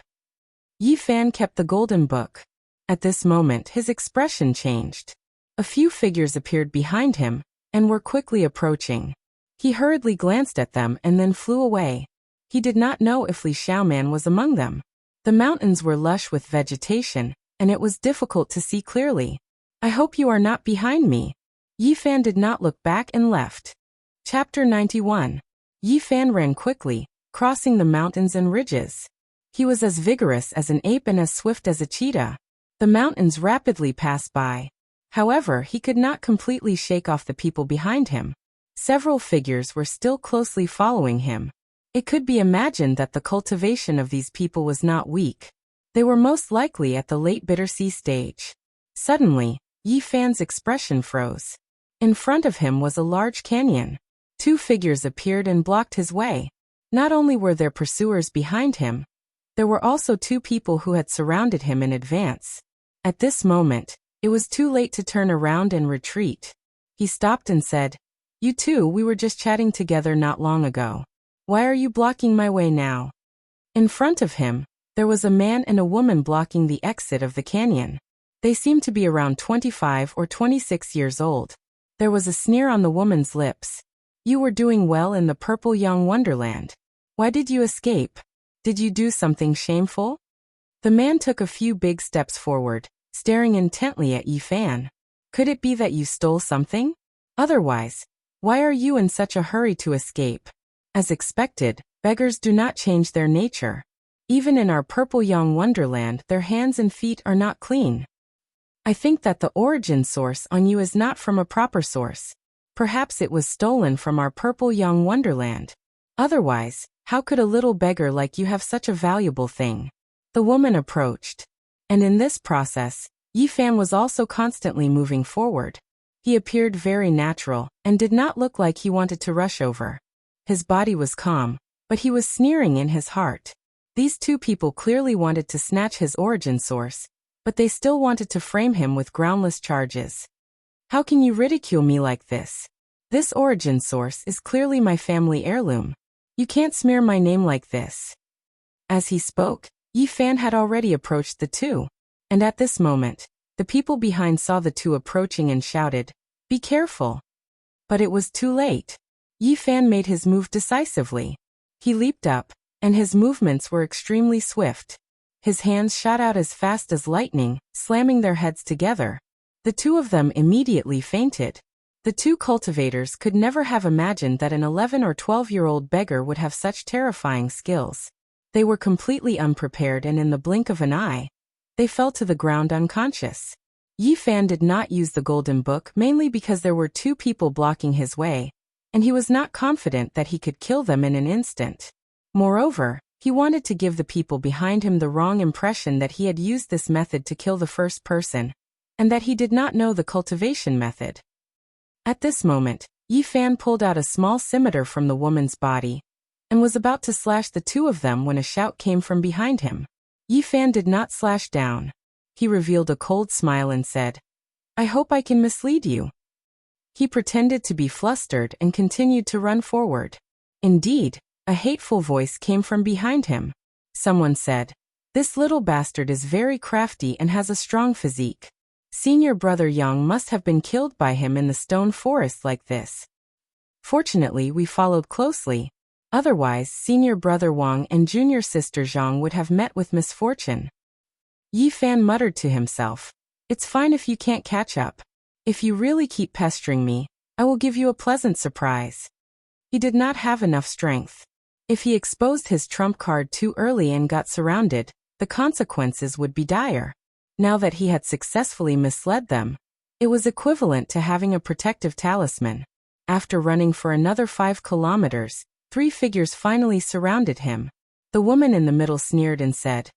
Speaker 1: Yifan kept the golden book. At this moment his expression changed. A few figures appeared behind him, and were quickly approaching. He hurriedly glanced at them and then flew away. He did not know if Li Xiaoman was among them. The mountains were lush with vegetation, and it was difficult to see clearly. I hope you are not behind me. Yifan did not look back and left. Chapter 91. Yifan ran quickly, crossing the mountains and ridges. He was as vigorous as an ape and as swift as a cheetah. The mountains rapidly passed by. However, he could not completely shake off the people behind him. Several figures were still closely following him. It could be imagined that the cultivation of these people was not weak. They were most likely at the late Bittersea stage. Suddenly, Yifan's expression froze. In front of him was a large canyon. 2 figures appeared and blocked his way. Not only were there pursuers behind him, there were also 2 people who had surrounded him in advance. At this moment, it was too late to turn around and retreat. He stopped and said, "You two, we were just chatting together not long ago. Why are you blocking my way now?" In front of him, there was a man and a woman blocking the exit of the canyon. They seemed to be around 25 or 26 years old. There was a sneer on the woman's lips. "You were doing well in the purple young wonderland. Why did you escape? Did you do something shameful?" The man took a few big steps forward, staring intently at Yifan. "Could it be that you stole something? Otherwise, why are you in such a hurry to escape?" As expected, beggars do not change their nature. Even in our purple young wonderland, their hands and feet are not clean. I think that the origin source on you is not from a proper source. Perhaps it was stolen from our purple young wonderland. Otherwise, how could a little beggar like you have such a valuable thing? The woman approached. And in this process, Yifan was also constantly moving forward. He appeared very natural, and did not look like he wanted to rush over. His body was calm, but he was sneering in his heart. These 2 people clearly wanted to snatch his origin source, but they still wanted to frame him with groundless charges. "How can you ridicule me like this? This origin source is clearly my family heirloom. You can't smear my name like this." As he spoke, Yifan had already approached the 2. And at this moment, the people behind saw the 2 approaching and shouted, "Be careful!" But it was too late. Yifan made his move decisively. He leaped up, and his movements were extremely swift. His hands shot out as fast as lightning, slamming their heads together. The 2 of them immediately fainted. The 2 cultivators could never have imagined that an 11 or 12-year-old beggar would have such terrifying skills. They were completely unprepared, and in the blink of an eye, they fell to the ground unconscious. Yifan did not use the golden book mainly because there were 2 people blocking his way, and he was not confident that he could kill them in an instant. Moreover, he wanted to give the people behind him the wrong impression that he had used this method to kill the first person, and that he did not know the cultivation method. At this moment, Yifan pulled out a small scimitar from the woman's body. and was about to slash the two of them when a shout came from behind him. Yi Fan did not slash down. He revealed a cold smile and said, "I hope I can mislead you." He pretended to be flustered and continued to run forward. Indeed, a hateful voice came from behind him. Someone said, "This little bastard is very crafty and has a strong physique. Senior brother Yang must have been killed by him in the stone forest like this." Fortunately, we followed closely. Otherwise, senior brother Wang and junior sister Zhang would have met with misfortune. Yi Fan muttered to himself, "It's fine if you can't catch up. If you really keep pestering me, I will give you a pleasant surprise." He did not have enough strength. If he exposed his trump card too early and got surrounded, the consequences would be dire. Now that he had successfully misled them, it was equivalent to having a protective talisman. After running for another 5 kilometers, 3 figures finally surrounded him. The woman in the middle sneered and said,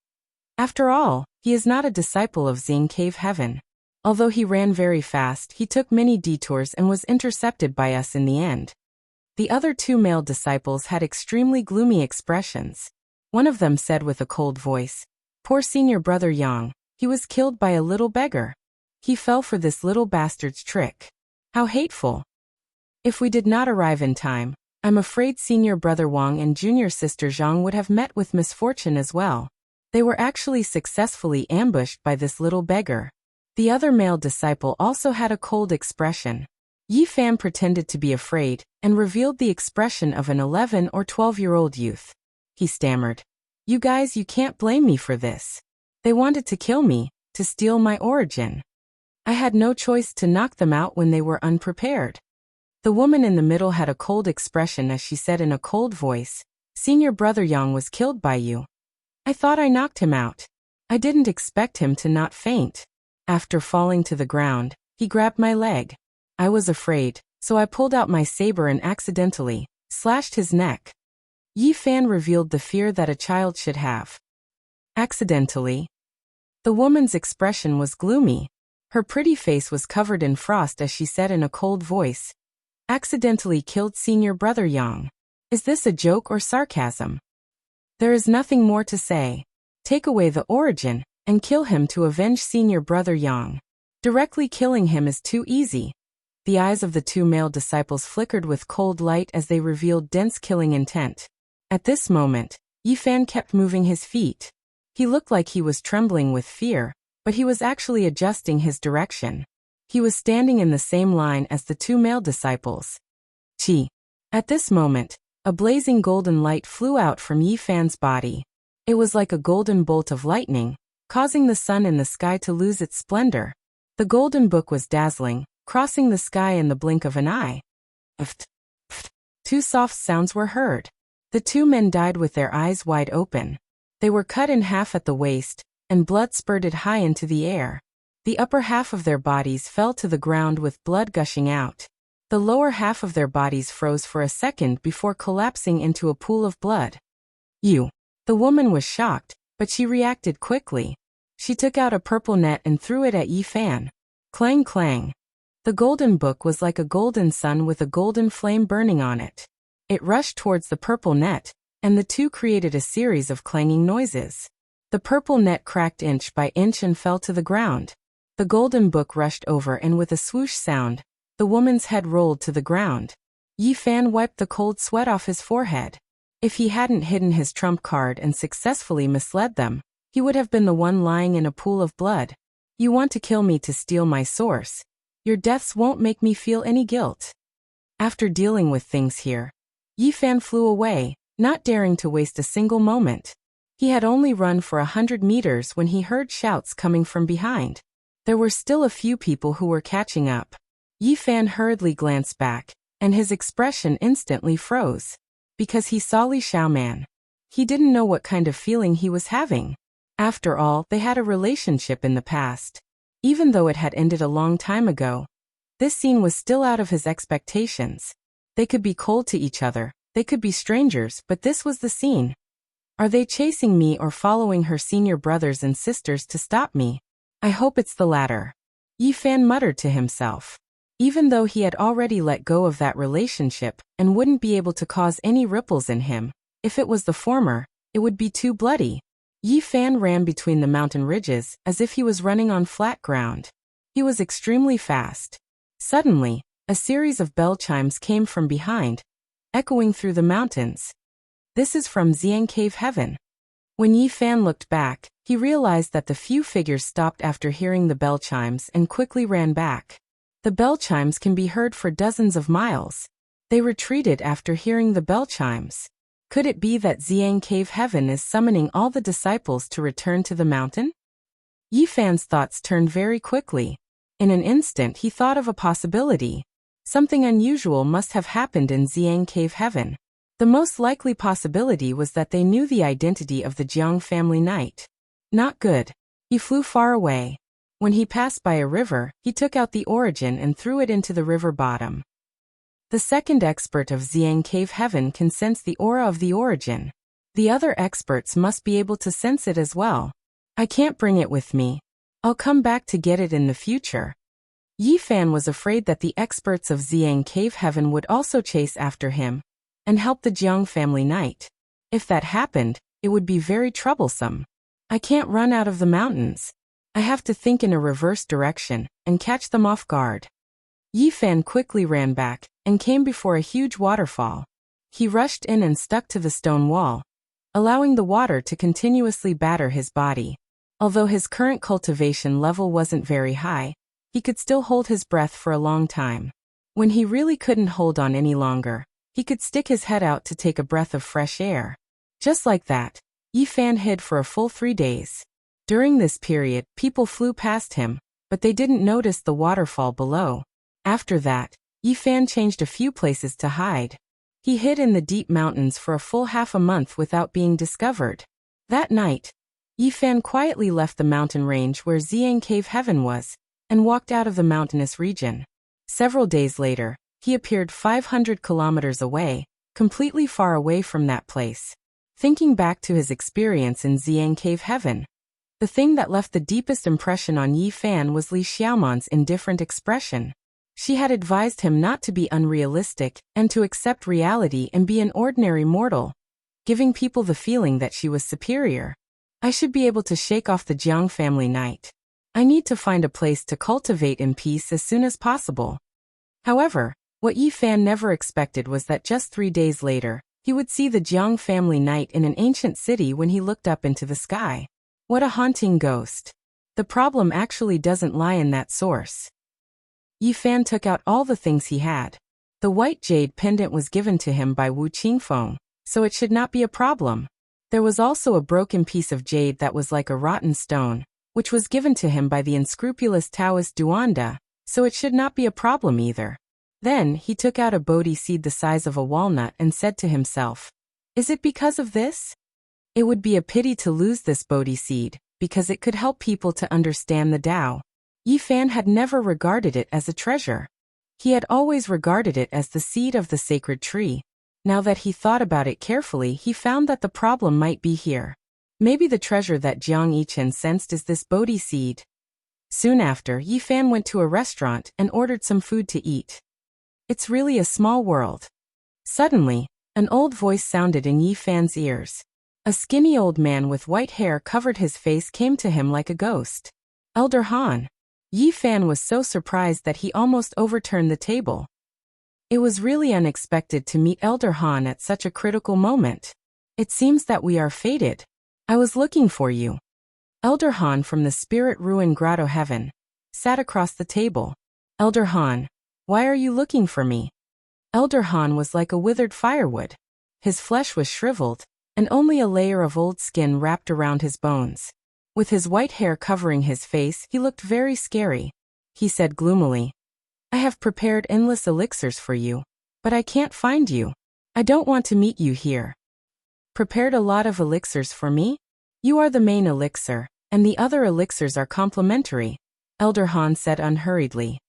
Speaker 1: "After all, he is not a disciple of Xing Cave Heaven." Although he ran very fast, he took many detours and was intercepted by us in the end. The other 2 male disciples had extremely gloomy expressions. One of them said with a cold voice, "Poor senior brother Yang, he was killed by a little beggar. He fell for this little bastard's trick. How hateful. If we did not arrive in time, I'm afraid senior brother Wang and junior sister Zhang would have met with misfortune as well. They were actually successfully ambushed by this little beggar." The other male disciple also had a cold expression. Yi Fan pretended to be afraid and revealed the expression of an 11 or 12-year-old youth. He stammered, "You guys, you can't blame me for this. They wanted to kill me, to steal my origin. I had no choice to knock them out when they were unprepared." The woman in the middle had a cold expression as she said in a cold voice, "Senior brother Yang was killed by you. I thought I knocked him out. I didn't expect him to not faint. After falling to the ground, he grabbed my leg. I was afraid, so I pulled out my saber and accidentally slashed his neck." Yi Fan revealed the fear that a child should have. Accidentally. The woman's expression was gloomy. Her pretty face was covered in frost as she said in a cold voice, "Accidentally killed senior brother Yang. Is this a joke or sarcasm? There is nothing more to say. Take away the origin and kill him to avenge senior brother Yang. Directly killing him is too easy." The eyes of the 2 male disciples flickered with cold light as they revealed dense killing intent. At this moment, Yi Fan kept moving his feet. He looked like he was trembling with fear, but he was actually adjusting his direction. He was standing in the same line as the 2 male disciples. Chi. At this moment, a blazing golden light flew out from Yi Fan's body. It was like a golden bolt of lightning, causing the sun in the sky to lose its splendor. The golden book was dazzling, crossing the sky in the blink of an eye. Pft, pft. 2 soft sounds were heard. The 2 men died with their eyes wide open. They were cut in half at the waist, and blood spurted high into the air. The upper half of their bodies fell to the ground with blood gushing out. The lower half of their bodies froze for a second before collapsing into a pool of blood. "You." The woman was shocked, but she reacted quickly. She took out a purple net and threw it at Yi Fan. Clang clang. The golden book was like a golden sun with a golden flame burning on it. It rushed towards the purple net, and the two created a series of clanging noises. The purple net cracked inch by inch and fell to the ground. The golden book rushed over and with a swoosh sound, the woman's head rolled to the ground. Yi Fan wiped the cold sweat off his forehead. If he hadn't hidden his trump card and successfully misled them, he would have been the one lying in a pool of blood. "You want to kill me to steal my source. Your deaths won't make me feel any guilt." After dealing with things here, Yi Fan flew away, not daring to waste a single moment. He had only run for 100 meters when he heard shouts coming from behind. There were still a few people who were catching up. Yi Fan hurriedly glanced back, and his expression instantly froze. Because he saw Li Xiaoman. He didn't know what kind of feeling he was having. After all, they had a relationship in the past. Even though it had ended a long time ago, this scene was still out of his expectations. They could be cold to each other, they could be strangers, but this was the scene. Are they chasing me or following her senior brothers and sisters to stop me? I hope it's the latter. Yi Fan muttered to himself. Even though he had already let go of that relationship and wouldn't be able to cause any ripples in him, If it was the former, it would be too bloody. Yi Fan ran between the mountain ridges as if he was running on flat ground. He was extremely fast. Suddenly, a series of bell chimes came from behind, echoing through the mountains. This is from Xiang Cave Heaven. When Yi Fan looked back, he realized that the few figures stopped after hearing the bell chimes and quickly ran back. The bell chimes can be heard for dozens of miles. They retreated after hearing the bell chimes. Could it be that Xiang Cave Heaven is summoning all the disciples to return to the mountain? Yi Fan's thoughts turned very quickly. In an instant he thought of a possibility. Something unusual must have happened in Xiang Cave Heaven. The most likely possibility was that they knew the identity of the Jiang family knight. Not good. He flew far away. When he passed by a river, he took out the origin and threw it into the river bottom. The second expert of Xiang Cave Heaven can sense the aura of the origin. The other experts must be able to sense it as well. I can't bring it with me. I'll come back to get it in the future. Yi Fan was afraid that the experts of Xiang Cave Heaven would also chase after him and help the Jiang family knight. If that happened, it would be very troublesome. I can't run out of the mountains. I have to think in a reverse direction and catch them off guard. Yi Fan quickly ran back and came before a huge waterfall. He rushed in and stuck to the stone wall, allowing the water to continuously batter his body. Although his current cultivation level wasn't very high, he could still hold his breath for a long time. When he really couldn't hold on any longer, he could stick his head out to take a breath of fresh air. Just like that, Yi Fan hid for a full 3 days. During this period, people flew past him, but they didn't notice the waterfall below. After that, Yi Fan changed a few places to hide. He hid in the deep mountains for a full half a month without being discovered. That night, Yi Fan quietly left the mountain range where Xiang Cave Heaven was, and walked out of the mountainous region. Several days later, he appeared 500 kilometers away, completely far away from that place. Thinking back to his experience in Xiang Cave Heaven, the thing that left the deepest impression on Yi Fan was Li Xiaoman's indifferent expression. She had advised him not to be unrealistic and to accept reality and be an ordinary mortal, giving people the feeling that she was superior. I should be able to shake off the Jiang family knight. I need to find a place to cultivate in peace as soon as possible. However, what Yi Fan never expected was that just 3 days later, he would see the Jiang family knight in an ancient city when he looked up into the sky. What a haunting ghost. The problem actually doesn't lie in that source. Yi Fan took out all the things he had. The white jade pendant was given to him by Wu Qingfeng, so it should not be a problem. There was also a broken piece of jade that was like a rotten stone, which was given to him by the unscrupulous Taoist Duanda, so it should not be a problem either. Then, he took out a Bodhi seed the size of a walnut and said to himself, "Is it because of this? It would be a pity to lose this Bodhi seed, because it could help people to understand the Tao." Yi Fan had never regarded it as a treasure. He had always regarded it as the seed of the sacred tree. Now that he thought about it carefully, he found that the problem might be here. Maybe the treasure that Jiang Yichen sensed is this Bodhi seed. Soon after, Yi Fan went to a restaurant and ordered some food to eat. It's really a small world. Suddenly, an old voice sounded in Yi Fan's ears. A skinny old man with white hair covered his face came to him like a ghost. Elder Han. Yi Fan was so surprised that he almost overturned the table. It was really unexpected to meet Elder Han at such a critical moment. It seems that we are fated. I was looking for you. Elder Han from the Spirit Ruin Grotto Heaven sat across the table. Elder Han, why are you looking for me? Elder Han was like a withered firewood. His flesh was shriveled, and only a layer of old skin wrapped around his bones. With his white hair covering his face, he looked very scary. He said gloomily, I have prepared endless elixirs for you, but I can't find you. I don't want to meet you here. Prepared a lot of elixirs for me? You are the main elixir, and the other elixirs are complementary, Elder Han said unhurriedly.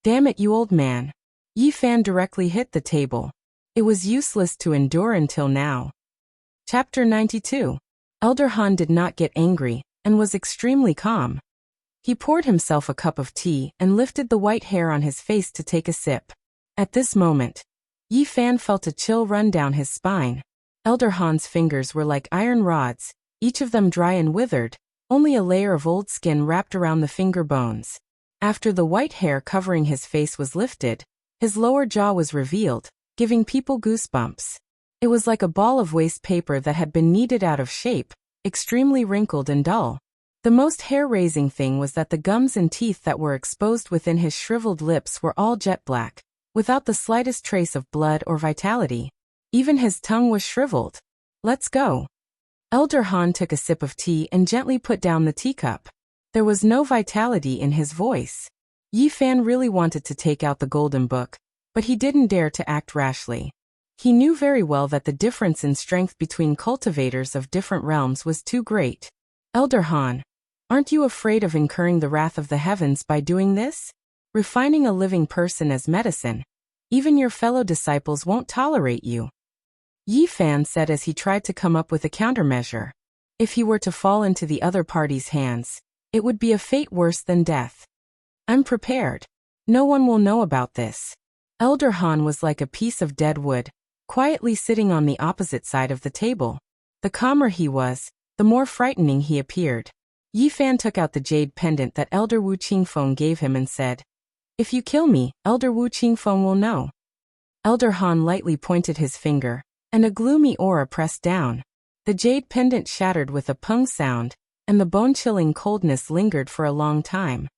Speaker 1: Damn it, you old man. Yi Fan directly hit the table. It was useless to endure until now. Chapter 92. Elder Han did not get angry, and was extremely calm. He poured himself a cup of tea and lifted the white hair on his face to take a sip. At this moment, Yi Fan felt a chill run down his spine. Elder Han's fingers were like iron rods, each of them dry and withered, only a layer of old skin wrapped around the finger bones. After the white hair covering his face was lifted, his lower jaw was revealed, giving people goosebumps. It was like a ball of waste paper that had been kneaded out of shape, extremely wrinkled and dull. The most hair-raising thing was that the gums and teeth that were exposed within his shriveled lips were all jet black, without the slightest trace of blood or vitality. Even his tongue was shriveled. "Let's go." Elder Han took a sip of tea and gently put down the teacup. There was no vitality in his voice. Yi Fan really wanted to take out the golden book, but he didn't dare to act rashly. He knew very well that the difference in strength between cultivators of different realms was too great. "Elder Han, aren't you afraid of incurring the wrath of the heavens by doing this? Refining a living person as medicine? Even your fellow disciples won't tolerate you." Yi Fan said as he tried to come up with a countermeasure. If he were to fall into the other party's hands, it would be a fate worse than death. "I'm prepared. No one will know about this." Elder Han was like a piece of dead wood, quietly sitting on the opposite side of the table. The calmer he was, the more frightening he appeared. Yi Fan took out the jade pendant that Elder Wu Qingfeng gave him and said, "If you kill me, Elder Wu Qingfeng will know." Elder Han lightly pointed his finger, and a gloomy aura pressed down. The jade pendant shattered with a pung sound, and the bone-chilling coldness lingered for a long time.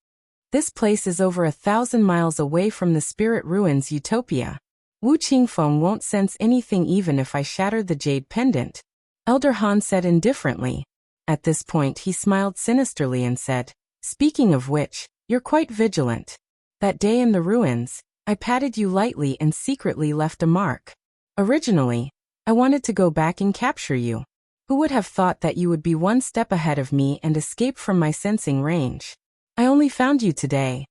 Speaker 1: "This place is over 1,000 miles away from the spirit ruins Utopia. Wu Qingfeng won't sense anything even if I shatter the jade pendant," Elder Han said indifferently. At this point he smiled sinisterly and said, "Speaking of which, you're quite vigilant. That day in the ruins, I patted you lightly and secretly left a mark. Originally, I wanted to go back and capture you. Who would have thought that you would be one step ahead of me and escape from my sensing range? I only found you today.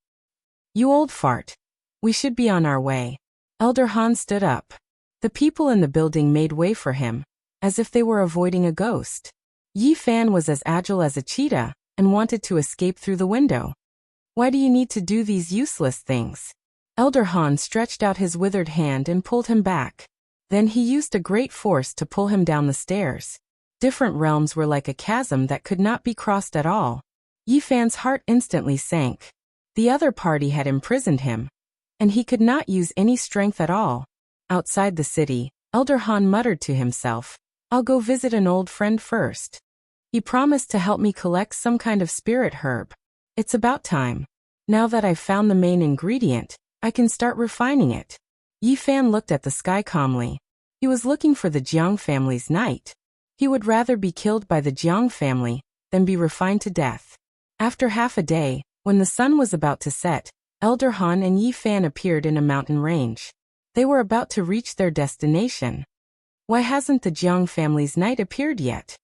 Speaker 1: You old fart. We should be on our way." Elder Han stood up. The people in the building made way for him, as if they were avoiding a ghost. Yi Fan was as agile as a cheetah, and wanted to escape through the window. "Why do you need to do these useless things?" Elder Han stretched out his withered hand and pulled him back. Then he used a great force to pull him down the stairs. Different realms were like a chasm that could not be crossed at all. Yi Fan's heart instantly sank. The other party had imprisoned him, and he could not use any strength at all. Outside the city, Elder Han muttered to himself, "I'll go visit an old friend first. He promised to help me collect some kind of spirit herb. It's about time. Now that I've found the main ingredient, I can start refining it." Yi Fan looked at the sky calmly. He was looking for the Jiang family's knight. He would rather be killed by the Jiang family than be refined to death. After half a day, when the sun was about to set, Elder Han and Yi Fan appeared in a mountain range. They were about to reach their destination. Why hasn't the Jiang family's knight appeared yet?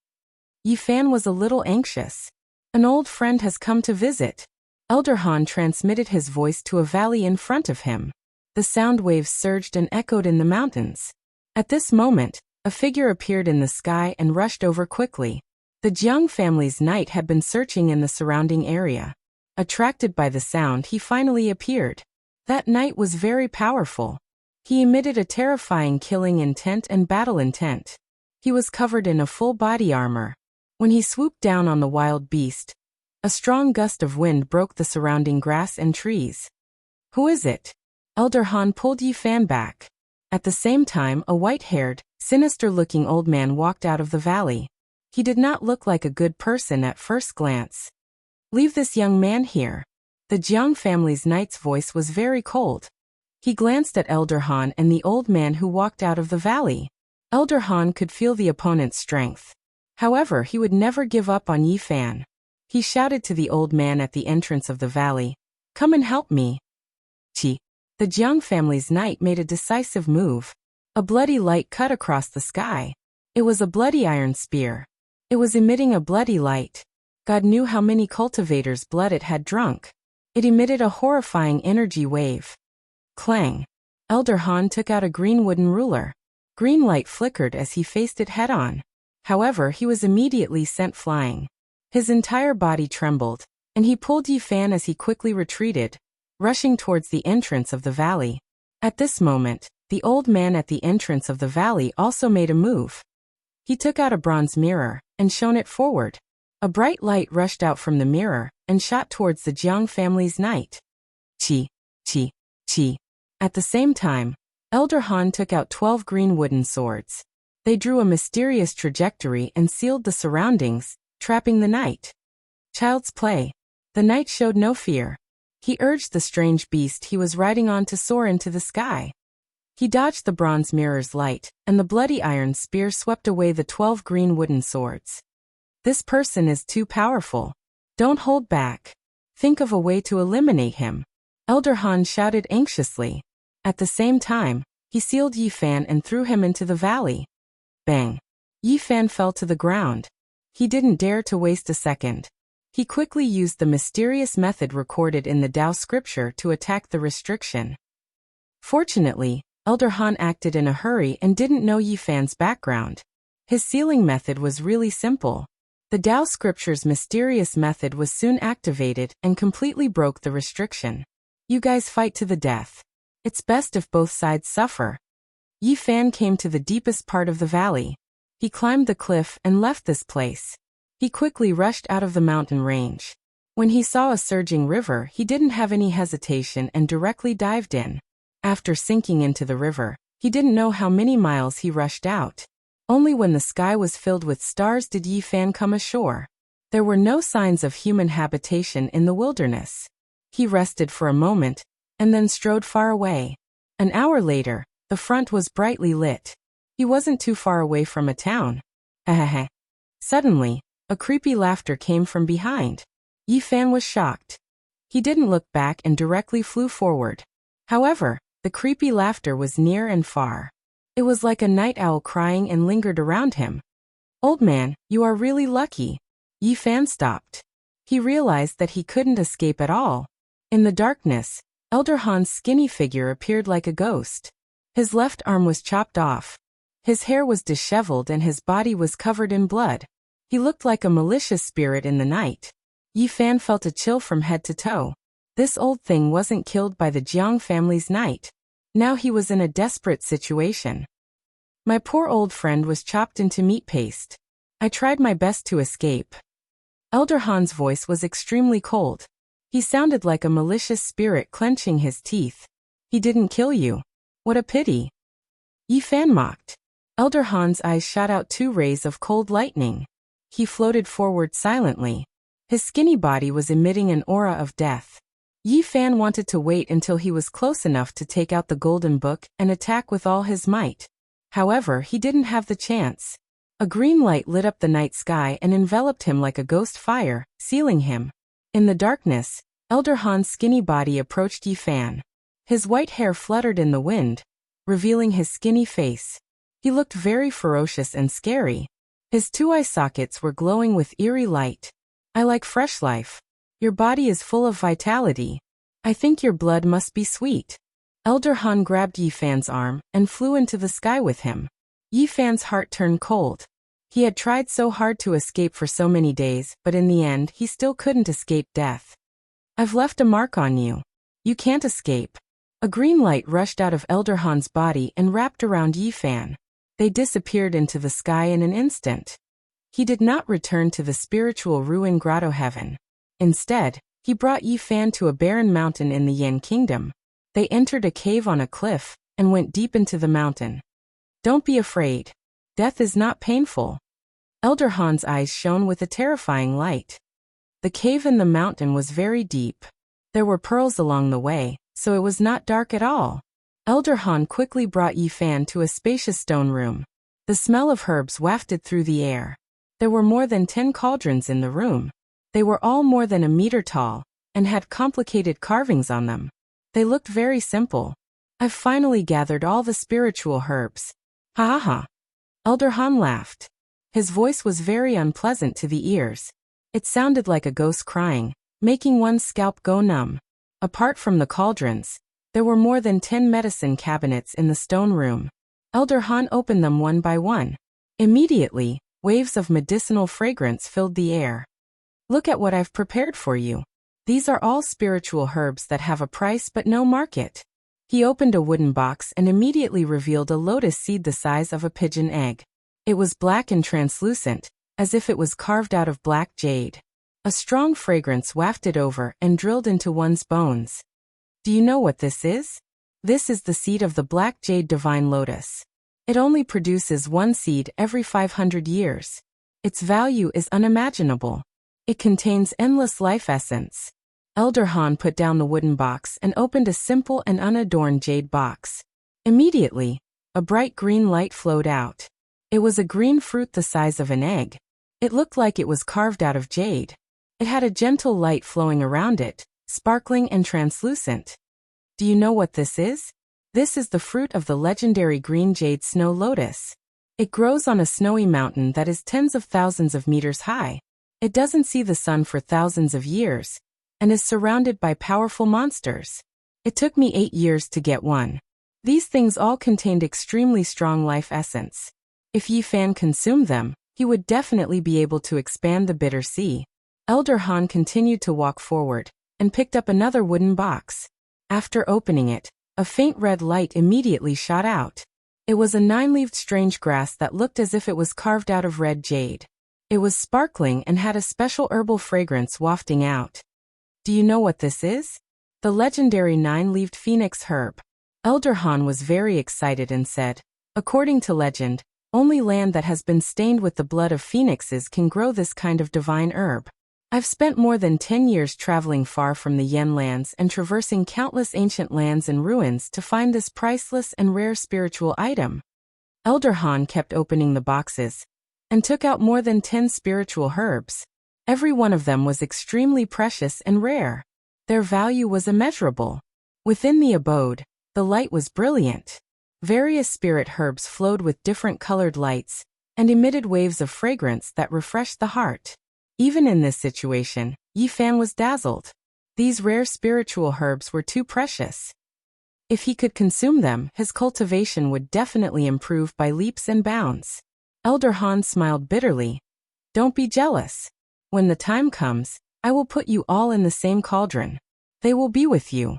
Speaker 1: Yi Fan was a little anxious. An old friend has come to visit. Elder Han transmitted his voice to a valley in front of him. The sound waves surged and echoed in the mountains. At this moment, a figure appeared in the sky and rushed over quickly. The Jiang family's knight had been searching in the surrounding area. Attracted by the sound, he finally appeared. That knight was very powerful. He emitted a terrifying killing intent and battle intent. He was covered in a full body armor. When he swooped down on the wild beast, a strong gust of wind broke the surrounding grass and trees. "Who is it?" Elder Han pulled Yi Fan back. At the same time, a white-haired, sinister-looking old man walked out of the valley. He did not look like a good person at first glance. "Leave this young man here." The Jiang family's knight's voice was very cold. He glanced at Elder Han and the old man who walked out of the valley. Elder Han could feel the opponent's strength. However, he would never give up on Yi Fan. He shouted to the old man at the entrance of the valley, "Come and help me." Chi. The Jiang family's knight made a decisive move. A bloody light cut across the sky. It was a bloody iron spear. It was emitting a bloody light. God knew how many cultivators' blood it had drunk. It emitted a horrifying energy wave. Clang. Elder Han took out a green wooden ruler. Green light flickered as he faced it head-on. However, he was immediately sent flying. His entire body trembled, and he pulled Yi Fan as he quickly retreated, rushing towards the entrance of the valley. At this moment, the old man at the entrance of the valley also made a move. He took out a bronze mirror and shone it forward. A bright light rushed out from the mirror and shot towards the Jiang family's knight. Chi, chi, chi. At the same time, Elder Han took out 12 green wooden swords. They drew a mysterious trajectory and sealed the surroundings, trapping the knight. Child's play. The knight showed no fear. He urged the strange beast he was riding on to soar into the sky. He dodged the bronze mirror's light, and the bloody iron spear swept away the 12 green wooden swords. This person is too powerful. Don't hold back. Think of a way to eliminate him. Elder Han shouted anxiously. At the same time, he sealed Yi Fan and threw him into the valley. Bang! Yi Fan fell to the ground. He didn't dare to waste a second. He quickly used the mysterious method recorded in the Tao scripture to attack the restriction. Fortunately, Elder Han acted in a hurry and didn't know Yi Fan's background. His sealing method was really simple. The Tao scripture's mysterious method was soon activated and completely broke the restriction. You guys fight to the death. It's best if both sides suffer. Yi Fan came to the deepest part of the valley. He climbed the cliff and left this place. He quickly rushed out of the mountain range. When he saw a surging river, he didn't have any hesitation and directly dived in. After sinking into the river, he didn't know how many miles he rushed out. Only when the sky was filled with stars did Yi Fan come ashore. There were no signs of human habitation in the wilderness. He rested for a moment, and then strode far away. An hour later, the front was brightly lit. He wasn't too far away from a town. Hehehe. Suddenly, a creepy laughter came from behind. Yi Fan was shocked. He didn't look back and directly flew forward. However, the creepy laughter was near and far. It was like a night owl crying and lingered around him. Old man, you are really lucky. Yi Fan stopped. He realized that he couldn't escape at all. In the darkness, Elder Han's skinny figure appeared like a ghost. His left arm was chopped off. His hair was disheveled and his body was covered in blood. He looked like a malicious spirit in the night. Yi Fan felt a chill from head to toe. This old thing wasn't killed by the Jiang family's knight. Now he was in a desperate situation. My poor old friend was chopped into meat paste. I tried my best to escape. Elder Han's voice was extremely cold. He sounded like a malicious spirit clenching his teeth. He didn't kill you. What a pity. Yi Fan mocked. Elder Han's eyes shot out 2 rays of cold lightning. He floated forward silently. His skinny body was emitting an aura of death. Yi Fan wanted to wait until he was close enough to take out the golden book and attack with all his might. However, he didn't have the chance. A green light lit up the night sky and enveloped him like a ghost fire, sealing him. In the darkness, Elder Han's skinny body approached Yi Fan. His white hair fluttered in the wind, revealing his skinny face. He looked very ferocious and scary. His 2 eye sockets were glowing with eerie light. I like fresh life. Your body is full of vitality. I think your blood must be sweet. Elder Han grabbed Yi Fan's arm and flew into the sky with him. Yi Fan's heart turned cold. He had tried so hard to escape for so many days, but in the end he still couldn't escape death. I've left a mark on you. You can't escape. A green light rushed out of Elder Han's body and wrapped around Yi Fan. They disappeared into the sky in an instant. He did not return to the spiritual ruin grotto heaven. Instead, he brought Yi Fan to a barren mountain in the Yan kingdom. They entered a cave on a cliff and went deep into the mountain. Don't be afraid. Death is not painful. Elder Han's eyes shone with a terrifying light. The cave in the mountain was very deep. There were pearls along the way, so it was not dark at all. Elder Han quickly brought Yi Fan to a spacious stone room. The smell of herbs wafted through the air. There were more than 10 cauldrons in the room. They were all more than a meter tall, and had complicated carvings on them. They looked very simple. I've finally gathered all the spiritual herbs. Ha ha ha. Elder Han laughed. His voice was very unpleasant to the ears. It sounded like a ghost crying, making one's scalp go numb. Apart from the cauldrons, there were more than 10 medicine cabinets in the stone room. Elder Han opened them one by one. Immediately, waves of medicinal fragrance filled the air. Look at what I've prepared for you. These are all spiritual herbs that have a price but no market. He opened a wooden box and immediately revealed a lotus seed the size of a pigeon egg. It was black and translucent, as if it was carved out of black jade. A strong fragrance wafted over and drilled into one's bones. Do you know what this is? This is the seed of the black jade divine lotus. It only produces one seed every 500 years. Its value is unimaginable. It contains endless life essence. Elder Han put down the wooden box and opened a simple and unadorned jade box. Immediately, a bright green light flowed out. It was a green fruit the size of an egg. It looked like it was carved out of jade. It had a gentle light flowing around it, sparkling and translucent. Do you know what this is? This is the fruit of the legendary green jade snow lotus. It grows on a snowy mountain that is tens of thousands of meters high. It doesn't see the sun for thousands of years, and is surrounded by powerful monsters. It took me 8 years to get one. These things all contained extremely strong life essence. If Yi Fan consumed them, he would definitely be able to expand the bitter sea. Elder Han continued to walk forward, and picked up another wooden box. After opening it, a faint red light immediately shot out. It was a 9-leaved strange grass that looked as if it was carved out of red jade. It was sparkling and had a special herbal fragrance wafting out. Do you know what this is? The legendary 9-leaved phoenix herb. Elder Han was very excited and said, according to legend, only land that has been stained with the blood of phoenixes can grow this kind of divine herb. I've spent more than 10 years traveling far from the Yen lands and traversing countless ancient lands and ruins to find this priceless and rare spiritual item. Elder Han kept opening the boxes, and took out more than 10 spiritual herbs. Every one of them was extremely precious and rare. Their value was immeasurable. Within the abode, the light was brilliant. Various spirit herbs flowed with different colored lights, and emitted waves of fragrance that refreshed the heart. Even in this situation, Yi Fan was dazzled. These rare spiritual herbs were too precious. If he could consume them, his cultivation would definitely improve by leaps and bounds. Elder Han smiled bitterly. Don't be jealous. When the time comes, I will put you all in the same cauldron. They will be with you.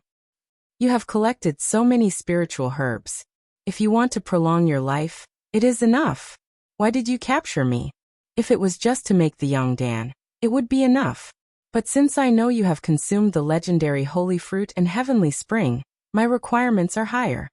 Speaker 1: You have collected so many spiritual herbs. If you want to prolong your life, it is enough. Why did you capture me? If it was just to make the young Dan, it would be enough. But since I know you have consumed the legendary holy fruit and heavenly spring, my requirements are higher.